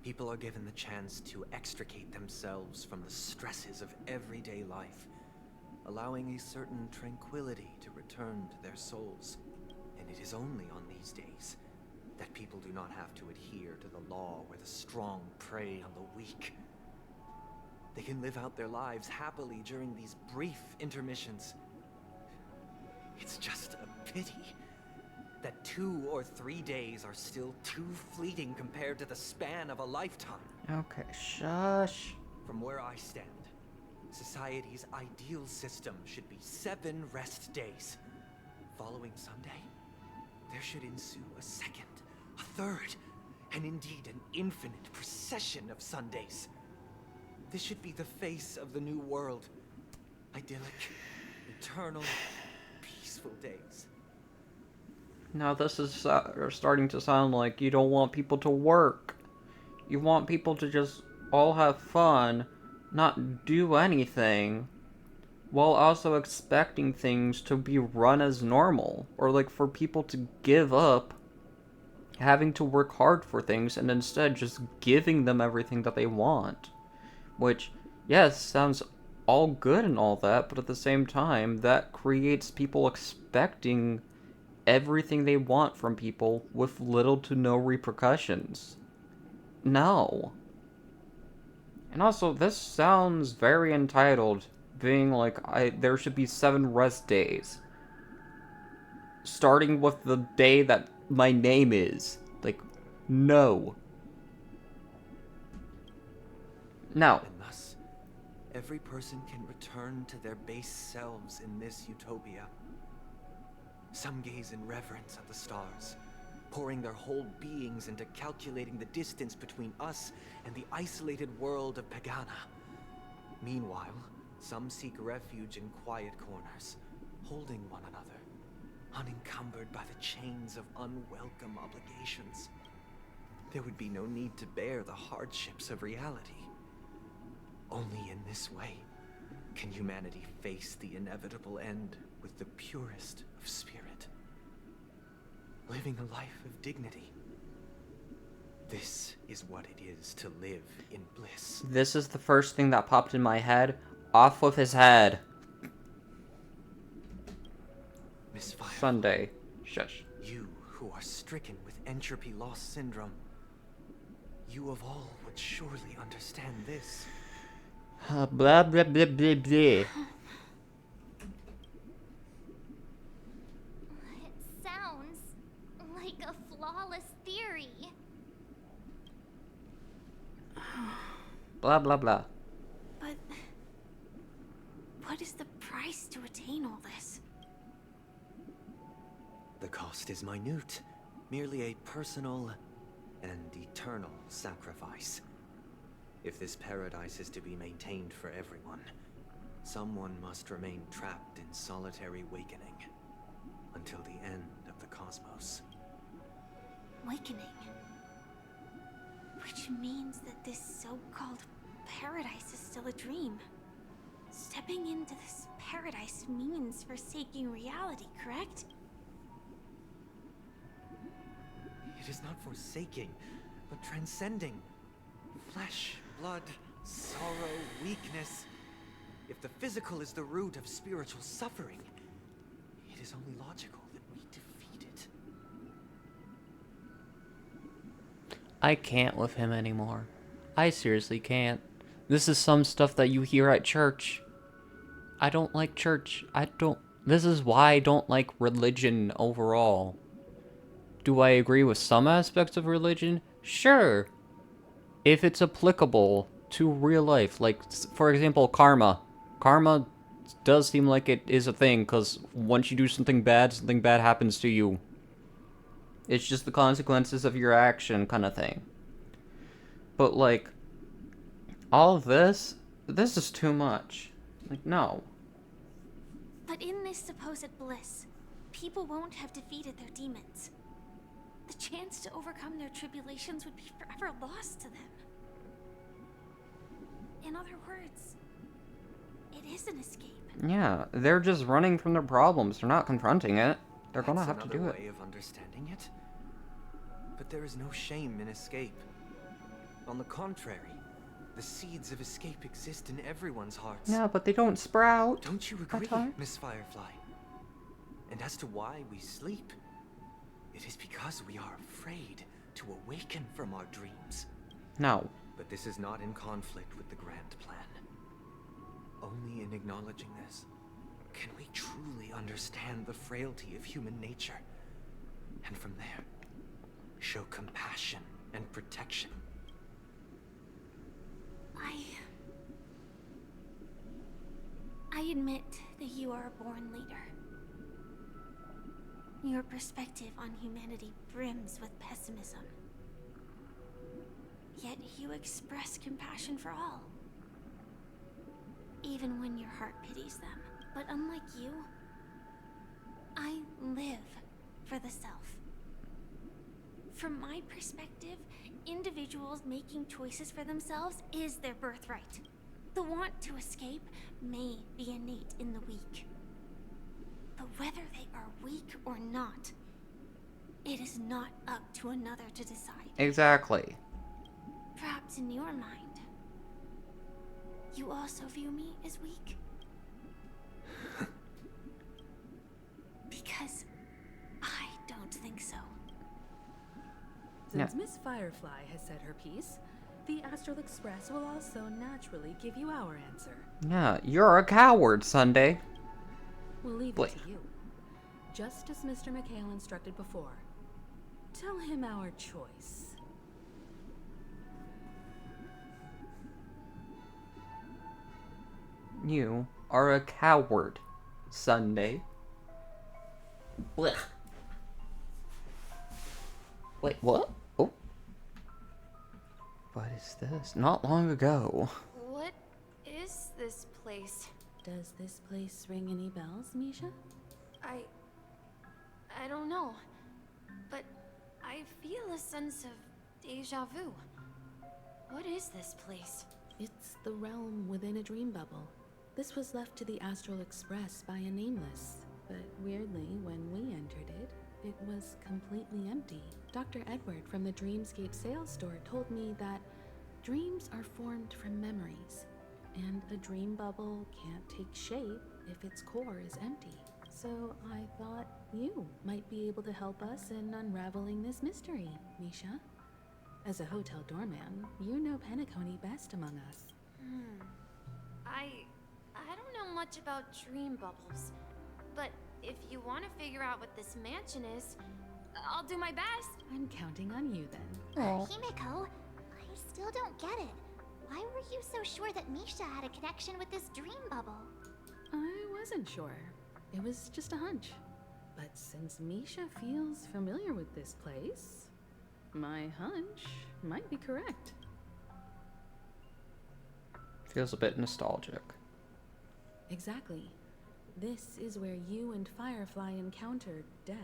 people are given the chance to extricate themselves from the stresses of everyday life, allowing a certain tranquility to return to their souls. And it is only on these days that people do not have to adhere to the law where the strong prey on the weak. They can live out their lives happily during these brief intermissions. It's just a pity that 2 or 3 days are still too fleeting compared to the span of a lifetime. Okay, shush. From where I stand, society's ideal system should be 7 rest days. Following Sunday, there should ensue a second, a third, and indeed an infinite procession of Sundays. This should be the face of the new world. Idyllic, eternal, peaceful days. Now this is starting to sound like you don't want people to work. You want people to just all have fun, not do anything, while also expecting things to be run as normal. Or like for people to give up having to work hard for things and instead just giving them everything that they want. Which, yes, sounds all good and all that, but at the same time, that creates people expecting everything they want from people with little to no repercussions. No. And also, this sounds very entitled, being like, there should be 7 rest days. Starting with the day that my name is. Like, no. No. And thus, every person can return to their base selves in this utopia. Some gaze in reverence at the stars, pouring their whole beings into calculating the distance between us and the isolated world of Pagana. Meanwhile, some seek refuge in quiet corners, holding one another, unencumbered by the chains of unwelcome obligations. There would be no need to bear the hardships of reality. Only in this way can humanity face the inevitable end with the purest of spirit, living a life of dignity. This is what it is to live in bliss. This is the first thing that popped in my head. Off with his head. Misfire. Sunday. Shush. You who are stricken with entropy loss syndrome. You of all would surely understand this. Blah blah blah blah blah. It sounds like a flawless theory. Blah blah blah. But what is the price to attain all this? The cost is minute, merely a personal and eternal sacrifice. If this paradise is to be maintained for everyone, someone must remain trapped in solitary wakening until the end of the cosmos. Wakening. Which means that this so-called paradise is still a dream. Stepping into this paradise means forsaking reality, correct? It is not forsaking, but transcending. Flesh, blood, sorrow, weakness. If the physical is the root of spiritual suffering, it is only logical that we defeat it. I can't with him anymore. I seriously can't. This is some stuff that you hear at church. I don't like church. This is why I don't like religion overall. Do I agree with some aspects of religion? Sure. If it's applicable to real life. Like, for example, karma. Karma does seem like it is a thing, because once you do something bad happens to you. It's just the consequences of your action kind of thing. But, like, all of this is too much. Like, no. But in this supposed bliss, people won't have defeated their demons. The chance to overcome their tribulations would be forever lost to them. In other words, it is an escape. Yeah, they're just running from their problems. They're not confronting it. They're gonna have to do Another it. way of understanding it. But there is no shame in escape. On the contrary, the seeds of escape exist in everyone's hearts. Yeah, but they don't sprout. Don't you agree, Miss Firefly? And as to why we sleep, it is because we are afraid to awaken from our dreams. No. But this is not in conflict with the grand plan. Only in acknowledging this can we truly understand the frailty of human nature. And from there, show compassion and protection. I admit that you are a born leader. Your perspective on humanity brims with pessimism. Yet you express compassion for all. Even when your heart pities them. But unlike you, I live for the self. From my perspective, individuals making choices for themselves is their birthright. The want to escape may be innate in the weak. But whether they are weak or not, it is not up to another to decide. Exactly. Perhaps in your mind, you also view me as weak? Because I don't think so. Since Miss Firefly has said her piece, the Astral Express will also naturally give you our answer. Yeah, you're a coward, Sunday. We'll leave it to you. Just as Mr. McHale instructed before. Tell him our choice. You are a coward, Sunday. Blech. Wait, what? Oh. What is this? Not long ago. What is this place? Does this place ring any bells, Misha? I don't know. But I feel a sense of deja vu. What is this place? It's the realm within a dream bubble. This was left to the Astral Express by a nameless. But weirdly, when we entered it, it was completely empty. Dr. Edward from the Dreamscape sales store told me that dreams are formed from memories, and a dream bubble can't take shape if its core is empty. So I thought you might be able to help us in unraveling this mystery, Misha. As a hotel doorman, you know Penacony best among us. I don't know much about dream bubbles, but if you want to figure out what this mansion is, I'll do my best. I'm counting on you then. Himiko, I still don't get it. Why were you so sure that Misha had a connection with this dream bubble? I wasn't sure. It was just a hunch. But since Misha feels familiar with this place, my hunch might be correct. Feels a bit nostalgic. Exactly. This is where you and Firefly encountered death,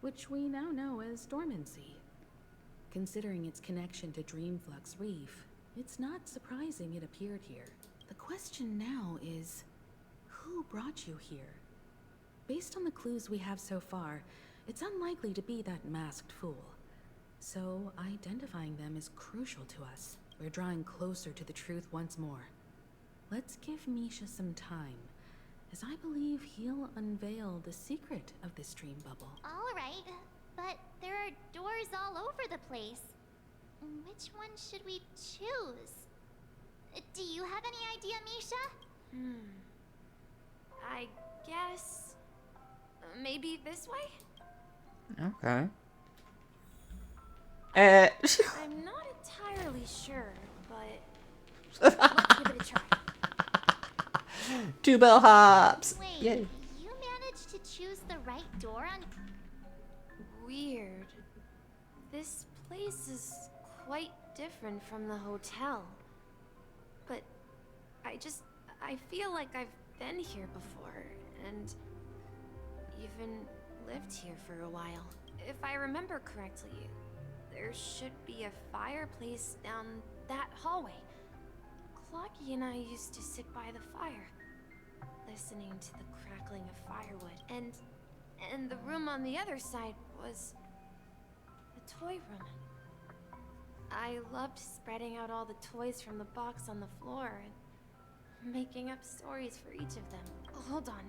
which we now know as dormancy. Considering its connection to Dreamflux Reef, it's not surprising it appeared here. The question now is, who brought you here? Based on the clues we have so far, it's unlikely to be that masked fool. So identifying them is crucial to us. We're drawing closer to the truth once more. Let's give Misha some time, as I believe he'll unveil the secret of this dream bubble. All right, but there are doors all over the place. Which one should we choose? Do you have any idea, Misha? I guess maybe this way? Okay. I'm not entirely sure, but let's give it a try. Two bellhops. Wait, Yay. you managed to choose the right door on... Weird. This place is quite different from the hotel. But I feel like I've been here before, and even lived here for a while. If I remember correctly, there should be a fireplace down that hallway. Clocky and I used to sit by the fire, listening to the crackling of firewood. And the room on the other side was the toy room. I loved spreading out all the toys from the box on the floor and making up stories for each of them. Hold on.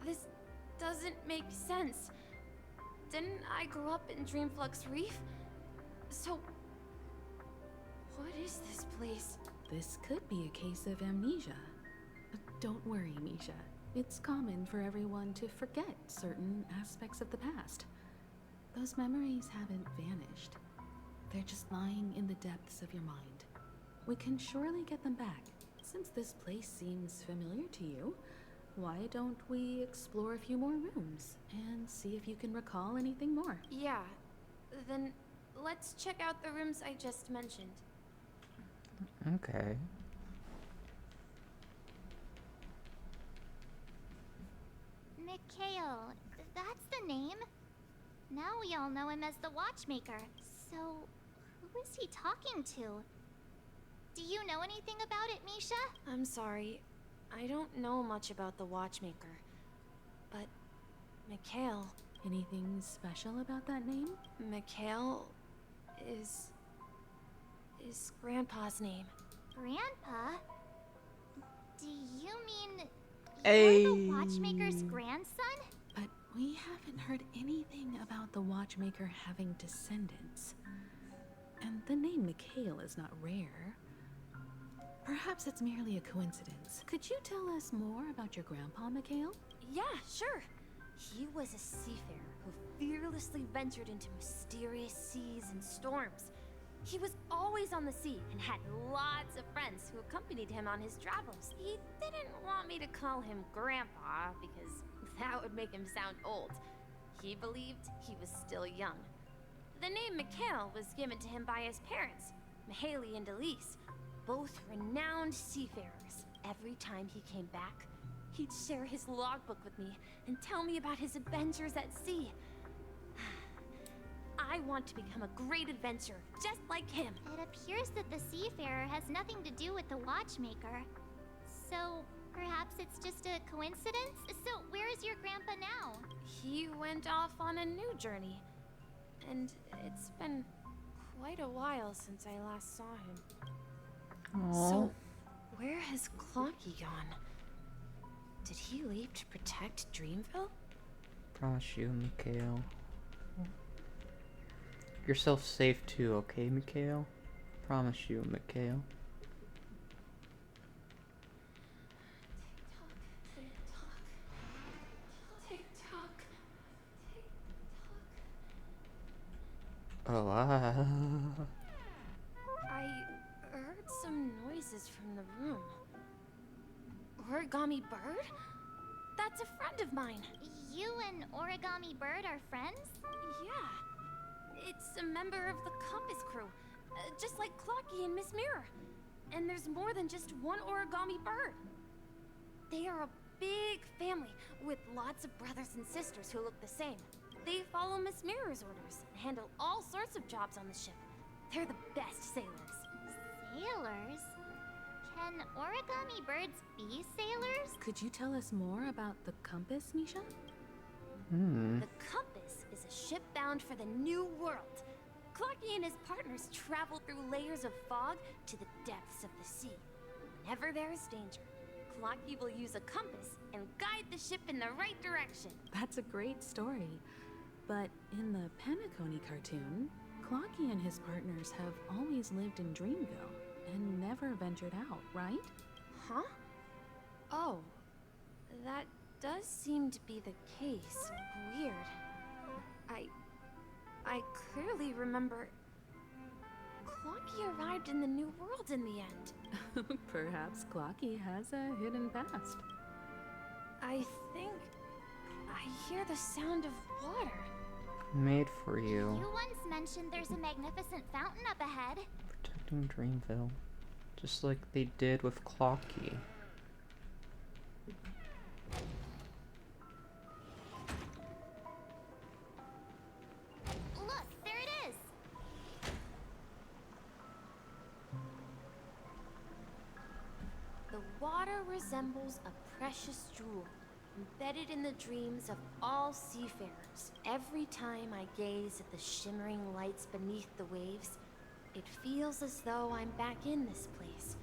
This doesn't make sense. Didn't I grow up in Dreamflux Reef? So, what is this place? This could be a case of amnesia. But don't worry, Misha. It's common for everyone to forget certain aspects of the past. Those memories haven't vanished. They're just lying in the depths of your mind. We can surely get them back. Since this place seems familiar to you, why don't we explore a few more rooms and see if you can recall anything more? Yeah, then let's check out the rooms I just mentioned. Okay. Mikhail, that's the name. Now we all know him as the Watchmaker. So, who is he talking to? Do you know anything about it, Misha? I'm sorry. I don't know much about the Watchmaker. But Mikhail... Anything special about that name? Mikhail is Grandpa's name. Grandpa? Do you mean Hey. you're the Watchmaker's grandson? But we haven't heard anything about the Watchmaker having descendants. And the name Mikhail is not rare. Perhaps it's merely a coincidence. Could you tell us more about your grandpa, Mikhail? Yeah, sure. He was a seafarer who fearlessly ventured into mysterious seas and storms. He was always on the sea and had lots of friends who accompanied him on his travels. He didn't want me to call him Grandpa because that would make him sound old. He believed he was still young. The name Mikhail was given to him by his parents, Mihaly and Elise, both renowned seafarers. Every time he came back, he'd share his logbook with me and tell me about his adventures at sea. I want to become a great adventurer, just like him. It appears that the Seafarer has nothing to do with the Watchmaker. So, perhaps it's just a coincidence? So, where is your grandpa now? He went off on a new journey. And it's been quite a while since I last saw him. Aww. So, where has Clocky gone? Did he leave to protect Dreamville? Promise you, Mikhail. Yourself safe too, okay, Mikhail? Promise you, Mikhail. Oh, I heard some noises from the room. Origami Bird? That's a friend of mine. You and Origami Bird are friends? Yeah. It's a member of the Compass crew, just like Clocky and Miss Mirror. And there's more than just one Origami Bird. They are a big family with lots of brothers and sisters who look the same. They follow Miss Mirror's orders and handle all sorts of jobs on the ship. They're the best sailors. Sailors? Can Origami Birds be sailors? Could you tell us more about the compass, Misha? The Compass is a ship bound for the New World. Clocky and his partners travel through layers of fog to the depths of the sea. Whenever there is danger, Clocky will use a compass and guide the ship in the right direction. That's a great story. But in the Penacony cartoon, Clocky and his partners have always lived in Dreamville and never ventured out, right? Huh? Oh, that does seem to be the case. Weird. I clearly remember Clocky arrived in the New World in the end. Perhaps Clocky has a hidden past. I think I hear the sound of water. Made for you. You once mentioned there's a magnificent fountain up ahead. Protecting Dreamville. Just like they did with Clocky. Look, there it is! The water resembles a precious jewel, embedded in the dreams of all seafarers. Every time I gaze at the shimmering lights beneath the waves, it feels as though I'm back in this place,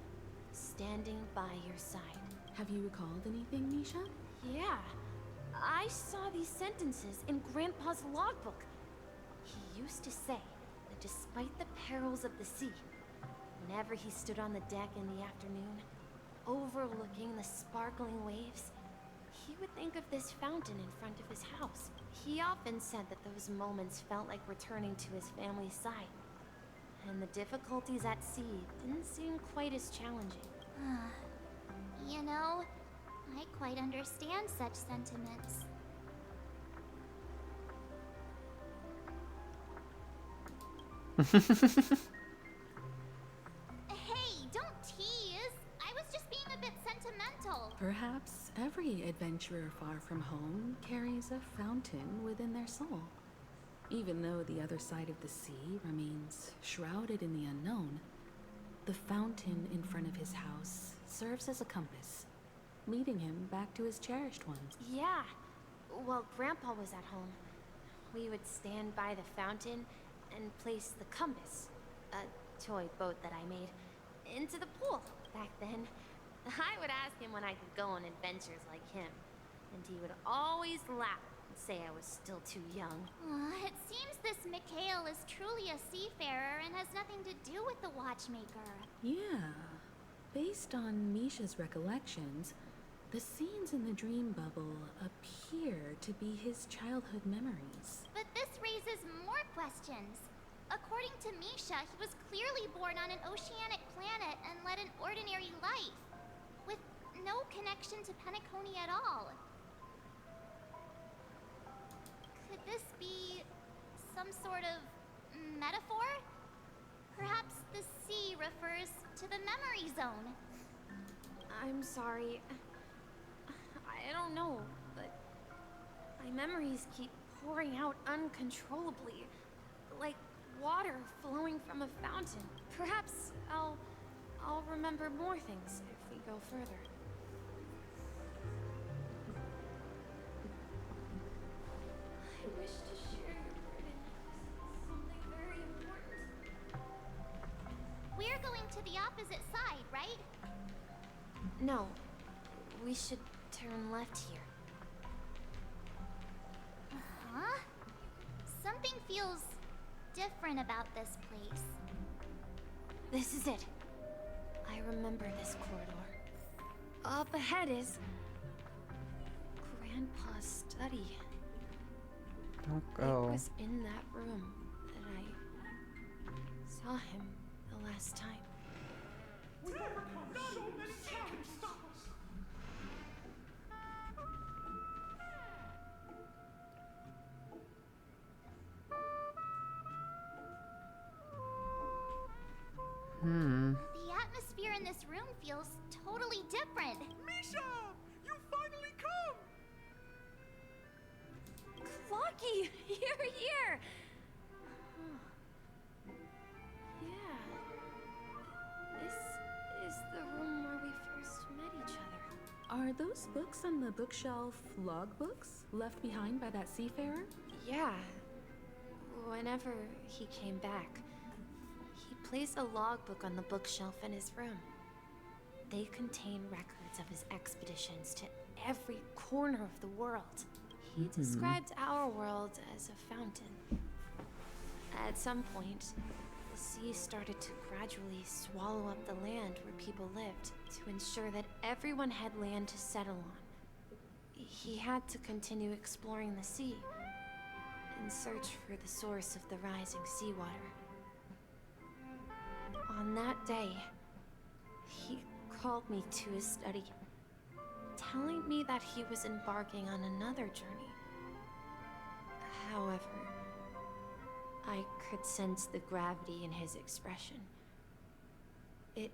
standing by your side. Have you recalled anything, Misha? Yeah, I saw these sentences in Grandpa's logbook. He used to say that despite the perils of the sea, whenever he stood on the deck in the afternoon, overlooking the sparkling waves, he would think of this fountain in front of his house. He often said that those moments felt like returning to his family's side, and the difficulties at sea didn't seem quite as challenging. You know, I quite understand such sentiments. Hey, don't tease! I was just being a bit sentimental. Perhaps every adventurer far from home carries a fountain within their soul. Even though the other side of the sea remains shrouded in the unknown, the fountain in front of his house serves as a compass, leading him back to his cherished ones. Yeah, while Grandpa was at home, we would stand by the fountain and place the compass, a toy boat that I made, into the pool. Back then, I would ask him when I could go on adventures like him, and he would always laugh and say I was still too young. It seems this Mikhail is truly a seafarer and has nothing to do with the watchmaker. Yeah. Based on Misha's recollections, the scenes in the dream bubble appear to be his childhood memories. But this raises more questions. According to Misha, he was clearly born on an oceanic planet and led an ordinary life, with no connection to Penacony at all. Could this be some sort of metaphor? Perhaps the sea refers to the memory zone. I'm sorry. I don't know, but my memories keep pouring out uncontrollably, like water flowing from a fountain. Perhaps I'll remember more things if we go further. I wish to share your burden. Something very important. We're going to the opposite side, right? No, we should turn left here. Huh? Something feels different about this place. This is it. I remember this corridor. Up ahead is Grandpa's study. Don't go. It was in that room that I saw him the last time. We've overcome so many challenges. Stop us. The atmosphere in this room feels totally different. Misha! You finally come! Clocky! You're here! Yeah. This is the room where we first met each other. Are those books on the bookshelf logbooks left behind by that seafarer? Yeah. Whenever he came back, he placed a logbook on the bookshelf in his room. They contain records of his expeditions to every corner of the world. He described our world as a fountain. At some point, the sea started to gradually swallow up the land where people lived to ensure that everyone had land to settle on. He had to continue exploring the sea in search for the source of the rising seawater. On that day, he called me to his study, telling me that he was embarking on another journey. However, I could sense the gravity in his expression. It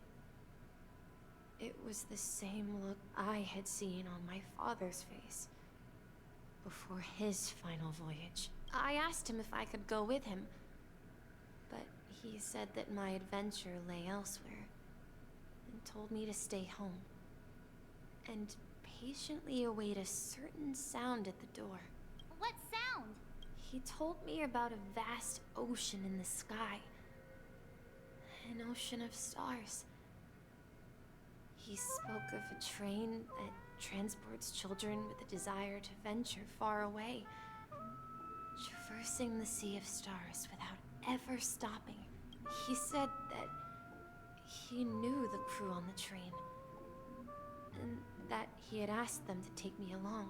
was the same look I had seen on my father's face before his final voyage. I asked him if I could go with him, but he said that my adventure lay elsewhere and told me to stay home and patiently await a certain sound at the door. What sound? He told me about a vast ocean in the sky. An ocean of stars. He spoke of a train that transports children with a desire to venture far away, traversing the sea of stars without ever stopping. He said that he knew the crew on the train, and that he had asked them to take me along.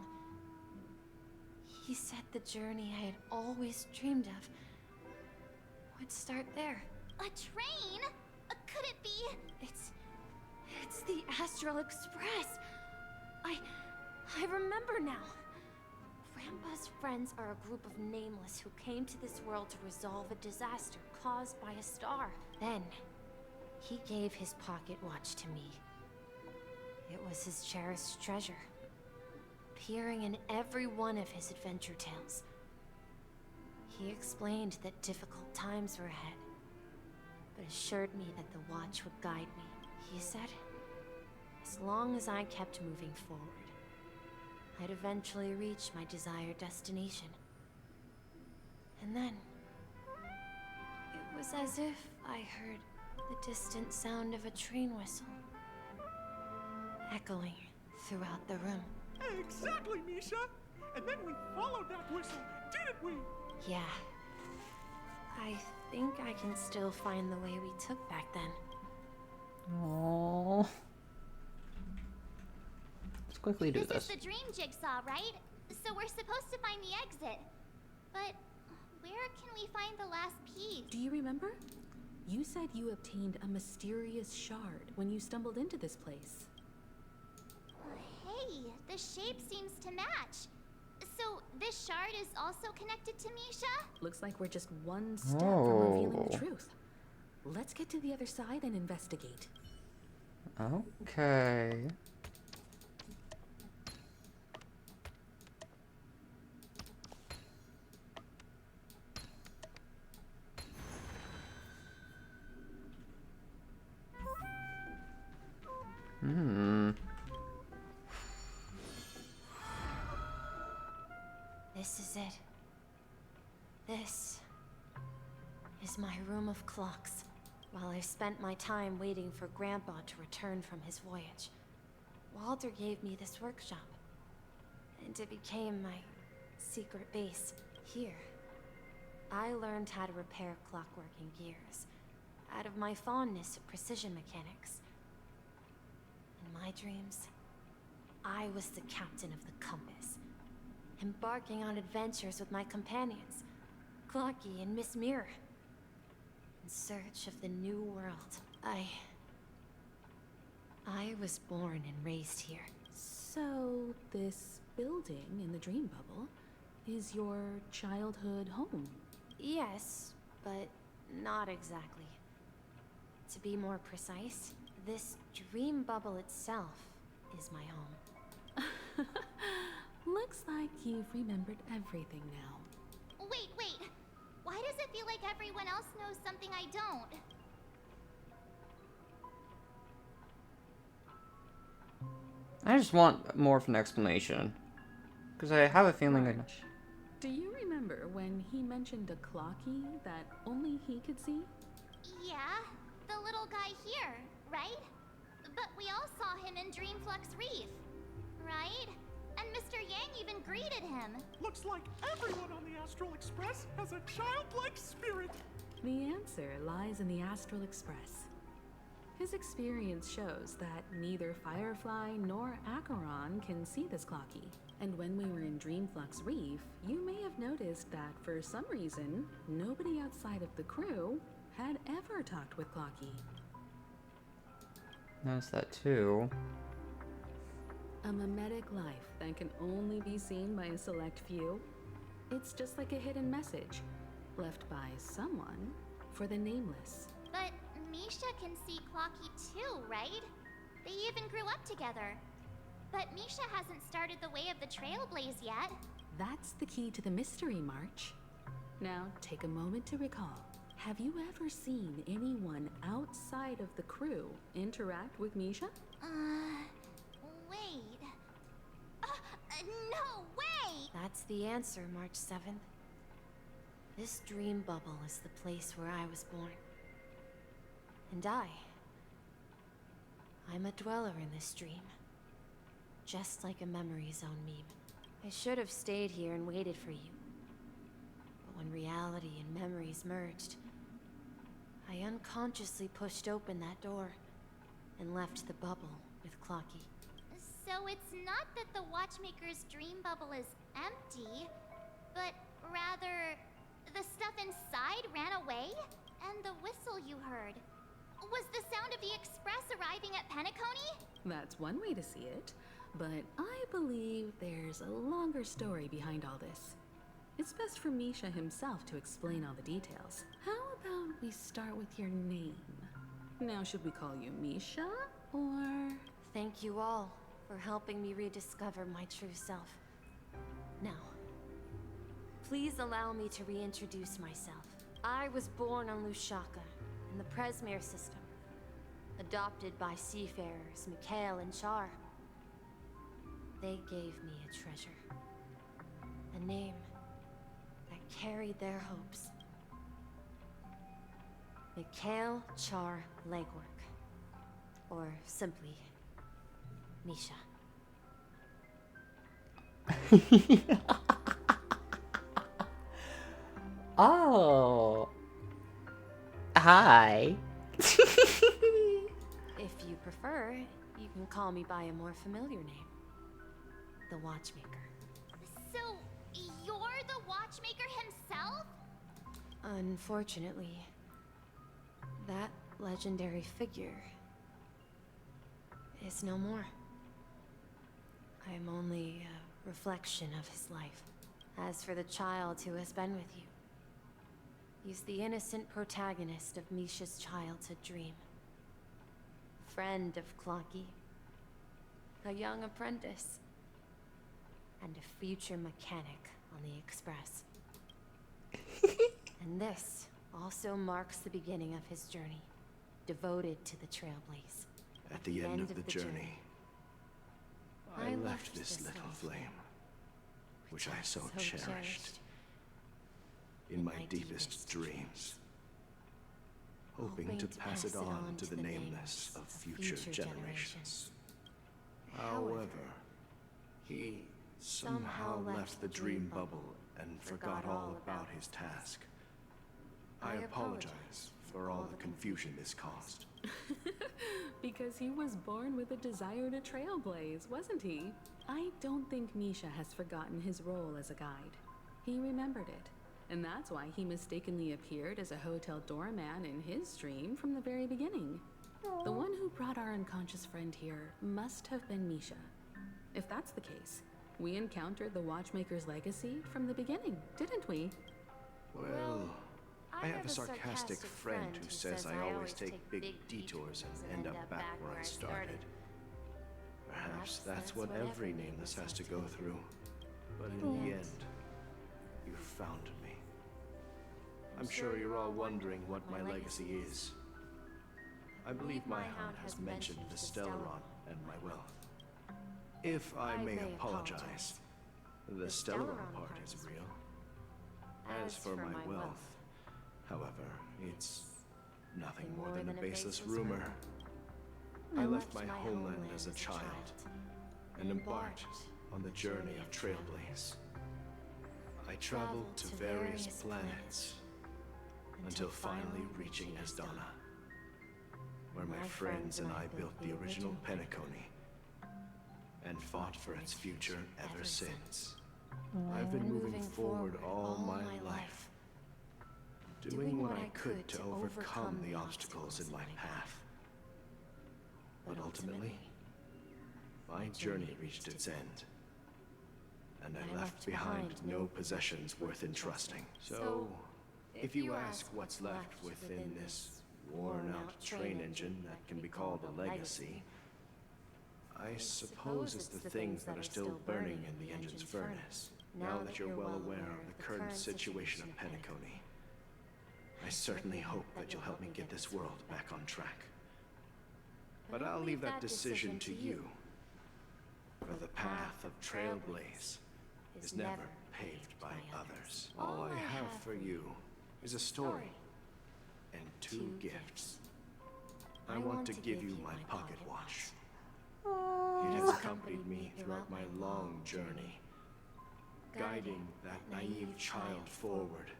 He said the journey I had always dreamed of would start there. A train? Could it be? It's the Astral Express. I remember now. Grandpa's friends are a group of nameless who came to this world to resolve a disaster caused by a star. Then, he gave his pocket watch to me. It was his cherished treasure, appearing in every one of his adventure tales. He explained that difficult times were ahead, but assured me that the watch would guide me. He said, as long as I kept moving forward, I'd eventually reach my desired destination. And then, it was as if I heard the distant sound of a train whistle, echoing throughout the room. Exactly, Misha! And then we followed that whistle, didn't we? Yeah. I think I can still find the way we took back then. Aww. Let's quickly do this. This is the dream jigsaw, right? So we're supposed to find the exit. But where can we find the last piece? Do you remember? You said you obtained a mysterious shard when you stumbled into this place. Hey, the shape seems to match. So this shard is also connected to Misha? Looks like we're just one step from revealing the truth. Let's get to the other side and investigate. Okay. This is it. This is my room of clocks. While I spent my time waiting for Grandpa to return from his voyage, Walter gave me this workshop. and it became my secret base here. I learned how to repair clockwork and gears out of my fondness of precision mechanics. In my dreams, I was the captain of the compass, embarking on adventures with my companions, Clocky and Miss Mirror, in search of the new world. I was born and raised here. So, this building in the dream bubble is your childhood home? Yes, but not exactly. To be more precise, this dream bubble itself is my home. Looks like you've remembered everything now. Wait. Why does it feel like everyone else knows something I don't? I just want more of an explanation. Because I have a feeling I know. Do you remember when he mentioned a clocky that only he could see? Yeah, the little guy here, right? But we all saw him in Dreamflux Reef, right? And Mr. Yang even greeted him. Looks like everyone on the Astral Express has a childlike spirit. The answer lies in the Astral Express. His experience shows that neither Firefly nor Acheron can see this clocky. And when we were in Dreamflux Reef, you may have noticed that for some reason, nobody outside of the crew had ever talked with Clocky. Noticed that too. A mimetic life that can only be seen by a select few. It's just like a hidden message, left by someone for the nameless. But Misha can see Clocky too, right? They even grew up together. But Misha hasn't started the way of the Trailblaze yet. That's the key to the mystery, March. Now, take a moment to recall. Have you ever seen anyone outside of the crew interact with Misha? Wait. No way! That's the answer, March 7th. This dream bubble is the place where I was born. And I'm a dweller in this dream. Just like a memory zone meme. I should have stayed here and waited for you. But when reality and memories merged, I unconsciously pushed open that door and left the bubble with Clocky. So it's not that the Watchmaker's dream bubble is empty, but rather the stuff inside ran away? And the whistle you heard was the sound of the Express arriving at Penacony? That's one way to see it, but I believe there's a longer story behind all this. It's best for Misha himself to explain all the details. How about we start with your name? Now, should we call you Misha, or...? Thank you all for helping me rediscover my true self. Now, please allow me to reintroduce myself. I was born on Lushaka, in the Presmere system, adopted by seafarers Mikhail and Char. They gave me a treasure, a name that carried their hopes. Mikhail Char Legwork, or simply Misha. Oh. Hi. If you prefer, you can call me by a more familiar name. The Watchmaker. So, you're the Watchmaker himself? Unfortunately, that legendary figure is no more. I am only a reflection of his life. As for the child who has been with you, he's the innocent protagonist of Misha's childhood dream. Friend of Clocky, a young apprentice, and a future mechanic on the Express. And this also marks the beginning of his journey, devoted to the Trailblaze. At the end of the journey, I left this little flame, which I so cherished in my deepest dreams, hoping to pass it on to the nameless of future generations. However, he somehow left the dream bubble and forgot all about his task. I apologize for all the confusion this caused. Because he was born with a desire to trailblaze, wasn't he? I don't think Misha has forgotten his role as a guide. He remembered it, and that's why he mistakenly appeared as a hotel doorman in his dream from the very beginning. The one who brought our unconscious friend here must have been Misha. If that's the case, we encountered the Watchmaker's legacy from the beginning, didn't we? Well, I have a sarcastic friend who says I always take big detours and end up back where I started. Perhaps that's what every nameless has to go through. But in the end, you found me. I'm sure you're all wondering what my legacy is. I believe my hound has mentioned the Stellaron and my wealth. If I may apologize, the Stellaron part is real. As for my wealth, however, it's nothing more than a baseless rumor. I left my homeland as a child and embarked on the journey of Trailblaze. I traveled to various planets until finally reaching Asdana, where my friends and I built the original Penacony and fought for its future ever since. I've been moving forward all my life, doing what I could to overcome the obstacles in my path. But ultimately, my journey reached its end, and I left behind no possessions worth entrusting. So, if you ask what's left within this worn-out train engine that can be called a legacy, I suppose it's the things that are still burning in the engine's furnace. Now that you're well aware of the current situation of Penacony, I certainly hope that you'll help me get this world back on track. But I'll leave that decision to you, for the path of Trailblaze is never paved by others. All I have for you is a story and 2 gifts. I want to give you my pocket watch. It has accompanied me throughout my long journey, guiding that naive child forward,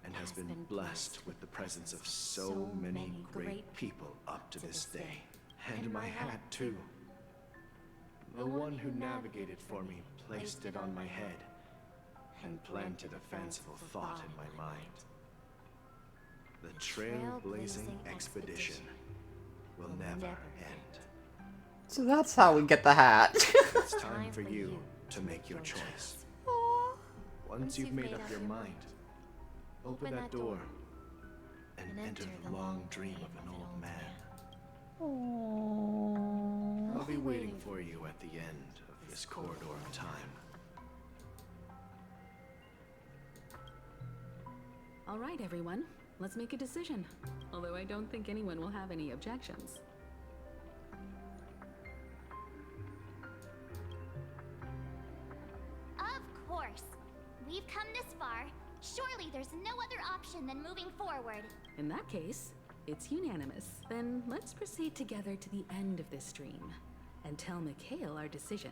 and has been blessed with the presence of so many great people up to this day. And my hat, too. The one who navigated for me placed it on my head and planted a fanciful thought in my mind. The trailblazing expedition will never end. So that's how we get the hat. It's time for you to make your choice. Once you've made up your mind, open that door and enter the long dream of an old man. I'll be waiting for you at the end of this corridor of time. All right, everyone. Let's make a decision. Although I don't think anyone will have any objections. Of course. We've come this far. Surely there's no other option than moving forward. In that case, it's unanimous. Then let's proceed together to the end of this dream and tell Mikhail our decision.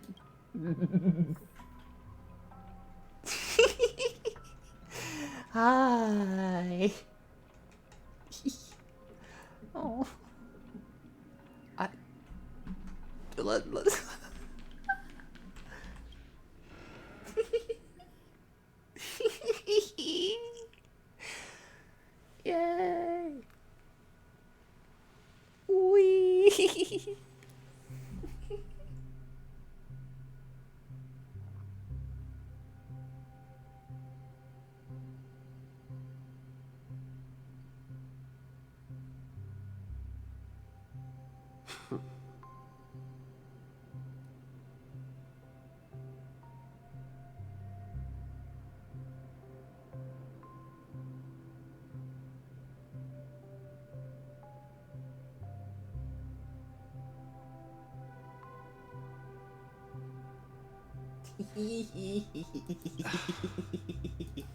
Hi. Oh. Let Yay. Wee.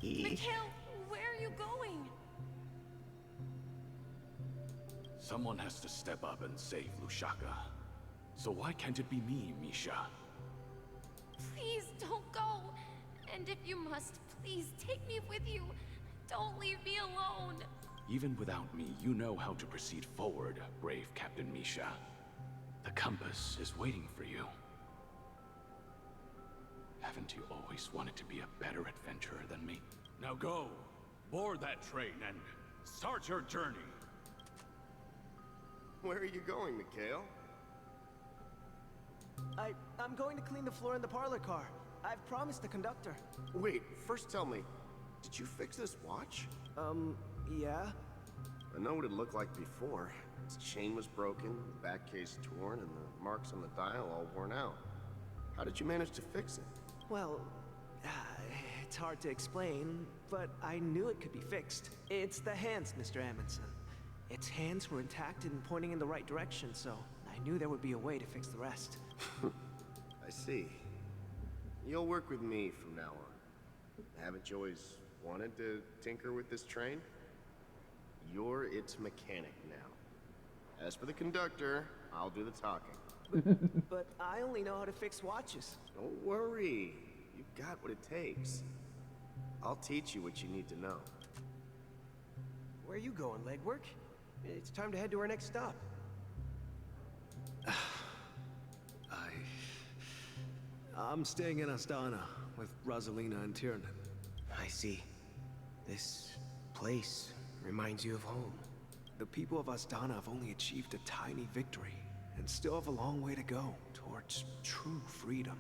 Mikhail, where are you going? Someone has to step up and save Lushaka. So why can't it be me, Misha? Please. don't go. And if you must, please take me with you. Don't leave me alone. Even without me, you know how to proceed forward, brave Captain Misha. The compass is waiting for you. Haven't you always wanted to be a better adventurer than me? Now go, board that train, and start your journey. Where are you going, Mikhail? I'm going to clean the floor in the parlor car. I've promised the conductor. Wait, first tell me, did you fix this watch? Yeah? I know what it looked like before. Its chain was broken, the back case torn, and the marks on the dial all worn out. How did you manage to fix it? Well, it's hard to explain, but I knew it could be fixed. It's the hands, Mr. Amundsen. Its hands were intact and pointing in the right direction, so I knew there would be a way to fix the rest. I see. You'll work with me from now on. Haven't you always wanted to tinker with this train? You're its mechanic now. As for the conductor, I'll do the talking. But I only know how to fix watches. Don't worry. You've got what it takes. I'll teach you what you need to know. Where are you going, legwork? It's time to head to our next stop. I'm staying in Astana with Rosalina and Tiernan. I see. This place reminds you of home. The people of Astana have only achieved a tiny victory and still have a long way to go towards true freedom.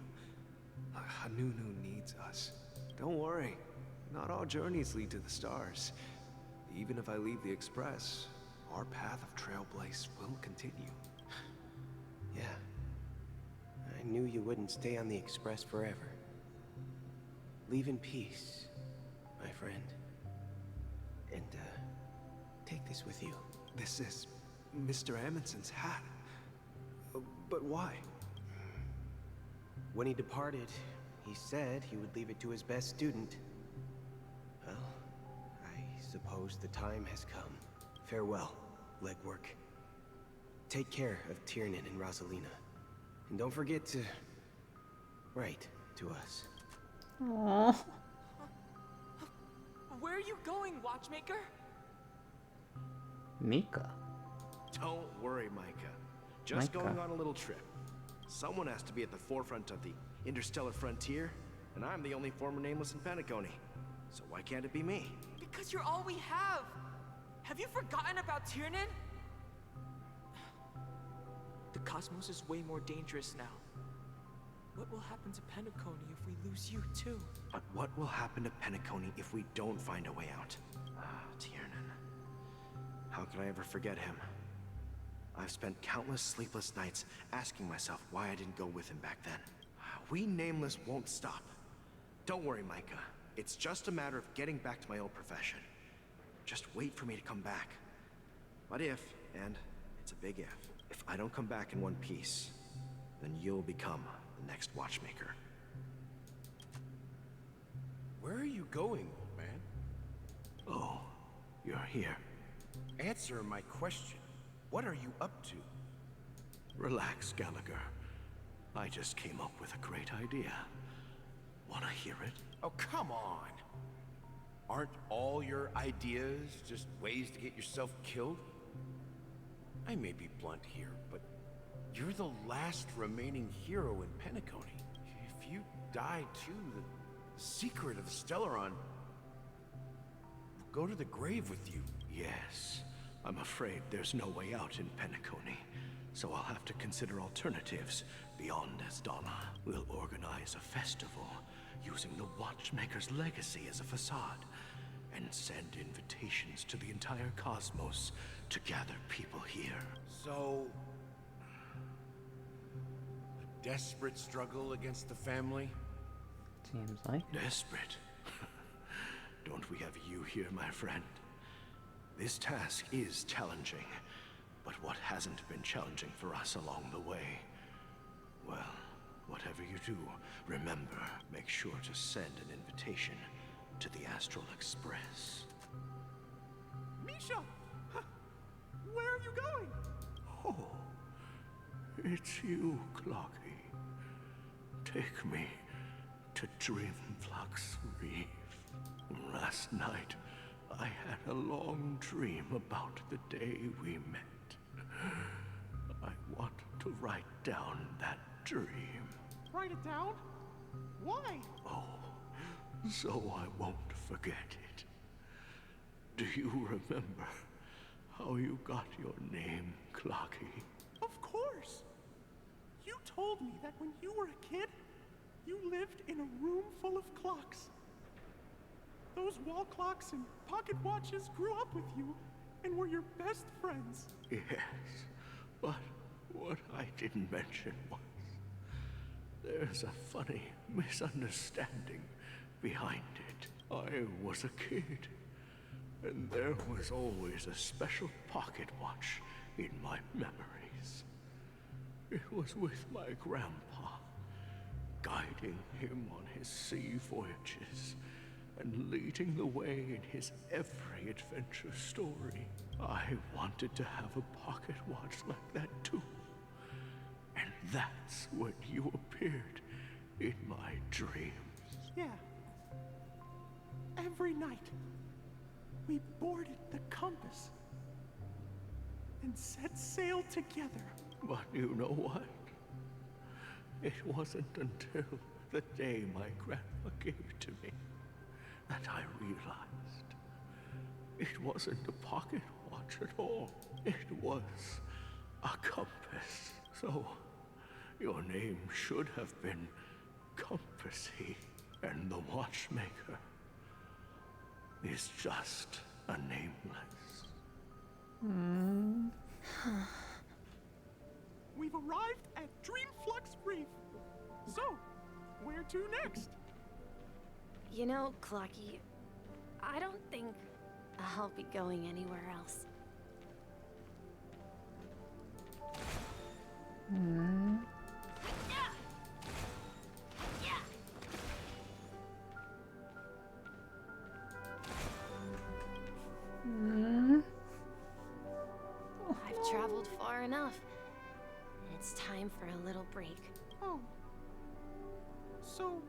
Hanunu needs us. Don't worry, not all journeys lead to the stars. Even if I leave the Express, our path of Trailblaze will continue. Yeah. I knew you wouldn't stay on the Express forever. Leave in peace, my friend. And, take this with you. This is Mr. Amundsen's hat. But why? When he departed, he said he would leave it to his best student. Well, I suppose the time has come. Farewell, legwork. Take care of Tiernan and Rosalina. And don't forget to write to us. Aww. Where are you going, watchmaker? Mika. Don't worry, Micah. Just Micah. going on a little trip. Someone has to be at the forefront of the interstellar frontier, and I'm the only former nameless in Penacony. So why can't it be me? Because you're all we have. Have you forgotten about Tiernan? The cosmos is way more dangerous now. What will happen to Penacony if we lose you too? But what will happen to Penacony if we don't find a way out? Ah, Tiernan. How could I ever forget him? I've spent countless sleepless nights asking myself why I didn't go with him back then. We Nameless won't stop. Don't worry, Micah. It's just a matter of getting back to my old profession. Just wait for me to come back. But if, and it's a big if I don't come back in one piece, then you'll become the next watchmaker. Where are you going, old man? Oh, you're here. Answer my question. What are you up to? Relax, Gallagher. I just came up with a great idea. Wanna hear it? Oh, come on. Aren't all your ideas just ways to get yourself killed? I may be blunt here, but you're the last remaining hero in Penacony. If you die too, the secret of the Stellaron will go to the grave with you. Yes. I'm afraid there's no way out in Penacony, so I'll have to consider alternatives beyond Astana. We'll organize a festival using the Watchmaker's legacy as a facade, and send invitations to the entire cosmos to gather people here. So, a desperate struggle against the family? Seems like. Desperate? Don't we have you here, my friend? This task is challenging, but what hasn't been challenging for us along the way? Well, whatever you do, remember, make sure to send an invitation to the Astral Express. Misha! Where are you going? Oh, it's you, Clocky. Take me to Dreamflux Reef. Last night, I had a long dream about the day we met. I want to write down that dream. Write it down? Why? Oh, so I won't forget it. Do you remember how you got your name, Clocky? Of course! You told me that when you were a kid, you lived in a room full of clocks. Those wall clocks and pocket watches grew up with you and were your best friends. Yes, but what I didn't mention was there's a funny misunderstanding behind it. I was a kid, and there was always a special pocket watch in my memories. It was with my grandpa, guiding him on his sea voyages and leading the way in his every adventure story. I wanted to have a pocket watch like that too. And that's when you appeared in my dreams. Yeah. Every night, we boarded the compass and set sail together. But you know what? It wasn't until the day my grandpa gave it to me that I realized it wasn't a pocket watch at all. It was a compass. So your name should have been Compassy, and the watchmaker is just a nameless. We've arrived at Dreamflux Reef. So, where to next? You know, Clocky, I don't think I'll be going anywhere else. I've traveled far enough. It's time for a little break. Oh. So,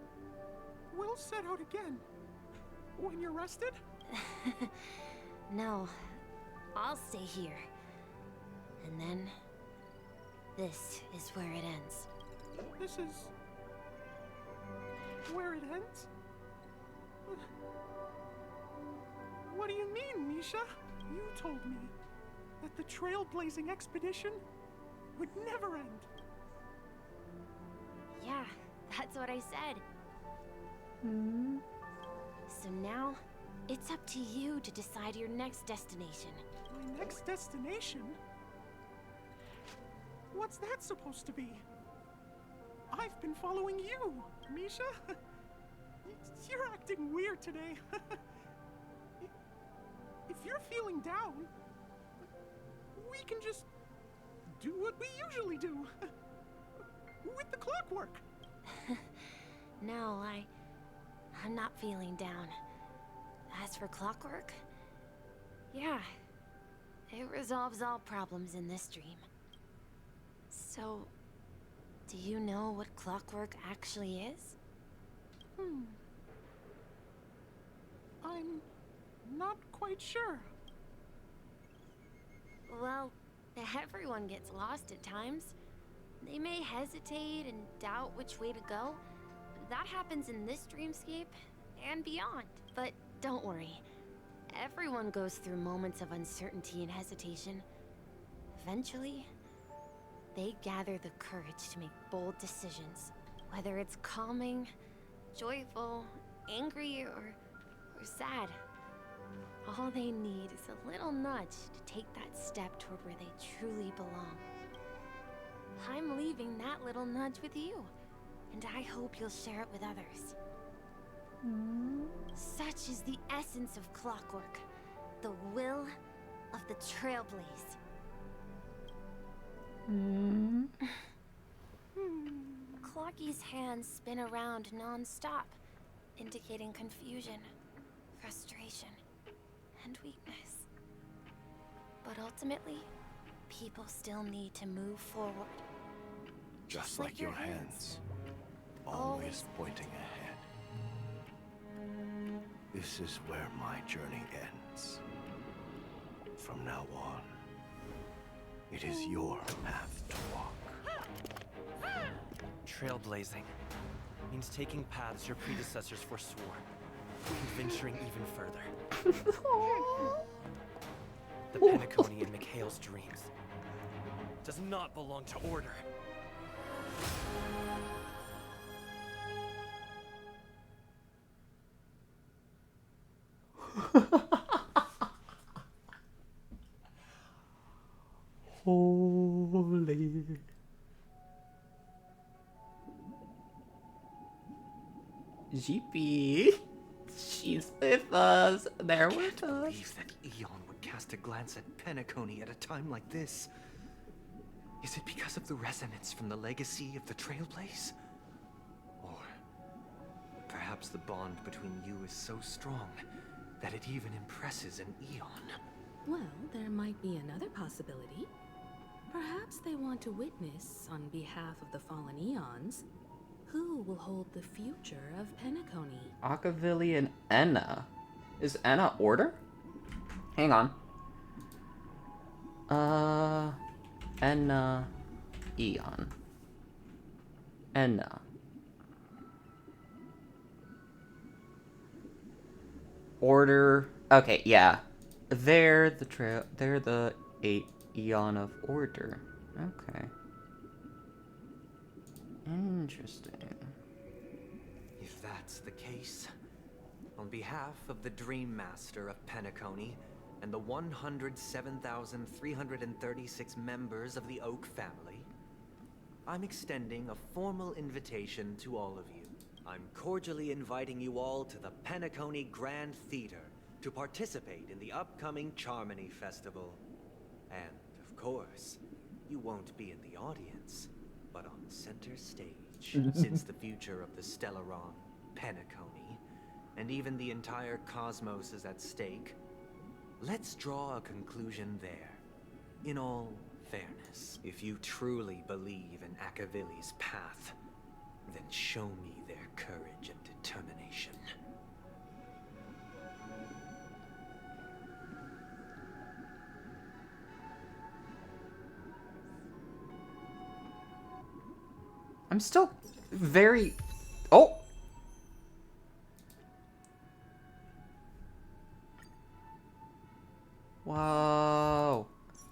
we'll set out again. When you're rested? No, I'll stay here. And then, this is where it ends. This is... where it ends? What do you mean, Misha? You told me that the trailblazing expedition would never end. Yeah, that's what I said. So now, it's up to you to decide your next destination. My next destination? What's that supposed to be? I've been following you, Misha. You're acting weird today. If you're feeling down, we can just do what we usually do. With the clockwork. No, I'm not feeling down. As for clockwork, yeah, it resolves all problems in this dream. So, do you know what clockwork actually is? I'm not quite sure. Well, everyone gets lost at times. They may hesitate and doubt which way to go. That happens in this dreamscape and beyond. But don't worry. Everyone goes through moments of uncertainty and hesitation. Eventually, they gather the courage to make bold decisions. Whether it's calming, joyful, angry, or sad. All they need is a little nudge to take that step toward where they truly belong. I'm leaving that little nudge with you, and I hope you'll share it with others. Such is the essence of clockwork, the will of the Trailblaze. Clocky's hands spin around non-stop, indicating confusion, frustration, and weakness. But ultimately, people still need to move forward. Just like your hands, always pointing ahead. This is where my journey ends. From now on, it is your path to walk. Trailblazing means taking paths your predecessors forswore, and venturing even further. The Penacony in Mikhail's dreams does not belong to Order. Holy. GP. She's with us. They're with us. I can't believe that Eon would cast a glance at Penacony at a time like this. Is it because of the resonance from the legacy of the Trailblaze? Or perhaps the bond between you is so strong that it even impresses an Eon? Well, there might be another possibility. Perhaps they want to witness, on behalf of the fallen Eons, who will hold the future of Penacony. Akavili and Enna. Is Enna Order? Hang on. Enna. Eon. Enna. Order. Okay, yeah. They're the 8 Eon of Order. Okay. Interesting. If that's the case, on behalf of the Dream Master of Penacony and the 107,336 members of the Oak family, I'm extending a formal invitation to all of you. I'm cordially inviting you all to the Penacony Grand Theater to participate in the upcoming Charmony Festival. And, of course, you won't be in the audience, but on center stage, since the future of the Stellaron, Penacony, and even the entire cosmos is at stake. Let's draw a conclusion there. In all fairness, if you truly believe in Akavili's path, then show me their courage and determination. I'm still very... Oh! Whoa!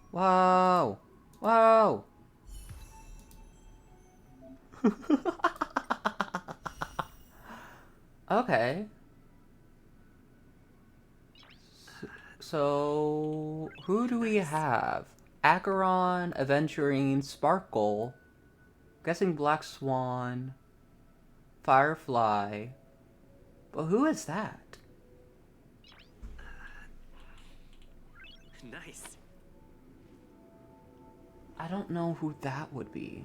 Whoa! Whoa! Okay. So, who do we have? Acheron, Aventurine, Sparkle, guessing Black Swan, Firefly, but who is that? Nice. I don't know who that would be.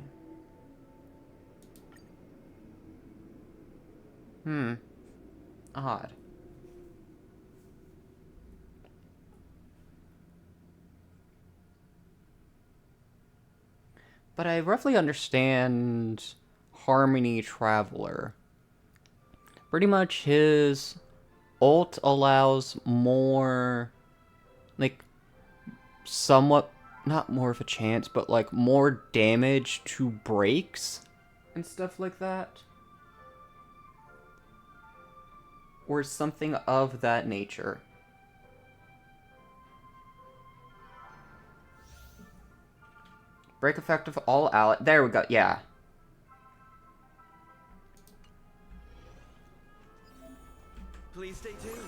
Odd. But I roughly understand Harmony Traveler. Pretty much his ult allows more, like, somewhat, not more of a chance, but like more damage to breaks and stuff like that. Or something of that nature. Break effect of all ally. There we go, yeah. Please stay tuned.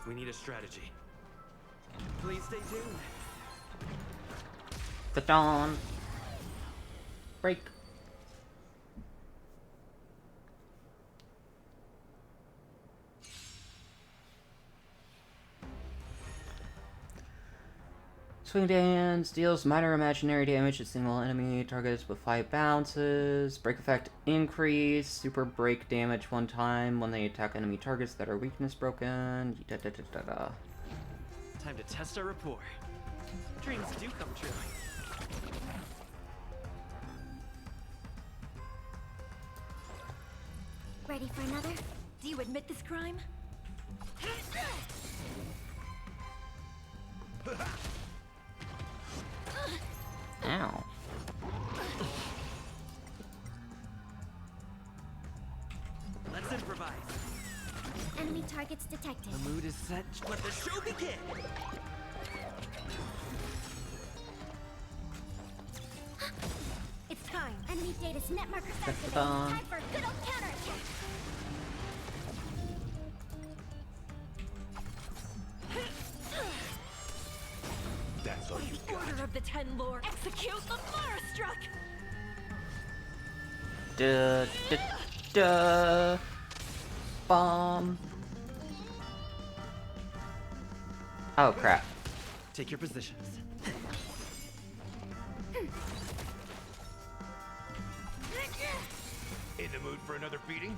We need a strategy. Please stay tuned. The dawn. Break. Swing Dance deals minor imaginary damage to single enemy targets with 5 bounces. Break effect increase. Super break damage 1 time when they attack enemy targets that are weakness broken. Time to test our rapport. Dreams do come true. Ready for another? Do you admit this crime? Ow. Let's improvise. Enemy targets detected. The mood is set. Let the show begin. It's time. Enemy data's net markers Press the activated. bomb. Time for a good old counterattack. That's all you got. Order of the Ten Lord. Execute the Firestruck! Duh, duh, duh. Bomb. Oh crap. Take your positions. In the mood for another beating?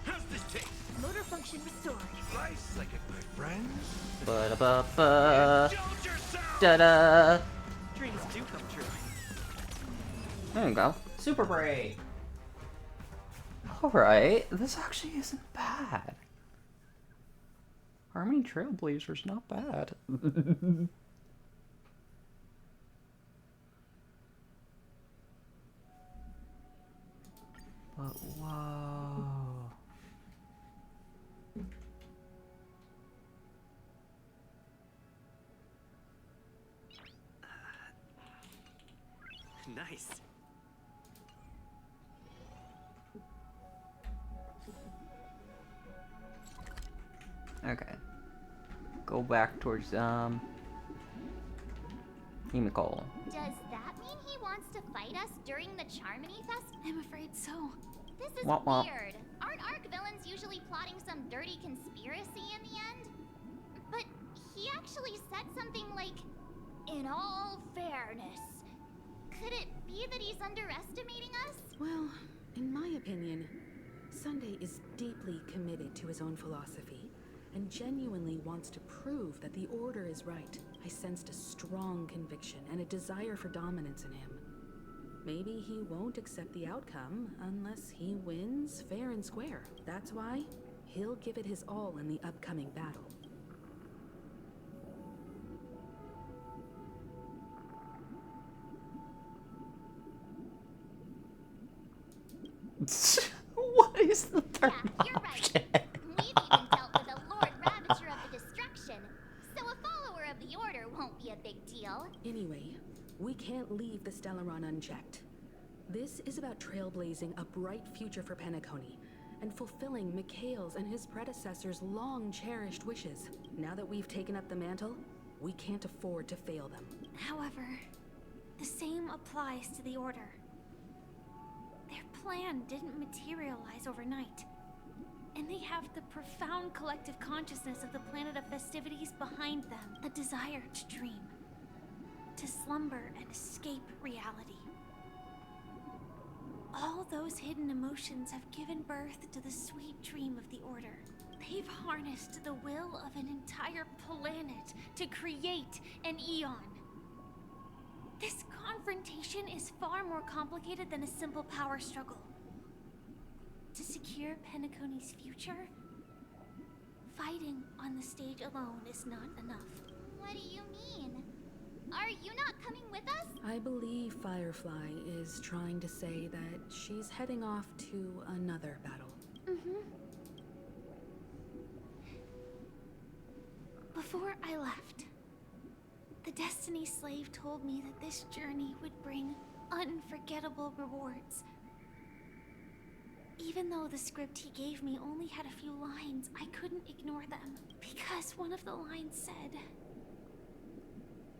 How's this taste? Motor function restored. Rice like it, my friends. Ba-da-ba-ba. Indulge yourself! Da-da. Dreams do come true. There you go. Super break. Alright, this actually isn't bad. Harmony Trailblazer's not bad. But whoa. Nice. Okay. Go back towards Himiko. Does that mean he wants to fight us during the Charmony Fest? I'm afraid so. This is Womp womp. weird. Aren't Arc villains usually plotting some dirty conspiracy in the end? But he actually said something like, "In all fairness." Could it be that he's underestimating us? Well, in my opinion, Sunday is deeply committed to his own philosophy and genuinely wants to prove that the Order is right. I sensed a strong conviction and a desire for dominance in him. Maybe he won't accept the outcome unless he wins fair and square. That's why he'll give it his all in the upcoming battle. What is the third You're right. We've even dealt with a Lord Ravager of the Destruction, so a follower of the Order won't be a big deal. Anyway, we can't leave the Stellaron unchecked. This is about trailblazing a bright future for Penacony and fulfilling Mikhail's and his predecessors' long-cherished wishes. Now that we've taken up the mantle, we can't afford to fail them. However, the same applies to the Order. Their plan didn't materialize overnight, and they have the profound collective consciousness of the planet of festivities behind them, a desire to dream, to slumber and escape reality. All those hidden emotions have given birth to the sweet dream of the Order. They've harnessed the will of an entire planet to create an eon. This confrontation is far more complicated than a simple power struggle. To secure Penacony's future, fighting on the stage alone is not enough. What do you mean? Are you not coming with us? I believe Firefly is trying to say that she's heading off to another battle. Before I left, the Destiny Slave told me that this journey would bring unforgettable rewards. Even though the script he gave me only had a few lines, I couldn't ignore them. Because one of the lines said,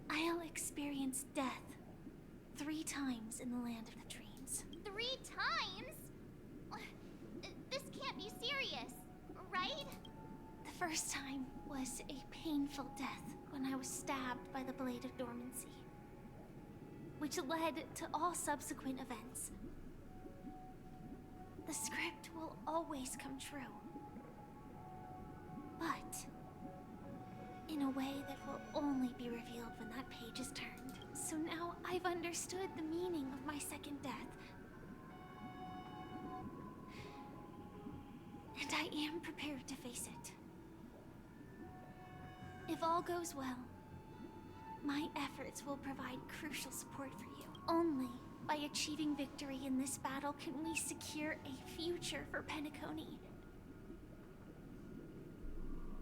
"I'll experience death 3 times in the land of the dreams." 3 times? This can't be serious, right? The first time was a painful death when I was stabbed by the Blade of Dormancy, which led to all subsequent events. The script will always come true, but in a way that will only be revealed when that page is turned. So now I've understood the meaning of my second death. And I am prepared to face it. If all goes well, my efforts will provide crucial support for you. Only by achieving victory in this battle can we secure a future for Penacony.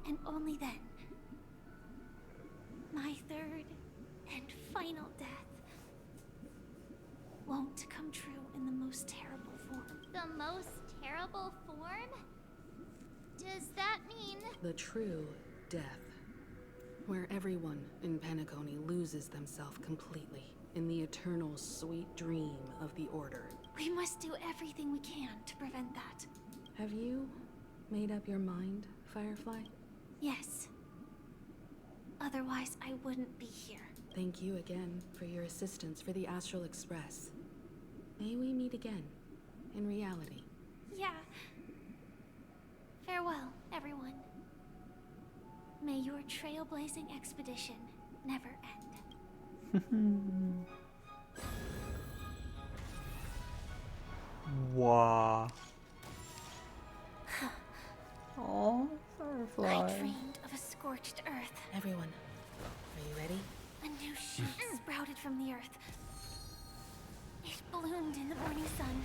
And only then, my third and final death won't come true in the most terrible form. The most terrible form? Does that mean... The true death. Where everyone in Penacony loses themselves completely in the eternal sweet dream of the Order. We must do everything we can to prevent that. Have you made up your mind, Firefly? Yes. Otherwise, I wouldn't be here. Thank you again for your assistance for the Astral Express. May we meet again, in reality. Yeah. Farewell, everyone. May your trailblazing expedition never end. Wow. Oh, Firefly. I dreamed of a scorched earth. Everyone, are you ready? A new shoot sprouted from the earth. It bloomed in the morning sun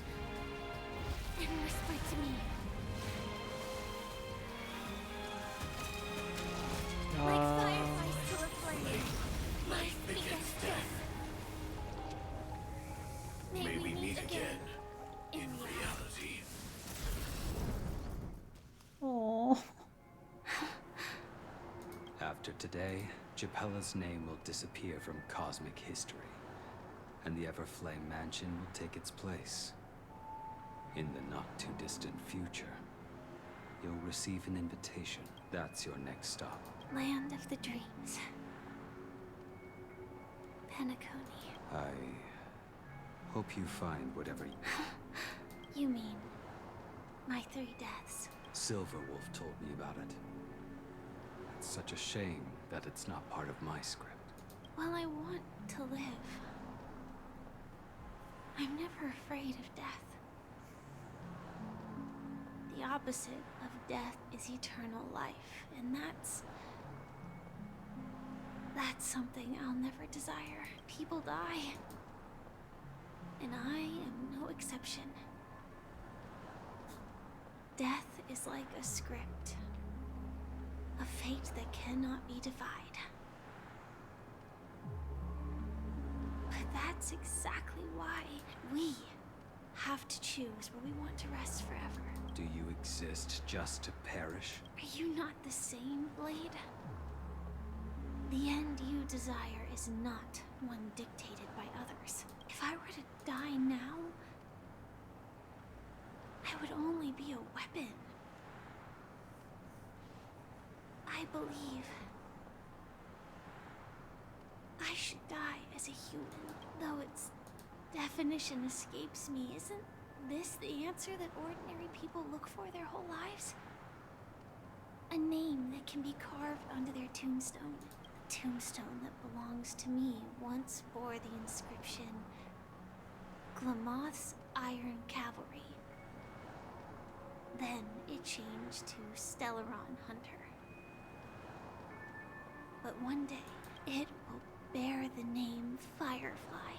and whispered to me. Like fireflies to a flame, life begets death. May we meet again in reality. Oh. After today, Japella's name will disappear from cosmic history, and the Everflame Mansion will take its place. In the not-too-distant future, you'll receive an invitation. That's your next stop. Land of the dreams. Penacony. I hope you find whatever You mean my 3 deaths? Silverwolf told me about it. It's such a shame that it's not part of my script. Well, I want to live. I'm never afraid of death. The opposite of death is eternal life, and that's something I'll never desire. People die, and I am no exception. Death is like a script, a fate that cannot be defied. But that's exactly why we have to choose where we want to rest forever. Do you exist just to perish? Are you not the same, Blade? The end you desire is not one dictated by others. If I were to die now, I would only be a weapon. I believe I should die as a human, though its definition escapes me. Isn't this the answer that ordinary people look for their whole lives? A name that can be carved onto their tombstone. The tombstone that belongs to me once bore the inscription, Glamoth's Iron Cavalry. Then it changed to Stellaron Hunter. But one day, it will bear the name Firefly.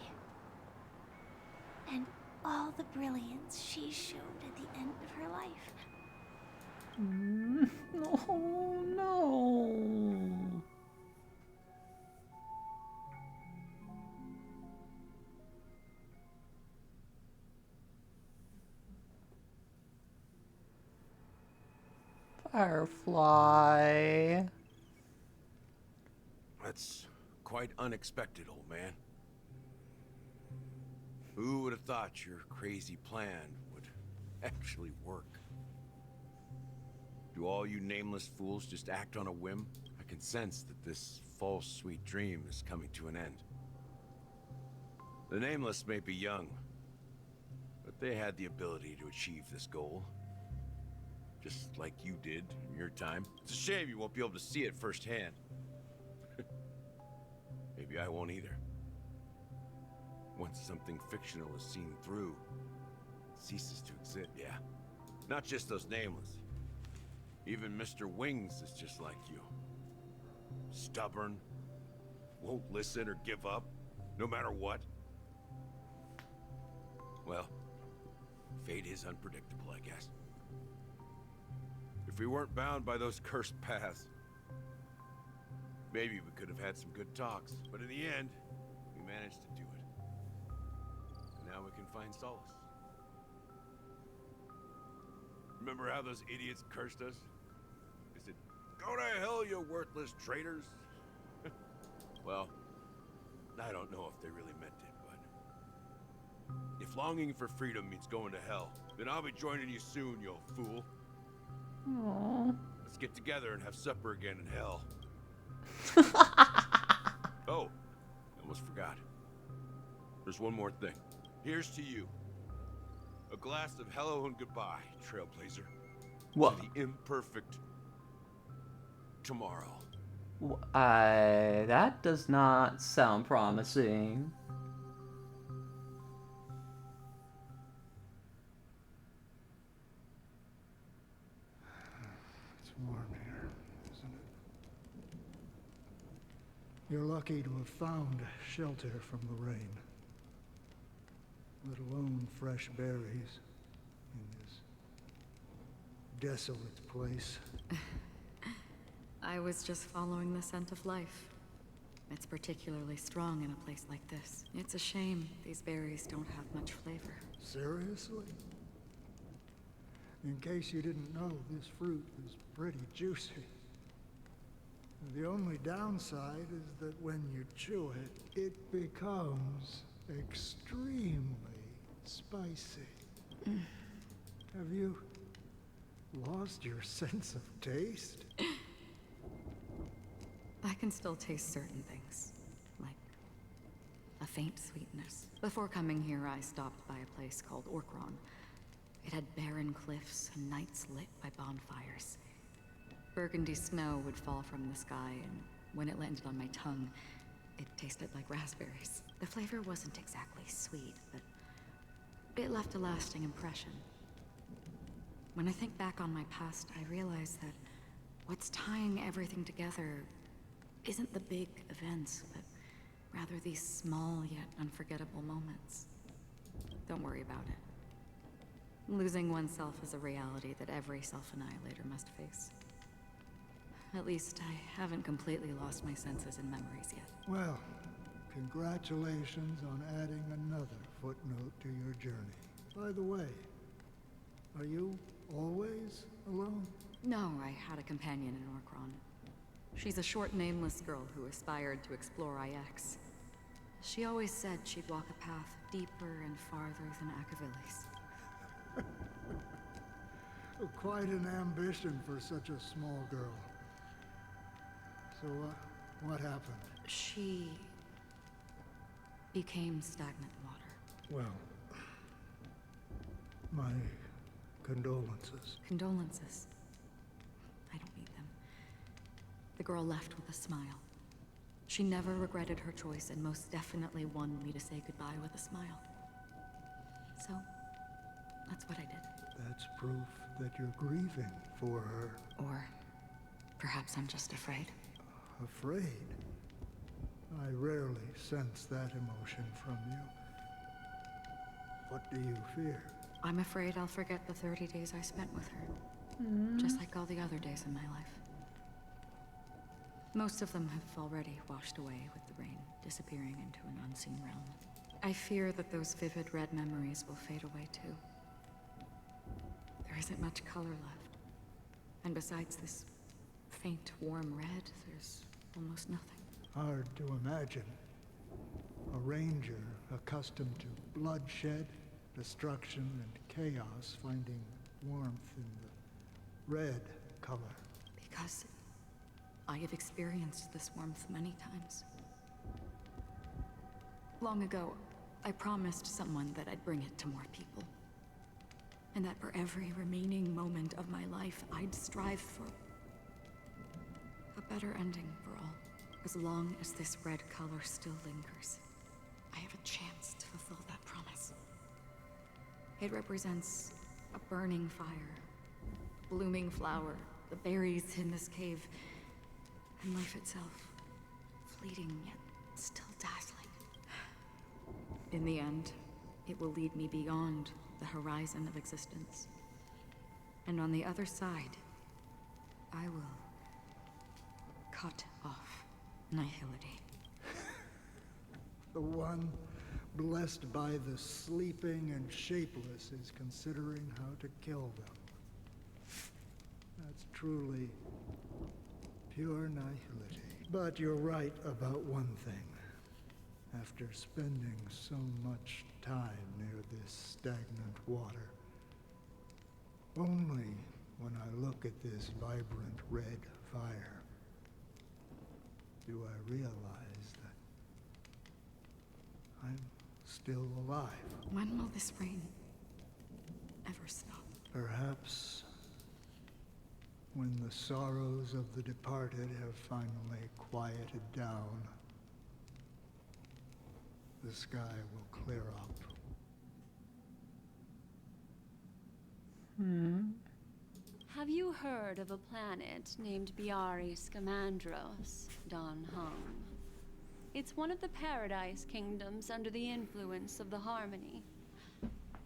And all the brilliance she showed at the end of her life. Oh no. Firefly. That's quite unexpected, old man. Who would have thought your crazy plan would actually work? Do all you nameless fools just act on a whim? I can sense that this false sweet dream is coming to an end. The nameless may be young, but they had the ability to achieve this goal. Just like you did in your time. It's a shame you won't be able to see it firsthand. Maybe I won't either. Once something fictional is seen through, it ceases to exist, yeah. Not just those nameless. Even Mr. Wings is just like you. Stubborn, won't listen or give up, no matter what. Well, fate is unpredictable, I guess. If we weren't bound by those cursed paths, maybe we could have had some good talks. But in the end, we managed to do it. And now we can find solace. Remember how those idiots cursed us? They said, "Go to hell, you worthless traitors." Well, I don't know if they really meant it, but if longing for freedom means going to hell, then I'll be joining you soon, you fool. Aww. Let's get together and have supper again in hell. Oh, I almost forgot. There's one more thing. Here's to you. A glass of hello and goodbye, Trailblazer. What? To the imperfect tomorrow. That does not sound promising. It's warm here, isn't it? You're lucky to have found shelter from the rain. Let alone fresh berries in this desolate place. I was just following the scent of life. It's particularly strong in a place like this. It's a shame these berries don't have much flavor. Seriously? In case you didn't know, this fruit is pretty juicy. The only downside is that when you chew it, it becomes extremely spicy. Have you lost your sense of taste? I can still taste certain things, like a faint sweetness. Before coming here, I stopped by a place called Orkron. It had barren cliffs and nights lit by bonfires. Burgundy snow would fall from the sky, and when it landed on my tongue, it tasted like raspberries. The flavor wasn't exactly sweet, but it left a lasting impression. When I think back on my past, I realize that what's tying everything together isn't the big events, but rather these small yet unforgettable moments. Don't worry about it. Losing oneself is a reality that every self-annihilator must face. At least I haven't completely lost my senses and memories yet. Well, congratulations on adding another footnote to your journey. By the way, are you always alone? No, I had a companion in Orkron. She's a short, nameless girl who aspired to explore IX. She always said she'd walk a path deeper and farther than Akavili's. Quite an ambition for such a small girl. So, what happened? She became stagnant water. Well, my condolences. Condolences. I don't need them. The girl left with a smile. She never regretted her choice and most definitely wanted me to say goodbye with a smile. So, that's what I did. That's proof that you're grieving for her. Or perhaps I'm just afraid. Afraid? I rarely sense that emotion from you. What do you fear? I'm afraid I'll forget the 30 days I spent with her. Just like all the other days in my life. Most of them have already washed away with the rain, disappearing into an unseen realm. I fear that those vivid red memories will fade away too. There isn't much color left. And besides this faint, warm red, there's almost nothing. Hard to imagine. A ranger accustomed to bloodshed, destruction, and chaos finding warmth in the red color. Because I have experienced this warmth many times. Long ago, I promised someone that I'd bring it to more people. And that for every remaining moment of my life, I'd strive for a better ending for all. As long as this red color still lingers, I have a chance to fulfill that promise. It represents a burning fire, blooming flower, the the berries in this cave, and life itself, fleeting yet still dazzling. In the end, it will lead me beyond the horizon of existence. And on the other side, I will cut off nihility. The one blessed by the sleeping and shapeless is considering how to kill them. That's truly pure nihility. But you're right about one thing. After spending so much time near this stagnant water, only when I look at this vibrant red fire do I realize that I'm still alive. When will this rain ever stop? Perhaps when the sorrows of the departed have finally quieted down, the sky will clear up. Have you heard of a planet named Biari Scamandros, Don Hung? It's one of the Paradise Kingdoms under the influence of the Harmony.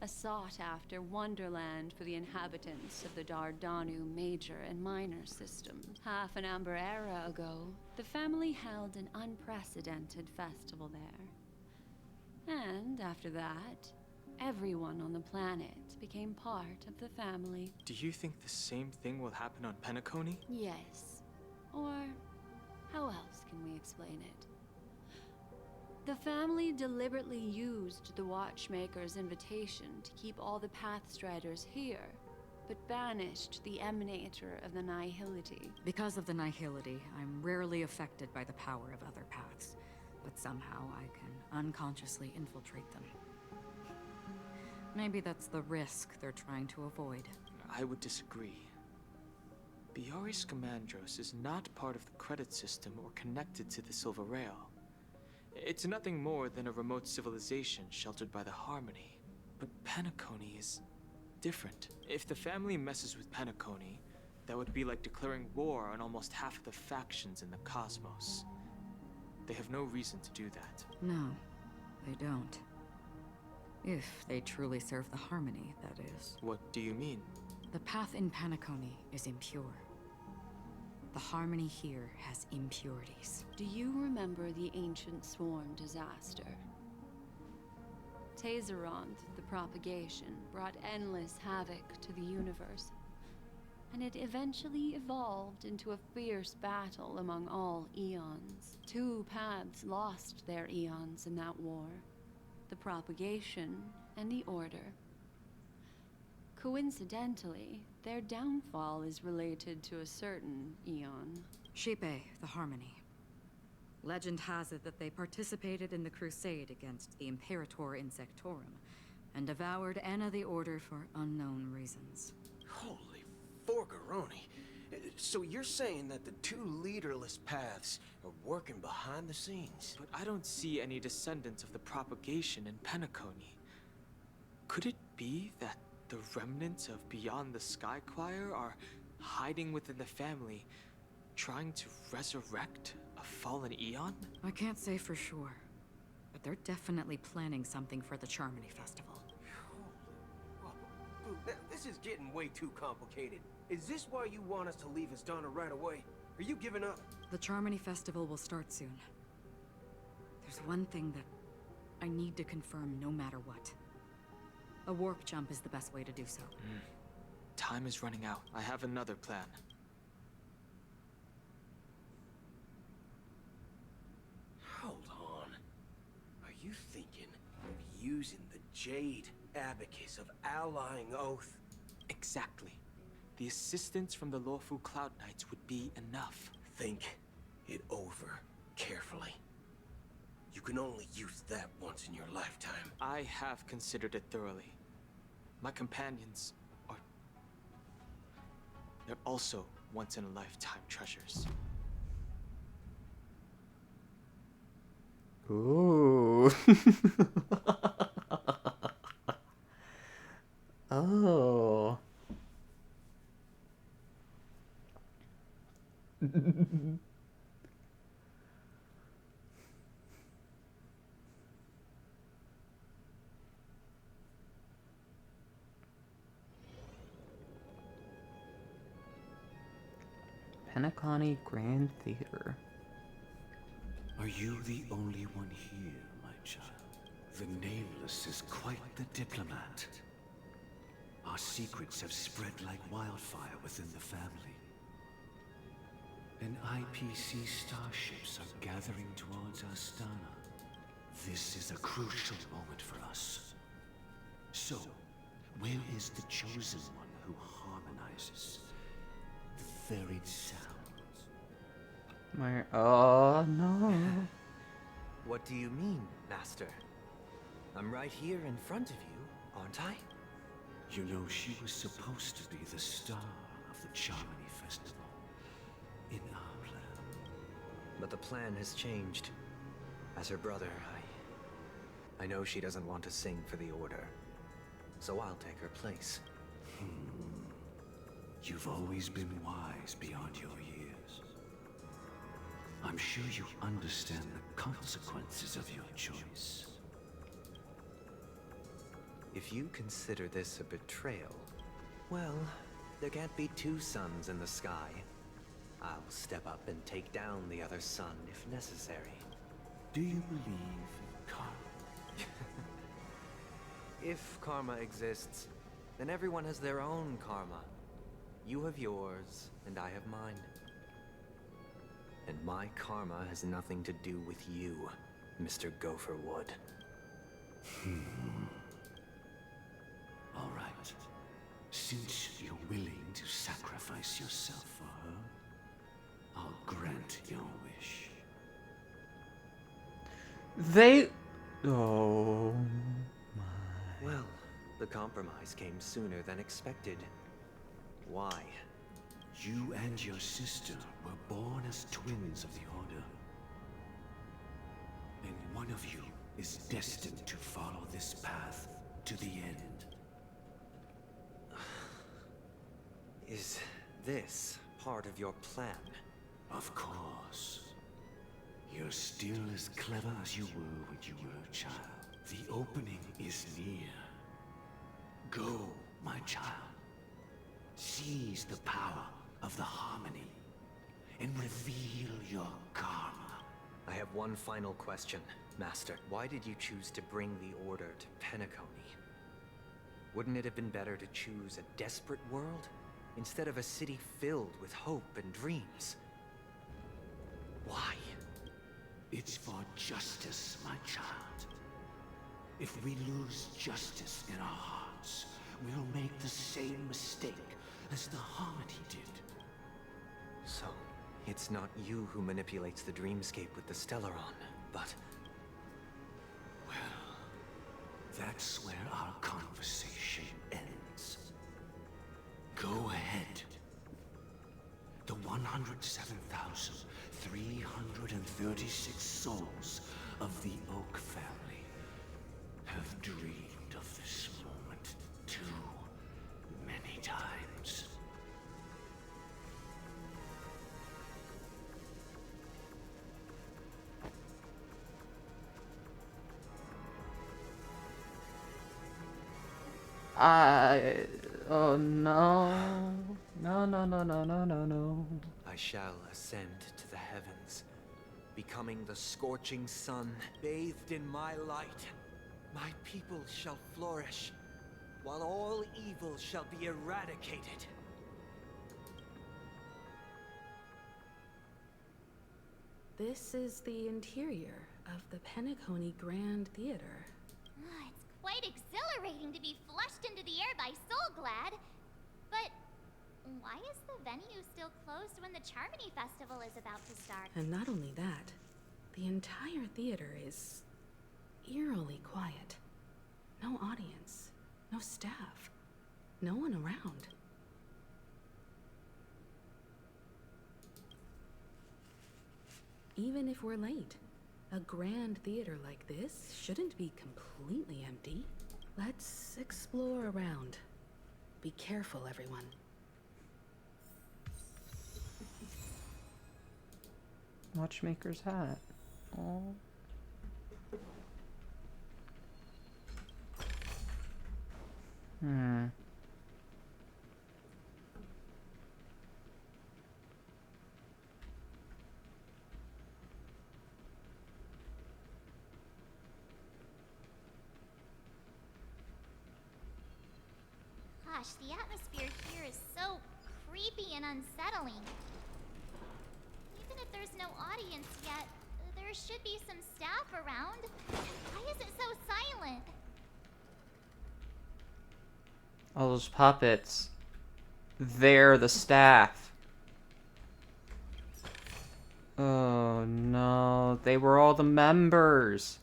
A sought-after wonderland for the inhabitants of the Dardanu Major and Minor systems. Half an Amber era ago, the family held an unprecedented festival there. And after that, everyone on the planet became part of the family. Do you think the same thing will happen on Penacony? Yes. Or how else can we explain it? The family deliberately used the Watchmaker's invitation to keep all the Pathstriders here, but banished the Emanator of the Nihility. Because of the Nihility, I'm rarely affected by the power of other paths, but somehow I can unconsciously infiltrate them. Maybe that's the risk they're trying to avoid. I would disagree. Biari Scamandros is not part of the credit system or connected to the Silver Rail. It's nothing more than a remote civilization sheltered by the Harmony. But Penacony is different. If the family messes with Penacony, that would be like declaring war on almost half of the factions in the cosmos. They have no reason to do that. No, they don't. If they truly serve the Harmony, that is. What do you mean? The path in Penacony is impure. The Harmony here has impurities. Do you remember the Ancient Swarm disaster? Tazeront, the propagation, brought endless havoc to the universe. And it eventually evolved into a fierce battle among all eons. Two paths lost their eons in that war. The propagation and the order. Coincidentally, their downfall is related to a certain eon. Shipe, the Harmony. Legend has it that they participated in the crusade against the Imperator Insectorum, and devoured Anna the Order for unknown reasons. Holy forgaroni. So you're saying that the two leaderless paths are working behind the scenes? But I don't see any descendants of the propagation in Penacony. Could it be that the remnants of Beyond the Sky Choir are hiding within the family, trying to resurrect a fallen eon? I can't say for sure, but they're definitely planning something for the Charmony Festival. Dude, this is getting way too complicated. Is this why you want us to leave Asdana right away? Are you giving up? The Charmony Festival will start soon. There's one thing that I need to confirm no matter what. A warp jump is the best way to do so. Time is running out. I have another plan. Hold on. Are you thinking of using the Jade Abacus of Allying Oath? Exactly. The assistance from the lawful Cloud Knights would be enough. Think it over carefully. You can only use that once in your lifetime. I have considered it thoroughly. My companions are... they're also once-in-a-lifetime treasures. Ooh. Oh. Penacony Grand Theater. Are you the only one here, my child? The Nameless is quite the diplomat. Our secrets have spread like wildfire within the family. And IPC starships are gathering towards Astana. This is a crucial moment for us. So, where is the chosen one who harmonizes the varied sounds? Oh no. What do you mean, Master? I'm right here in front of you, aren't I? You know, she was supposed to be the star of the Charmony Festival. In our plan. But the plan has changed. As her brother, I know she doesn't want to sing for the Order. So I'll take her place. You've always been wise beyond your years. I'm sure you understand the consequences of your choice. If you consider this a betrayal, well, there can't be two suns in the sky. I'll step up and take down the other sun if necessary. Do you believe in karma? If karma exists, then everyone has their own karma. You have yours, and I have mine. And my karma has nothing to do with you, Mr. Gopherwood. All right. Since you're willing to sacrifice yourself for her, I'll grant your wish. They... Oh... Well, the compromise came sooner than expected. Why? You and your sister were born as twins of the Order. And one of you is destined to follow this path to the end. Is this part of your plan? Of course. You're still as clever as you were when you were a child. The opening is near. Go, my child. Seize the power of the Harmony and reveal your karma. I have one final question, Master. Why did you choose to bring the Order to Penacony? Wouldn't it have been better to choose a desperate world instead of a city filled with hope and dreams? Why? It's for justice, my child. If we lose justice in our hearts, we'll make the same mistake as the Harmony did. So, it's not you who manipulates the dreamscape with the Stellaron, but... Well, that's where our conversation ends. Go ahead. The 107,336 souls of the Oak family have dreamed of this moment too many times. Oh no. No, no, no, no, no, no, no. I shall ascend to the heavens, becoming the scorching sun, bathed in my light. My people shall flourish, while all evil shall be eradicated. This is the interior of the Penacony Grand Theater. It's quite exhilarating to be flushed into the air by Soulglad. But why is the venue still closed when the Charmony Festival is about to start? And not only that, the entire theater is eerily quiet. No audience, no staff, no one around. Even if we're late, a grand theater like this shouldn't be completely empty. Let's explore around. Be careful, everyone. Watchmaker's hat. Oh. Gosh, the atmosphere here is so creepy and unsettling. Even if there's no audience yet, there should be some staff around. Why is it so silent? All those puppets. They're the staff. Oh no, they were all the members.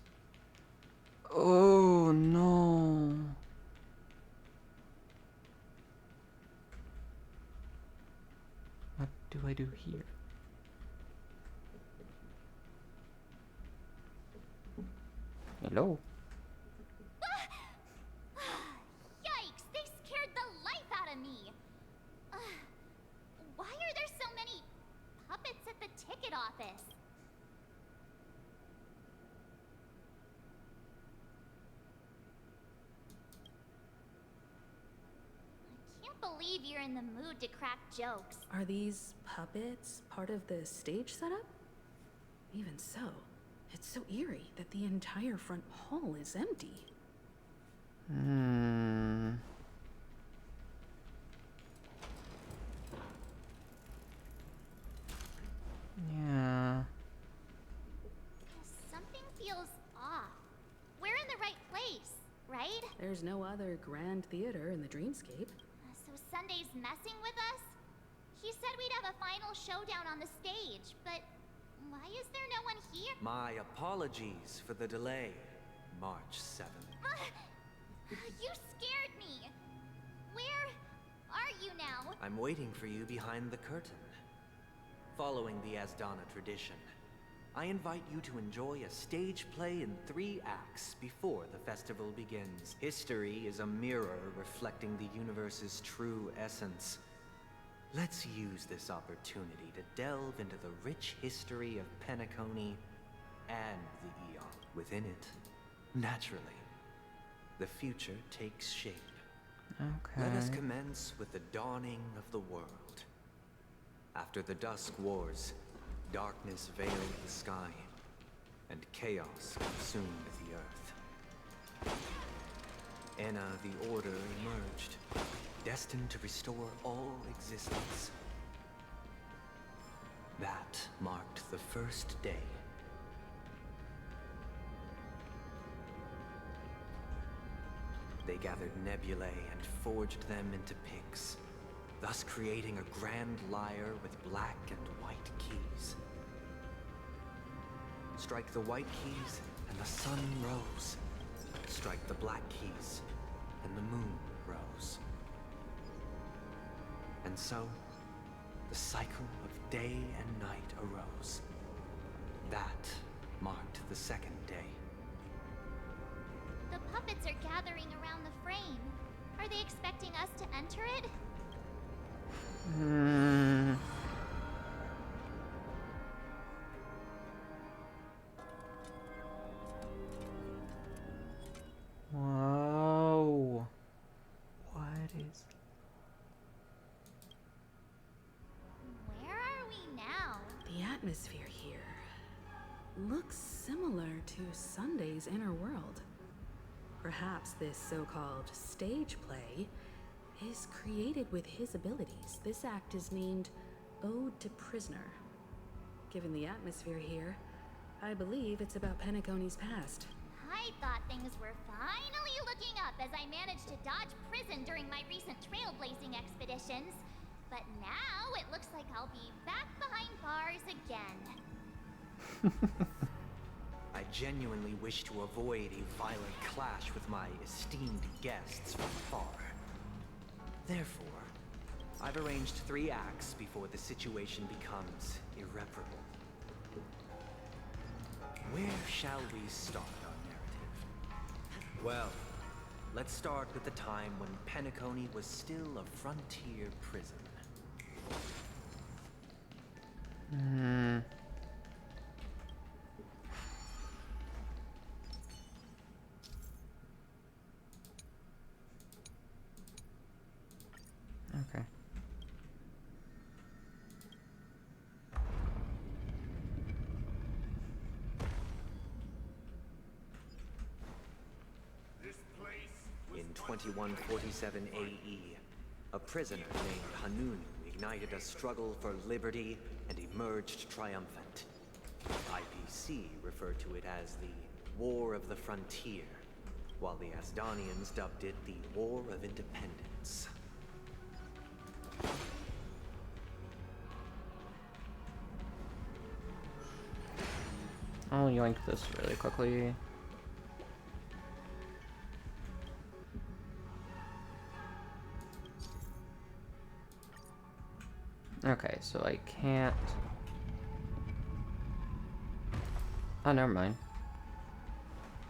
Oh no. What do I do here? Hello? Yikes, they scared the life out of me. Why are there so many puppets at the ticket office? I can't believe you're in the mood to crack jokes. Are these puppets part of the stage setup? Even so, it's so eerie that the entire front hall is empty. Yeah. Something feels off. We're in the right place, right? There's no other grand theater in the dreamscape. So Sunday's messing with us? He said we'd have a final showdown on the stage, but why is there no one here? My apologies for the delay, March 7th. You scared me. Where are you now? I'm waiting for you behind the curtain. Following the Asdana tradition, I invite you to enjoy a stage play in 3 acts before the festival begins. History is a mirror reflecting the universe's true essence. Let's use this opportunity to delve into the rich history of Penacony and the Eon. Within it, naturally, the future takes shape. Okay. Let us commence with the dawning of the world. After the Dusk Wars, darkness veiled the sky, and chaos consumed the earth. Enna the Order emerged, destined to restore all existence. That marked the first day. They gathered nebulae and forged them into picks, thus creating a grand lyre with black and white keys. Strike the white keys, and the sun rose. Strike the black keys, and the moon rose. And so, the cycle of day and night arose. That marked the second day. The puppets are gathering around the frame. Are they expecting us to enter it? Whoa. What is... Where are we now? The atmosphere here looks similar to Sunday's inner world. Perhaps this so-called stage play is created with his abilities. This act is named Ode to Prisoner. Given the atmosphere here, I believe it's about Penacony's past. I thought things were finally looking up as I managed to dodge prison during my recent trailblazing expeditions. But now it looks like I'll be back behind bars again. I genuinely wish to avoid a violent clash with my esteemed guests from afar. Therefore, I've arranged 3 acts before the situation becomes irreparable. Where shall we start our narrative? Well, let's start with the time when Penacony was still a frontier prison. 2147 AE, a prisoner named Hanunu ignited a struggle for liberty and emerged triumphant. IPC referred to it as the War of the Frontier, while the Asdanians dubbed it the War of Independence. I'll yoink this really quickly. Okay, so I can't... Oh, never mind.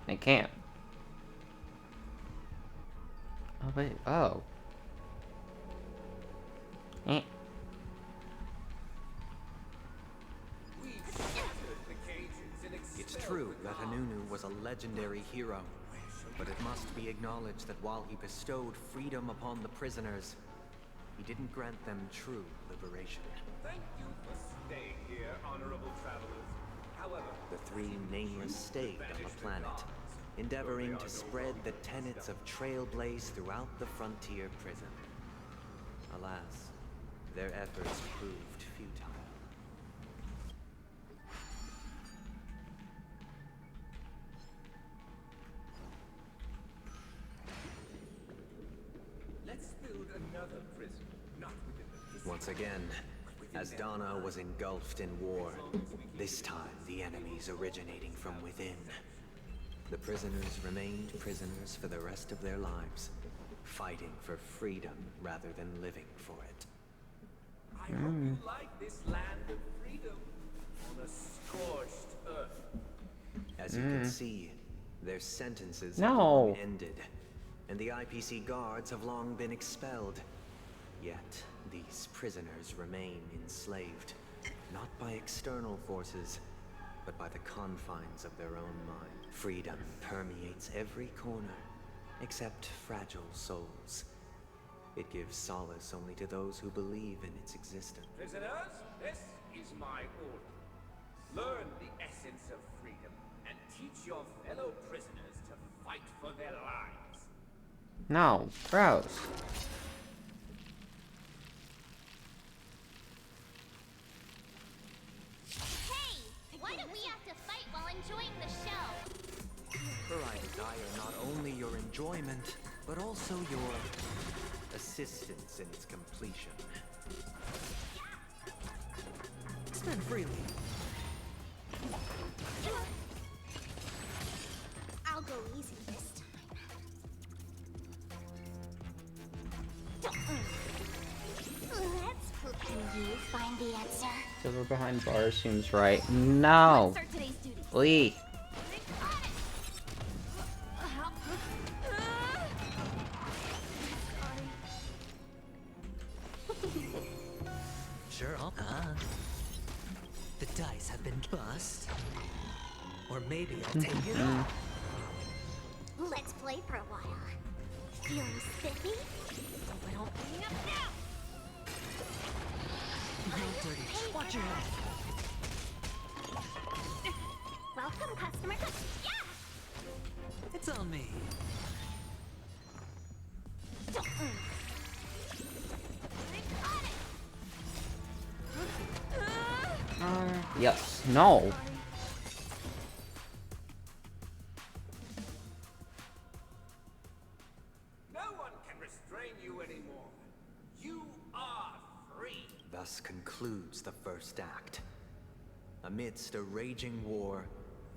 I can't. Oh, wait. Oh. Eh. It's true that Hanunu was a legendary hero, but it must be acknowledged that while he bestowed freedom upon the prisoners, he didn't grant them true liberation. Thank you for staying here, honorable travelers. However, The three nameless stayed on the planet, endeavoring to spread the tenets of Trailblaze throughout the frontier prison. Alas, their efforts proved futile. let's build another prison, not within the prison. Once again, Asdana was engulfed in war. This time, the enemies originating from within. The prisoners remained prisoners for the rest of their lives, fighting for freedom rather than living for it. I hope you like this land of freedom on a scorched earth. As you can see, their sentences No. have long ended, and the IPC guards have long been expelled. Yet, these prisoners remain enslaved, not by external forces, but by the confines of their own mind. Freedom permeates every corner, except fragile souls. It gives solace only to those who believe in its existence. Prisoners, this is my order. Learn the essence of freedom and teach your fellow prisoners to fight for their lives. No, gross. Hey! Why don't we have to fight while enjoying the show? For I desire not only your enjoyment, but also your assistance in its completion. Spend freely. I'll go easy this time. Let's hope you find the answer. Silver behind bars seems right. No. Let's start today's duty. Please. Sure, the dice have been bust. Or maybe I'll take it all. Let's play for a while. Feeling spiffy? Hope I don't bring up now. No dirty. Watch your head. Welcome, customer. Yeah! It's on me. Yes. No. No one can restrain you anymore. You are free. Thus concludes the first act. Amidst a raging war,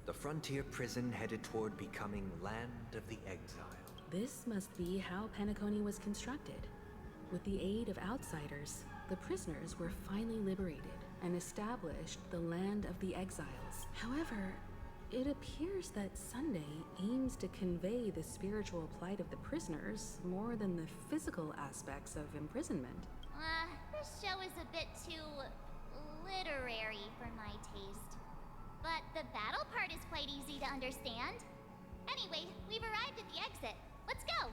the frontier prison headed toward becoming Land of the Exile. This must be how Penacony was constructed. With the aid of outsiders, the prisoners were finally liberated and established the Land of the Exiles. However, it appears that Sunday aims to convey the spiritual plight of the prisoners more than the physical aspects of imprisonment. This show is a bit too literary for my taste. But the battle part is quite easy to understand. Anyway, we've arrived at the exit. Let's go!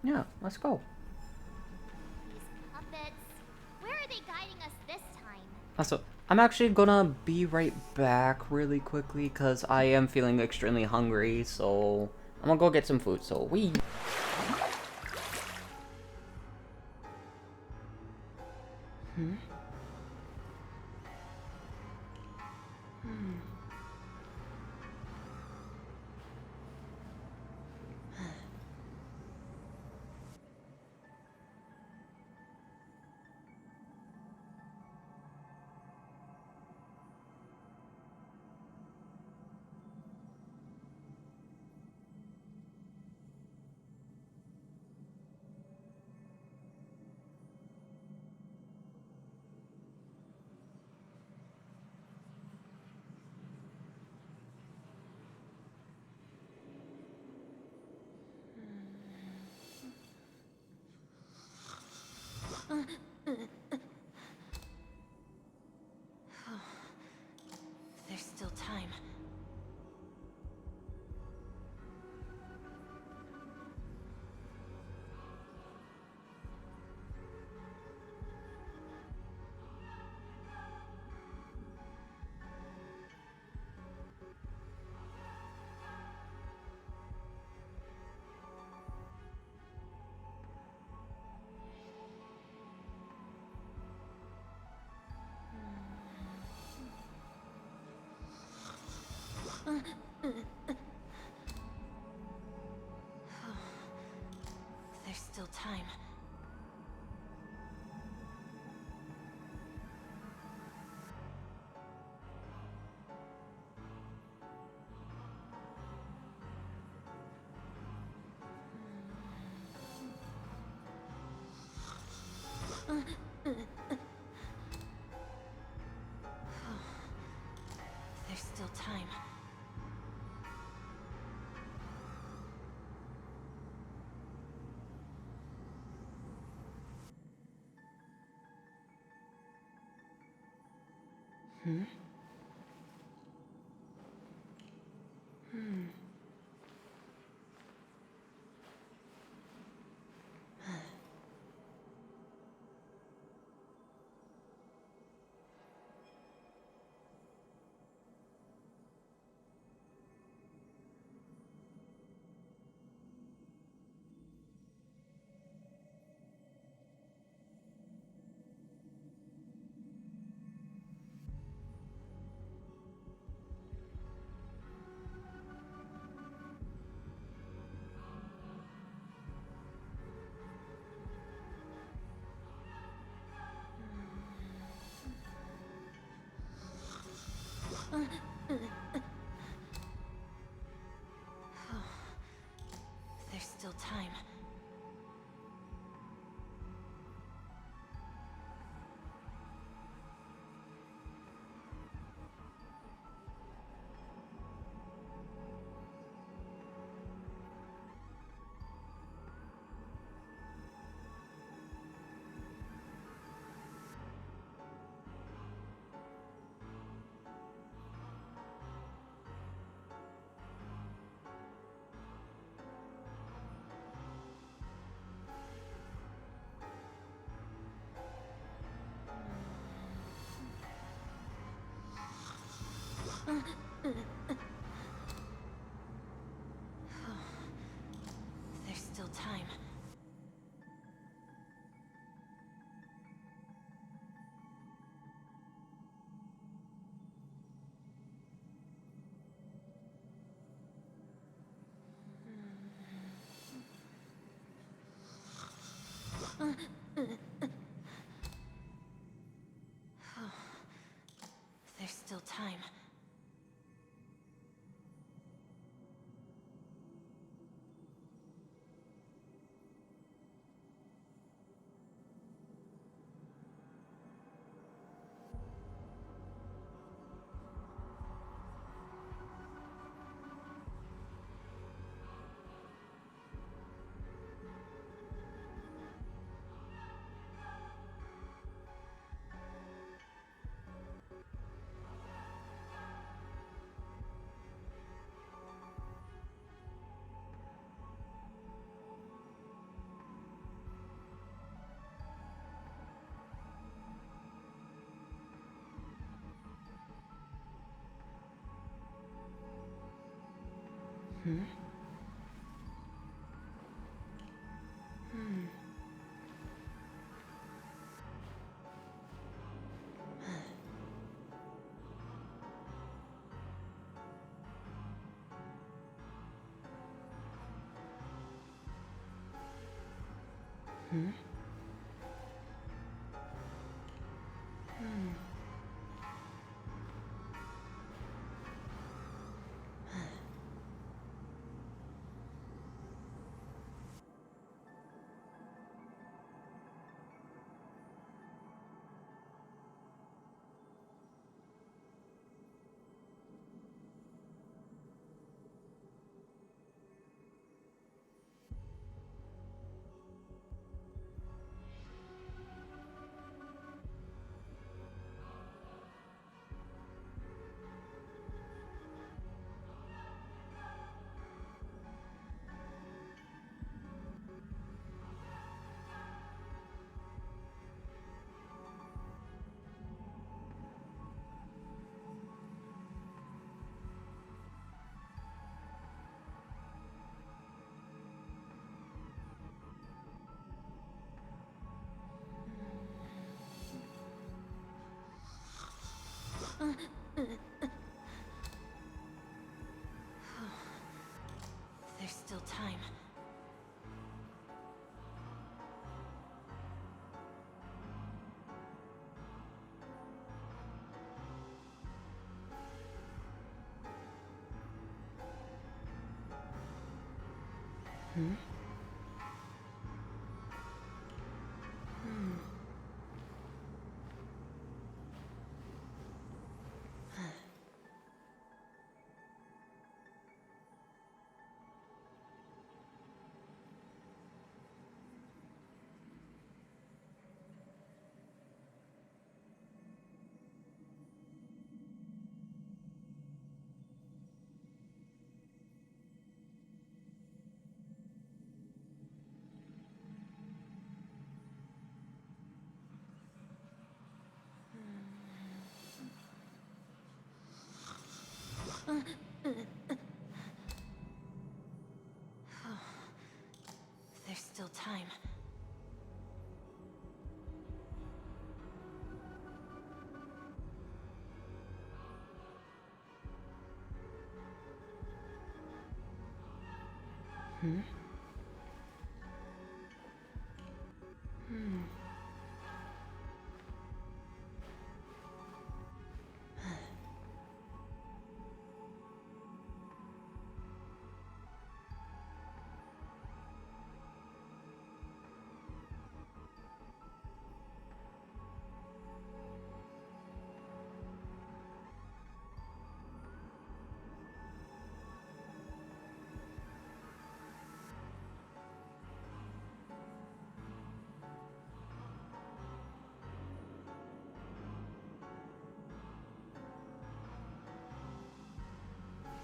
Yeah, let's go. These puppets. Where are they guiding us this time? Also, I'm actually gonna be right back really quickly because I am feeling extremely hungry, so I'm gonna go get some food. So Hmm? Hmm. There's still time. There's still time. There's still time. Hmm? Hmm. There's still time. There's still time. There's still time. Hmm? Hmm. Hmm? Hmm. There's still time. Hmm? Hmm. There's still time. Hmm? Hmm.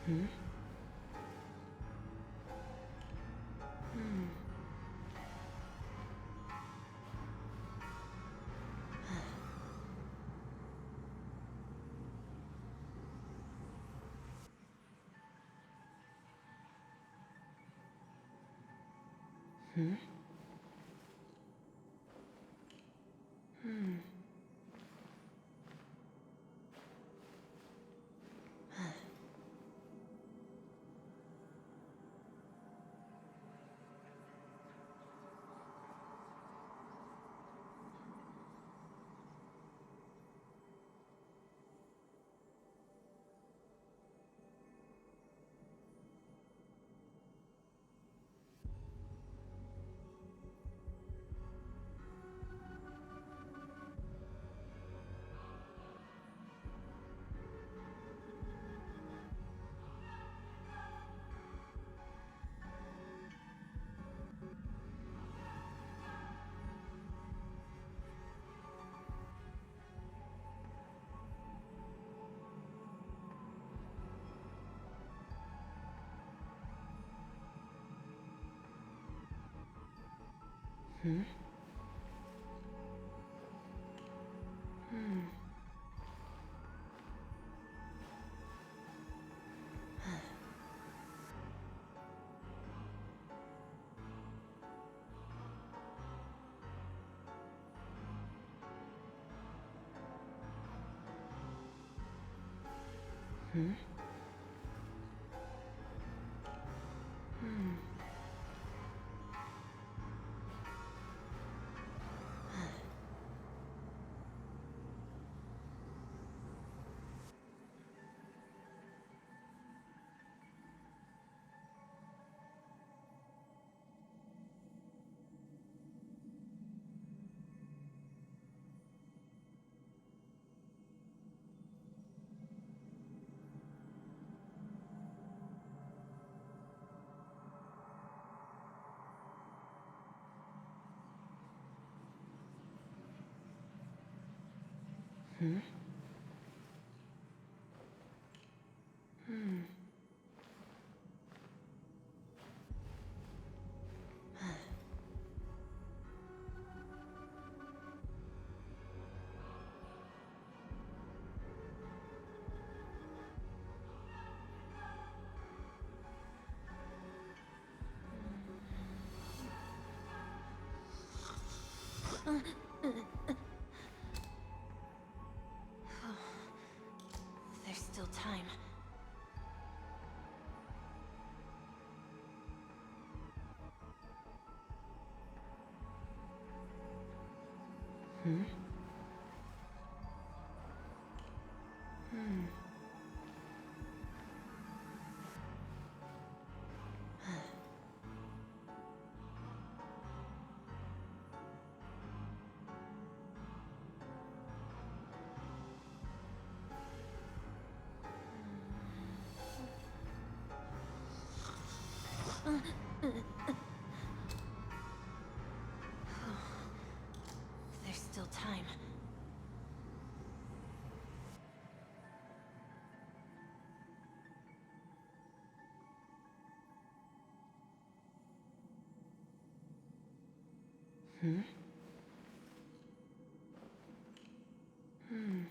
Hmm? Hmm. Hmm? Hmm. Hmm? Hmm. Hmm? Hmm. Hmm? Hmm. There's still time. Hmm? Hmm. There's still time. Hmm? Hmm.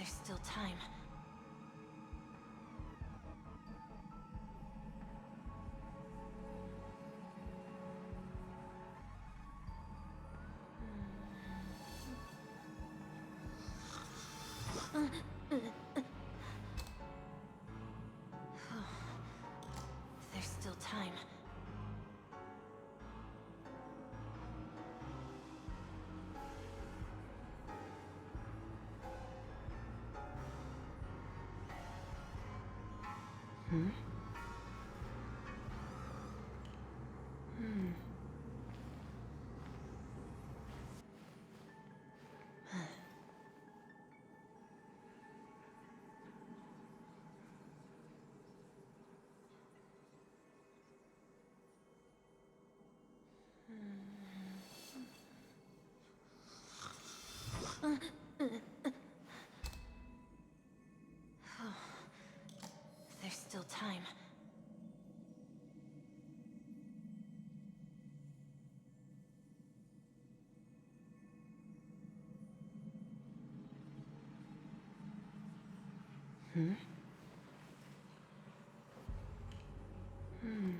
There's still time. There's still time. Hmm? Hmm. There's still time. Hmm? Hmm.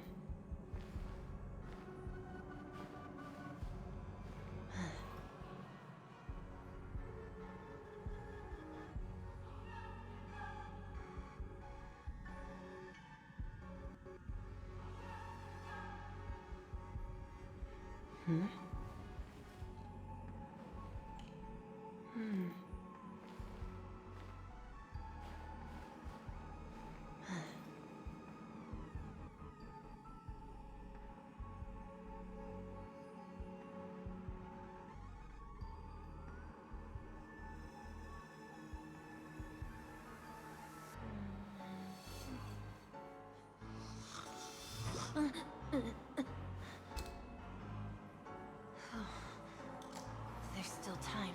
Hmm? Hmm. There's still time.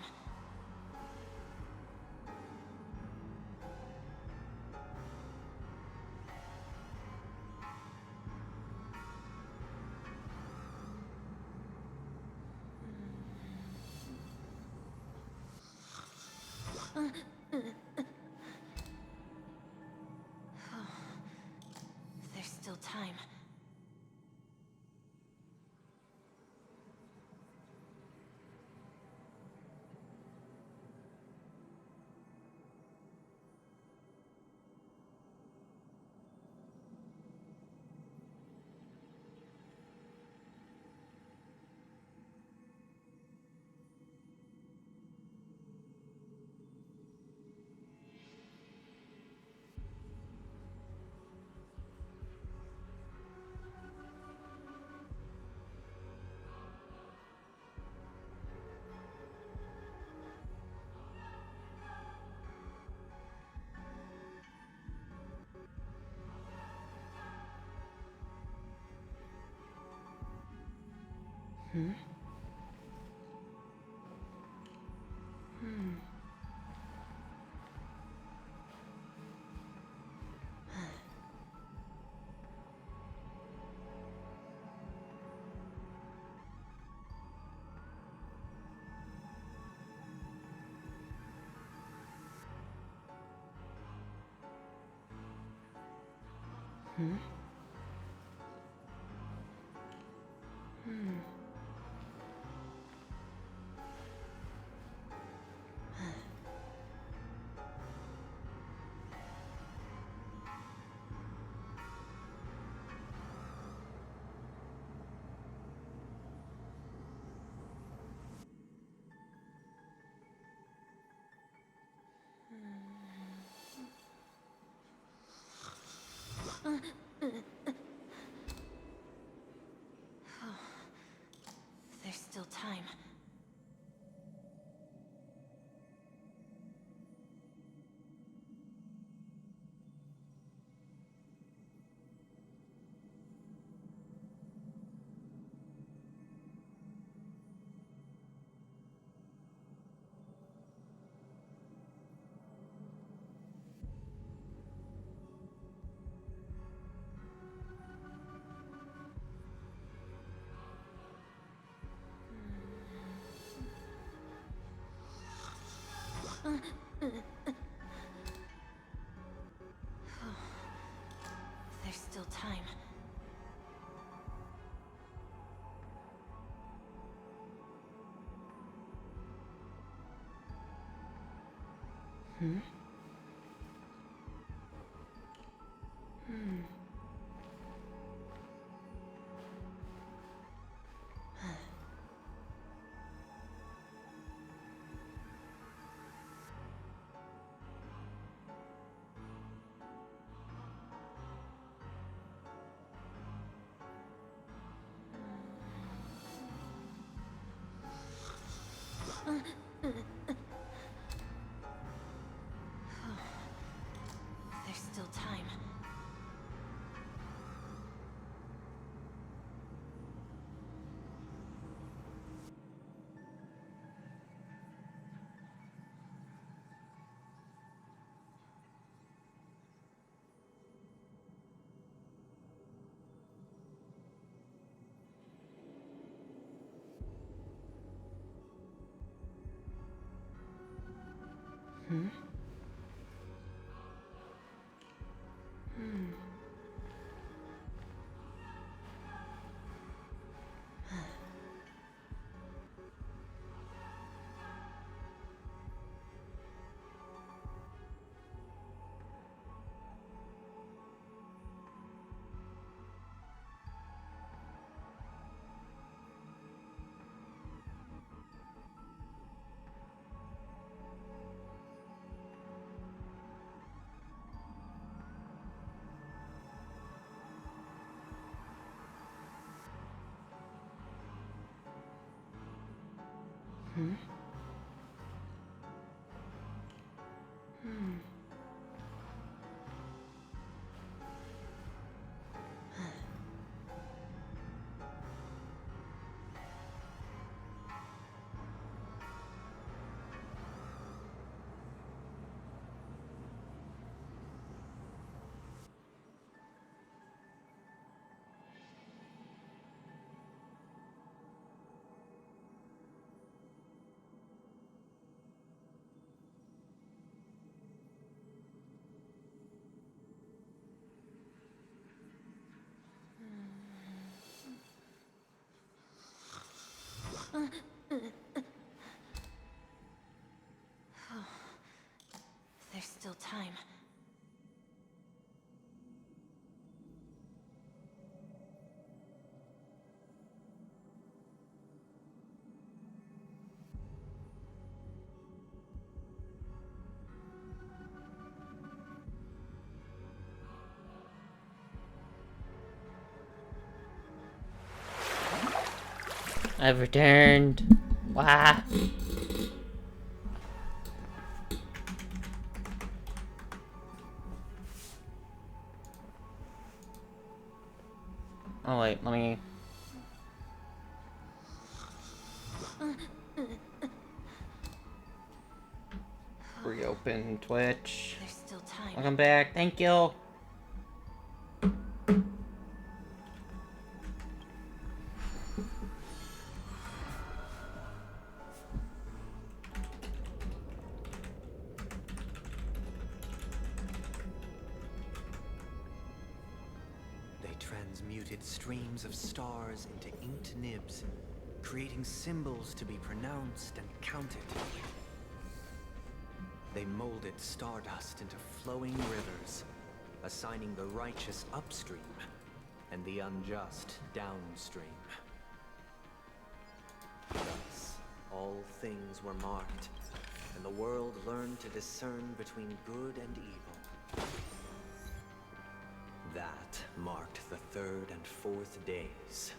There's still time. Hmm? Hmm. Hmm? Hmm. There's still time. There's still time. Hmm? Hmm. There's still time. Hmm? Hmm. Hmm? Hmm. There's still time. I've returned. Wah. Oh wait, let me... Reopen Twitch. There's still time. Welcome back. Thank you. They transmuted streams of stars into inked nibs, creating symbols to be pronounced and counted. They molded stardust into flowing rivers, assigning the righteous upstream and the unjust downstream. Thus, all things were marked, and the world learned to discern between good and evil. That marked the third and fourth days.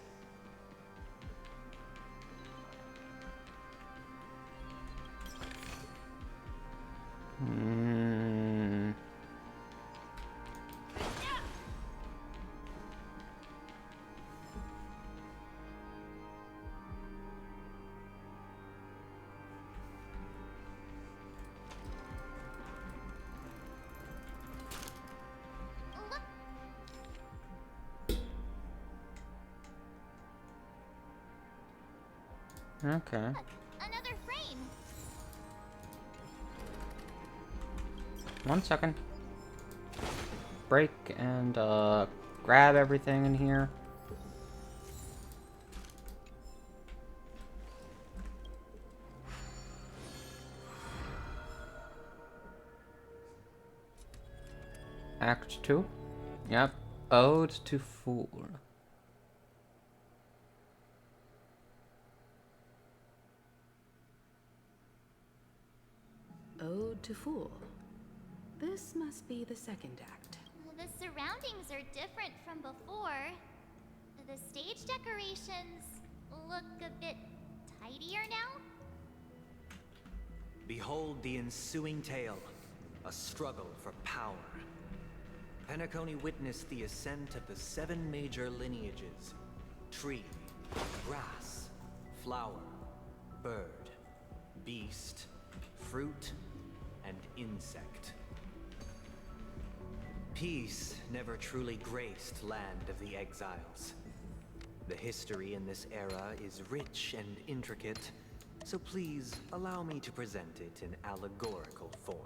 Okay. Look, another frame. 1 second. Break and grab everything in here. Act 2. Yep. Ode to Fool. Ode to Fool. This must be the second act. The surroundings are different from before. The stage decorations look a bit tidier now. Behold the ensuing tale, a struggle for power. Penacony witnessed the ascent of the 7 major lineages: tree, grass, flower, bird, beast, fruit, and insect. Peace never truly graced Land of the Exiles. The history in this era is rich and intricate, so please allow me to present it in allegorical form.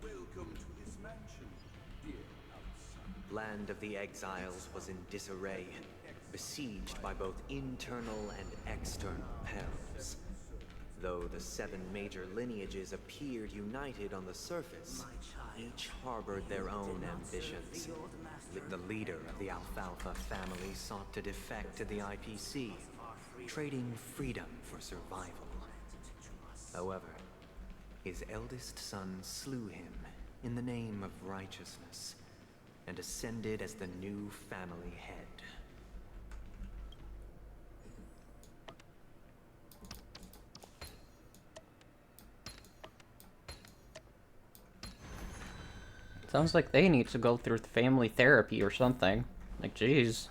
Welcome to this mansion, dear outsider. Land of the Exiles was in disarray, besieged by both internal and external perils. Though the 7 major lineages appeared united on the surface, each harbored their own ambitions. The leader of the Alfalfa family sought to defect to the IPC, trading freedom for survival. However, his eldest son slew him in the name of righteousness, and ascended as the new family head. Sounds like they need to go through family therapy or something. Like, jeez.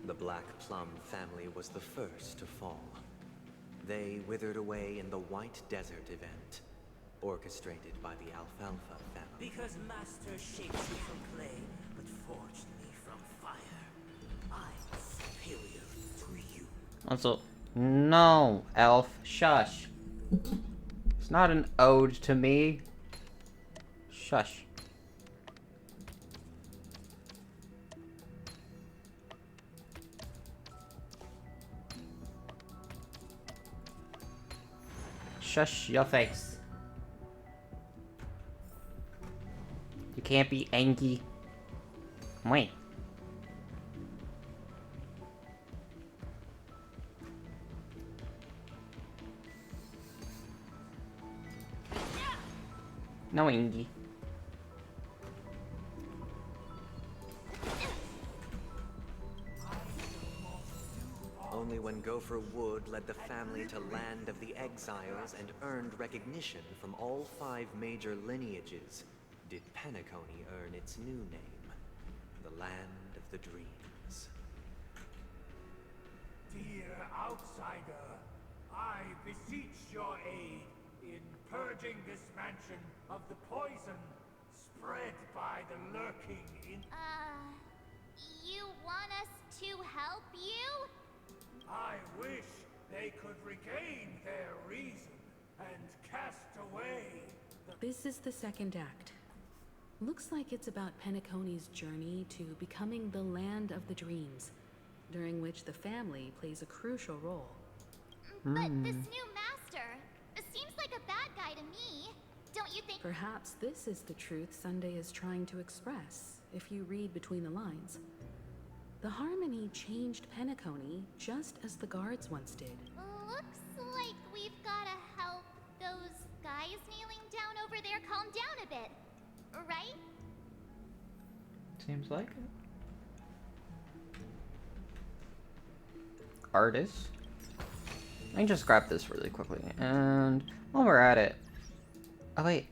The Black Plum family was the first to fall. They withered away in the White Desert event, orchestrated by the Alfalfa family. Because Master shapes you from clay, but forged me from fire. I'm superior to you. Also, no, Elf, shush. It's not an ode to me. Shush. Shush your face. You can't be angry. Wait. No angry. Only when Gopher Wood led the family to Land of the Exiles and earned recognition from all 5 major lineages, did Penacony earn its new name, the Land of the Dreams. Dear outsider, I beseech your aid in purging this mansion of the poison spread by the lurking in... You want us to help you? I wish they could regain their reason and cast away the... This is the second act. Looks like it's about Penacony's journey to becoming the Land of the Dreams, during which the family plays a crucial role. But this new master seems like a bad guy to me. Don't you think? Perhaps this is the truth Sunday is trying to express, if you read between the lines. The Harmony changed Penacony just as the guards once did. Looks like we've gotta help those guys kneeling down over there calm down a bit, right? Seems like it. Artist. I can just grab this really quickly, and while we're at it, oh wait,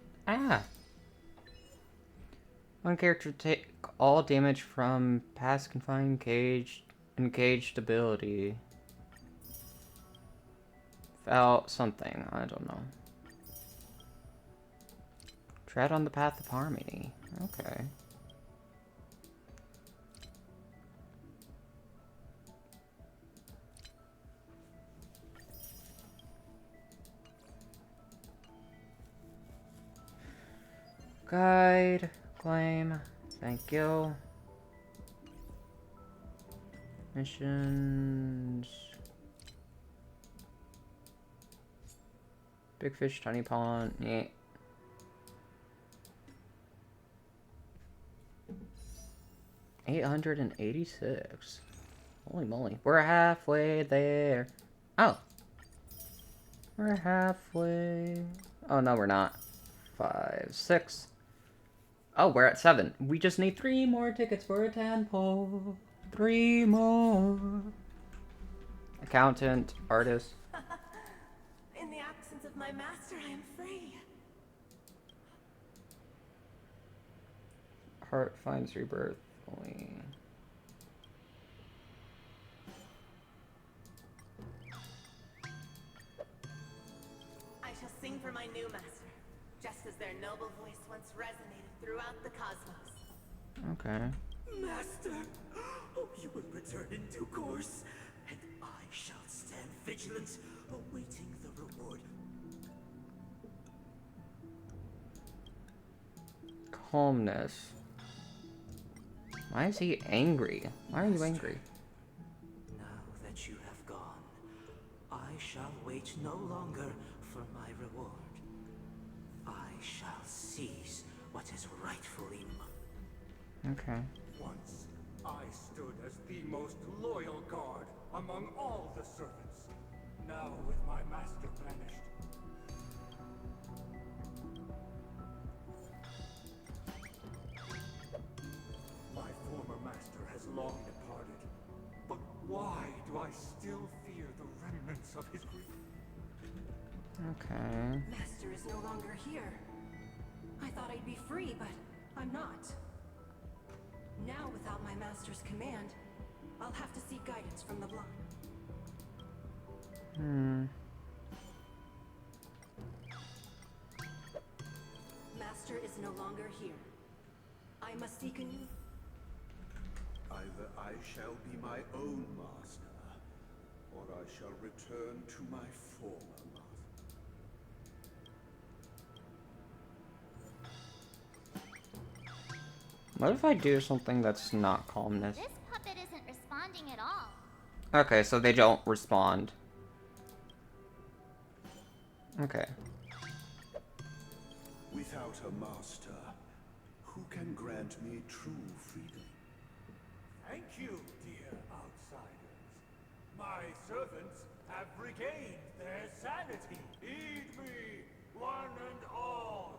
one character take all damage from past confined engaged ability. Without something, I don't know. Tread on the path of harmony. Okay. Guide, claim, thank you. Missions. Big fish, tiny pond, neat. $886. Holy moly. We're halfway there. Oh. We're halfway. Oh, no, we're not. 5, 6. Oh, we're at 7. We just need 3 more tickets for a tadpole. 3 more. Accountant, artist. In the absence of my master, I am free. Heart finds rebirth. Only. I shall sing for my new master, just as their noble voice once resonated throughout the cosmos. Okay. Master, oh, you will return in due course, and I shall stand vigilant, awaiting the reward. Calmness. Why is he angry? Why are you angry? Now that you have gone, I shall wait no longer for my reward. I shall seize what is rightfully mine. Okay. Once, I stood as the most loyal guard among all the servants. Now, with my master vanished, my former master has long departed. But why do I still fear the remnants of his grief? Okay. Master is no longer here. I thought I'd be free, but I'm not. Now, without my master's command, I'll have to seek guidance from the blind. Master is no longer here. I must seek a new... Either I shall be my own master, or I shall return to my former master. What if I do something that's not calmness? This puppet isn't responding at all. Okay, so they don't respond. Okay. Without a master, who can grant me true freedom? Thank you, dear outsiders. My servants have regained their sanity. Heed me, one and all.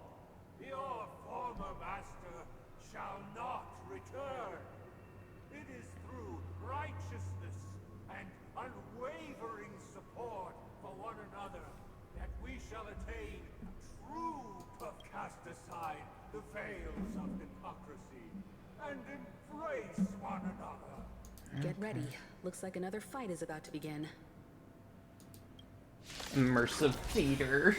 Your former master shall not return. It is through righteousness and unwavering and embrace one another. Get ready. Looks like another fight is about to begin. Immersive theater.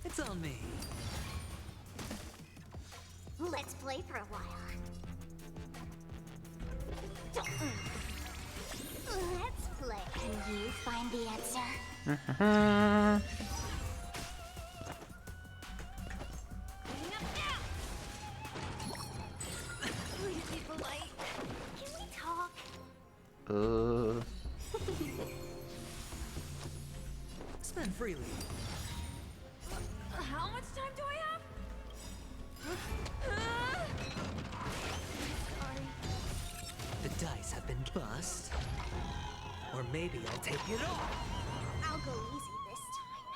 It's on me. Let's play for a while. Let's play. Can you find the answer? Please be polite. Can we talk? Spend freely. How much time do I have? The dice have been bust. Or maybe I'll take it all. I'll go easy this time.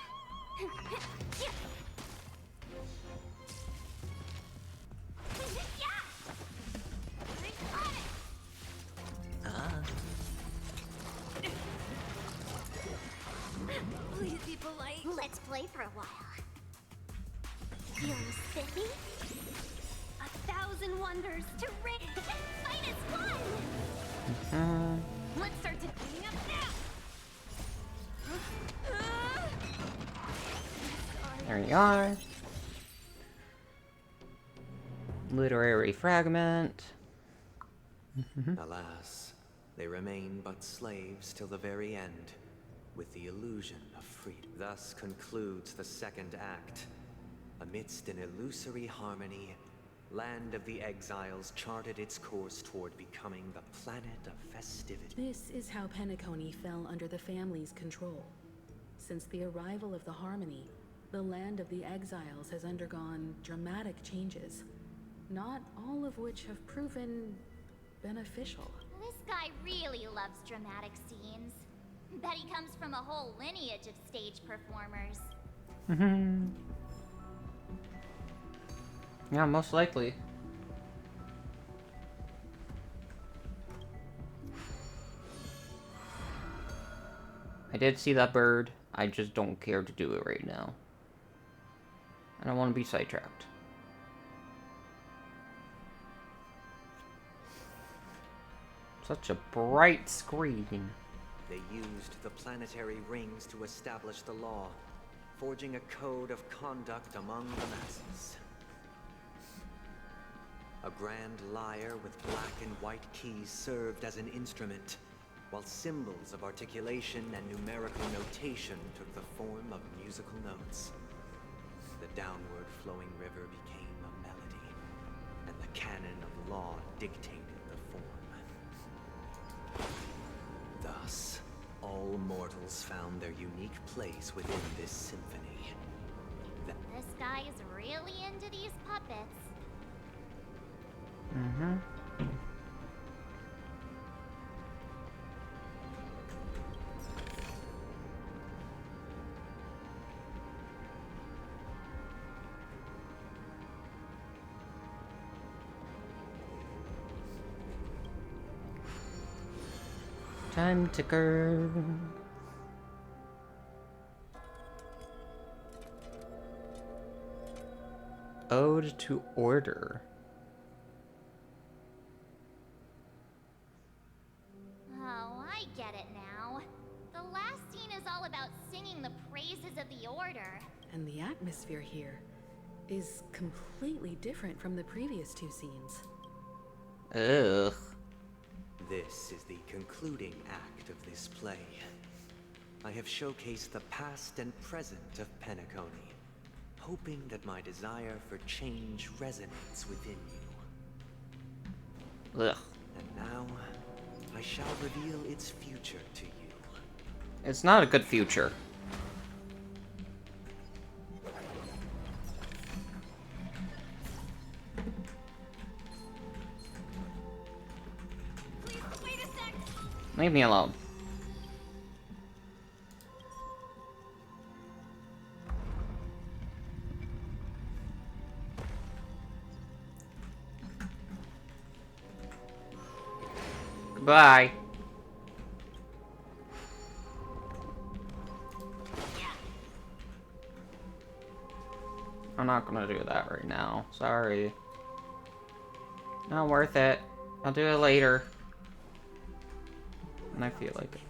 Please be polite. Let's play for a while. Feeling spiffy? 1,000 wonders to ring. Fight is fun! Let's start to clean up now. There you are. Literary fragment. Alas, they remain but slaves till the very end, with the illusion of freedom. Thus concludes the second act. Amidst an illusory harmony, Land of the Exiles charted its course toward becoming the planet of festivity. This is how Penacony fell under the family's control. Since the arrival of the Harmony, the Land of the Exiles has undergone dramatic changes, not all of which have proven beneficial. This guy really loves dramatic scenes. Bet he comes from a whole lineage of stage performers. Yeah, most likely. I did see that bird. I just don't care to do it right now. I don't want to be sidetracked. Such a bright screen. They used the planetary rings to establish the law, forging a code of conduct among the masses. A grand lyre with black and white keys served as an instrument, while symbols of articulation and numerical notation took the form of musical notes. The downward flowing river became a melody, and the canon of law dictated the form. Thus, all mortals found their unique place within this symphony. This guy is really into these puppets. Time ticker. Ode to Order. Oh, I get it now. The last scene is all about singing the praises of the Order. And the atmosphere here is completely different from the previous two scenes. Ugh. This is the concluding act of this play. I have showcased the past and present of Penacony, hoping that my desire for change resonates within you. Ugh. And now, I shall reveal its future to you. It's not a good future. Leave me alone. Goodbye. I'm not gonna do that right now. Sorry. Not worth it. I'll do it later. And I feel like it.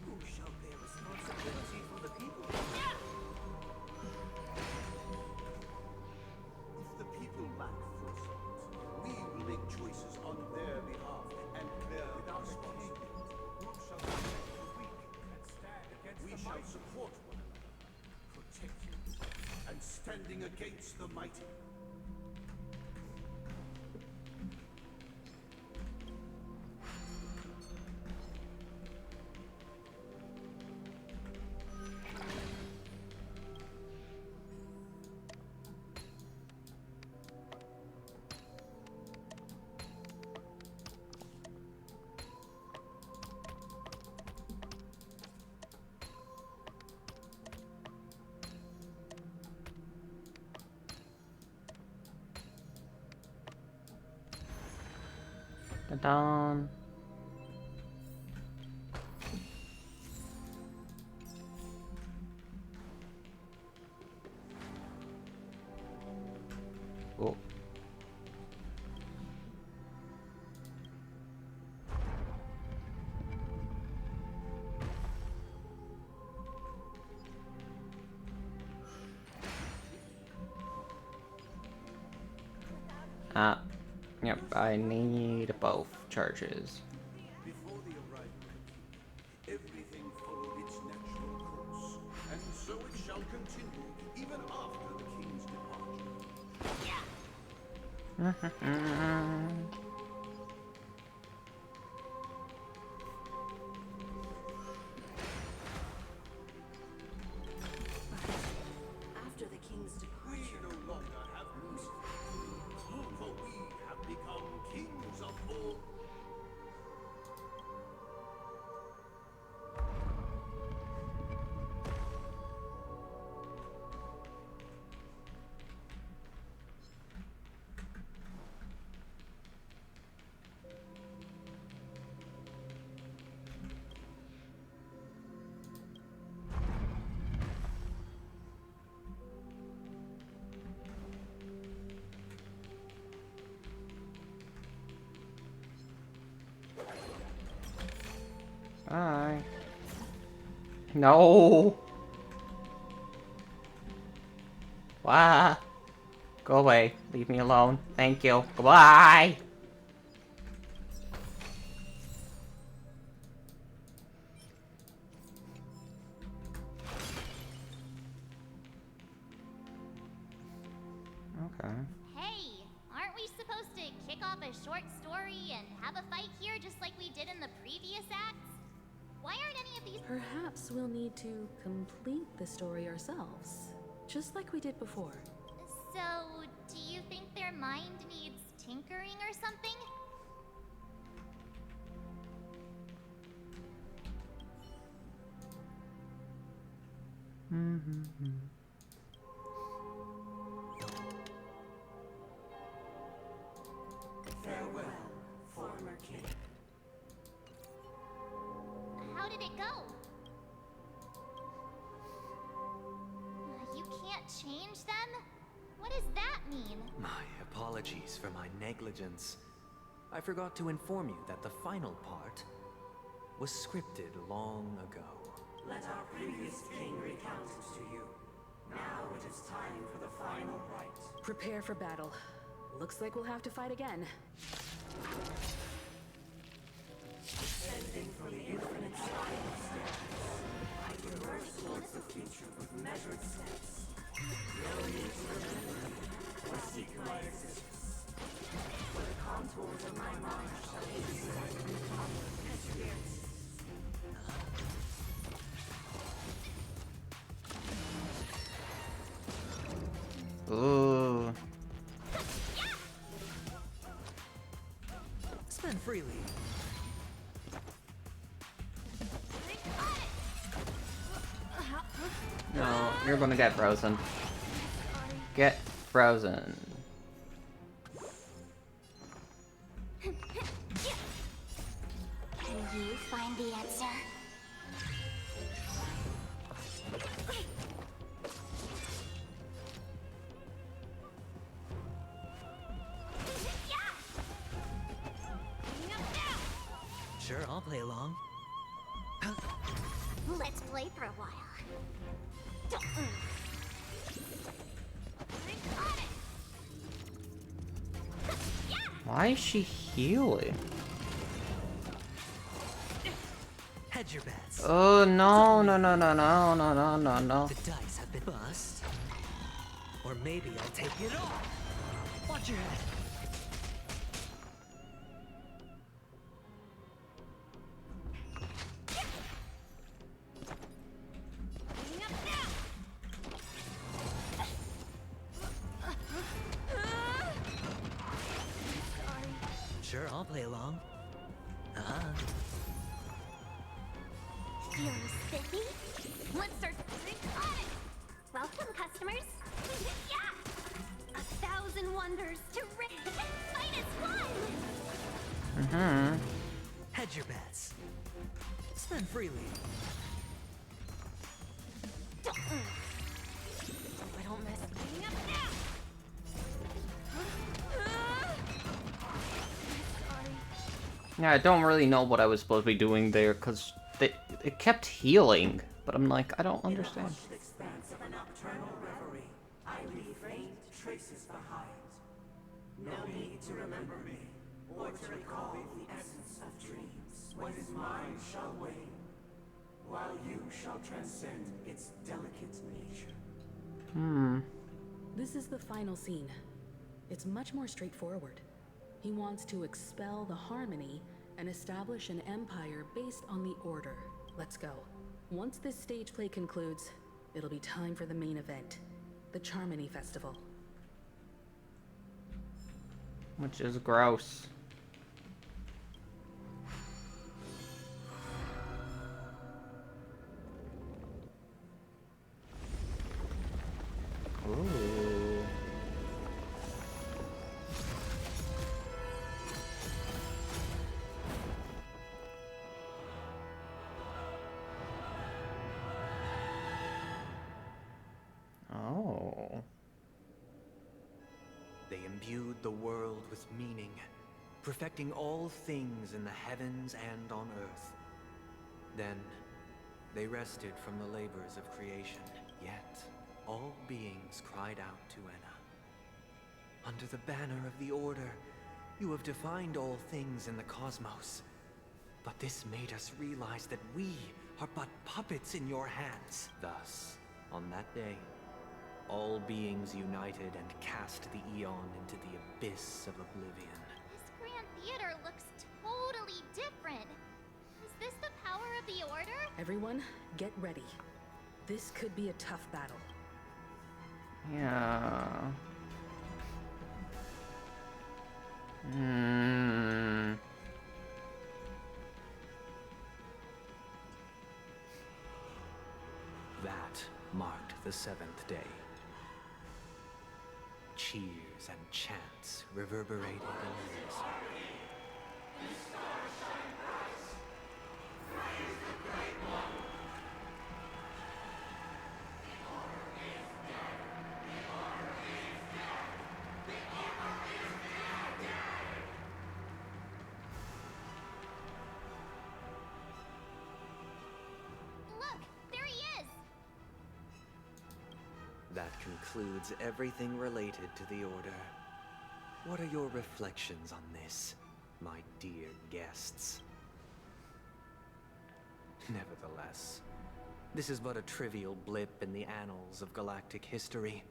Who shall bear responsibility for the people? If the people lack foresight, we will make choices on their behalf and bear the responsibility. Who shall protect the weak and stand against We the shall mighty? support one another, protecting and standing against the mighty. Ta-da. Oh. Yep, I need both charges. Before the arrival, everything followed its natural course, and so it shall continue even after the king's departure. After the king's We departure, no longer have music, for we have become kings of all. Bye. No. Why? Go away. Leave me alone. Thank you. Goodbye. Okay. Hey, aren't we supposed to kick off a short story and have a fight here just like we did in the previous acts? Why aren't any of these— Perhaps we'll need to complete the story ourselves, just like we did before. So, do you think their mind needs tinkering or something? farewell, former king. How did it go? You can't change them? What does that mean? My apologies for my negligence. I forgot to inform you that the final part was scripted long ago. Let our previous king recount it to you. Now it is time for the final rite. Prepare for battle. Looks like we'll have to fight again. Descending from the infinite spiral staircase, I traverse towards the future with measured steps. No need to remember me or seek my existence. For the contours of my mind shall insight and power experiences. Ooh. Spend freely. No, you're gonna get frozen. Get frozen. You find the answer? Sure, I'll play along. Let's play for a while. Why is she healing? Hedge your bets. Oh no, no, no, no, no, no, no, no, no. The dice have been bust. Or maybe I'll take it all. Watch your head. Sure, I'll play along. Feeling spiffy? Let's start on it! Welcome, customers! Yeah! 1,000 wonders to -1! Hedge your bets. Spend freely. I don't mess up now. Yeah, I don't really know what I was supposed to be doing there, because it kept healing. But I'm like, I don't understand. In the hushed expanse of a nocturnal reverie, I leave faint traces behind. No need to remember me, or to recall the essence of dreams. What is mine shall wane, while you shall transcend its delicate nature. This is the final scene. It's much more straightforward. He wants to expel the Harmony and establish an empire based on the Order. Let's go. Once this stage play concludes, it'll be time for the main event, the Charmony Festival. Which is gross. Ooh. Oh. They imbued the world with meaning, perfecting all things in the heavens and on earth. Then, they rested from the labors of creation, yet all beings cried out to Enna. Under the banner of the Order, you have defined all things in the cosmos. But this made us realize that we are but puppets in your hands. Thus, on that day, all beings united and cast the Eon into the abyss of oblivion. This Grand Theater looks totally different. Is this the power of the Order? Everyone, get ready. This could be a tough battle. Yeah. That marked the seventh day. Cheers and chants reverberated in unison. Look, there he is! That concludes everything related to the Order. What are your reflections on this, my dear guests? Nevertheless, this is but a trivial blip in the annals of galactic history.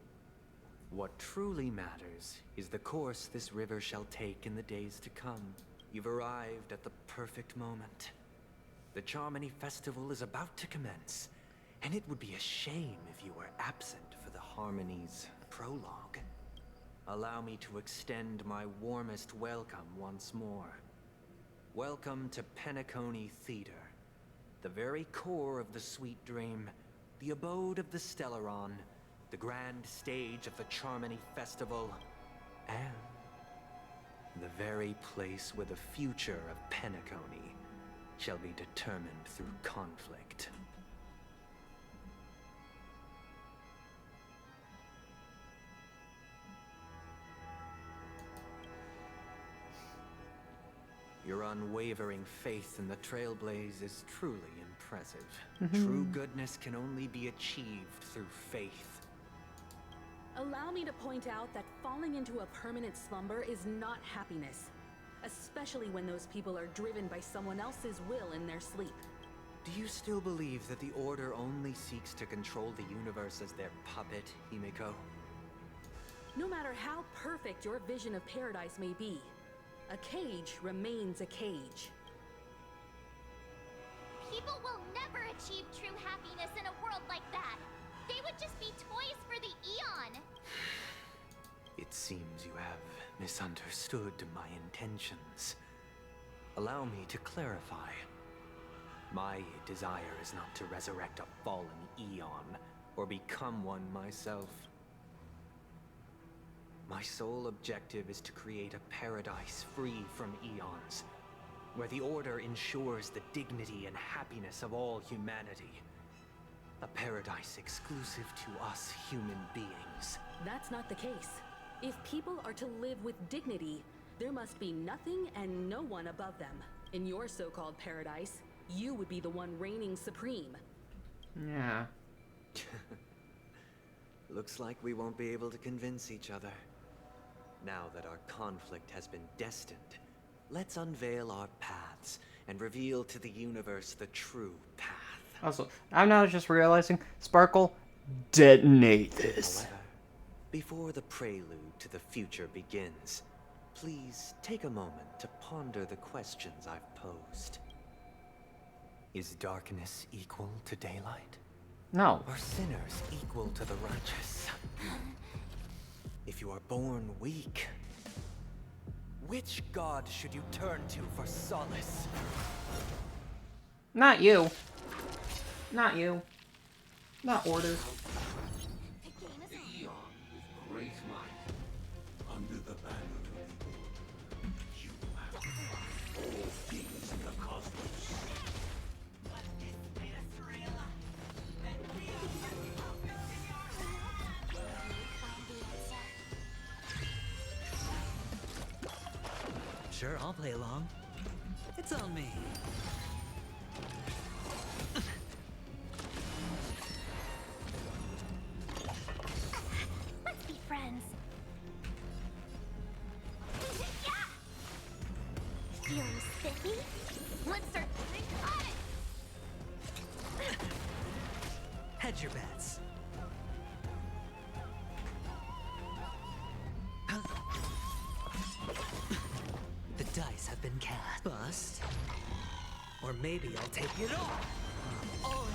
What truly matters is the course this river shall take in the days to come. You've arrived at the perfect moment. The Charmony Festival is about to commence, and it would be a shame if you were absent for the Harmony's prologue. Allow me to extend my warmest welcome once more. Welcome to Penacony Theater, the very core of the Sweet Dream, the abode of the Stellaron, the grand stage of the Charmony Festival, and the very place where the future of Penacony shall be determined through conflict. Your unwavering faith in the Trailblaze is truly impressive. True goodness can only be achieved through faith. Allow me to point out that falling into a permanent slumber is not happiness, especially when those people are driven by someone else's will in their sleep. Do you still believe that the Order only seeks to control the universe as their puppet, Himiko? No matter how perfect your vision of paradise may be, a cage remains a cage. People will never achieve true happiness in a world like that. They would just be toys for the Eon. It seems you have misunderstood my intentions. Allow me to clarify. My desire is not to resurrect a fallen Eon, or become one myself. My sole objective is to create a paradise free from Eons, where the Order ensures the dignity and happiness of all humanity. A paradise exclusive to us human beings. That's not the case. If people are to live with dignity, there must be nothing and no one above them. In your so-called paradise, you would be the one reigning supreme. Yeah. Looks like we won't be able to convince each other. Now that our conflict has been destined, let's unveil our paths and reveal to the universe the true path. Also, I'm now just realizing, Sparkle, detonate this. However, before the prelude to the future begins, please take a moment to ponder the questions I've posed. Is darkness equal to daylight? No. Are sinners equal to the righteous? If you are born weak, which god should you turn to for solace? Not you. Not you. Not Order. The Eon with great might, under the banner of you have all things in the cosmos. Sure, I'll play along. It's on me. Let's be friends. Feeling spiffy? Let's start playing on it! Hedge your bets. The dice have been cast. Bust. Or maybe I'll take it all. Oh.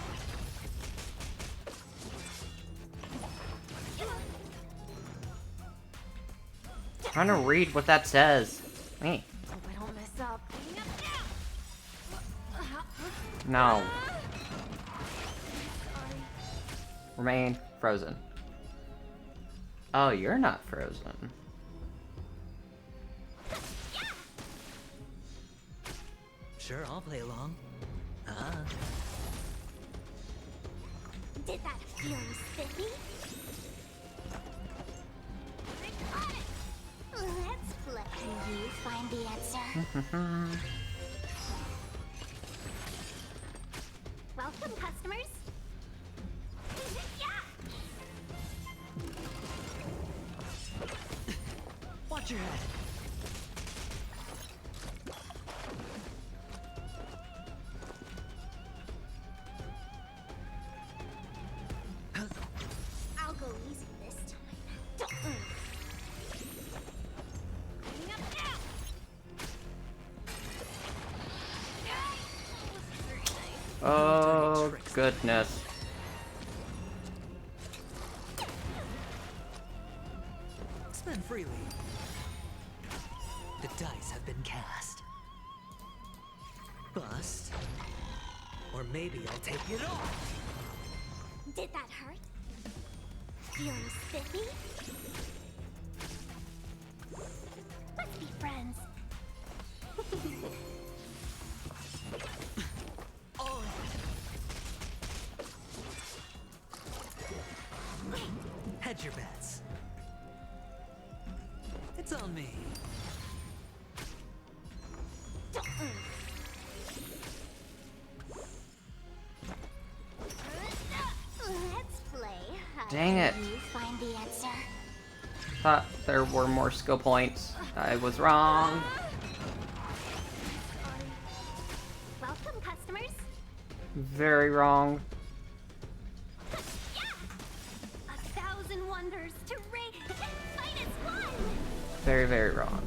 Trying to read what that says. Me. Hope I don't mess up. No. Remain frozen. Oh, you're not frozen. Sure, I'll play along. Did that feeling spiffy? Let's play. Can you find the answer? Welcome, customers. Watch your head. I'll go easy this time. Oh, goodness. Spend freely. The dice have been cast. Bust. Or maybe I'll take it all. Did that hurt? Feeling spiffy? Let's be friends. It's on me. Let's play. Dang it. You find the answer. Thought there were more skill points. I was wrong. Welcome, customers. Very wrong. 1,000 wonders to rate. Fight as one. Very, very wrong.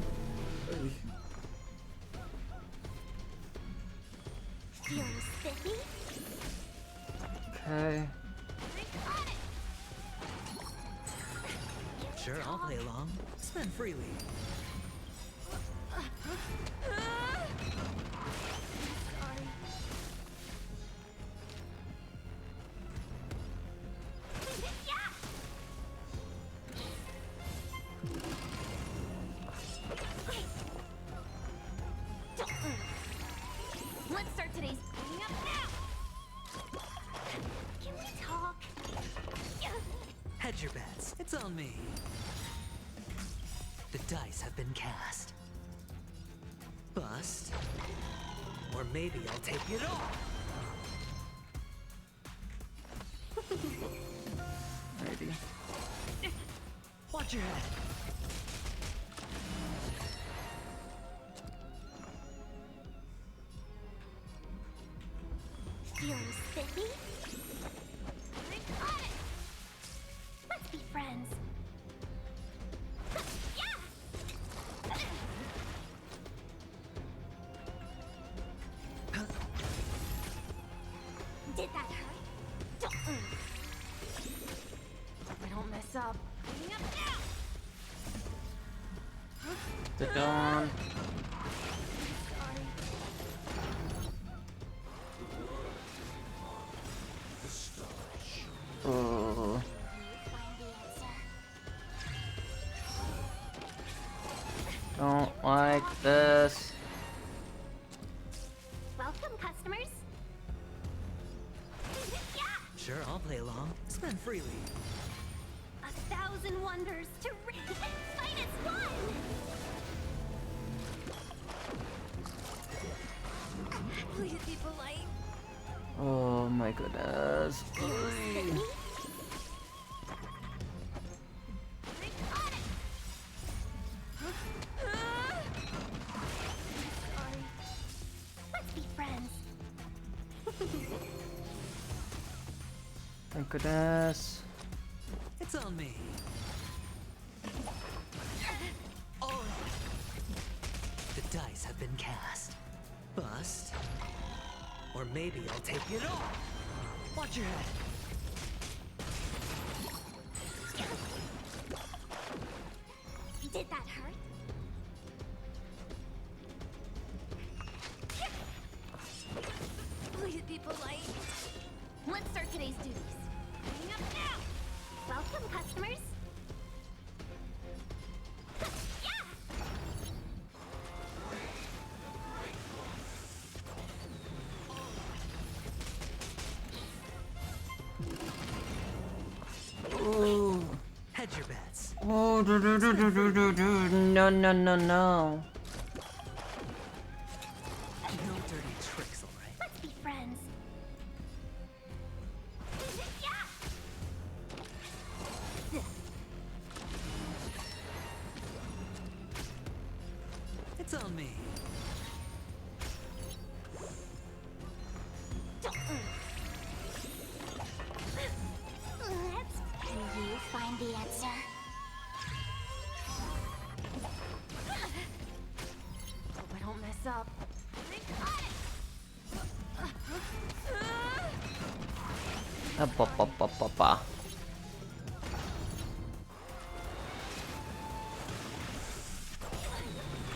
Feeling spiffy? Okay. Sure, I'll play along. Spend freely. Let's start today's cleaning up now. Can we talk? Hedge your bets. It's on me. The dice have been cast. Bust. Or maybe I'll take it all. Maybe. Watch your head. Feeling spiffy? Let's be friends. Did that hurt? Hope I don't mess up. Cleaning up now. The dawn. Oh. Don't like this. Welcome, customers. Sure, I'll play along. Spend freely. 1,000 wonders to fight as one. Please be polite. Oh my goodness. Let's be friends. Thank goodness. It's on me. All right. The dice have been cast. Bust. Or maybe I'll take it all. Watch your head. Did that hurt? Please be polite. Let's start today's duties. Cleaning up now. Welcome, customers. Ooh. Hedge your bets. Oh, no, no, no, no. No dirty tricks, all right? Let's be friends. It's on me. Can you find the answer? Hope I don't mess up. Ba.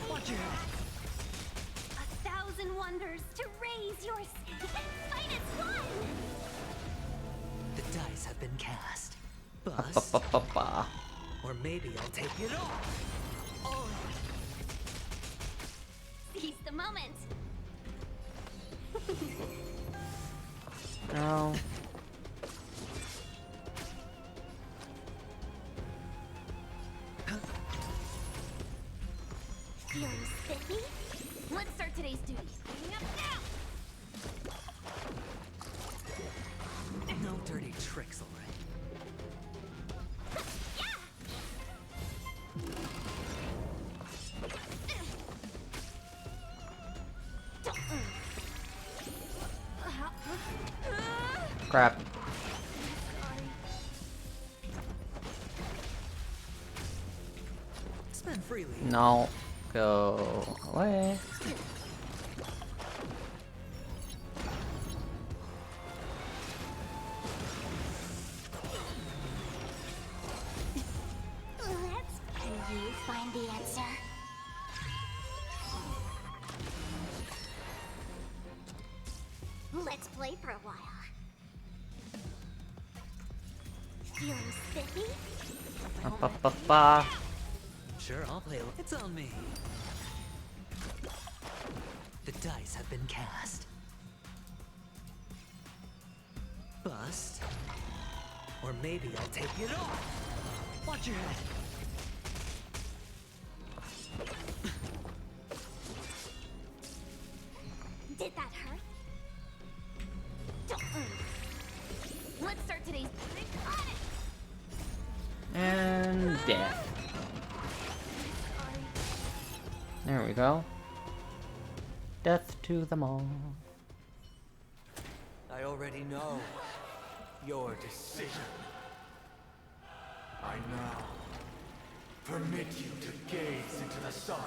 Watch your head. 1,000 wonders to raise your fight as one. The dice have been cast. Ba, Bust. ba, ba, ba. Or maybe I'll take it all. All right. Seize the moment. No. Feeling spiffy? Let's start today's duties. Bringing up now! No dirty tricks, alright? Crap. Spend freely. No. Go away. Can you find the answer? Let's play for a while. Feeling spiffy? Ba-ba-ba-ba. Sure, I'll play. It's on me. The dice have been cast. Bust. Or maybe I'll take it off. Watch your head. Did that hurt? Let's start today's And death. There we go. Death to them all. I already know your decision. I now permit you to gaze into the sun.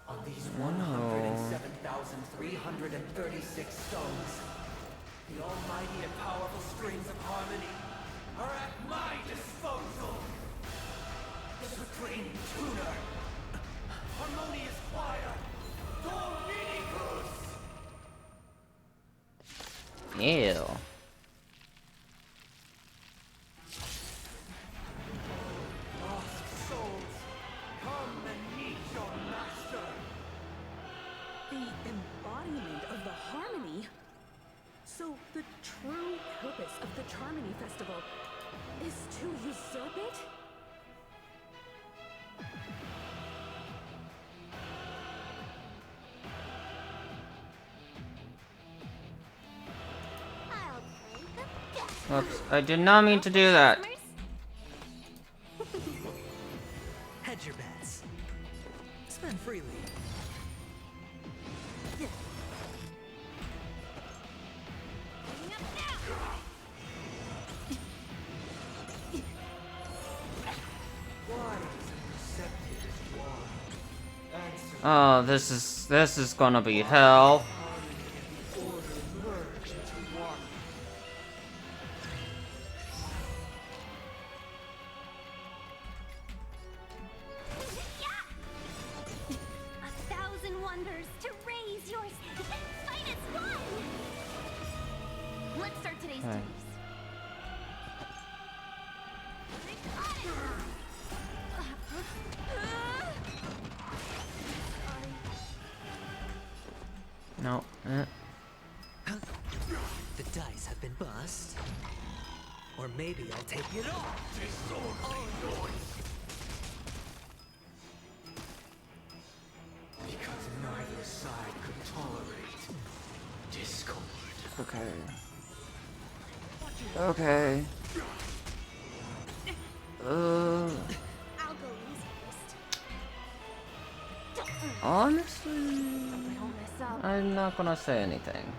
On these 107,336 stones, the almighty and powerful strings of harmony are at my disposal. Supreme Tuner, Harmonious Choir, Dominicus! Ew. Lost souls, come and meet your master. The embodiment of the harmony? So the true purpose of the Charmony Festival is to usurp it? I'll play the best. Oops, I did not mean to do that. Hedge your bets. Spend freely. Oh, this is gonna be hell. A thousand wonders to raise your finest one! Let's start today's Okay. duties. No. The dice have been bust. Or maybe I'll take it off. Because neither side could tolerate discord. Okay. Okay. I'll go easy first. Honestly, I'm not gonna say anything.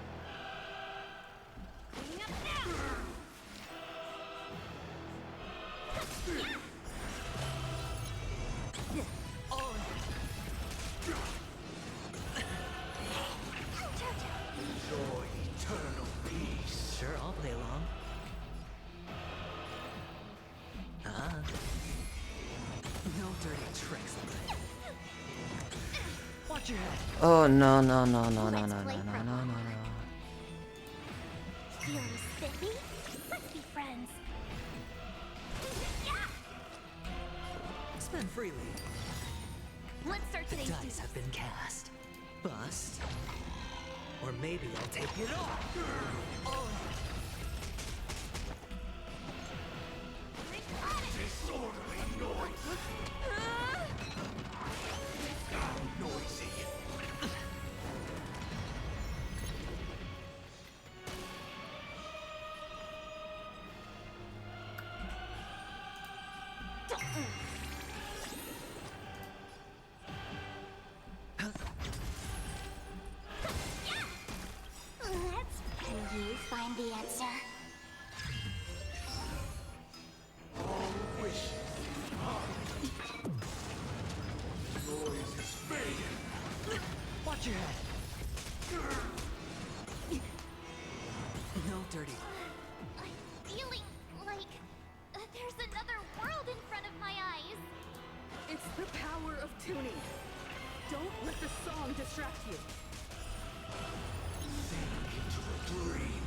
Enjoy eternal peace. Sure, I'll play along. No dirty tricks, alright? Watch your head. Oh no no no no no no no no no no. Feeling spiffy? Let's be friends. Spend freely. Let's start The today's dice duties. have been cast. Bust. Or maybe I'll take it off. Disorderly noise. The power of tuning. Don't let the song distract you. Into a dream.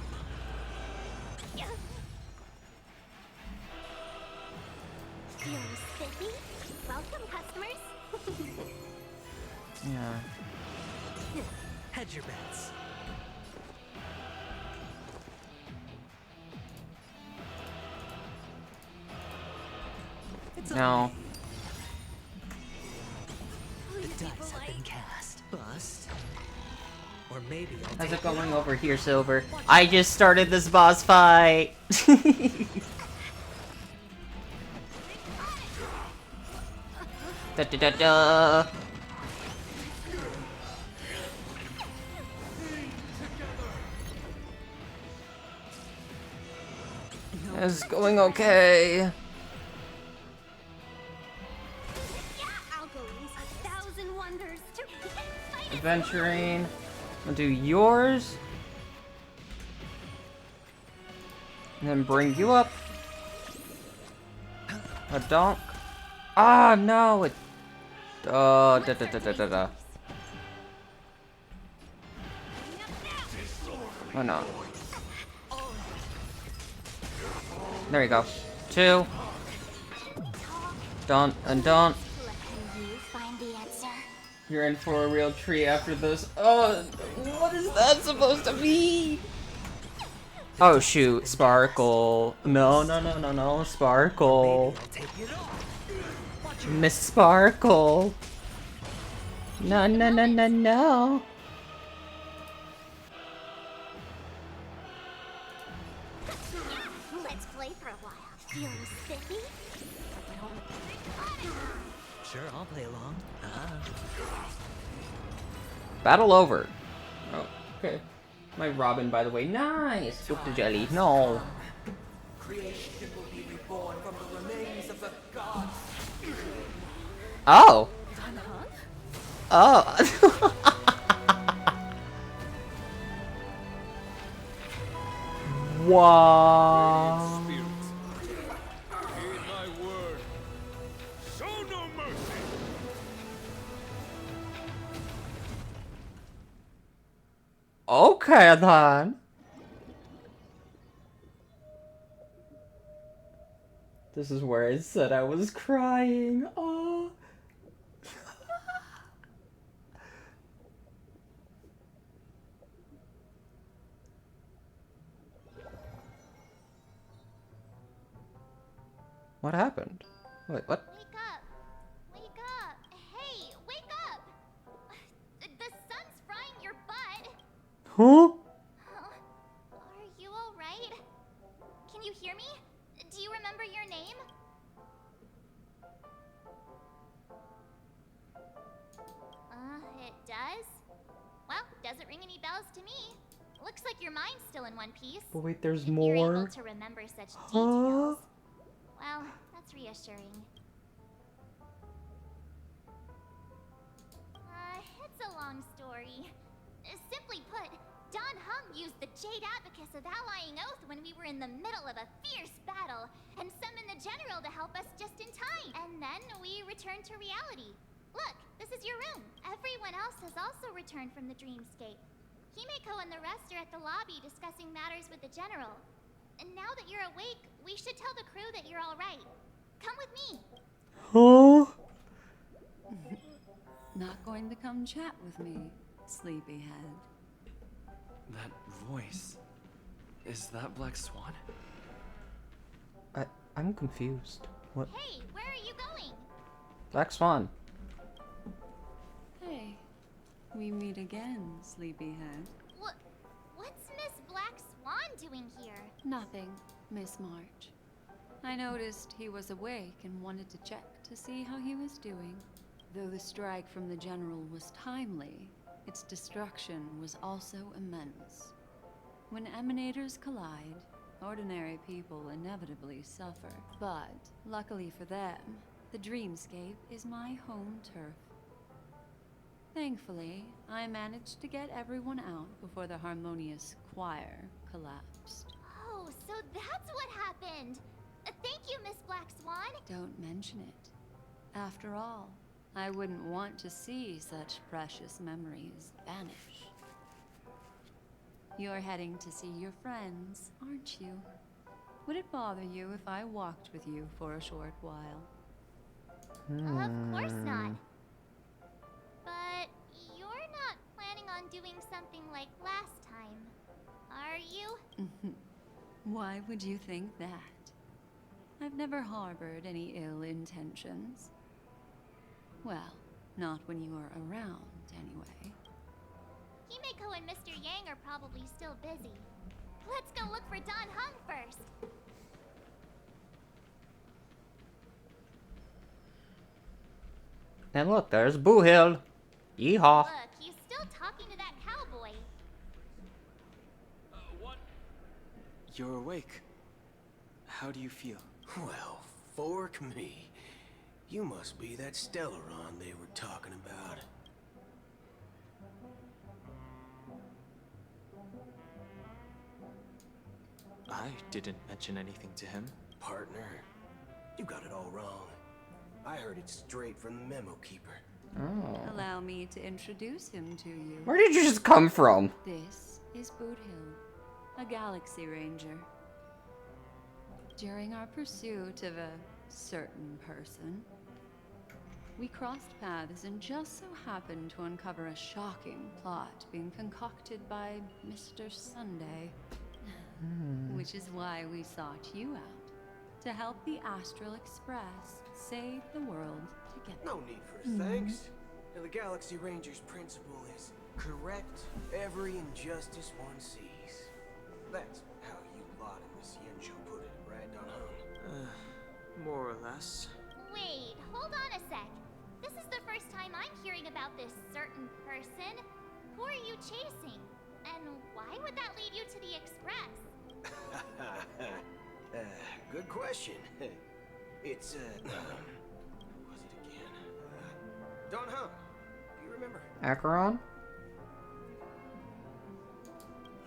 Feeling spiffy? Welcome, customers. Yeah. Hedge your bets. No. The dice have been cast. Bust. Or maybe I'll How's take it going over here, Silver? I just started this boss fight. Da da da da. It's going okay. I'll go use 1,000 wonders to fight Adventuring. I'll do yours. And then bring you up. A donk. Ah, no. It. Oh, da da da da da da. Oh no. There you go. 2. Don't and don't. you find the answer. You're in for a real treat after this. Oh, what is that supposed to mean? Oh shoot, Sparkle. No, no, no, no, no, Sparkle. Miss Sparkle. No, no, no, no, no. Let's play for a while. Feeling spiffy? Sure, I'll play along. Battle over. Oh, okay. My Robin, by the way. Nice. Scoop the jelly. No. Creation will be reborn from the remains of the gods. Oh. Oh. Wow. Heed my word. Show no mercy. Okay then. This is where I said I was crying. Oh. What happened? Wait, what? Wake up! Wake up! Hey, wake up! The sun's frying your butt! Huh? Are you alright? Can you hear me? Do you remember your name? It does? Well, doesn't ring any bells to me. Looks like your mind's still in one piece. But wait, there's If you're able more. to remember such Huh? details. Well, that's reassuring. It's a long story. Simply put, Don Hum used the Jade Abacus of Allying Oath when we were in the middle of a fierce battle, and summoned the General to help us just in time. And then we returned to reality. Look, this is your room. Everyone else has also returned from the dreamscape. Himeko and the rest are at the lobby discussing matters with the General. And now that you're awake, we should tell the crew that you're alright. Come with me. Huh? Not going to come chat with me, sleepyhead. That voice. Is that Black Swan? I'm confused. What? Hey, where are you going? Black Swan. Hey, we meet again, sleepyhead. What's Miss Black Swan doing here? Nothing, Miss March. I noticed he was awake and wanted to check to see how he was doing. Though the strike from the General was timely, its destruction was also immense. When emanators collide, ordinary people inevitably suffer. But, luckily for them, the dreamscape is my home turf. Thankfully, I managed to get everyone out before the harmonious choir collapsed. Oh, so that's what happened. Thank you, Miss Black Swan. Don't mention it. After all, I wouldn't want to see such precious memories vanish. You're heading to see your friends, aren't you? Would it bother you if I walked with you for a short while? Of course not. But you're not planning on doing something like last time, are you? Why would you think that? I've never harbored any ill intentions. Well, not when you are around, anyway. Himeko and Mr. Yang are probably still busy. Let's go look for Don Hung first. And look, there's Boo Hill. Yeehaw. Look, he's still talking to that cowboy. What? You're awake. How do you feel? Well, fork me. You must be that Stellaron they were talking about. I didn't mention anything to him. Partner, you got it all wrong. I heard it straight from the memo keeper. Oh. Allow me to introduce him to you. Where did you just come from? This is Boot Hill, a Galaxy Ranger. During our pursuit of a certain person, we crossed paths and just so happened to uncover a shocking plot being concocted by Mr. Sunday. Which is why we sought you out, to help the Astral Express save the world together. No need for thanks. The Galaxy Ranger's principle is correct every injustice one sees. That's how you lot in the Cienjo put it, right, Don Hung? More or less. Wait, hold on a sec. This is the first time I'm hearing about this certain person. Who are you chasing? And why would that lead you to the Express? Good question. It's, who was it again? Don Hung, do you remember? Acheron?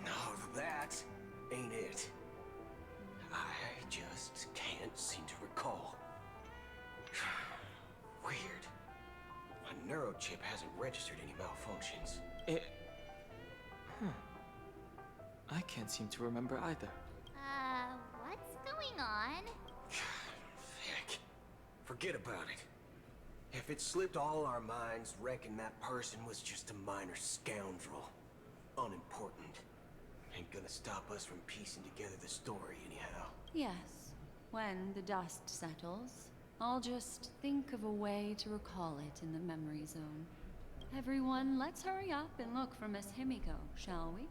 No, that ain't it. I just can't seem to recall. Weird. My neurochip hasn't registered any malfunctions. I can't seem to remember either. What's going on? Heck, forget about it. If it slipped all our minds, reckon that person was just a minor scoundrel. Unimportant. Ain't gonna stop us from piecing together the story anyhow. Yes, when the dust settles, I'll just think of a way to recall it in the memory zone. Everyone, let's hurry up and look for Miss Himiko, shall we?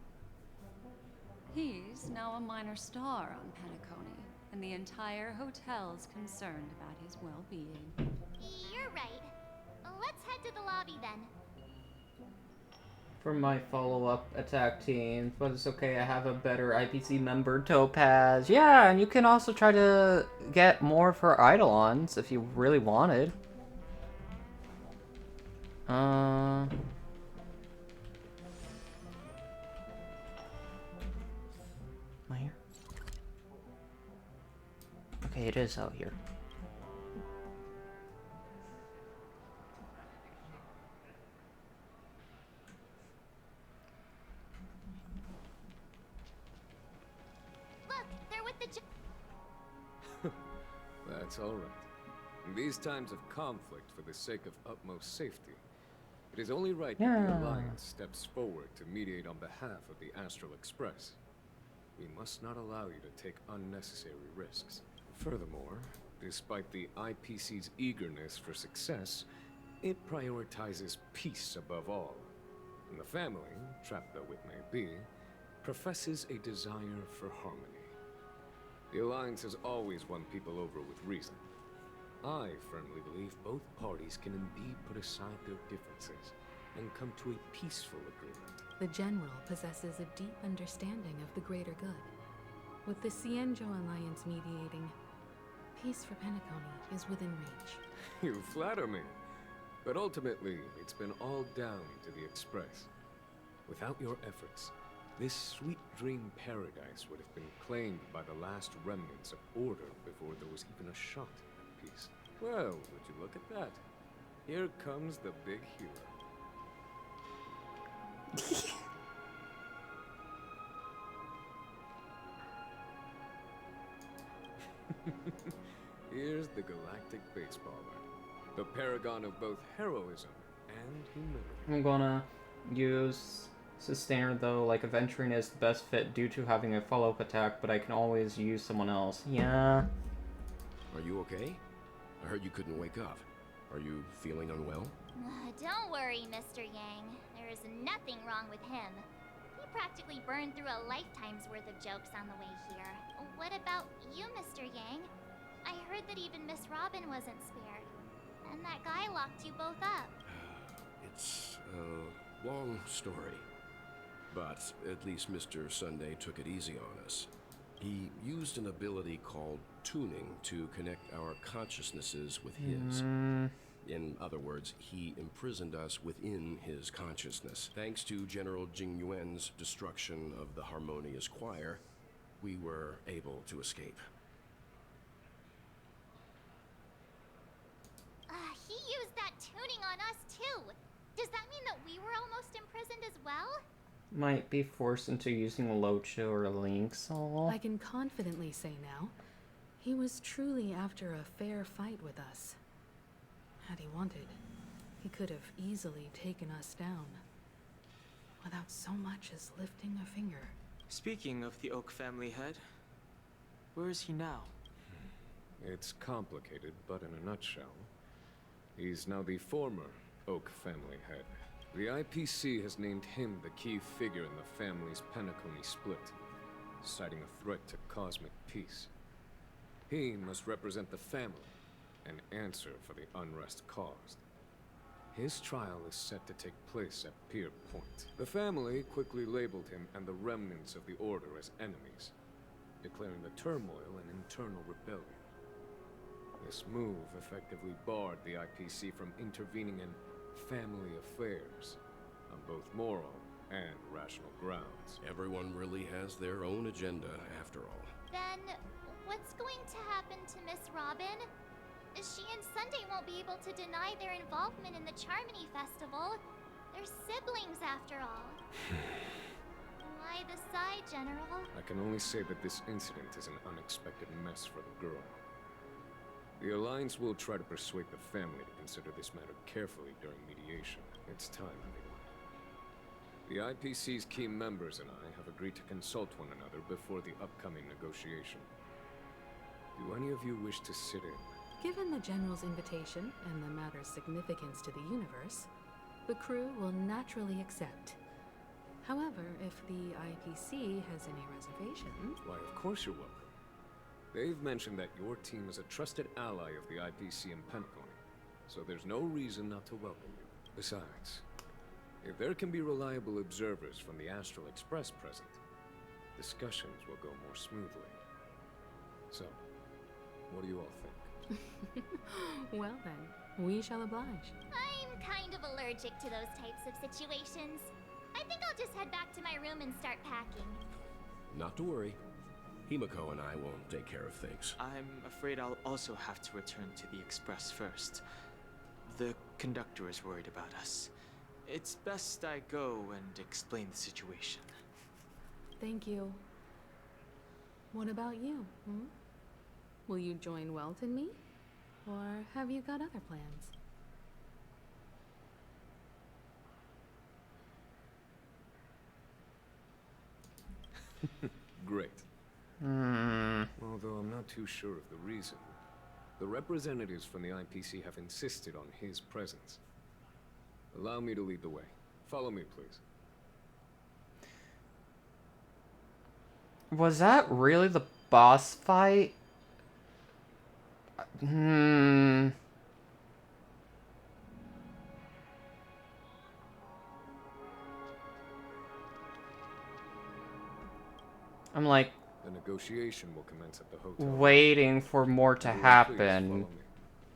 He's now a minor star on Penacony, and the entire hotel's concerned about his well-being. You're right. Let's head to the lobby then. For my follow-up attack team, but it's okay, I have a better IPC member, Topaz. Yeah, and you can also try to get more for Eidolons if you really wanted. Am I here? Okay, it is out here. Look, they're with the That's all right. In these times of conflict for the sake of utmost safety, it is only right that the Alliance steps forward to mediate on behalf of the Astral Express. We must not allow you to take unnecessary risks. Furthermore, despite the IPC's eagerness for success, it prioritizes peace above all. And the family, trapped though it may be, professes a desire for harmony. The Alliance has always won people over with reason. I firmly believe both parties can indeed put aside their differences and come to a peaceful agreement. The General possesses a deep understanding of the greater good. With the Cienjo Alliance mediating, peace for Penacony is within reach. You flatter me. But ultimately, it's been all down to the Express. Without your efforts, this sweet dream paradise would have been claimed by the last remnants of order before there was even a shot at peace. Well, would you look at that? Here comes the big hero. Here's the galactic baseballer, the paragon of both heroism and humility. I'm gonna use Sustainer though, like Aventurine is the best fit due to having a follow-up attack, but I can always use someone else. Yeah. Are you okay? I heard you couldn't wake up. Are you feeling unwell? Don't worry, Mr. Yang. There is nothing wrong with him. He practically burned through a lifetime's worth of jokes on the way here. What about you, Mr. Yang? I heard that even Miss Robin wasn't spared. And that guy locked you both up. It's a long story. But at least Mr. Sunday took it easy on us. He used an ability called tuning to connect our consciousnesses with his. In other words, he imprisoned us within his consciousness. Thanks to General Jing Yuan's destruction of the Harmonious Choir, we were able to escape. He used that tuning on us too. Does that mean that we were almost imprisoned as well? Might be forced into using Locho or Lynxol. I can confidently say now, he was truly after a fair fight with us. Had he wanted, he could have easily taken us down, without so much as lifting a finger. Speaking of the Oak family head, where is he now? It's complicated, but in a nutshell, he's now the former Oak family head. The IPC has named him the key figure in the family's Penacony split, citing a threat to cosmic peace. He must represent the family and answer for the unrest caused. His trial is set to take place at Pier Point. The family quickly labeled him and the remnants of the Order as enemies, declaring the turmoil an internal rebellion. This move effectively barred the IPC from intervening in family affairs on both moral and rational grounds. Everyone really has their own agenda, after all. Then, what's going to happen to Miss Robin? She and Sunday won't be able to deny their involvement in the Charmony Festival. They're siblings, after all. Why the sigh, General? I can only say that this incident is an unexpected mess for the girl. The Alliance will try to persuade the family to consider this matter carefully during mediation. It's time, everyone. The IPC's key members and I have agreed to consult one another before the upcoming negotiation. Do any of you wish to sit in? Given the General's invitation and the matter's significance to the universe, the crew will naturally accept. However, if the IPC has any reservations... Why, of course you're welcome. They've mentioned that your team is a trusted ally of the IPC in Penacony, so there's no reason not to welcome you. Besides, if there can be reliable observers from the Astral Express present, discussions will go more smoothly. So, what do you all think? Well then, we shall oblige. I'm kind of allergic to those types of situations. I think I'll just head back to my room and start packing. Not to worry. Himiko and I will take care of things. I'm afraid I'll also have to return to the Express first. The conductor is worried about us. It's best I go and explain the situation. Thank you. What about you? Will you join Welt and me? Or have you got other plans? Great. Although I'm not too sure of the reason. The representatives from the IPC have insisted on his presence. Allow me to lead the way. Follow me, please. Was that really the boss fight? I'm like The negotiation will commence at the hotel. waiting for more to happen,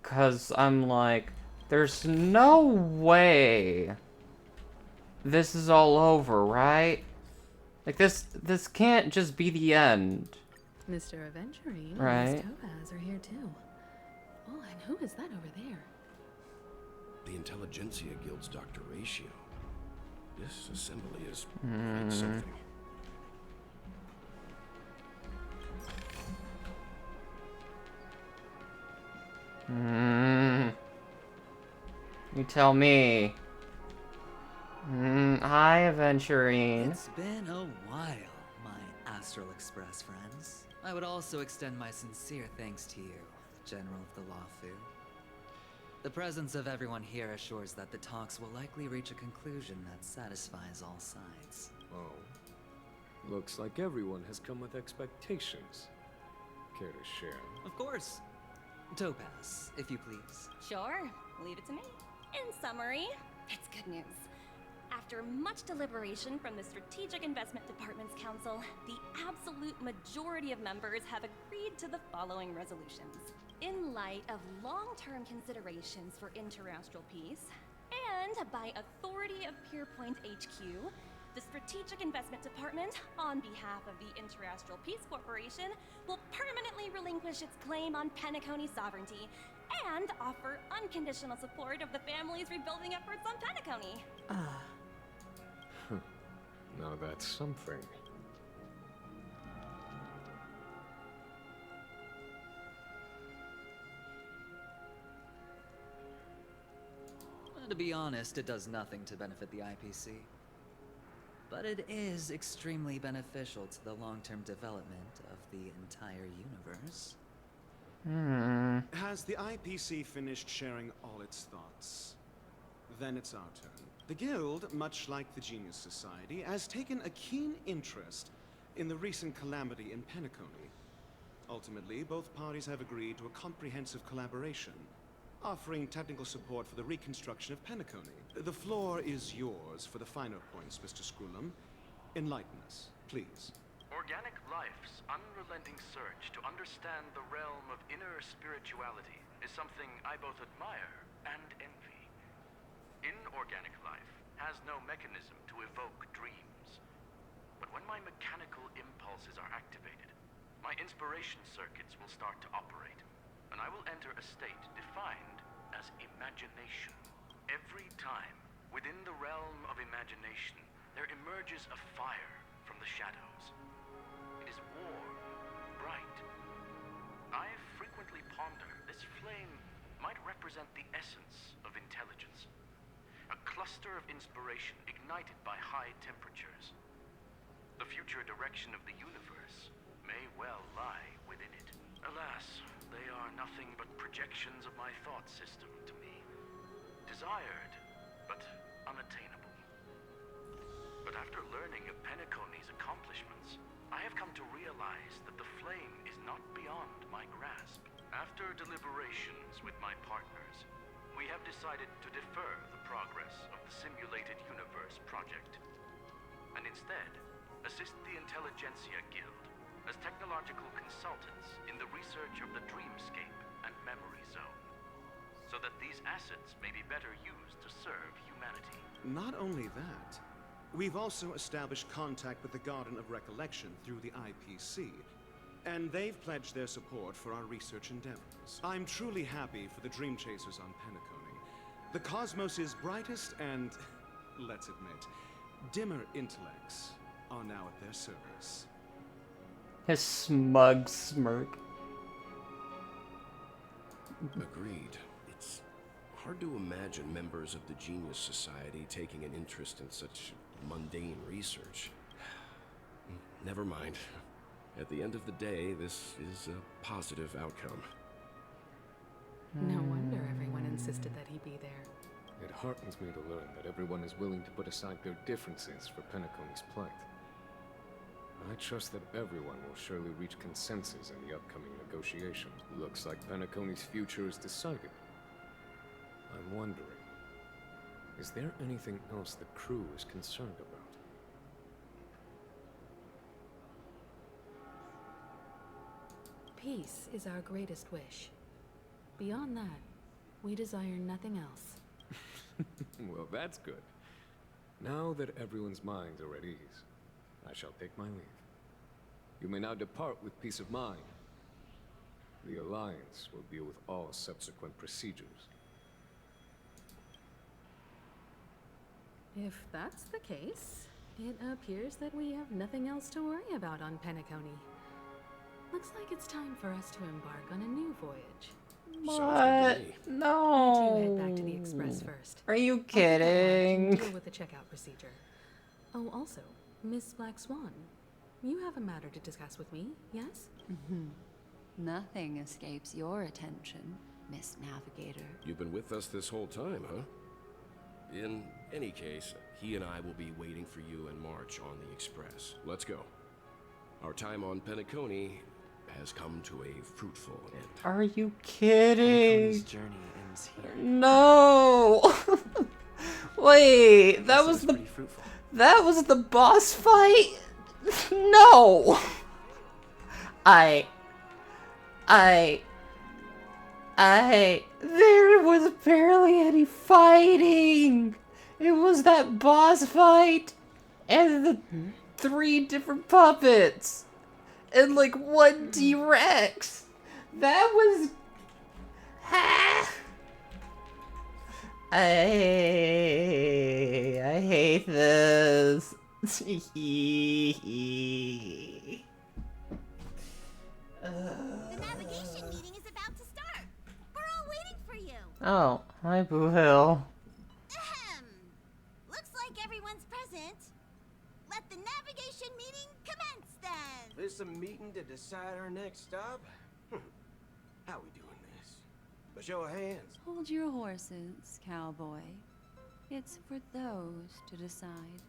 cause I'm like, there's no way this is all over, right? Like this can't just be the end. Mr. Aventurine and Right. Miss Topaz are here too. Oh, and who is that over there? The Intelligentsia Guild's Dr. Ratio. This assembly is quite something. You tell me. Hi, Aventurine. It's been a while, my Astral Express friends. I would also extend my sincere thanks to you, General of the Lawfu. The presence of everyone here assures that the talks will likely reach a conclusion that satisfies all sides. Oh. Looks like everyone has come with expectations. Care to share? Of course. Topaz, if you please. Sure, leave it to me. In summary, it's good news. After much deliberation from the Strategic Investment Department's Council, the absolute majority of members have agreed to the following resolutions. In light of long-term considerations for interastral peace, and by authority of Pierpoint HQ, the Strategic Investment Department, on behalf of the Interastral Peace Corporation, will permanently relinquish its claim on Penacony sovereignty and offer unconditional support of the family's rebuilding efforts on Penacony. Now that's something. To be honest, it does nothing to benefit the IPC. But it is extremely beneficial to the long-term development of the entire universe. Has the IPC finished sharing all its thoughts? Then it's our turn. The Guild, much like the Genius Society, has taken a keen interest in the recent calamity in Penacony. Ultimately, both parties have agreed to a comprehensive collaboration, offering technical support for the reconstruction of Penacony. The floor is yours for the finer points, Mr. Screwlum. Enlighten us, please. Organic life's unrelenting search to understand the realm of inner spirituality is something I both admire and envy. Inorganic life has no mechanism to evoke dreams. But when my mechanical impulses are activated, my inspiration circuits will start to operate, and I will enter a state defined as imagination. Every time, within the realm of imagination, there emerges a fire from the shadows. It is warm, bright. I frequently ponder this flame might represent the essence of intelligence. A cluster of inspiration ignited by high temperatures. The future direction of the universe may well lie within it. Alas, they are nothing but projections of my thought system to me. Desired, but unattainable. But after learning of Penacony's accomplishments, I have come to realize that the flame is not beyond my grasp. After deliberations with my partners, we have decided to defer the progress of the Simulated Universe project, and instead assist the Intelligentsia Guild as technological consultants in the research of the Dreamscape and Memory Zone, so that these assets may be better used to serve humanity. Not only that, we've also established contact with the Garden of Recollection through the IPC, and they've pledged their support for our research endeavors. I'm truly happy for the Dream Chasers on Penacony. The cosmos' brightest and, let's admit, dimmer intellects are now at their service. His smug smirk. Agreed. It's hard to imagine members of the Genius Society taking an interest in such mundane research. Never mind. At the end of the day, this is a positive outcome. No wonder everyone insisted that he be there. It heartens me to learn that everyone is willing to put aside their differences for Penacony's plight. I trust that everyone will surely reach consensus in the upcoming negotiation. Looks like Penacony's future is decided. I'm wondering, is there anything else the crew is concerned about? Peace is our greatest wish. Beyond that, we desire nothing else. Well, that's good. Now that everyone's minds are at ease, I shall take my leave. You may now depart with peace of mind. The Alliance will deal with all subsequent procedures. If that's the case, it appears that we have nothing else to worry about on Penacony. Looks like it's time for us to embark on a new voyage. What? No. You two head back to the Express first. Are you I'll get that lodge and kidding? deal with the checkout procedure. Oh, also, Miss Black Swan, you have a matter to discuss with me, yes? Nothing escapes your attention, Miss Navigator. You've been with us this whole time, huh? In any case, he and I will be waiting for you in March on the Express. Let's go. Our time on Penacony has come to a fruitful end. Are you kidding? Penacony's journey ends here. No. Wait, that was pretty fruitful. That was the boss fight? No. There was barely any fighting. It was that boss fight and the 3 different puppets and like 1 T-Rex. That was... I hate this. The navigation meeting is about to start. We're all waiting for you. Oh, hi, Boo Hill. Ahem. Looks like everyone's present. Let the navigation meeting commence then. This a meeting to decide our next stop? How we doing this? A show of hands. Hold your horses, cowboy. It's for those to decide.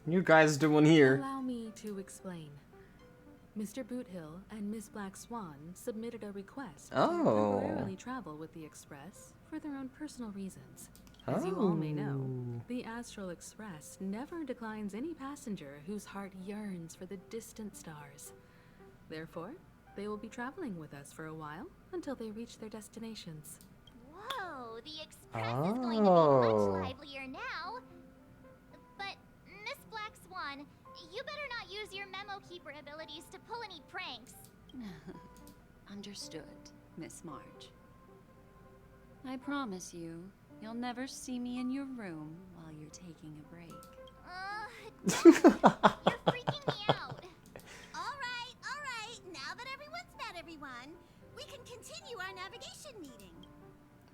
You guys doing here? Allow me to explain. Mr. Boothill and Miss Black Swan submitted a request to temporarily travel with the Express for their own personal reasons. As you all may know, the Astral Express never declines any passenger whose heart yearns for the distant stars. Therefore, they will be traveling with us for a while until they reach their destinations. Whoa, the Express is going to be much livelier now. But, Miss Black Swan, you better not use your memo keeper abilities to pull any pranks. Understood, Miss March. I promise you, you'll never see me in your room while you're taking a break. You're freaking me out. All right. Now that everyone's met everyone, we can continue our navigation meeting.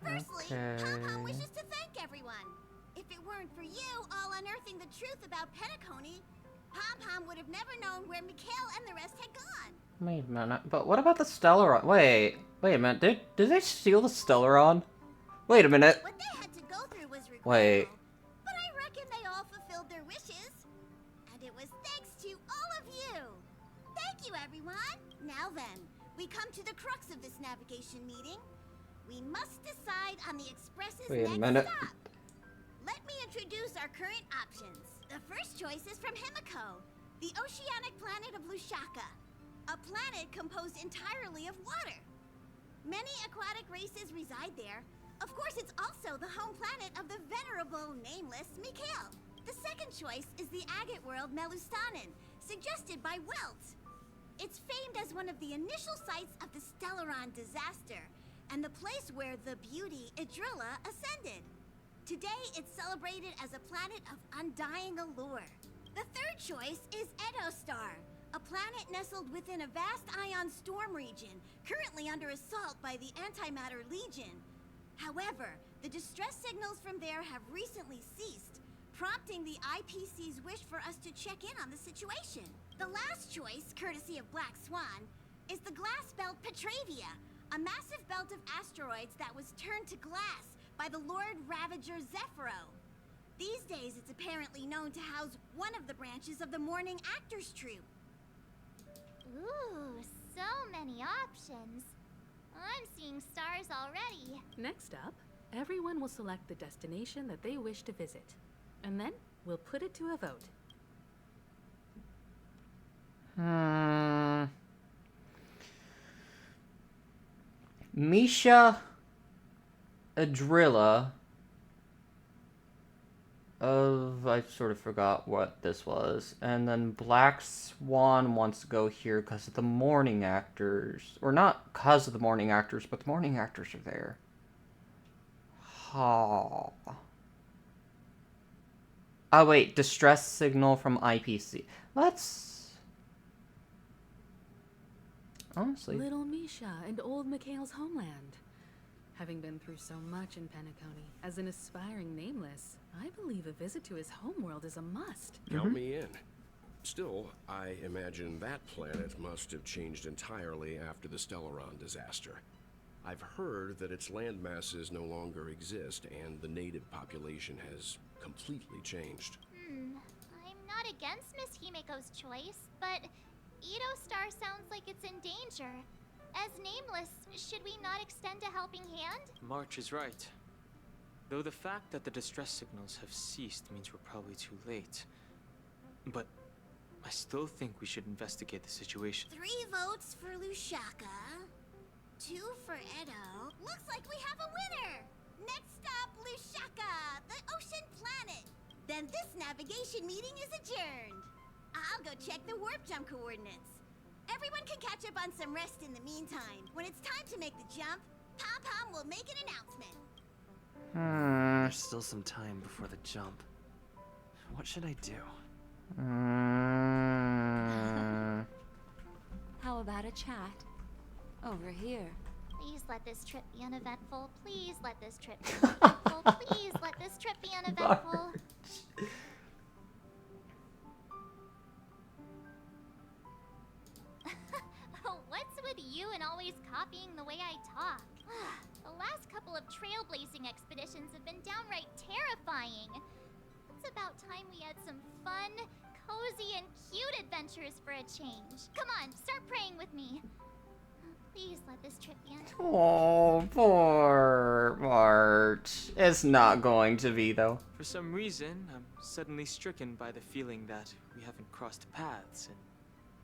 Firstly, Pom-Pom wishes to thank everyone. If it weren't for you all unearthing the truth about Penacony, Pom-Pom would have never known where Mikhail and the rest had gone. Wait a minute, but what about the Stellaron? Wait a minute, did they steal the Stellaron? Wait a minute. What they had to go through was required, Wait. but I reckon they all fulfilled their wishes. And it was thanks to all of you. Thank you, everyone. Now then, we come to the crux of this navigation meeting. We must decide on the Express's next stop. Let me introduce our current options. The first choice is from Himiko, the oceanic planet of Lushaka, a planet composed entirely of water. Many aquatic races reside there. Of course, it's also the home planet of the venerable, nameless Mikhail. The second choice is the agate world Melustanen, suggested by Welt. It's famed as one of the initial sites of the Stellaron disaster, and the place where the beauty Idrilla ascended. Today, it's celebrated as a planet of undying allure. The third choice is Edostar, a planet nestled within a vast ion storm region, currently under assault by the Antimatter Legion. However, the distress signals from there have recently ceased, prompting the IPC's wish for us to check in on the situation. The last choice, courtesy of Black Swan, is the glass belt Petravia, a massive belt of asteroids that was turned to glass by the Lord Ravager Zephyro. These days, it's apparently known to house one of the branches of the Morning Actors Troupe. Ooh, so many options. I'm seeing stars already. Next up, everyone will select the destination that they wish to visit. And then, we'll put it to a vote. Misha, Idrilla, I sort of forgot what this was. And then Black Swan wants to go here because of the morning actors. Or not because of the morning actors, but the morning actors are there. Oh. Oh, wait. Distress signal from IPC. Let's... Honestly. Little Misha and old Mikhail's homeland. Having been through so much in Penacony, as an aspiring nameless, I believe a visit to his homeworld is a must. Count me in. Still, I imagine that planet must have changed entirely after the Stellaron disaster. I've heard that its land masses no longer exist, and the native population has completely changed. I'm not against Miss Himiko's choice, but Edo Star sounds like it's in danger. As nameless, should we not extend a helping hand? March is right. Though the fact that the distress signals have ceased means we're probably too late. But I still think we should investigate the situation. 3 votes for Lushaka, 2 for Edo. Looks like we have a winner! Next stop, Lushaka, the ocean planet. Then this navigation meeting is adjourned. I'll go check the warp jump coordinates. Everyone can catch up on some rest in the meantime. When it's time to make the jump, Pom-Pom will make an announcement. There's still some time before the jump. What should I do? How about a chat? Over here. Please let this trip be uneventful. Please let this trip be uneventful. Please let this trip be uneventful. What's with you and always copying the way I talk? The last couple of trailblazing expeditions have been downright terrifying. It's about time we had some fun, cozy, and cute adventures for a change. Come on, start praying with me. Please let this trip be uneventful. Oh, poor March. It's not going to be, though. For some reason, I'm suddenly stricken by the feeling that we haven't crossed paths in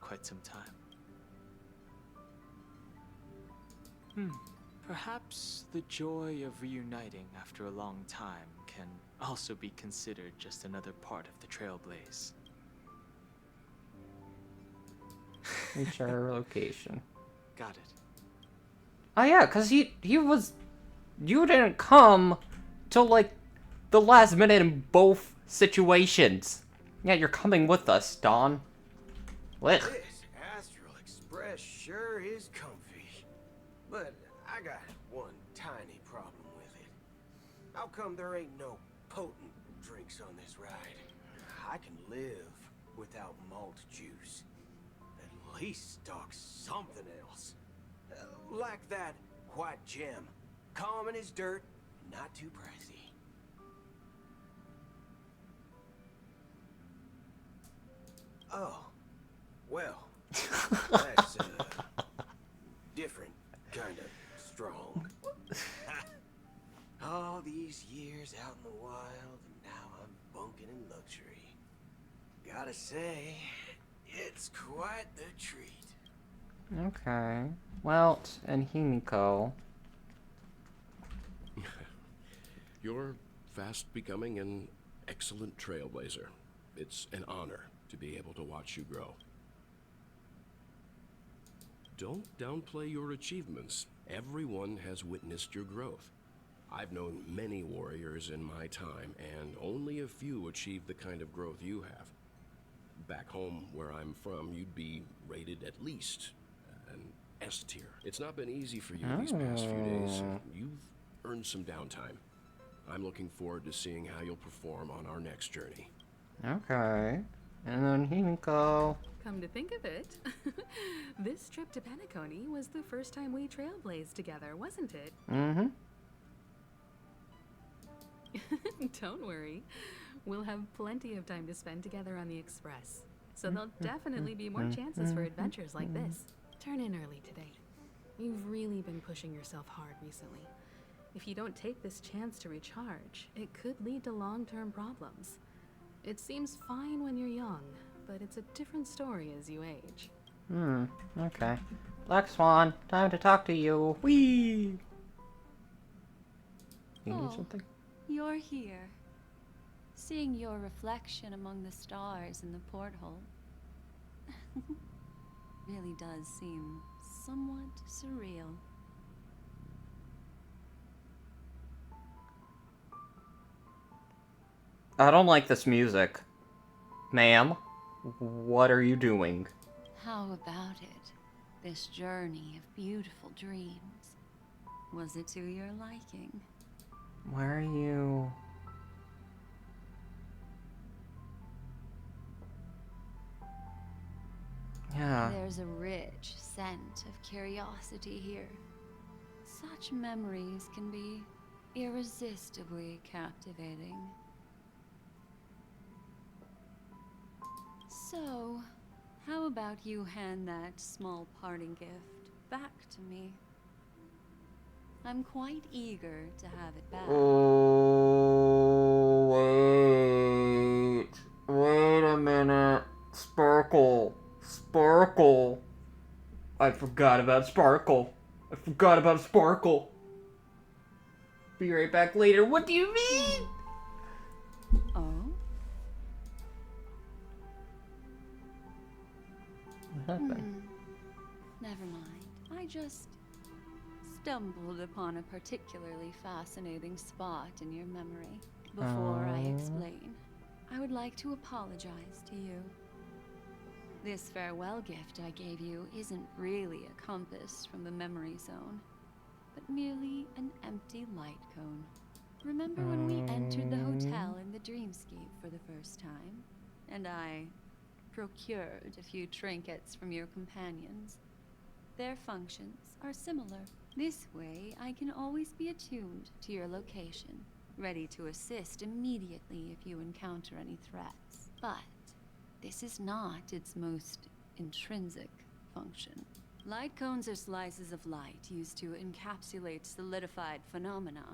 quite some time. Perhaps the joy of reuniting after a long time can also be considered just another part of the Trailblaze. Reach our location. Got it. Oh yeah, cause he was... You didn't come till like the last minute in both situations. Yeah, you're coming with us, Dawn. Blech. This Astral Express sure is comfy. But I got one tiny problem with it. How come there ain't no potent drinks on this ride? I can live without malt juice. At least stock something else. Like that white gem. Common as dirt, not too pricey. Oh, well, that's different kind of strong. All these years out in the wild, and now I'm bunking in luxury. Gotta say, it's quite the treat. Okay. Welt and Himiko. You're fast becoming an excellent trailblazer. It's an honor to be able to watch you grow. Don't downplay your achievements. Everyone has witnessed your growth. I've known many warriors in my time, and only a few achieved the kind of growth you have. Back home, where I'm from, you'd be rated at least an S tier. It's not been easy for you these past few days. You've earned some downtime. I'm looking forward to seeing how you'll perform on our next journey. Okay. And then Himiko. Come to think of it, this trip to Penacony was the first time we trailblazed together, wasn't it? Mm-hmm. Don't worry. We'll have plenty of time to spend together on the Express. So there'll definitely be more chances for adventures like this. Turn in early today. You've really been pushing yourself hard recently. If you don't take this chance to recharge, it could lead to long-term problems. It seems fine when you're young, but it's a different story as you age. Okay. Black Swan, time to talk to you. Whee! You need something? You're here. Seeing your reflection among the stars in the porthole really does seem somewhat surreal. I don't like this music. Ma'am, what are you doing? How about it? This journey of beautiful dreams. Was it to your liking? Where are you? Yeah. There's a rich scent of curiosity here. Such memories can be irresistibly captivating. So, how about you hand that small parting gift back to me? I'm quite eager to have it back. Oh, wait. Wait a minute. Sparkle. Sparkle. I forgot about Sparkle. I forgot about Sparkle. Be right back later. What do you mean? Oh? What happened? Never mind. I just stumbled upon a particularly fascinating spot in your memory. Before I explain, I would like to apologize to you. This farewell gift I gave you isn't really a compass from the memory zone, but merely an empty light cone. Remember when we entered the hotel in the dreamscape for the first time, and I procured a few trinkets from your companions? Their functions are similar. This way, I can always be attuned to your location, ready to assist immediately if you encounter any threats. But this is not its most intrinsic function. Light cones are slices of light used to encapsulate solidified phenomena.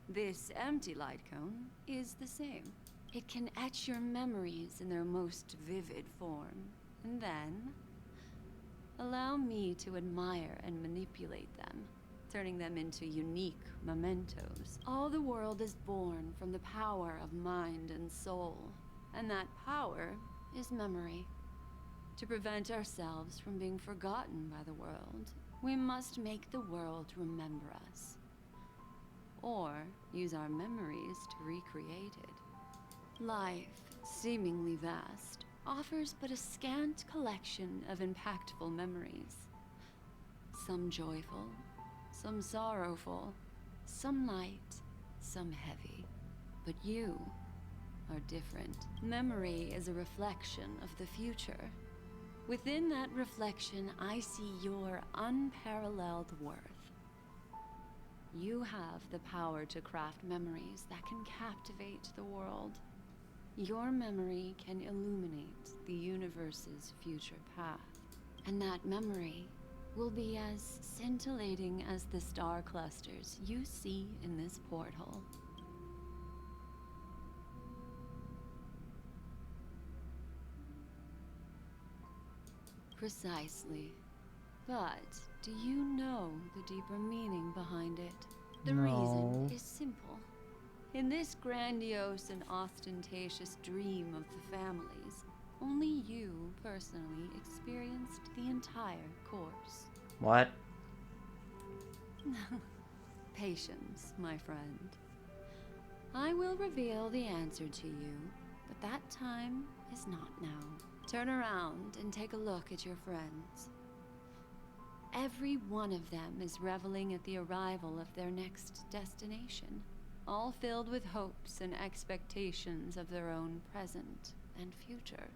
This empty light cone is the same. It can etch your memories in their most vivid form, and then allow me to admire and manipulate them, turning them into unique mementos. All the world is born from the power of mind and soul, and that power is memory. To prevent ourselves from being forgotten by the world, we must make the world remember us, or use our memories to recreate it. Life, seemingly vast, offers but a scant collection of impactful memories. Some joyful, some sorrowful, some light, some heavy. But you are different. Memory is a reflection of the future. Within that reflection, I see your unparalleled worth. You have the power to craft memories that can captivate the world. Your memory can illuminate the universe's future path. And that memory will be as scintillating as the star clusters you see in this porthole. Precisely. But do you know the deeper meaning behind it? The reason is simple. In this grandiose and ostentatious dream of the families, only you personally experienced the entire course. What? Patience, my friend. I will reveal the answer to you, but that time is not now. Turn around and take a look at your friends. Every one of them is reveling at the arrival of their next destination, all filled with hopes and expectations of their own present and future.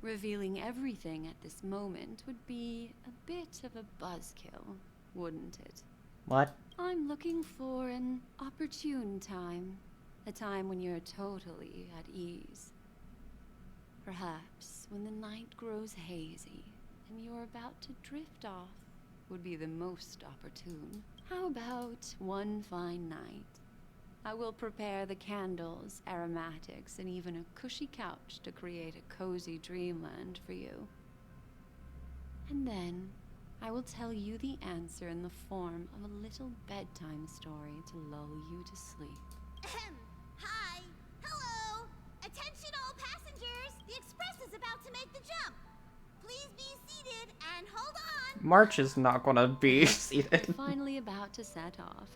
Revealing everything at this moment would be a bit of a buzzkill, wouldn't it? What? I'm looking for an opportune time, a time when you're totally at ease. Perhaps when the night grows hazy and you're about to drift off would be the most opportune. How about one fine night? I will prepare the candles, aromatics, and even a cushy couch to create a cozy dreamland for you. And then I will tell you the answer in the form of a little bedtime story to lull you to sleep. Hi! then hold on. March is not gonna be seated. We're finally about to set off.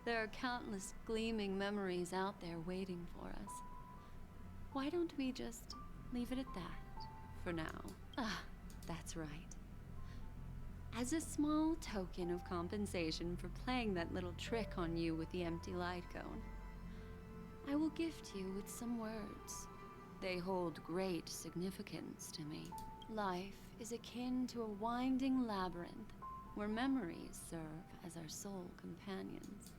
There are countless gleaming memories out there waiting for us. Why don't we just leave it at that for now? Ah, that's right. As a small token of compensation for playing that little trick on you with the empty light cone, I will gift you with some words. They hold great significance to me. Life is akin to a winding labyrinth where memories serve as our sole companions.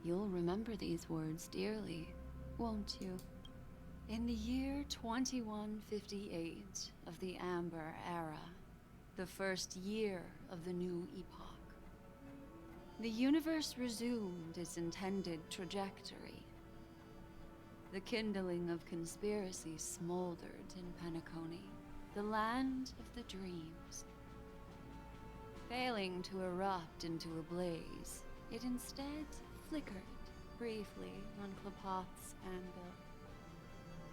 You'll remember these words dearly, won't you? In the year 2158 of the Amber Era, the first year of the new epoch, the universe resumed its intended trajectory. The kindling of conspiracy smoldered in Penacony, the land of the dreams. Failing to erupt into a blaze, it instead flickered briefly on Klapoth's anvil,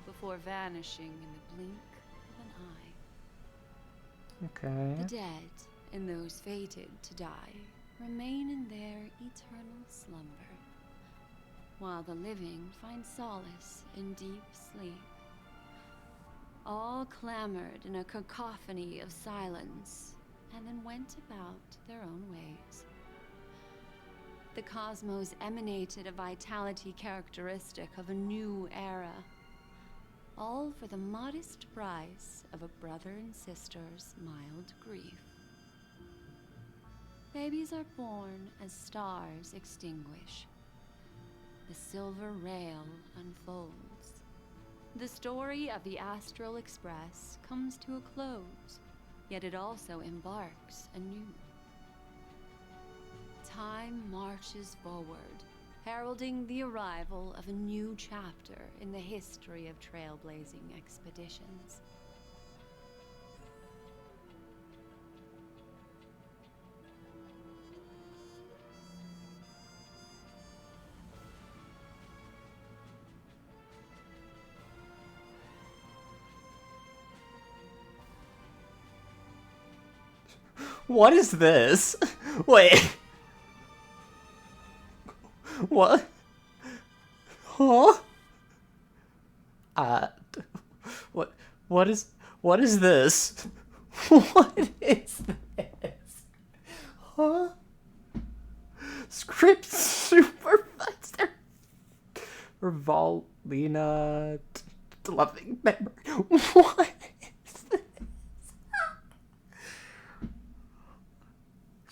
before vanishing in the blink of an eye. Okay. The dead and those fated to die remain in their eternal slumber, while the living find solace in deep sleep. All clamored in a cacophony of silence, and then went about their own ways. The cosmos emanated a vitality characteristic of a new era, all for the modest price of a brother and sister's mild grief. Babies are born as stars extinguish. The silver rail unfolds. The story of the Astral Express comes to a close, yet it also embarks anew. Time marches forward, heralding the arrival of a new chapter in the history of trailblazing expeditions. What is this? Wait. What? Huh? What is this? What is this? Huh? Script supervisor. Rivalina loving memory. What is this?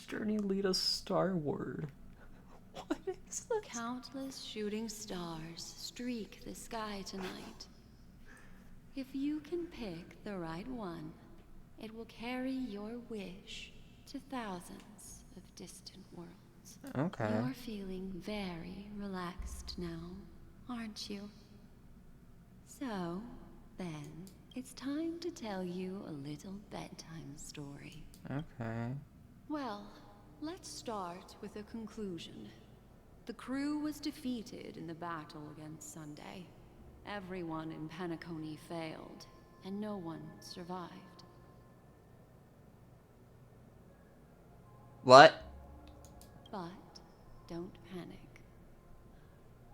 Journey lead us starward. What is this? Countless shooting stars streak the sky tonight. If you can pick the right one, it will carry your wish to thousands of distant worlds. Okay. You're feeling very relaxed now, aren't you? So, then, it's time to tell you a little bedtime story. Okay. Well, let's start with a conclusion. The crew was defeated in the battle against Sunday. Everyone in Penacony failed, and no one survived. What? But don't panic.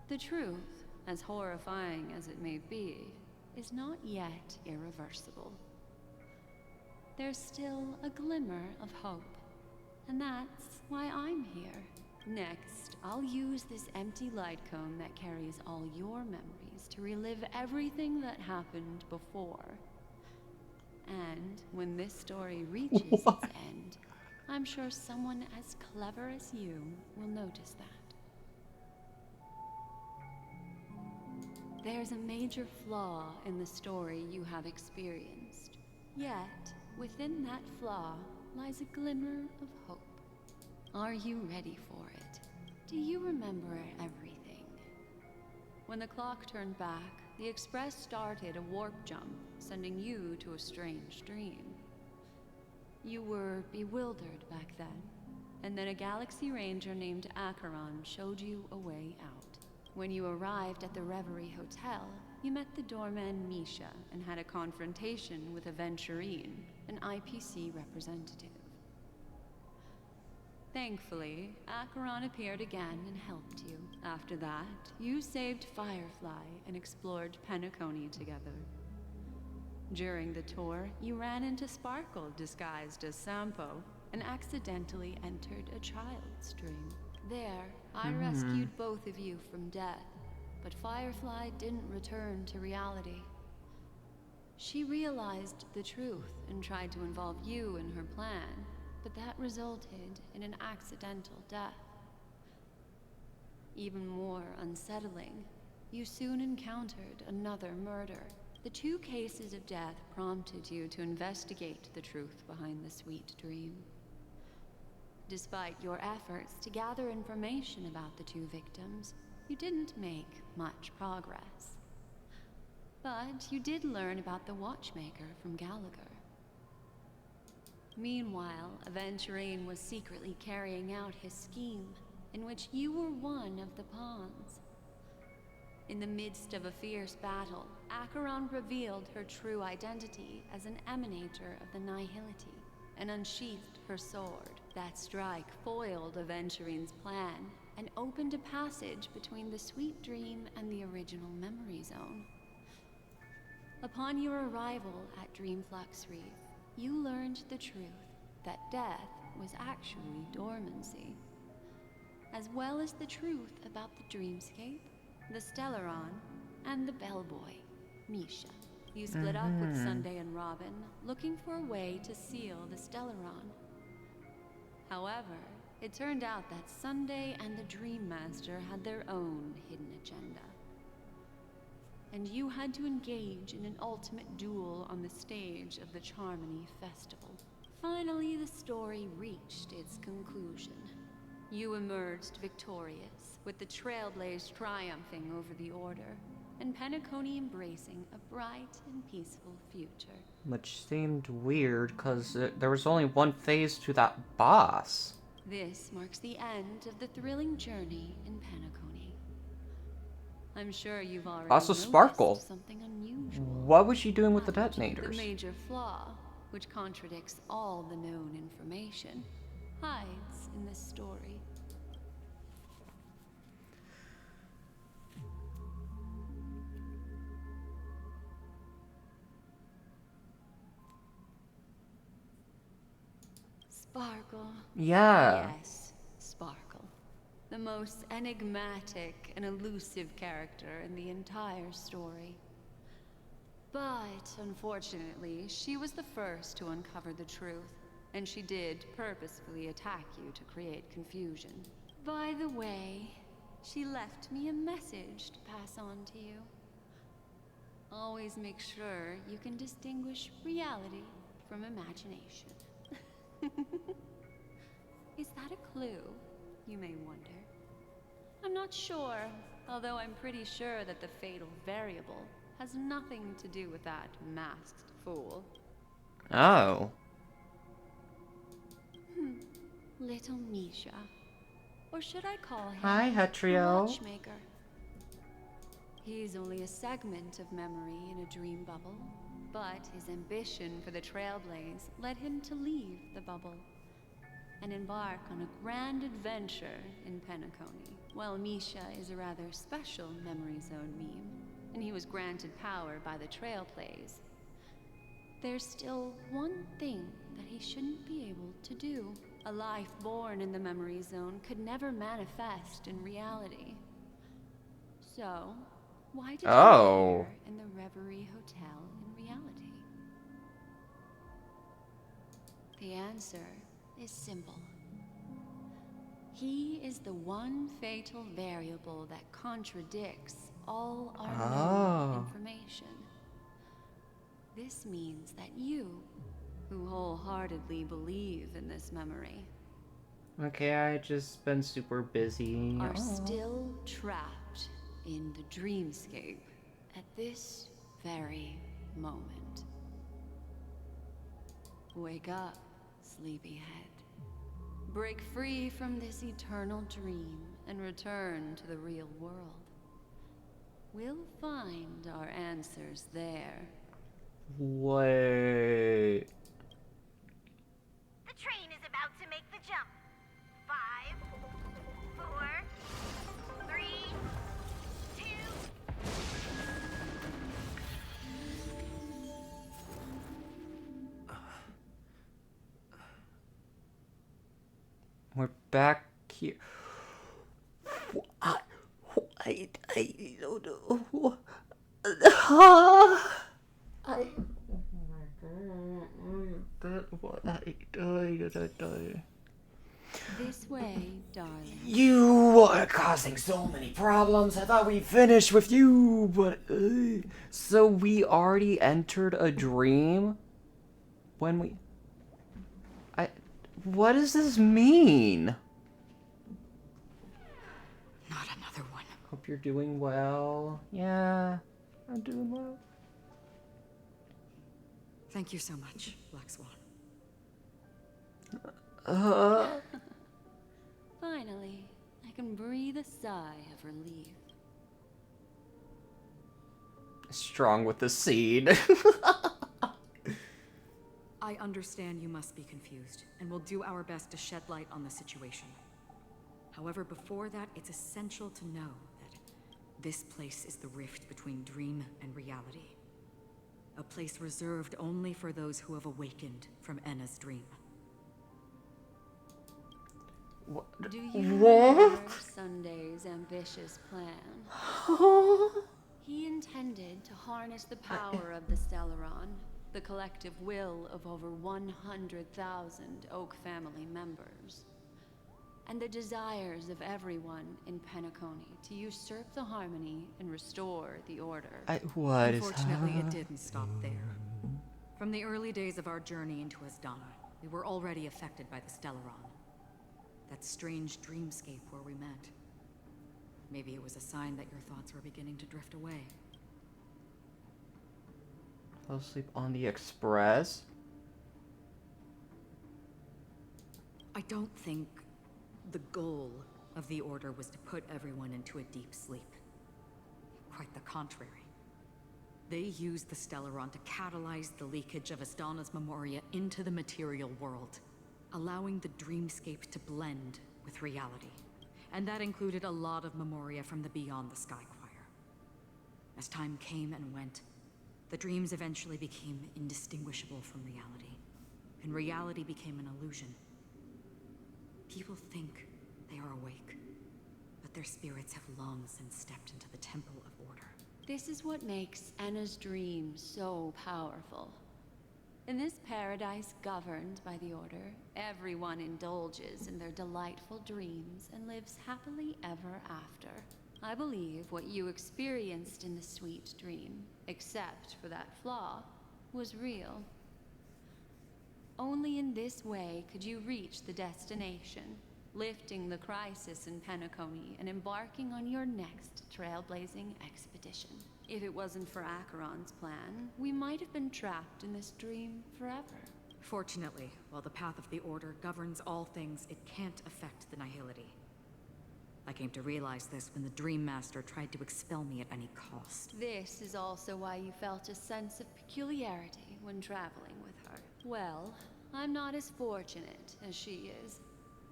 The truth, as horrifying as it may be, is not yet irreversible. There's still a glimmer of hope, and that's why I'm here. Next, I'll use this empty light cone that carries all your memories to relive everything that happened before. And when this story reaches its end, I'm sure someone as clever as you will notice that. There's a major flaw in the story you have experienced. Yet, within that flaw lies a glimmer of hope. Are you ready for it? Do you remember everything? When the clock turned back, the Express started a warp jump, sending you to a strange dream. You were bewildered back then, and then a Galaxy Ranger named Acheron showed you a way out. When you arrived at the Reverie Hotel, you met the doorman Misha and had a confrontation with Aventurine, an IPC representative. Thankfully, Acheron appeared again and helped you. After that, you saved Firefly and explored Penacony together. During the tour, you ran into Sparkle disguised as Sampo and accidentally entered a child's dream. There, I rescued both of you from death, but Firefly didn't return to reality. She realized the truth and tried to involve you in her plan, but that resulted in an accidental death. Even more unsettling, you soon encountered another murder. The 2 cases of death prompted you to investigate the truth behind the sweet dream. Despite your efforts to gather information about the 2 victims, you didn't make much progress. But you did learn about the Watchmaker from Gallagher. Meanwhile, Aventurine was secretly carrying out his scheme, in which you were one of the pawns. In the midst of a fierce battle, Acheron revealed her true identity as an emanator of the Nihility and unsheathed her sword. That strike foiled Aventurine's plan and opened a passage between the Sweet Dream and the original Memory Zone. Upon your arrival at Dreamflux Reef, you learned the truth that death was actually dormancy, as well as the truth about the Dreamscape, the Stellaron, and the Bellboy, Misha. You split up with Sunday and Robin, looking for a way to seal the Stellaron. However, it turned out that Sunday and the Dream Master had their own hidden agenda. And you had to engage in an ultimate duel on the stage of the Charmony Festival. Finally, the story reached its conclusion. You emerged victorious, with the Trailblaze triumphing over the Order, and Penacony embracing a bright and peaceful future. Which seemed weird, because there was only one phase to that boss. This marks the end of the thrilling journey in Penacony. I'm sure you've already Also, noticed Sparkle. something unusual. What was she doing with the detonators? The major flaw, which contradicts all the known information, hides in this story. Sparkle. Yeah. Yes, Sparkle. The most enigmatic and elusive character in the entire story. But, unfortunately, she was the first to uncover the truth, and she did purposefully attack you to create confusion. By the way, she left me a message to pass on to you. Always make sure you can distinguish reality from imagination. Is that a clue, you may wonder? I'm not sure, although I'm pretty sure that the fatal variable has nothing to do with that masked fool. Oh. Little Misha. Or should I call him Hi, Hetrio. the Watchmaker? He's only a segment of memory in a dream bubble, but his ambition for the Trailblaze led him to leave the bubble and embark on a grand adventure in Penacony. Well, Misha is a rather special Memory Zone meme, and he was granted power by the Trailblaze. There's still one thing that he shouldn't be able to do. A life born in the Memory Zone could never manifest in reality. So, why did you appear in the Reverie Hotel in reality? The answer is simple. He is the one fatal variable that contradicts all our known information. This means that you, who wholeheartedly believe in this memory, Okay, I just been super busy. are still trapped in the dreamscape at this very moment. Wake up, sleepyhead. Break free from this eternal dream and return to the real world. We'll find our answers there. Wait. The train is about to make the jump. 5, 4, 3, 2. We're back here. I don't know. This way, darling. You are causing so many problems. I thought we finished with you, but so we already entered a dream when we. What does this mean? Not another one. Hope you're doing well. Yeah, I'm doing well. Thank you so much, Black Swan. Finally, I can breathe a sigh of relief. Strong with the seed. I understand you must be confused, and we'll do our best to shed light on the situation. However, before that, it's essential to know that this place is the rift between dream and reality. A place reserved only for those who have awakened from Enna's dream. Do you remember Sunday's ambitious plan? He intended to harness the power of the Stellaron, the collective will of over 100,000 Oak family members, and the desires of everyone in Penacony to usurp the harmony and restore the order. Unfortunately, it didn't stop there. From the early days of our journey into Asdana, we were already affected by the Stellaron. That strange dreamscape where we met. Maybe it was a sign that your thoughts were beginning to drift away. Fell asleep on the express. I don't think the goal of the Order was to put everyone into a deep sleep. Quite the contrary. They used the Stellaron to catalyze the leakage of Asdana's memoria into the material world, allowing the dreamscape to blend with reality. And that included a lot of memoria from the Beyond the Sky Choir. As time came and went, the dreams eventually became indistinguishable from reality, and reality became an illusion. People think they are awake, but their spirits have long since stepped into the Temple of Order. This is what makes Enna's dream so powerful. In this paradise governed by the Order, everyone indulges in their delightful dreams and lives happily ever after. I believe what you experienced in the sweet dream, except for that flaw, was real. Only in this way could you reach the destination, lifting the crisis in Penacony and embarking on your next trailblazing expedition. If it wasn't for Acheron's plan, we might have been trapped in this dream forever. Fortunately, while the path of the Order governs all things, it can't affect the Nihility. I came to realize this when the Dream Master tried to expel me at any cost. This is also why you felt a sense of peculiarity when traveling with her. Well, I'm not as fortunate as she is.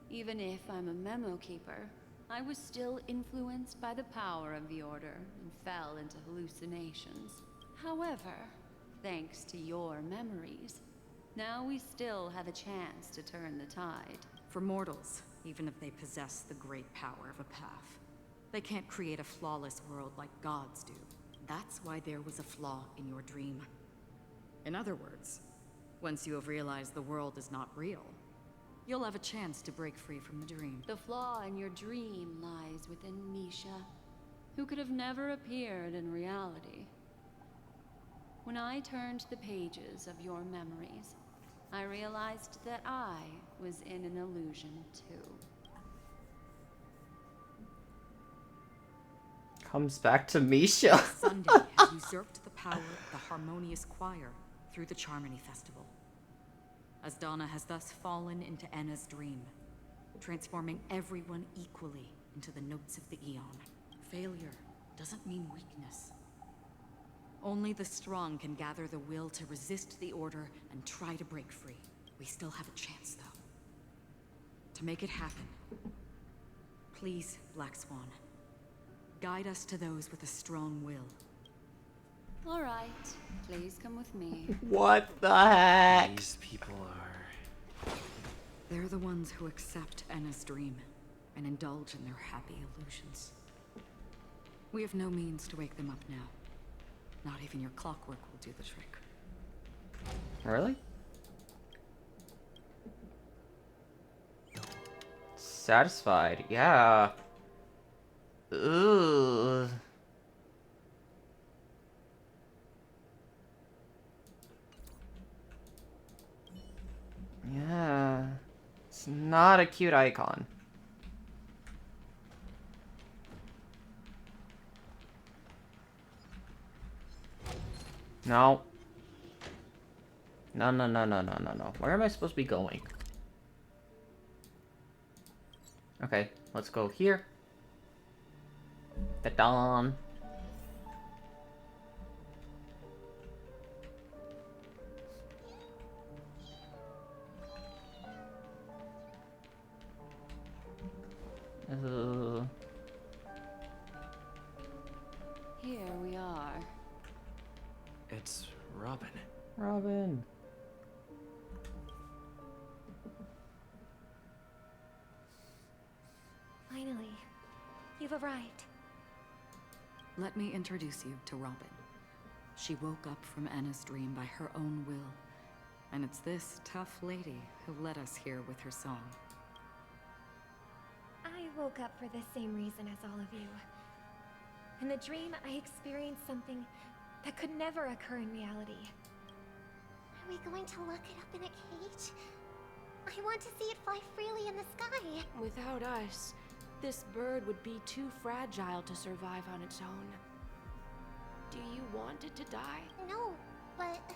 Even if I'm a memo keeper, I was still influenced by the power of the Order and fell into hallucinations. However, thanks to your memories, now we still have a chance to turn the tide. For mortals, even if they possess the great power of a path, they can't create a flawless world like gods do. That's why there was a flaw in your dream. In other words, once you have realized the world is not real, you'll have a chance to break free from the dream. The flaw in your dream lies within Misha, who could have never appeared in reality. When I turned the pages of your memories, I realized that I was in an illusion too. Comes back to Misha. Sunday has usurped the power of the Harmonious Choir through the Charmony Festival. Asdana has thus fallen into Enna's dream, transforming everyone equally into the notes of the Eon. Failure doesn't mean weakness. Only the strong can gather the will to resist the order and try to break free. We still have a chance, though. To make it happen, please, Black Swan, guide us to those with a strong will. All right, please come with me. What the heck? These people are... They're the ones who accept Enna's dream and indulge in their happy illusions. We have no means to wake them up now. Not even your clockwork will do the trick. Really? Satisfied, yeah. Ugh. Yeah. It's not a cute icon. No. No, no, no, no, no, no, no. Where am I supposed to be going? Okay, let's go here. The dawn. Here we are. It's Robin. Robin. Finally, you've arrived. Let me introduce you to Robin. She woke up from Enna's dream by her own will, and it's this tough lady who led us here with her song. I woke up for the same reason as all of you. In the dream, I experienced something that could never occur in reality. Are we going to lock it up in a cage? I want to see it fly freely in the sky. Without us, this bird would be too fragile to survive on its own. Do you want it to die? No, but...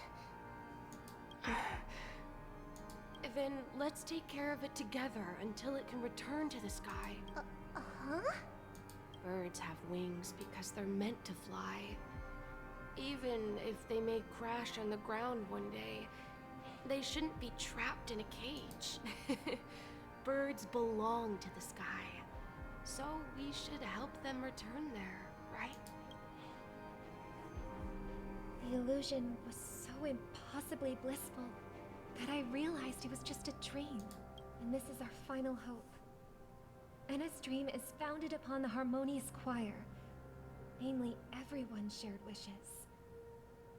Then let's take care of it together until it can return to the sky. Uh-huh? Birds have wings because they're meant to fly. Even if they may crash on the ground one day, they shouldn't be trapped in a cage. Birds belong to the sky, so we should help them return there, right? The illusion was so impossibly blissful that I realized it was just a dream. And this is our final hope. Enna's dream is founded upon the harmonious choir. Namely, everyone's shared wishes.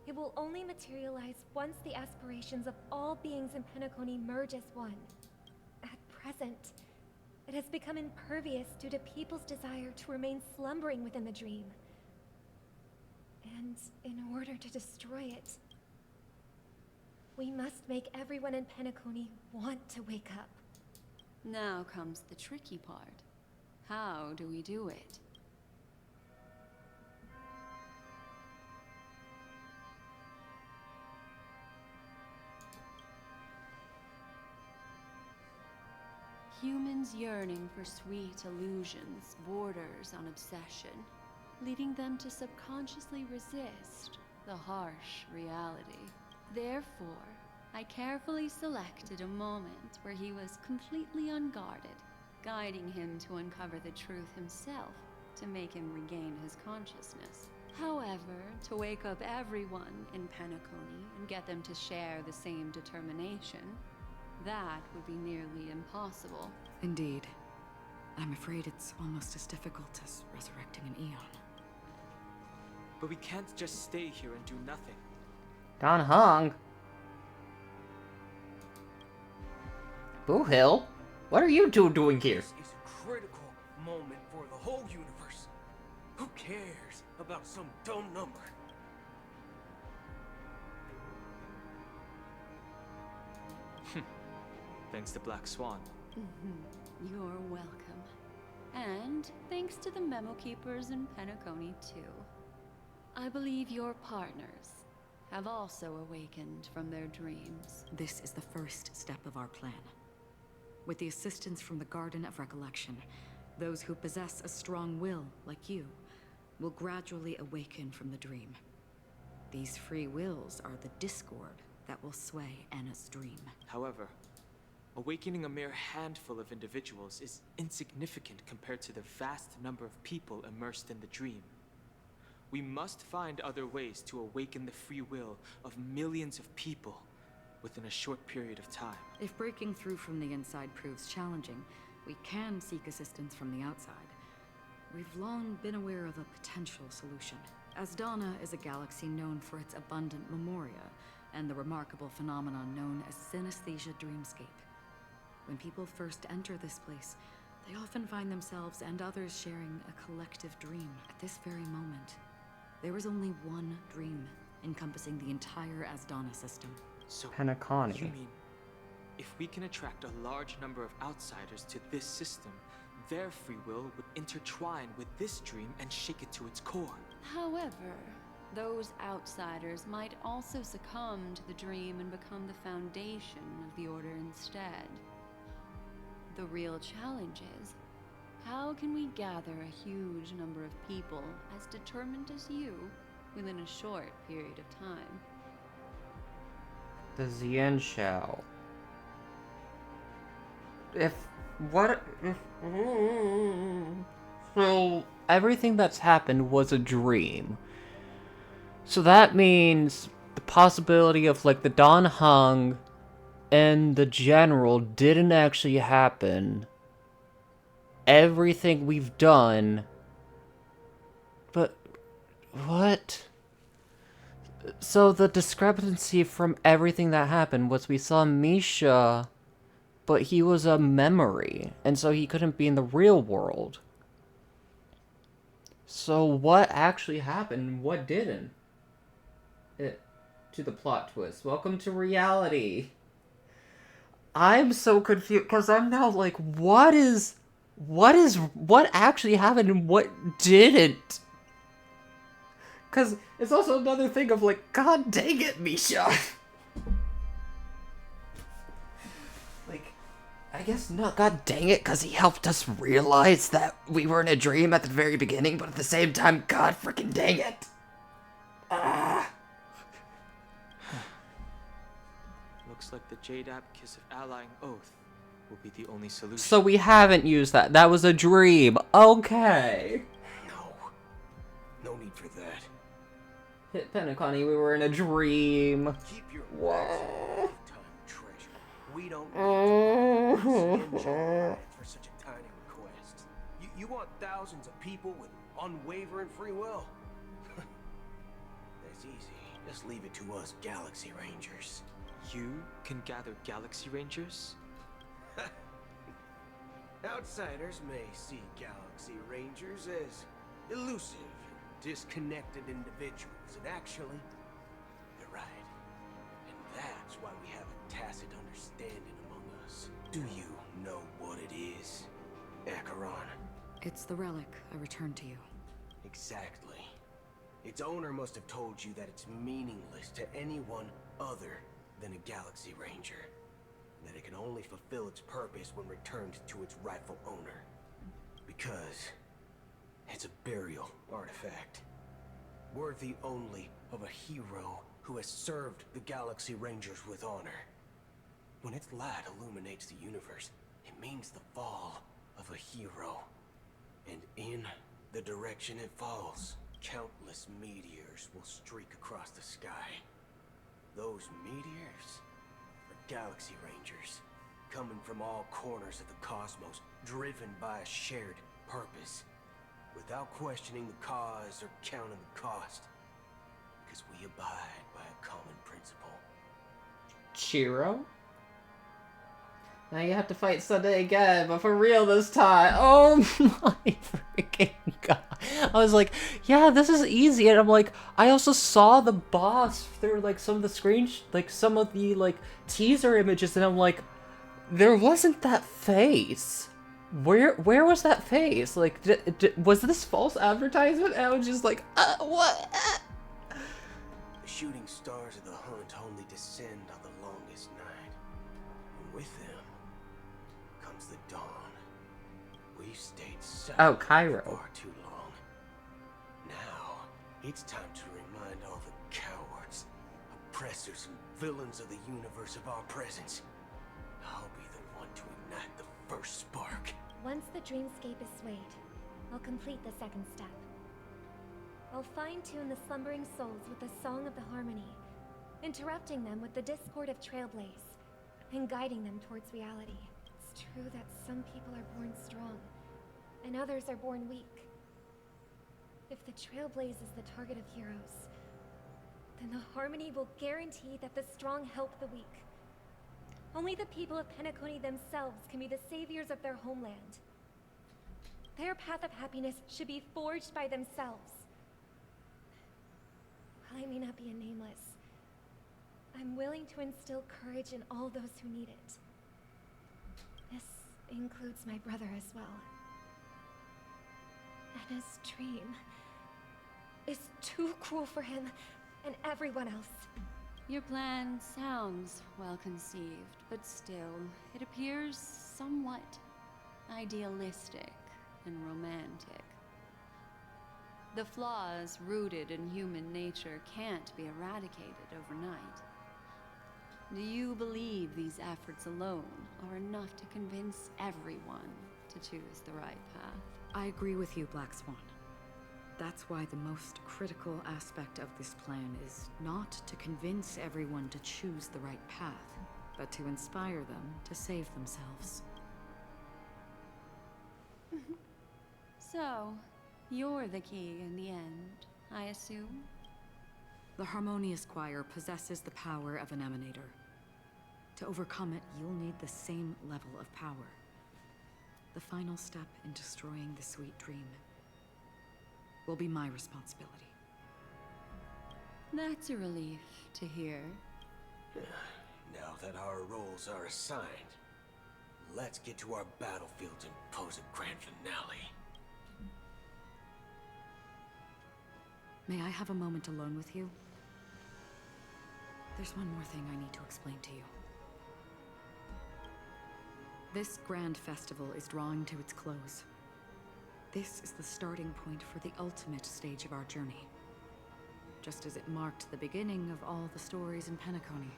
It will only materialize once the aspirations of all beings in Penacony merge as one. At present, it has become impervious due to people's desire to remain slumbering within the dream. And in order to destroy it, we must make everyone in Penacony want to wake up. Now comes the tricky part. How do we do it? Humans yearning for sweet illusions borders on obsession, leading them to subconsciously resist the harsh reality. Therefore, I carefully selected a moment where he was completely unguarded, guiding him to uncover the truth himself to make him regain his consciousness. However, to wake up everyone in Penacony and get them to share the same determination, that would be nearly impossible. Indeed. I'm afraid it's almost as difficult as resurrecting an Eon. But we can't just stay here and do nothing. Don Hung. Boo Hill? What are you two doing here? This is a critical moment for the whole universe. Who cares about some dumb number? Thanks to Black Swan. You're welcome. And thanks to the Memo Keepers in Penacony, too. I believe your partners have also awakened from their dreams. This is the first step of our plan. With the assistance from the Garden of Recollection, those who possess a strong will, like you, will gradually awaken from the dream. These free wills are the discord that will sway Anna's dream. However, awakening a mere handful of individuals is insignificant compared to the vast number of people immersed in the dream. We must find other ways to awaken the free will of millions of people within a short period of time. If breaking through from the inside proves challenging, we can seek assistance from the outside. We've long been aware of a potential solution. Asdana is a galaxy known for its abundant memoria and the remarkable phenomenon known as synesthesia dreamscape. When people first enter this place, they often find themselves and others sharing a collective dream. At this very moment, there is only one dream encompassing the entire Asdana system. So, Penacony. you mean, if we can attract a large number of outsiders to this system, their free will would intertwine with this dream and shake it to its core. However, those outsiders might also succumb to the dream and become the foundation of the Order instead. The real challenge is, how can we gather a huge number of people as determined as you within a short period of time? The Zien Shao. If what if so everything that's happened was a dream. So that means the possibility of like the Don Hung and the General didn't actually happen. Everything we've done. But what? So the discrepancy from everything that happened was we saw Misha, but he was a memory, and so he couldn't be in the real world. So what actually happened? What didn't? To the plot twist. Welcome to reality. I'm so confused because I'm now like, what actually happened and what didn't? Because it's also another thing of like, god dang it, Misha. Like, I guess not god dang it, because he helped us realize that we were in a dream at the very beginning, but at the same time, god freaking dang it. Looks like the Jade Abacus of Allying Oath will be the only solution. So we haven't used that. That was a dream. Okay. No need for that. Hit Penacony, we were in a dream. Keep your Whoa. lifetime treasure. We don't need for such a tiny request. You want thousands of people with unwavering free will? That's easy. Just leave it to us Galaxy Rangers. You can gather Galaxy Rangers? Outsiders may see Galaxy Rangers as elusive and disconnected individuals, and actually, they're right. And that's why we have a tacit understanding among us. Do you know what it is, Acheron? It's the relic I returned to you. Exactly. Its owner must have told you that it's meaningless to anyone other than a Galaxy Ranger. That it can only fulfill its purpose when returned to its rightful owner. Because it's a burial artifact. Worthy only of a hero who has served the Galaxy Rangers with honor. When its light illuminates the universe, it means the fall of a hero. And in the direction it falls, countless meteors will streak across the sky. Those meteors are Galaxy Rangers, coming from all corners of the cosmos, driven by a shared purpose, without questioning the cause or counting the cost, because we abide by a common principle. Chiro? Now you have to fight Sunday again, but for real this time. Oh my freaking god. I was like, yeah, this is easy. And I'm like, I also saw the boss through like some of the some of the like teaser images, and I'm like, there wasn't that face. Where was that face? Like, was this false advertisement? And I was just like, what? The shooting stars of the hunt only descend on the longest night. And with them comes the dawn. We've stayed silent Cairo. for far too long. Now It's time to remind all the cowards, oppressors, and villains of the universe of our presence. I'll be the one to ignite the first spark. Once the dreamscape is swayed, I'll complete the second step. I'll fine-tune the slumbering souls with the Song of the Harmony, interrupting them with the discord of Trailblaze, and guiding them towards reality. It's true that some people are born strong, and others are born weak. If the Trailblaze is the target of heroes, then the Harmony will guarantee that the strong help the weak. Only the people of Penacony themselves can be the saviors of their homeland. Their path of happiness should be forged by themselves. While I may not be a nameless, I'm willing to instill courage in all those who need it. This includes my brother as well. Anna's dream is too cruel for him and everyone else. Your plan sounds well conceived, but still, it appears somewhat idealistic and romantic. The flaws rooted in human nature can't be eradicated overnight. Do you believe these efforts alone are enough to convince everyone to choose the right path? I agree with you, Black Swan. That's why the most critical aspect of this plan is not to convince everyone to choose the right path, but to inspire them to save themselves. So, you're the key in the end, I assume? The Harmonious Choir possesses the power of an emanator. To overcome it, you'll need the same level of power. The final step in destroying the sweet dream will be my responsibility. That's a relief to hear. Now that our roles are assigned, let's get to our battlefields and pose a grand finale. May I have a moment alone with you? There's one more thing I need to explain to you. This grand festival is drawing to its close. This is the starting point for the ultimate stage of our journey. Just as it marked the beginning of all the stories in Penacony.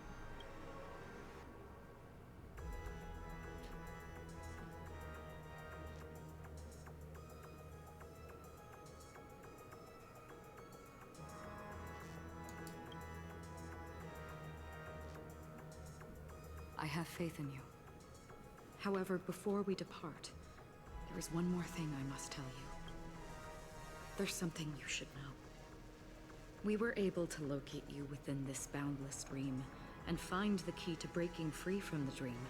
I have faith in you. However, before we depart, there is one more thing I must tell you. There's something you should know. We were able to locate you within this boundless dream and find the key to breaking free from the dream.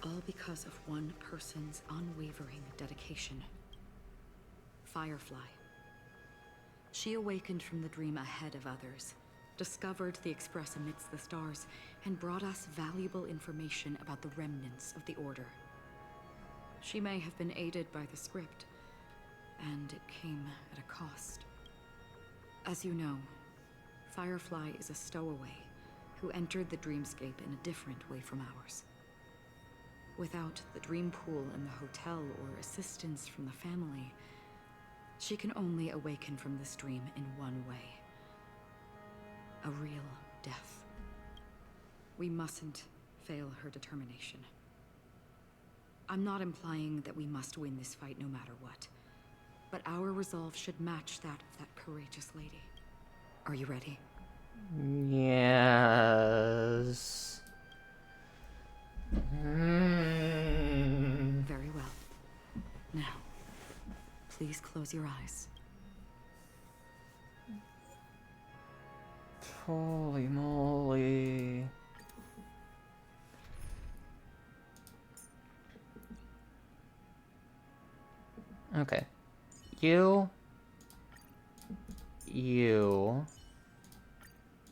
All because of one person's unwavering dedication. Firefly. She awakened from the dream ahead of others, discovered the Express amidst the stars, and brought us valuable information about the remnants of the Order. She may have been aided by the script, and it came at a cost. As you know, Firefly is a stowaway who entered the dreamscape in a different way from ours. Without the dream pool in the hotel or assistance from the family, she can only awaken from this dream in one way. A real death. We mustn't fail her determination. I'm not implying that we must win this fight no matter what, but our resolve should match that of that courageous lady. Are you ready? Yes. Very well. Now, please close your eyes. Holy moly. Okay. You,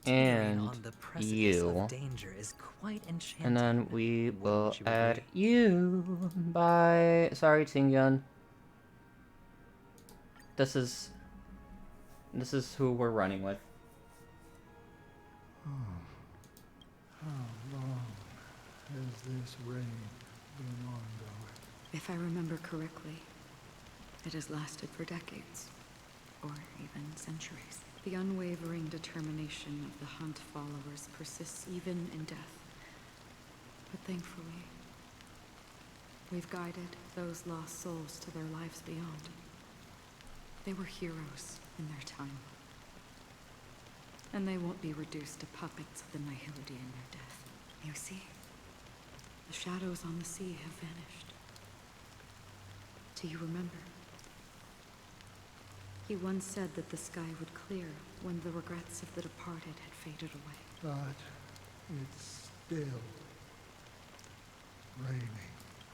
and on the precipice you. of danger is quite enchanting. And then we will Wouldn't you add agree? you. Bye. Sorry, Tingyun. This is who we're running with. How long has this reign been ongoing? If I remember correctly, it has lasted for decades. or even centuries. The unwavering determination of the Hunt followers persists even in death. But thankfully, we've guided those lost souls to their lives beyond. They were heroes in their time. And they won't be reduced to puppets of the Nihility in their death. You see, the shadows on the sea have vanished. Do you remember? He once said that the sky would clear when the regrets of the departed had faded away. But it's still raining.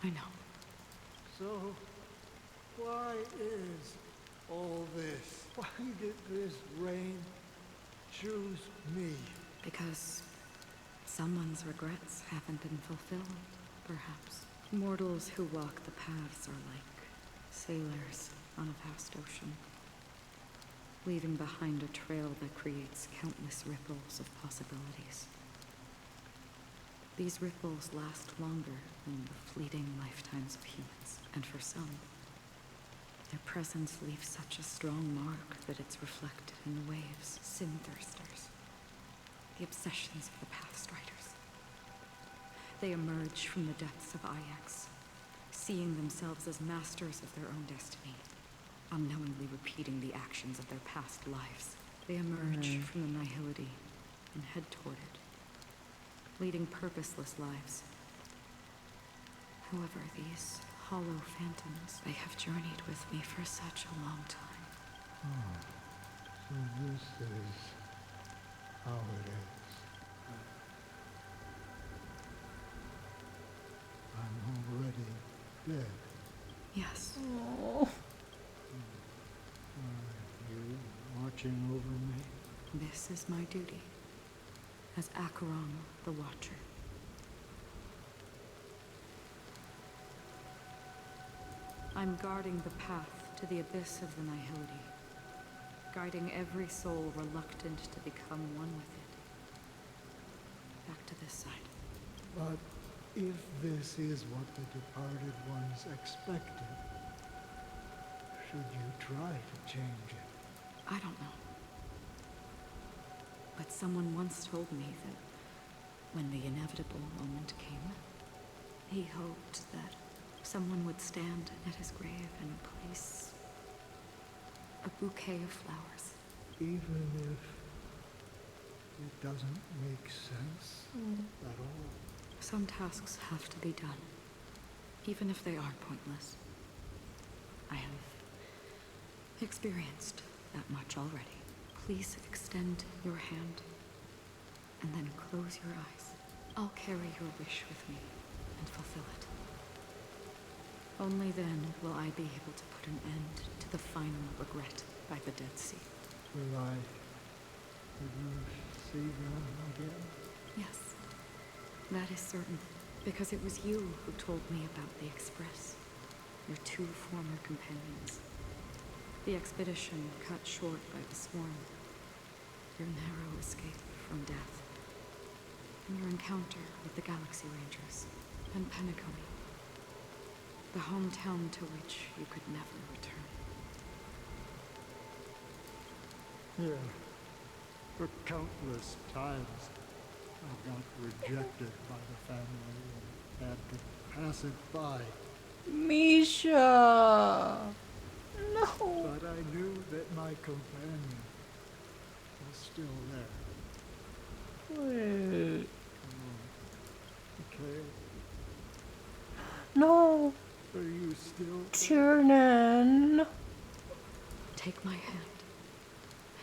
I know. So, why is all this? Why did this rain choose me? Because someone's regrets haven't been fulfilled, perhaps. Mortals who walk the paths are like sailors on a vast ocean, leaving behind a trail that creates countless ripples of possibilities. These ripples last longer than the fleeting lifetimes of humans, and for some, their presence leaves such a strong mark that it's reflected in the waves. Sin-thirsters, the obsessions of the Pathstriders. They emerge from the depths of Ix, seeing themselves as masters of their own destiny, unknowingly repeating the actions of their past lives. They emerge from the Nihility and head toward it, leading purposeless lives. However, these hollow phantoms, they have journeyed with me for such a long time. Oh, so this is how it is. I'm already dead. Yes. Oh. Are you watching over me? This is my duty, as Acheron the Watcher. I'm guarding the path to the abyss of the Nihility, guiding every soul reluctant to become one with it. Back to this side. But if this is what the departed ones expected, should you try to change it? I don't know. But someone once told me that when the inevitable moment came, he hoped that someone would stand at his grave and place a bouquet of flowers. Even if it doesn't make sense at all? Some tasks have to be done, even if they are pointless. I have experienced that much already. Please extend your hand, and then close your eyes. I'll carry your wish with me and fulfill it. Only then will I be able to put an end to the final regret by the Dead Sea. Will I ever see them again? Yes, that is certain, because it was you who told me about the Express, your two former companions. The expedition cut short by the swarm, your narrow escape from death, and your encounter with the Galaxy Rangers, and Penacony, the hometown to which you could never return. Yeah. For countless times, I got rejected by the family and had to pass it by. Misha! No! But I knew that my companion was still there. Wait. Come on. Okay. No! Are you still Tiernan! Take my hand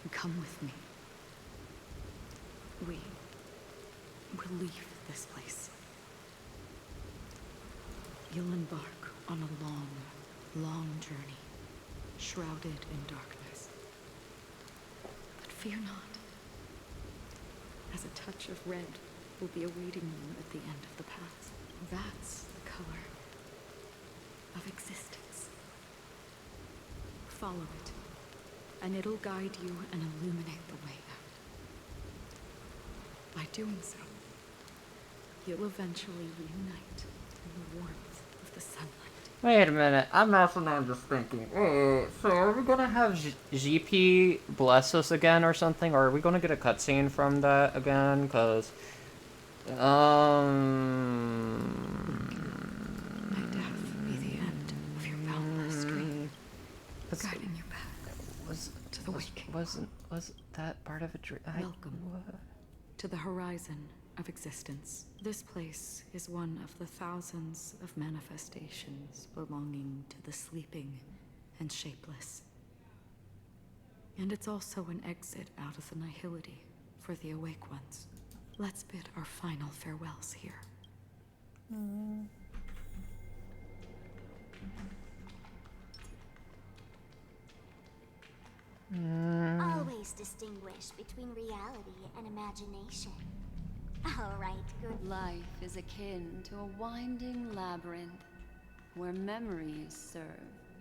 and come with me. We will leave this place. You'll embark on a long, long journey, shrouded in darkness. But fear not, as a touch of red will be awaiting you at the end of the path. That's the color of existence. Follow it, and it'll guide you and illuminate the way out. By doing so, you'll eventually reunite in the warmth of the sunlight. Wait a minute, I'm also now just thinking, wait, so are we gonna have GP bless us again or something? Or are we gonna get a cutscene from that again? Cause, May death be the end of your boundless dream, guiding you back to the waking. Was that part of a dream? Welcome to the horizon of existence. This place is one of the thousands of manifestations belonging to the sleeping and shapeless. And it's also an exit out of the nihility for the awake ones. Let's bid our final farewells here. Always distinguish between reality and imagination. All right, good. Life is akin to a winding labyrinth where memories serve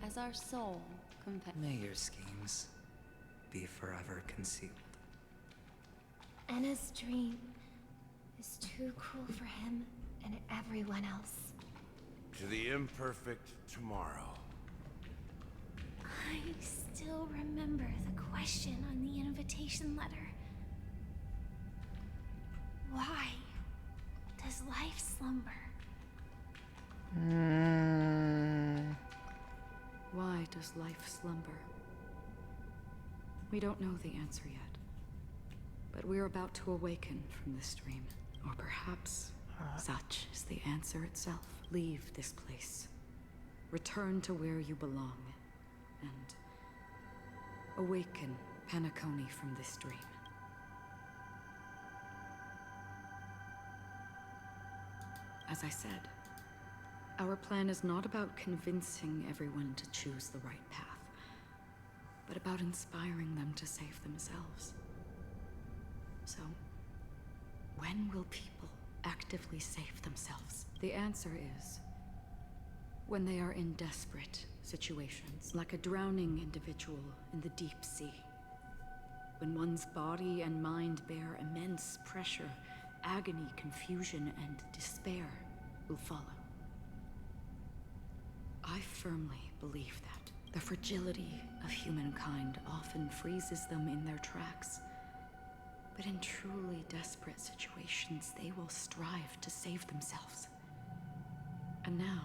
as our sole companion. May your schemes be forever concealed. Anna's dream is too cruel for him and everyone else. To the imperfect tomorrow. I still remember the question on the invitation letter. Why does life slumber? Why does life slumber? We don't know the answer yet. But we're about to awaken from this dream. Or perhaps such is the answer itself. Leave this place. Return to where you belong. And awaken Penacony from this dream. As I said, our plan is not about convincing everyone to choose the right path, but about inspiring them to save themselves. So, when will people actively save themselves? The answer is when they are in desperate situations, like a drowning individual in the deep sea. When one's body and mind bear immense pressure, agony, confusion, and despair will follow. I firmly believe that the fragility of humankind often freezes them in their tracks. But in truly desperate situations, they will strive to save themselves. And now,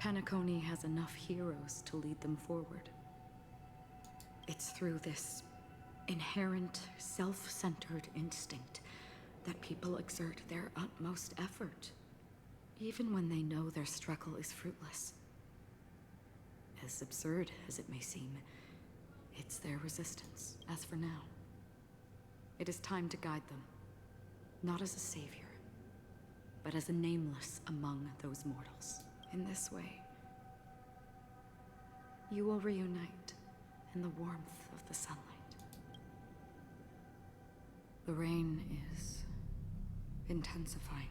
Penacony has enough heroes to lead them forward. It's through this inherent, self-centered instinct that people exert their utmost effort, even when they know their struggle is fruitless. As absurd as it may seem, it's their resistance, as for now. It is time to guide them, not as a savior, but as a nameless among those mortals. In this way, you will reunite in the warmth of the sunlight. The rain is intensifying.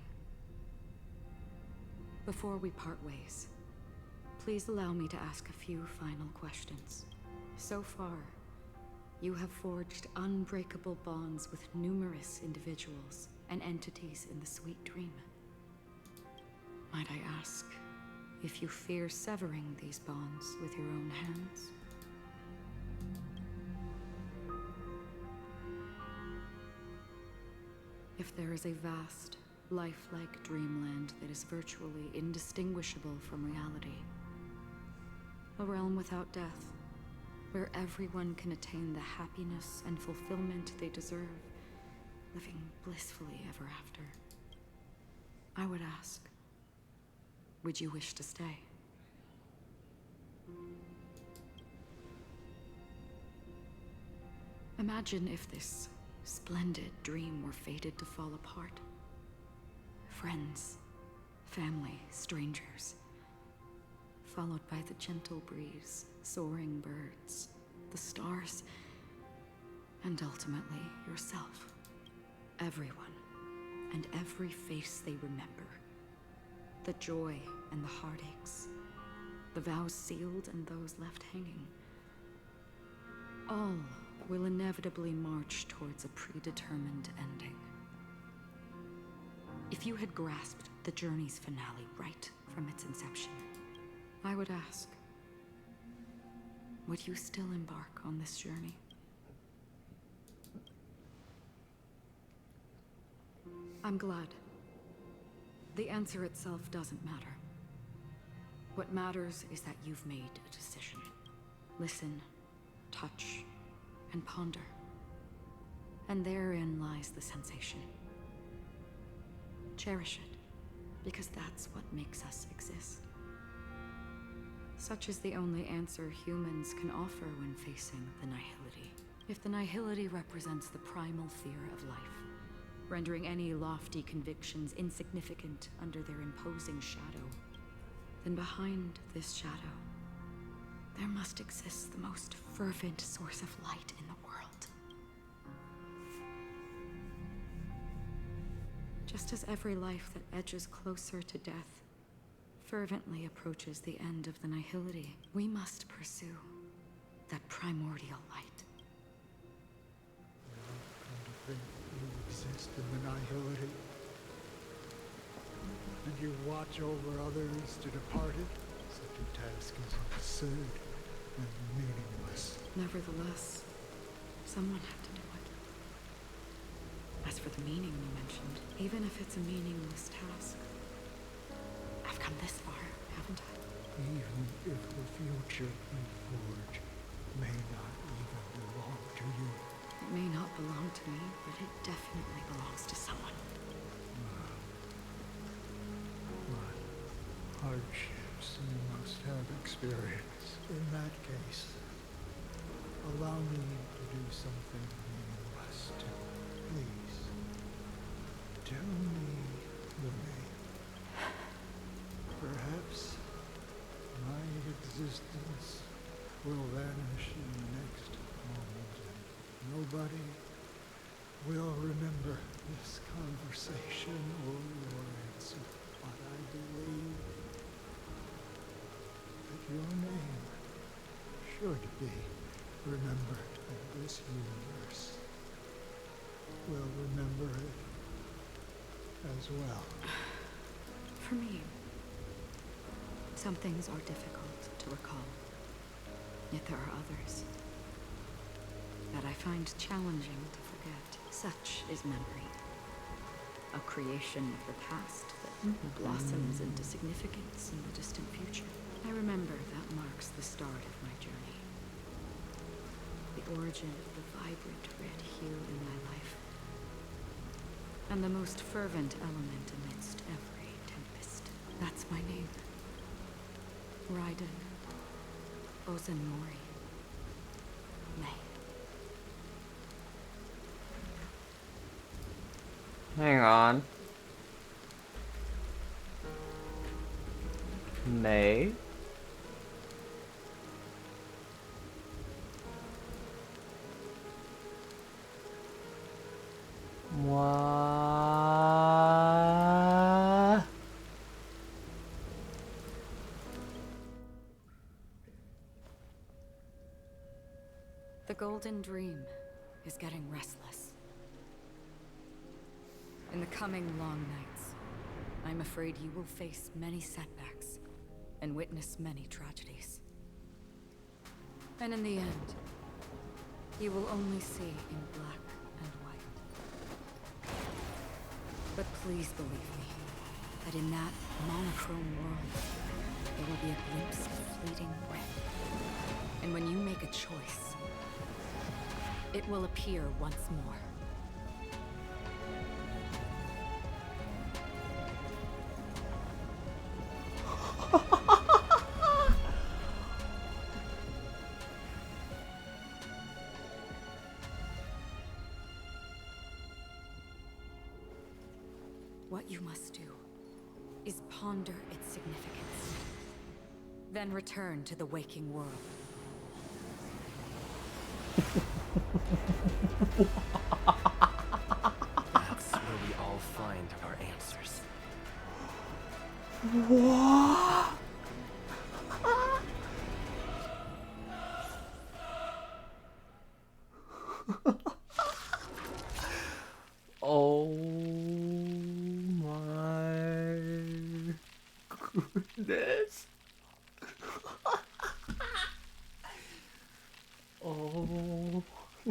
Before we part ways, please allow me to ask a few final questions. So far, you have forged unbreakable bonds with numerous individuals and entities in the sweet dream. Might I ask if you fear severing these bonds with your own hands? If there is a vast, lifelike dreamland that is virtually indistinguishable from reality, a realm without death, where everyone can attain the happiness and fulfillment they deserve, living blissfully ever after, I would ask, would you wish to stay? Imagine if this splendid dream were fated to fall apart. Friends, family, strangers, followed by the gentle breeze, soaring birds, the stars, and ultimately yourself. Everyone, and every face they remember. The joy and the heartaches, the vows sealed and those left hanging. All will inevitably march towards a predetermined ending. If you had grasped the journey's finale right from its inception, I would ask, would you still embark on this journey? I'm glad. The answer itself doesn't matter. What matters is that you've made a decision. Listen, touch, and ponder. And therein lies the sensation. Cherish it, because that's what makes us exist. Such is the only answer humans can offer when facing the nihility. If the nihility represents the primal fear of life, rendering any lofty convictions insignificant under their imposing shadow, then behind this shadow, there must exist the most fervent source of light in the world. Just as every life that edges closer to death fervently approaches the end of the nihility, we must pursue that primordial light. You exist in the nihility, and you watch over others to depart it. Such a task is absurd and meaningless. Nevertheless, someone had to do it. As for the meaning you mentioned, even if it's a meaningless task, I've come this far, haven't I? Even if the future you forge may not even belong to you. It may not belong to me, but it definitely belongs to someone. What hardships you must have experienced. In that case, allow me to do something meaningless too. Please, tell me your name. Perhaps my existence will vanish in the next moment, and nobody will remember this conversation or your answer. But I believe that your name should be remembered, and this universe will remember it as well. For me, some things are difficult to recall. Yet there are others that I find challenging to forget. Such is memory. A creation of the past that blossoms into significance in the distant future. I remember that marks the start of my journey. The origin of the vibrant red hue in my life. And the most fervent element amidst every tempest. That's my name. Raiden Ozanmori. May. Hang on. May? What? The Golden Dream is getting restless. In the coming long nights, I'm afraid you will face many setbacks and witness many tragedies. And in the end, you will only see in black and white. But please believe me, that in that monochrome world, there will be a glimpse of fleeting red. And when you make a choice, it will appear once more. What you must do is ponder its significance, then return to the waking world. That's where we all find our answers. What? Oh my goodness.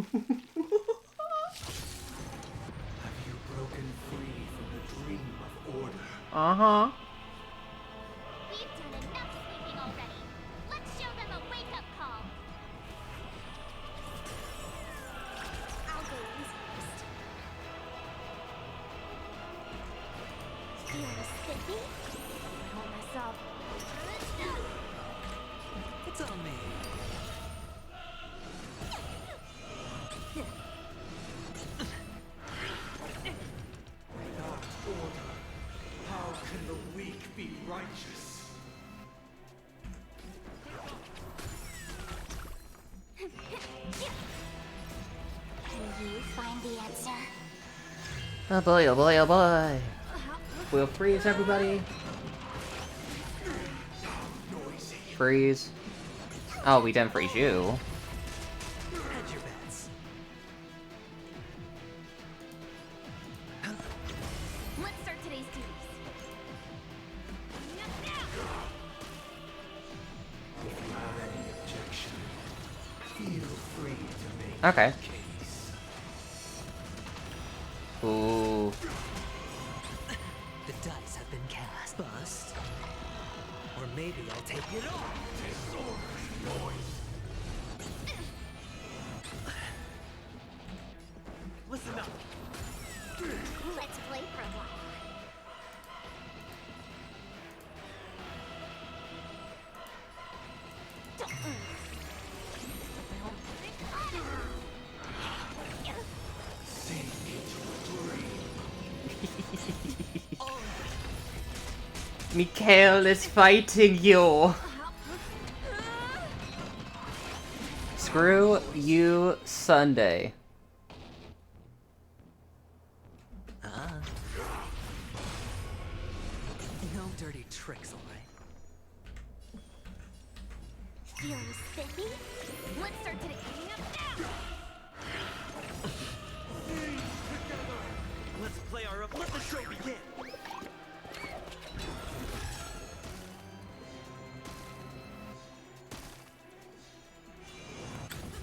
you broken free from the dream of order? Uh-huh. We've done enough sleeping already. Let's show them a wake-up call. I'll go in first. Feel the sticky? Hold myself. It's on me. Without order, how can the weak be righteous? Can you find the answer? Oh boy, oh boy, oh boy. We'll freeze everybody. Freeze. Oh, we didn't freeze you. Hedge your bets. Let's start today's duties. If you have any objection, feel free to make Okay. your case. Ooh. The dice have been cast. Bust. Or maybe I'll take it off. Listen up. Let's play for a while. Mikhail is fighting you. Screw you, Sunday. No dirty tricks, alright? Feeling spiffy? Let's start today. Let's play our... Let the show begin!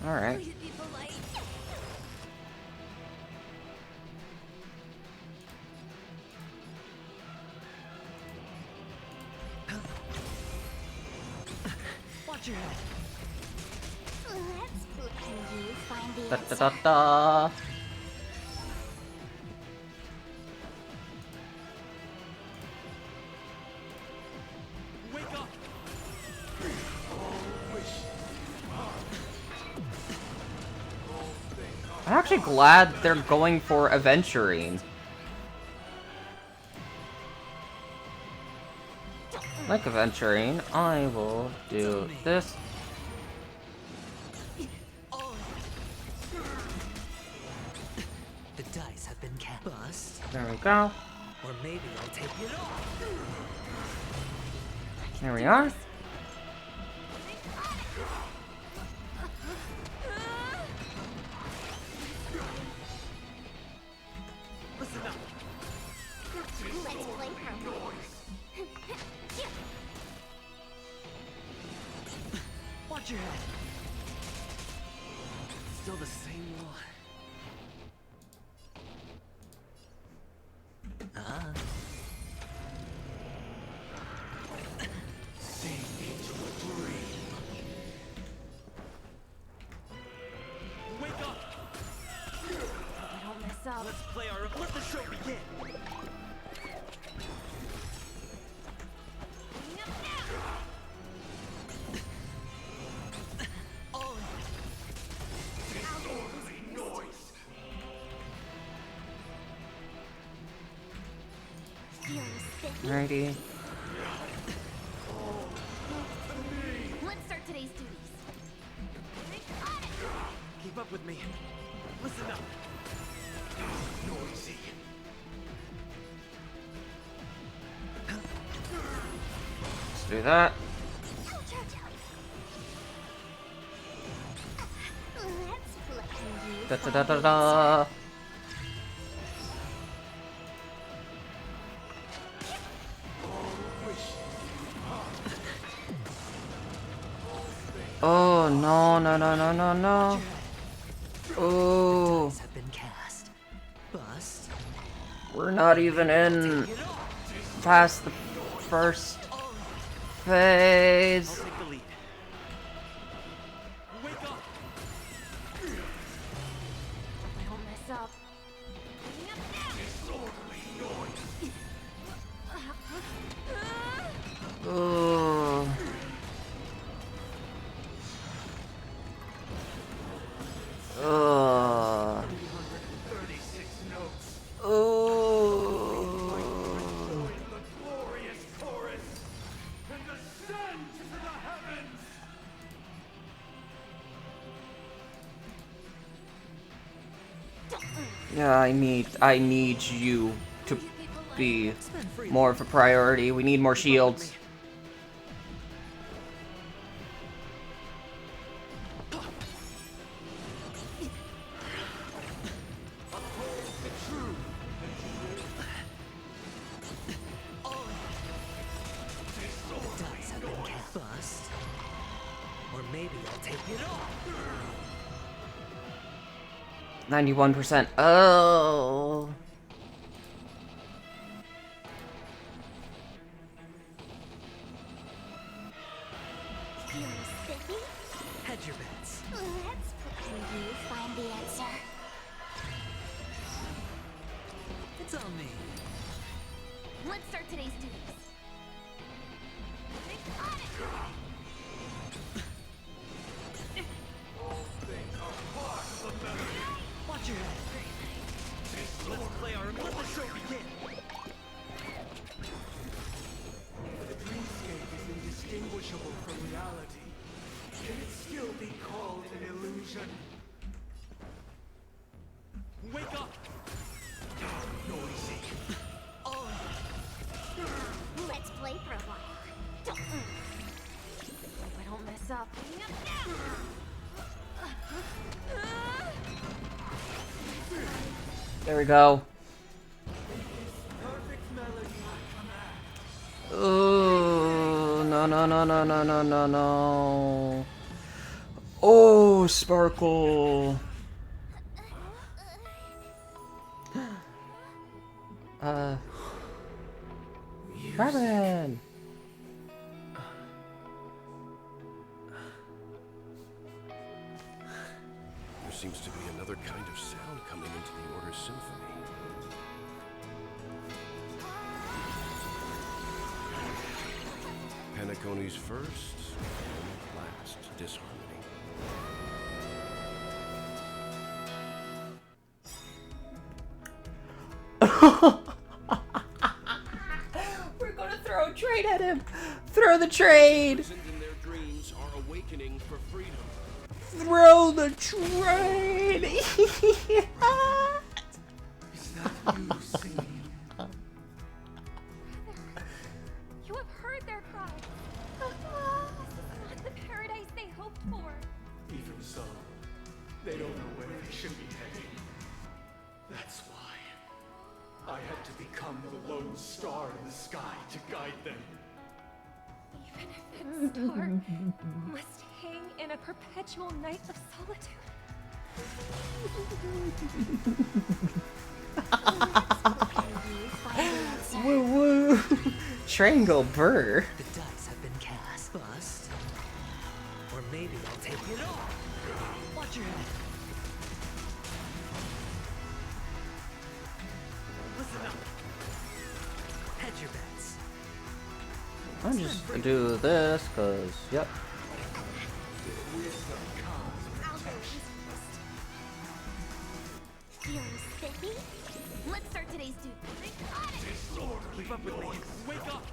Alright. Please be polite. Watch your head. Let's play. Can you find the Da answer? da da da. Wake up! I'm actually glad they're going for Aventurine. Like Aventurine, I will do this. The dice have been cast. Bust. There we go. Or maybe I'll take it off. There we are. Listen up. Let's play for a while. Watch your head. Still the same one. Sink into a dream. Wake up! Hold myself. Let's play our... Let the show begin! Alrighty. Let's start today's duties. Keep up with me. Listen up. Noisy. Let's do that. Let's play. Can you Da da find da da the da. answer? Oh no no no no no no. Oh. The dice have been cast. Bust. We're not even in past the first phase. I'll take the lead. Wake up! I don't mess up. Oh. Oh. Yeah, I need you to be more of a priority. We need more shields. Dice have been cast. Bust. Or maybe I'll take it off. 91%. Oh. Feeling spiffy? Hedge your bets. Let's pretend you find the answer. It's on me. Let's start today's duties. Watch your head. Let's play our let the show begin. The dreamscape is indistinguishable from reality. Can it still be called an illusion? Wake up! Noisy. Let's play for a while. Hope I don't mess up. There we go. Oh, no. Oh, Sparkle. Robin. There seems to be another kind of sound coming into the Order's symphony. Penacony's first and last disharmony. We're gonna throw a trade at him. Throw the trade. In their dreams are awakening for freedom. Throw the trade. Is that you singing? You have heard their cries. This is not the paradise they hoped for. Even so, they don't know where they should be heading. That's why I had to become the lone star in the sky to guide them. Even if that star must hang in a perpetual night of solitude. Woo woo. Triangle burr. The dice have been cast. Bust. Or maybe I'll take it off. Watch your head. Listen up. Hedge your bets. I'm just gonna do this, cause yep. Feeling spiffy? Let's start today's duty. Keep up with me. Wake up!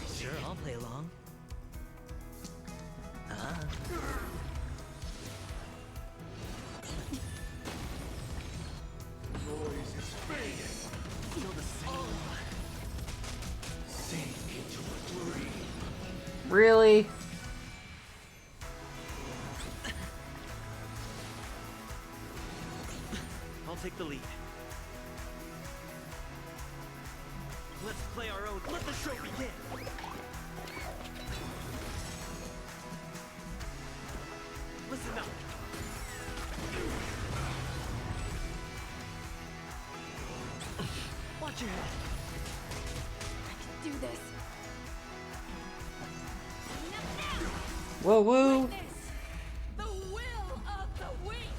Sure, I'll play along. Noise is fading. Feel the same. Sink into a dream. Really? I'll take the lead. Let's play our own. Let the show begin. Watch your head. I can do this. Whoa, whoa! Witness the will of the weak.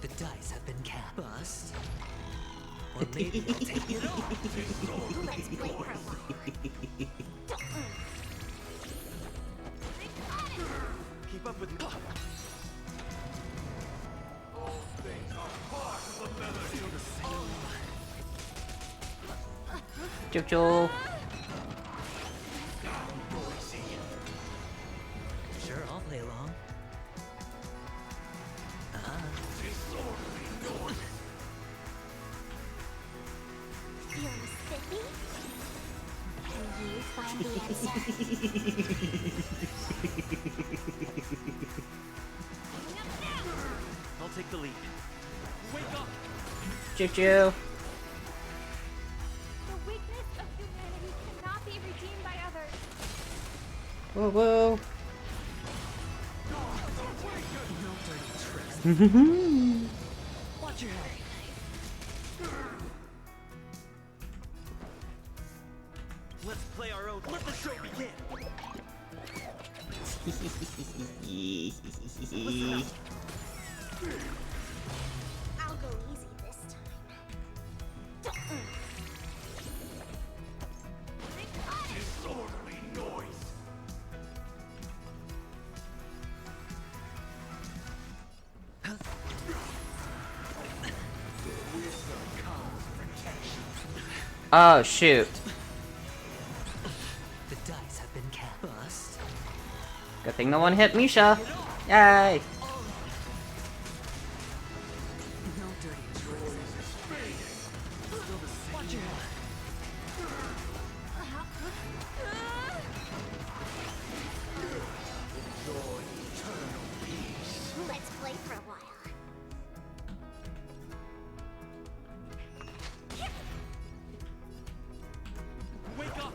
The dice have been cast. Bust. Or maybe I'll take it all. Let's play for a while. Keep up with me. All things are part of the melody. Choo choo. Sure, I'll play along. Feeling spiffy? Can you find the answer? I'll take the lead. Wake up! Choo choo. The weakness of humanity cannot be redeemed by others. Whoa, whoa. Watch your head. Let's play our own. Let the show begin. I'll go easy this time. Disorderly noise. Oh shoot. The dice have been cast. Bust. Good thing no one hit Misha. Yay. No dirty tricks. Watch your head. Enjoy eternal peace. Let's play for a while. Wake up!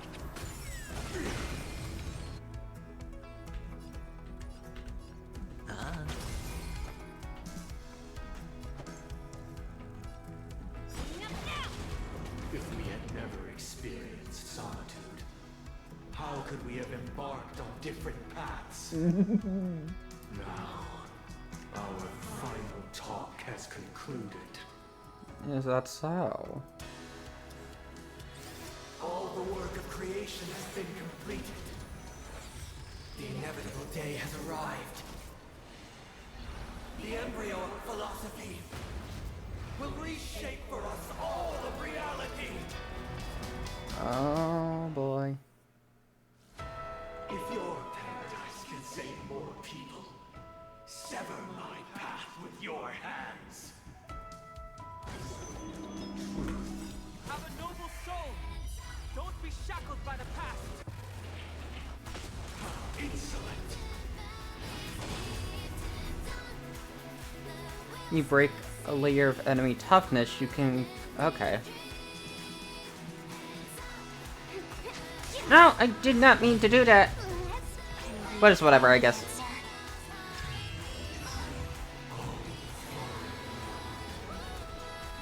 If we had never experienced solitude, how could we have embarked on different paths? Now, our final talk has concluded. Is that so? All the work of creation has been completed. The inevitable day has arrived. The embryo of philosophy will reshape for us all of reality. Oh boy. If your paradise can save more people, sever my path with your hands. Have a noble soul. Don't be shackled by the past. Insolent. You break a layer of enemy toughness, you can... Okay. No, I did not mean to do that. But it's whatever, I guess.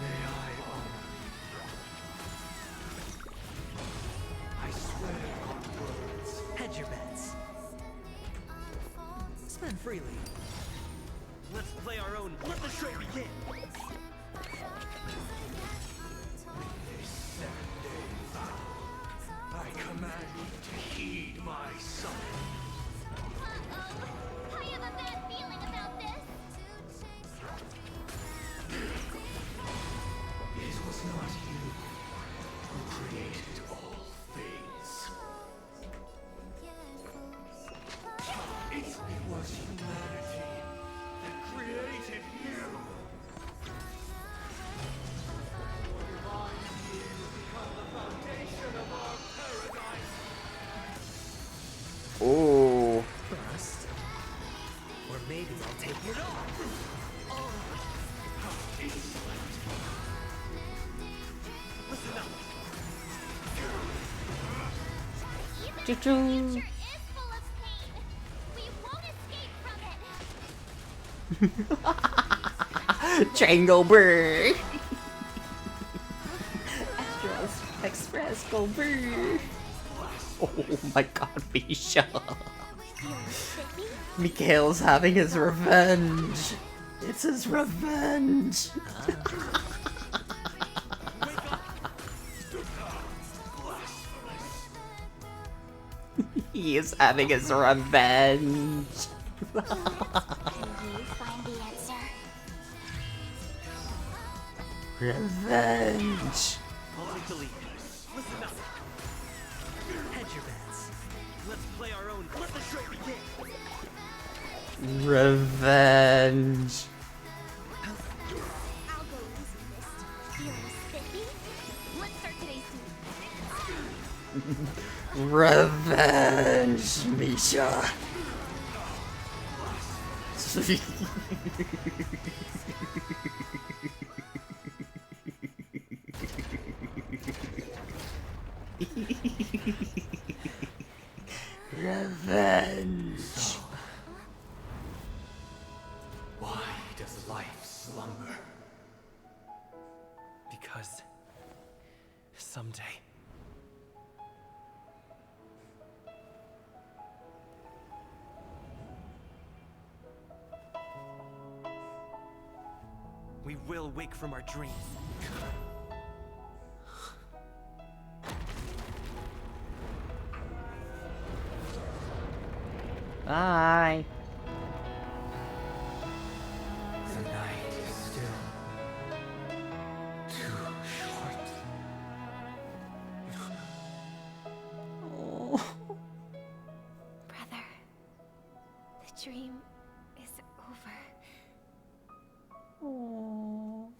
May I honor you? I swear on words. Hedge your bets. Spend freely. Let's play our own. Let the show begin. This 7-day vow, I command you to heed my summons. I have a bad feeling about this. It was not you who created all things. It was humanity that created you. Your divine being will become the foundation of our paradise. Ooh. Bust. Or maybe I'll take it all. Listen up. Choo-choo. Triangle bird. Astral Express go bird. Oh my god, Misha. Mikhail's having his revenge. It's his revenge. He is having his revenge. Can you find the answer? Revenge. I'll take the lead. Listen up. Hedge your bets. Let's play our own. Let the show begin. Revenge. I'll go easy, Mist. Feeling spiffy? Let's start today's Revenge, Misha. Revenge. So, why does life slumber? Because someday we will wake from our dreams. Bye. The night is still too short. Oh. Brother, the dream is over. Oh.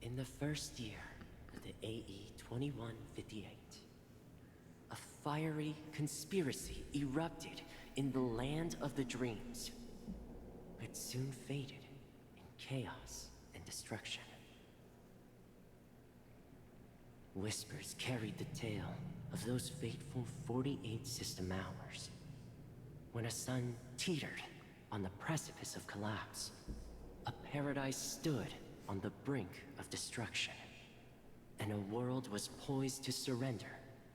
In the first year of the AE 2158, a fiery conspiracy erupted in the land of the dreams, but soon faded in chaos and destruction. Whispers carried the tale of those fateful 48 system hours, when a sun teetered on the precipice of collapse. A paradise stood on the brink of destruction, and a world was poised to surrender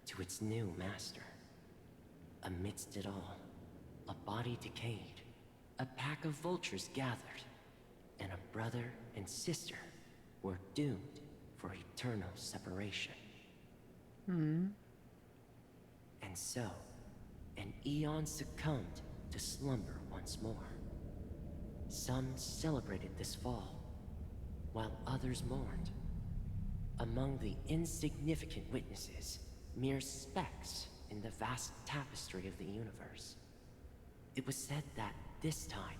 to its new master. Amidst it all, a body decayed, a pack of vultures gathered, and a brother and sister were doomed for eternal separation. And so, an eon succumbed to slumber once more. Some celebrated this fall, while others mourned. Among the insignificant witnesses, mere specks in the vast tapestry of the universe. It was said that this time,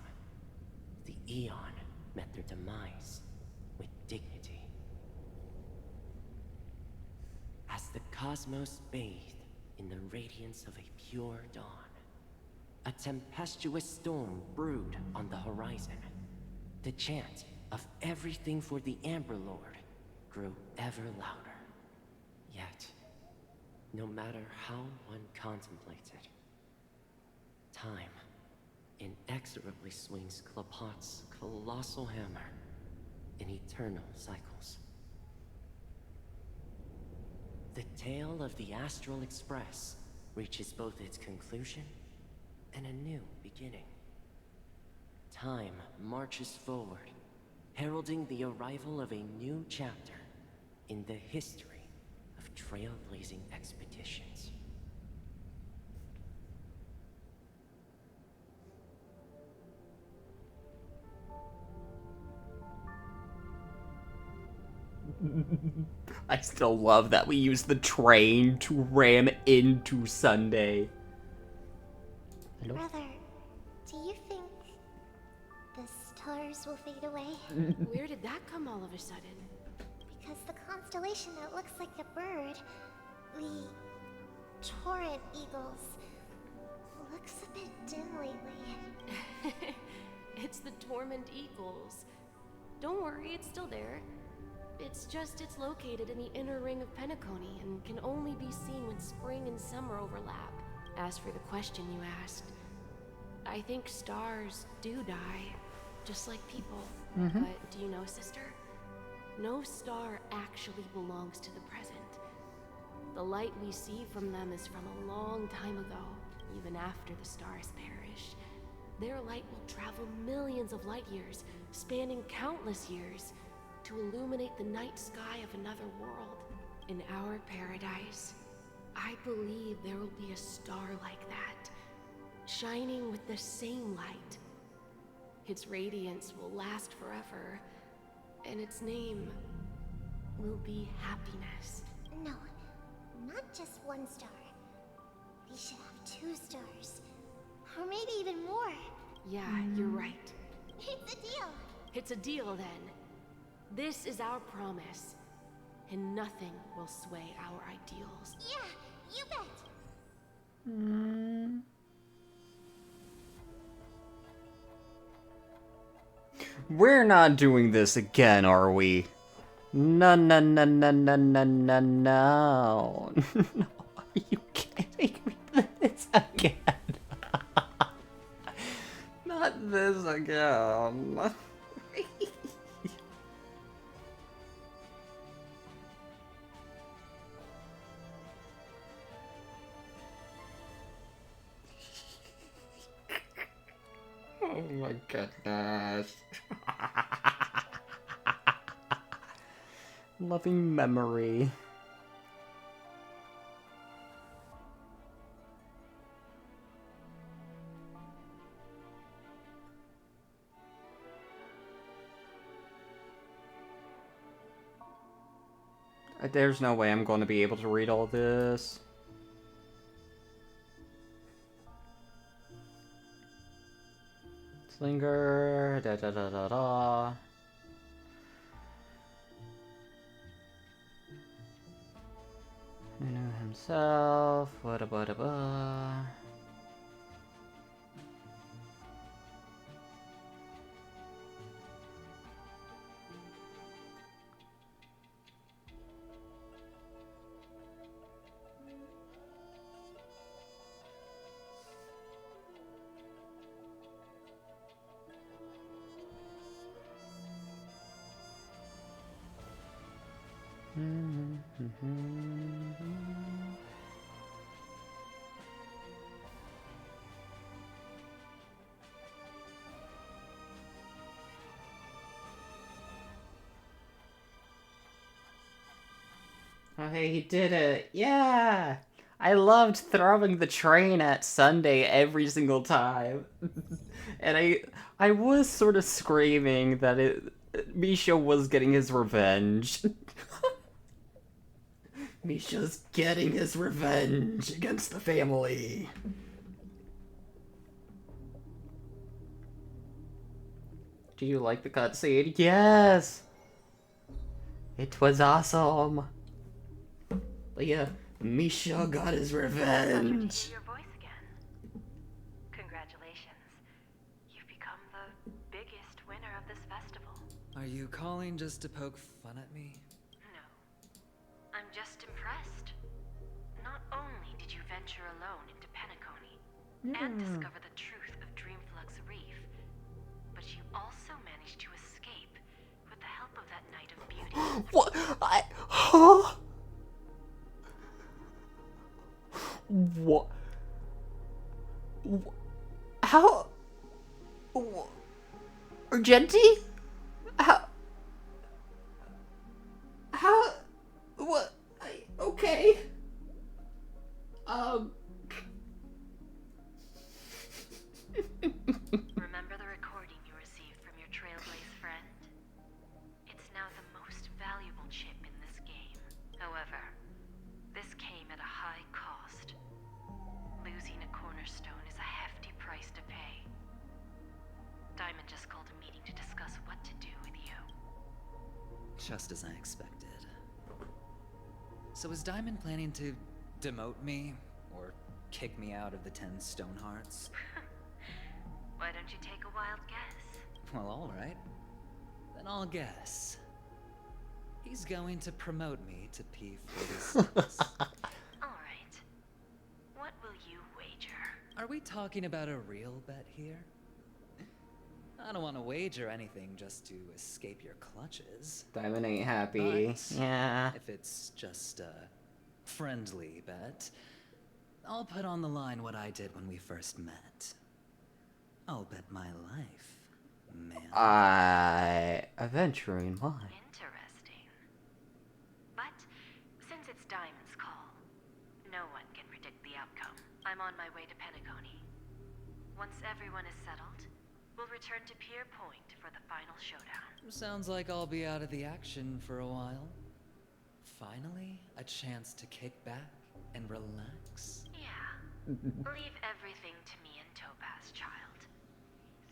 the Eon met their demise with dignity. As the cosmos bathed in the radiance of a pure dawn, a tempestuous storm brewed on the horizon. The chant of everything for the Amber Lord grew ever louder. Yet, no matter how one contemplates it, time inexorably swings Klapot's colossal hammer in eternal cycles. The tale of the Astral Express reaches both its conclusion and a new beginning. Time marches forward, heralding the arrival of a new chapter in the history of trailblazing expeditions. I still love that we use the train to ram into Sunday. Hello? Brother, do you think the stars will fade away? Where did that come all of a sudden? Because the constellation that looks like a bird, the Torrent Eagles, looks a bit dim lately. It's the Dormant Eagles. Don't worry, it's still there. It's located in the inner ring of Penacony and can only be seen when spring and summer overlap. As for the question you asked, I think stars do die, just like people. But do you know, sister? No star actually belongs to the present. The light we see from them is from a long time ago, even after the stars perished. Their light will travel millions of light years, spanning countless years, to illuminate the night sky of another world. In our paradise, I believe there will be a star like that, shining with the same light. Its radiance will last forever, and its name will be happiness. No, not just one star. We should have 2 stars. Or maybe even more. Yeah, you're right. It's a deal. It's a deal then. This is our promise, and nothing will sway our ideals. Yeah, you bet. We're not doing this again, are we? No, no, no, no, no, no, no, no. No, are you kidding me? This again? Not this again. Oh my goodness. Loving memory. There's no way I'm going to be able to read all this. Slinger, da da da da da. Nunu himself, what a. Oh, hey, he did it. Yeah! I loved throwing the train at Sunday every single time. And I was sort of screaming that Misha was getting his revenge. Misha's getting his revenge against the family. Do you like the cutscene? Yes! It was awesome. But yeah, Misha got his revenge. Your voice again. Congratulations. You've become the biggest winner of this festival. Are you calling just to poke fun at me? No. I'm just impressed. Not only did you venture alone into Penacony and discover the truth of Dreamflux Reef, but you also managed to escape with the help of that Knight of Beauty. What? Huh? What? How? Argenti? How? What? Okay. Remember the recording you received from your Trailblaze friend? It's now the most valuable chip in this game. However, this came at a high cost. Losing a cornerstone is a hefty price to pay. Diamond just called a meeting to discuss what to do with you. Just as I expected. So is Diamond planning to demote me? Or kick me out of the 10 Stonehearts? Why don't you take a wild guess? Well, alright. Then I'll guess. He's going to promote me to P46. Alright. What will you wager? Are we talking about a real bet here? I don't want to wager anything just to escape your clutches. Diamond ain't happy. But yeah. if it's just a friendly bet, I'll put on the line what I did when we first met. I'll bet my life, man. Adventuring mine. Interesting. But since it's Diamond's call, no one can predict the outcome. I'm on my way to Penacony. Once everyone is settled, we'll return to Pier Point for the final showdown. Sounds like I'll be out of the action for a while. Finally, a chance to kick back and relax. Yeah. Leave everything to me and Topaz, child.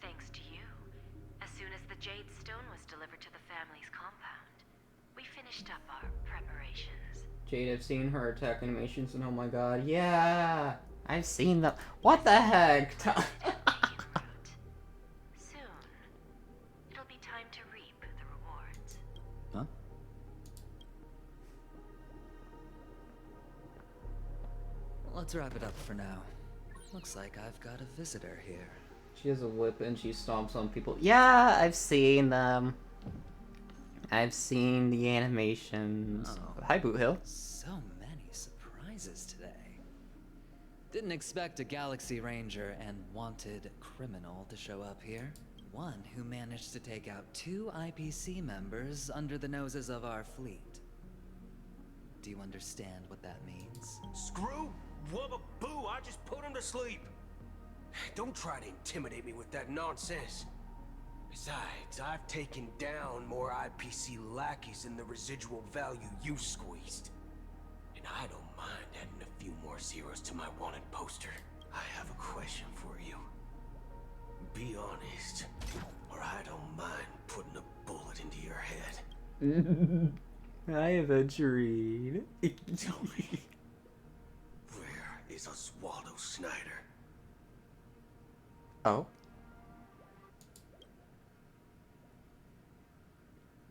Thanks to you, as soon as the Jade Stone was delivered to the family's compound, we finished up our preparations. Jade, I've seen her attack animations, and oh my god, yeah! I've seen them. What the heck? Soon, it'll be time to reap the rewards. Huh? Let's wrap it up for now. Looks like I've got a visitor here. She has a whip and she stomps on people. Yeah, I've seen them. I've seen the animations. Oh, hi, Boot Hill. So many surprises today. Didn't expect a Galaxy Ranger and wanted criminal to show up here. One who managed to take out 2 IPC members under the noses of our fleet. Do you understand what that means? Screw wubba boo, I just put him to sleep. Don't try to intimidate me with that nonsense. Besides, I've taken down more IPC lackeys than the residual value you squeezed. And I don't mind adding a few more zeros to my wanted poster. I have a question for you. Be honest, or I don't mind putting a bullet into your head. Hi, Adventurine. Tell me, where is Oswaldo Snyder? Oh.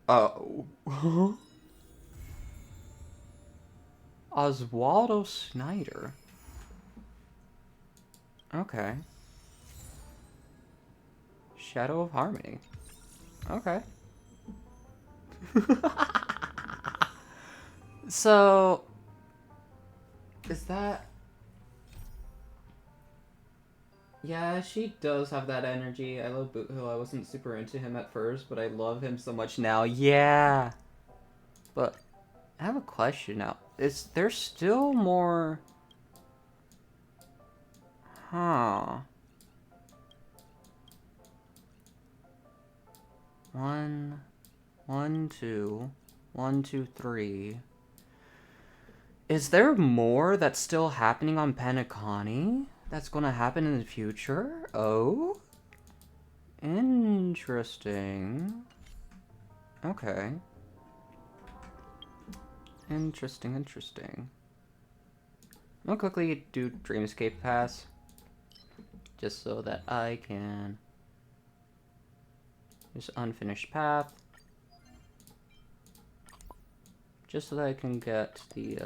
Oh. Oswaldo Snyder. Okay. Shadow of Harmony. Okay. So, is that... Yeah, she does have that energy. I love Boot Hill. I wasn't super into him at first, but I love him so much now. Yeah! But, I have a question now. Is there still more... Huh. 1, 2, 1, 2, 3. Is there more that's still happening on Penacony? That's gonna happen in the future? Oh? Interesting. Okay. Interesting. I'll quickly do Dreamscape Pass. Just so that I can... Just unfinished path. Just so that I can get the,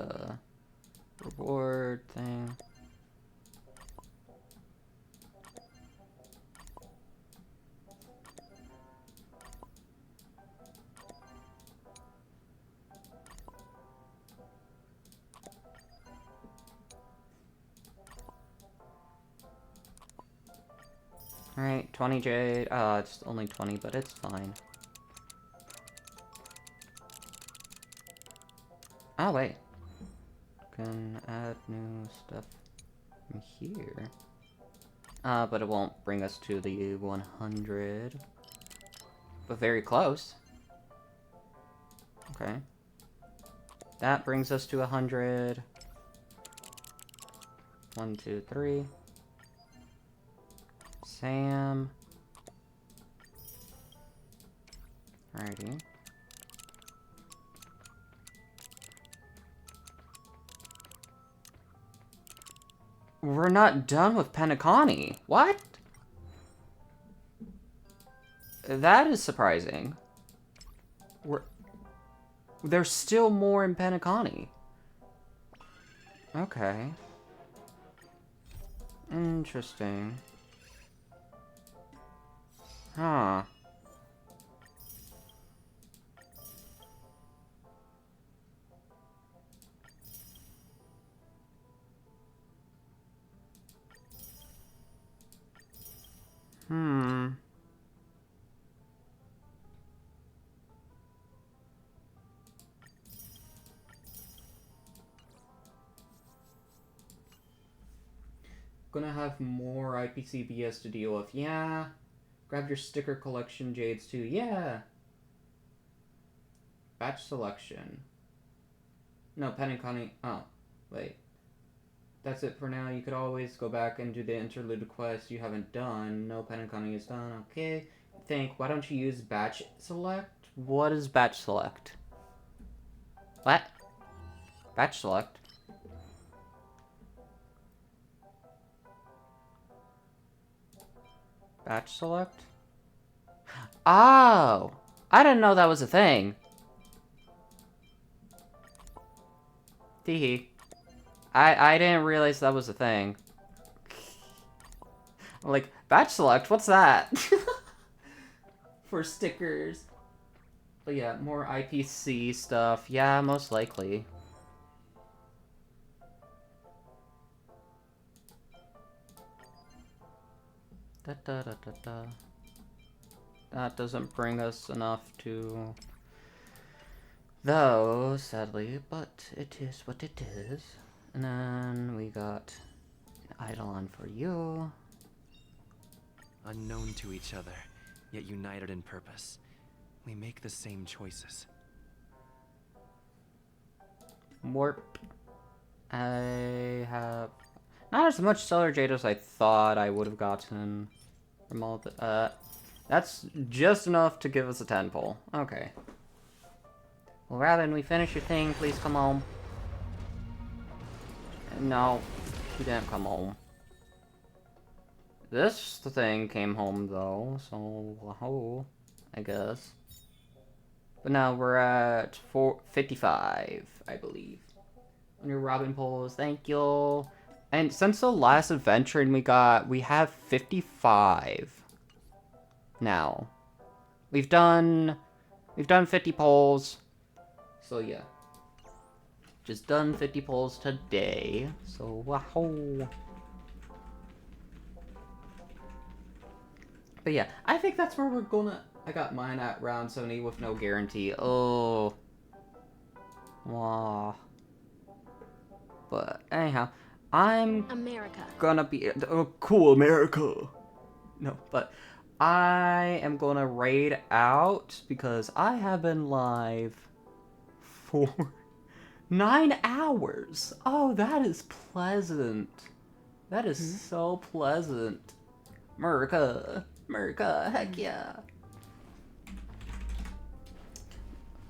reward thing. Alright, 20 jade. It's only 20, but it's fine. Oh, wait. Can add new stuff from here. But it won't bring us to the 100. But very close. Okay. That brings us to 100. 1, 2, 3. Sam. Alrighty. We're not done with Penacony. What? That is surprising. There's still more in Penacony. Okay. Interesting. Huh. Hmm. Gonna have more IPCBS to deal with. Yeah. Grab your sticker collection jades too. Yeah. Batch selection. No, Penacony. Oh, wait. That's it for now. You could always go back and do the interlude quest you haven't done. No, Penacony is done. Okay. Why don't you use batch select? What is batch select? What? Batch select? Batch select? Oh! I didn't know that was a thing. Teehee. I didn't realize that was a thing. I'm like, batch select? What's that? For stickers. But yeah, more IPC stuff. Yeah, most likely. Da, da, da, da, da. That doesn't bring us enough to those, sadly, but it is what it is. And then we got an Eidolon for you. Unknown to each other, yet united in purpose. We make the same choices. Warp. I have not as much Stellar Jade as I thought I would have gotten from all the, that's just enough to give us a 10 pull. Okay. Well, Robin, we finished your thing. Please come home. No, she didn't come home. This thing came home, though, so, oh, I guess. But now we're at 455, I believe. On your Robin pulls, thank you. And since the last adventure we have 55 now. We've done 50 polls. So yeah. Just done 50 polls today. So wow. But yeah, I think that's where we're gonna. I got mine at round 70 with no guarantee. Oh. Wow. But anyhow, I'm gonna be cool America. No, but I am gonna raid out because I have been live for 9 hours. Oh, that is pleasant. That is so pleasant. America, heck yeah.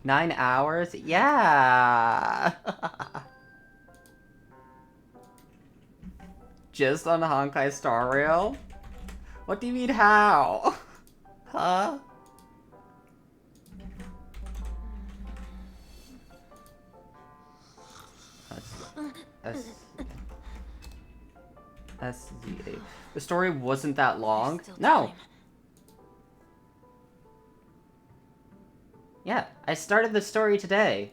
9 hours? Yeah. Just on the Honkai Star Rail? What do you mean how? Huh? SZA. The story wasn't that long? No! Yeah, I started the story today.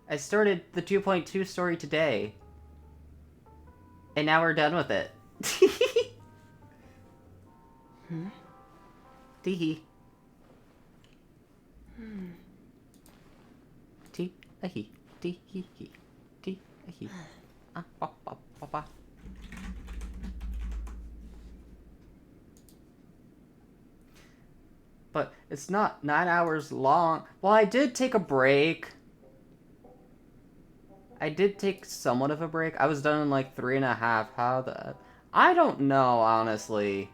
I started the 2.2 story today. And now we're done with it. Teehee. Tee-a-hee. Tee-hee-hee. Tee-a-hee. Ah, ba, ba, ba, ba. But it's not 9 hours long. Well, I did take a break. I did take somewhat of a break. I was done in like 3.5. How the... I don't know, honestly.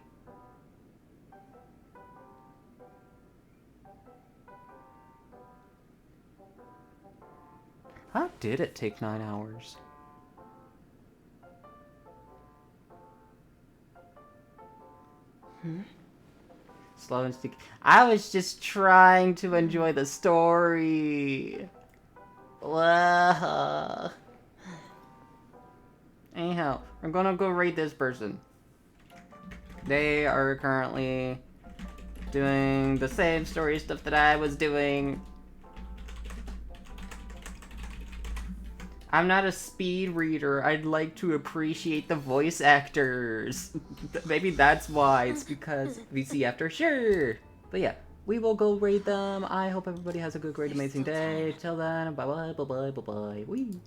How did it take 9 hours? Slow and sticky. I was just trying to enjoy the story. Whoa. Anyhow, I'm gonna go rate this person. They are currently doing the same story stuff that I was doing. I'm not a speed reader. I'd like to appreciate the voice actors. Maybe that's why. It's because we see after. Sure. But yeah, we will go rate them. I hope everybody has a good, great, amazing day. Till then, bye-bye, bye-bye, bye-bye. Wee.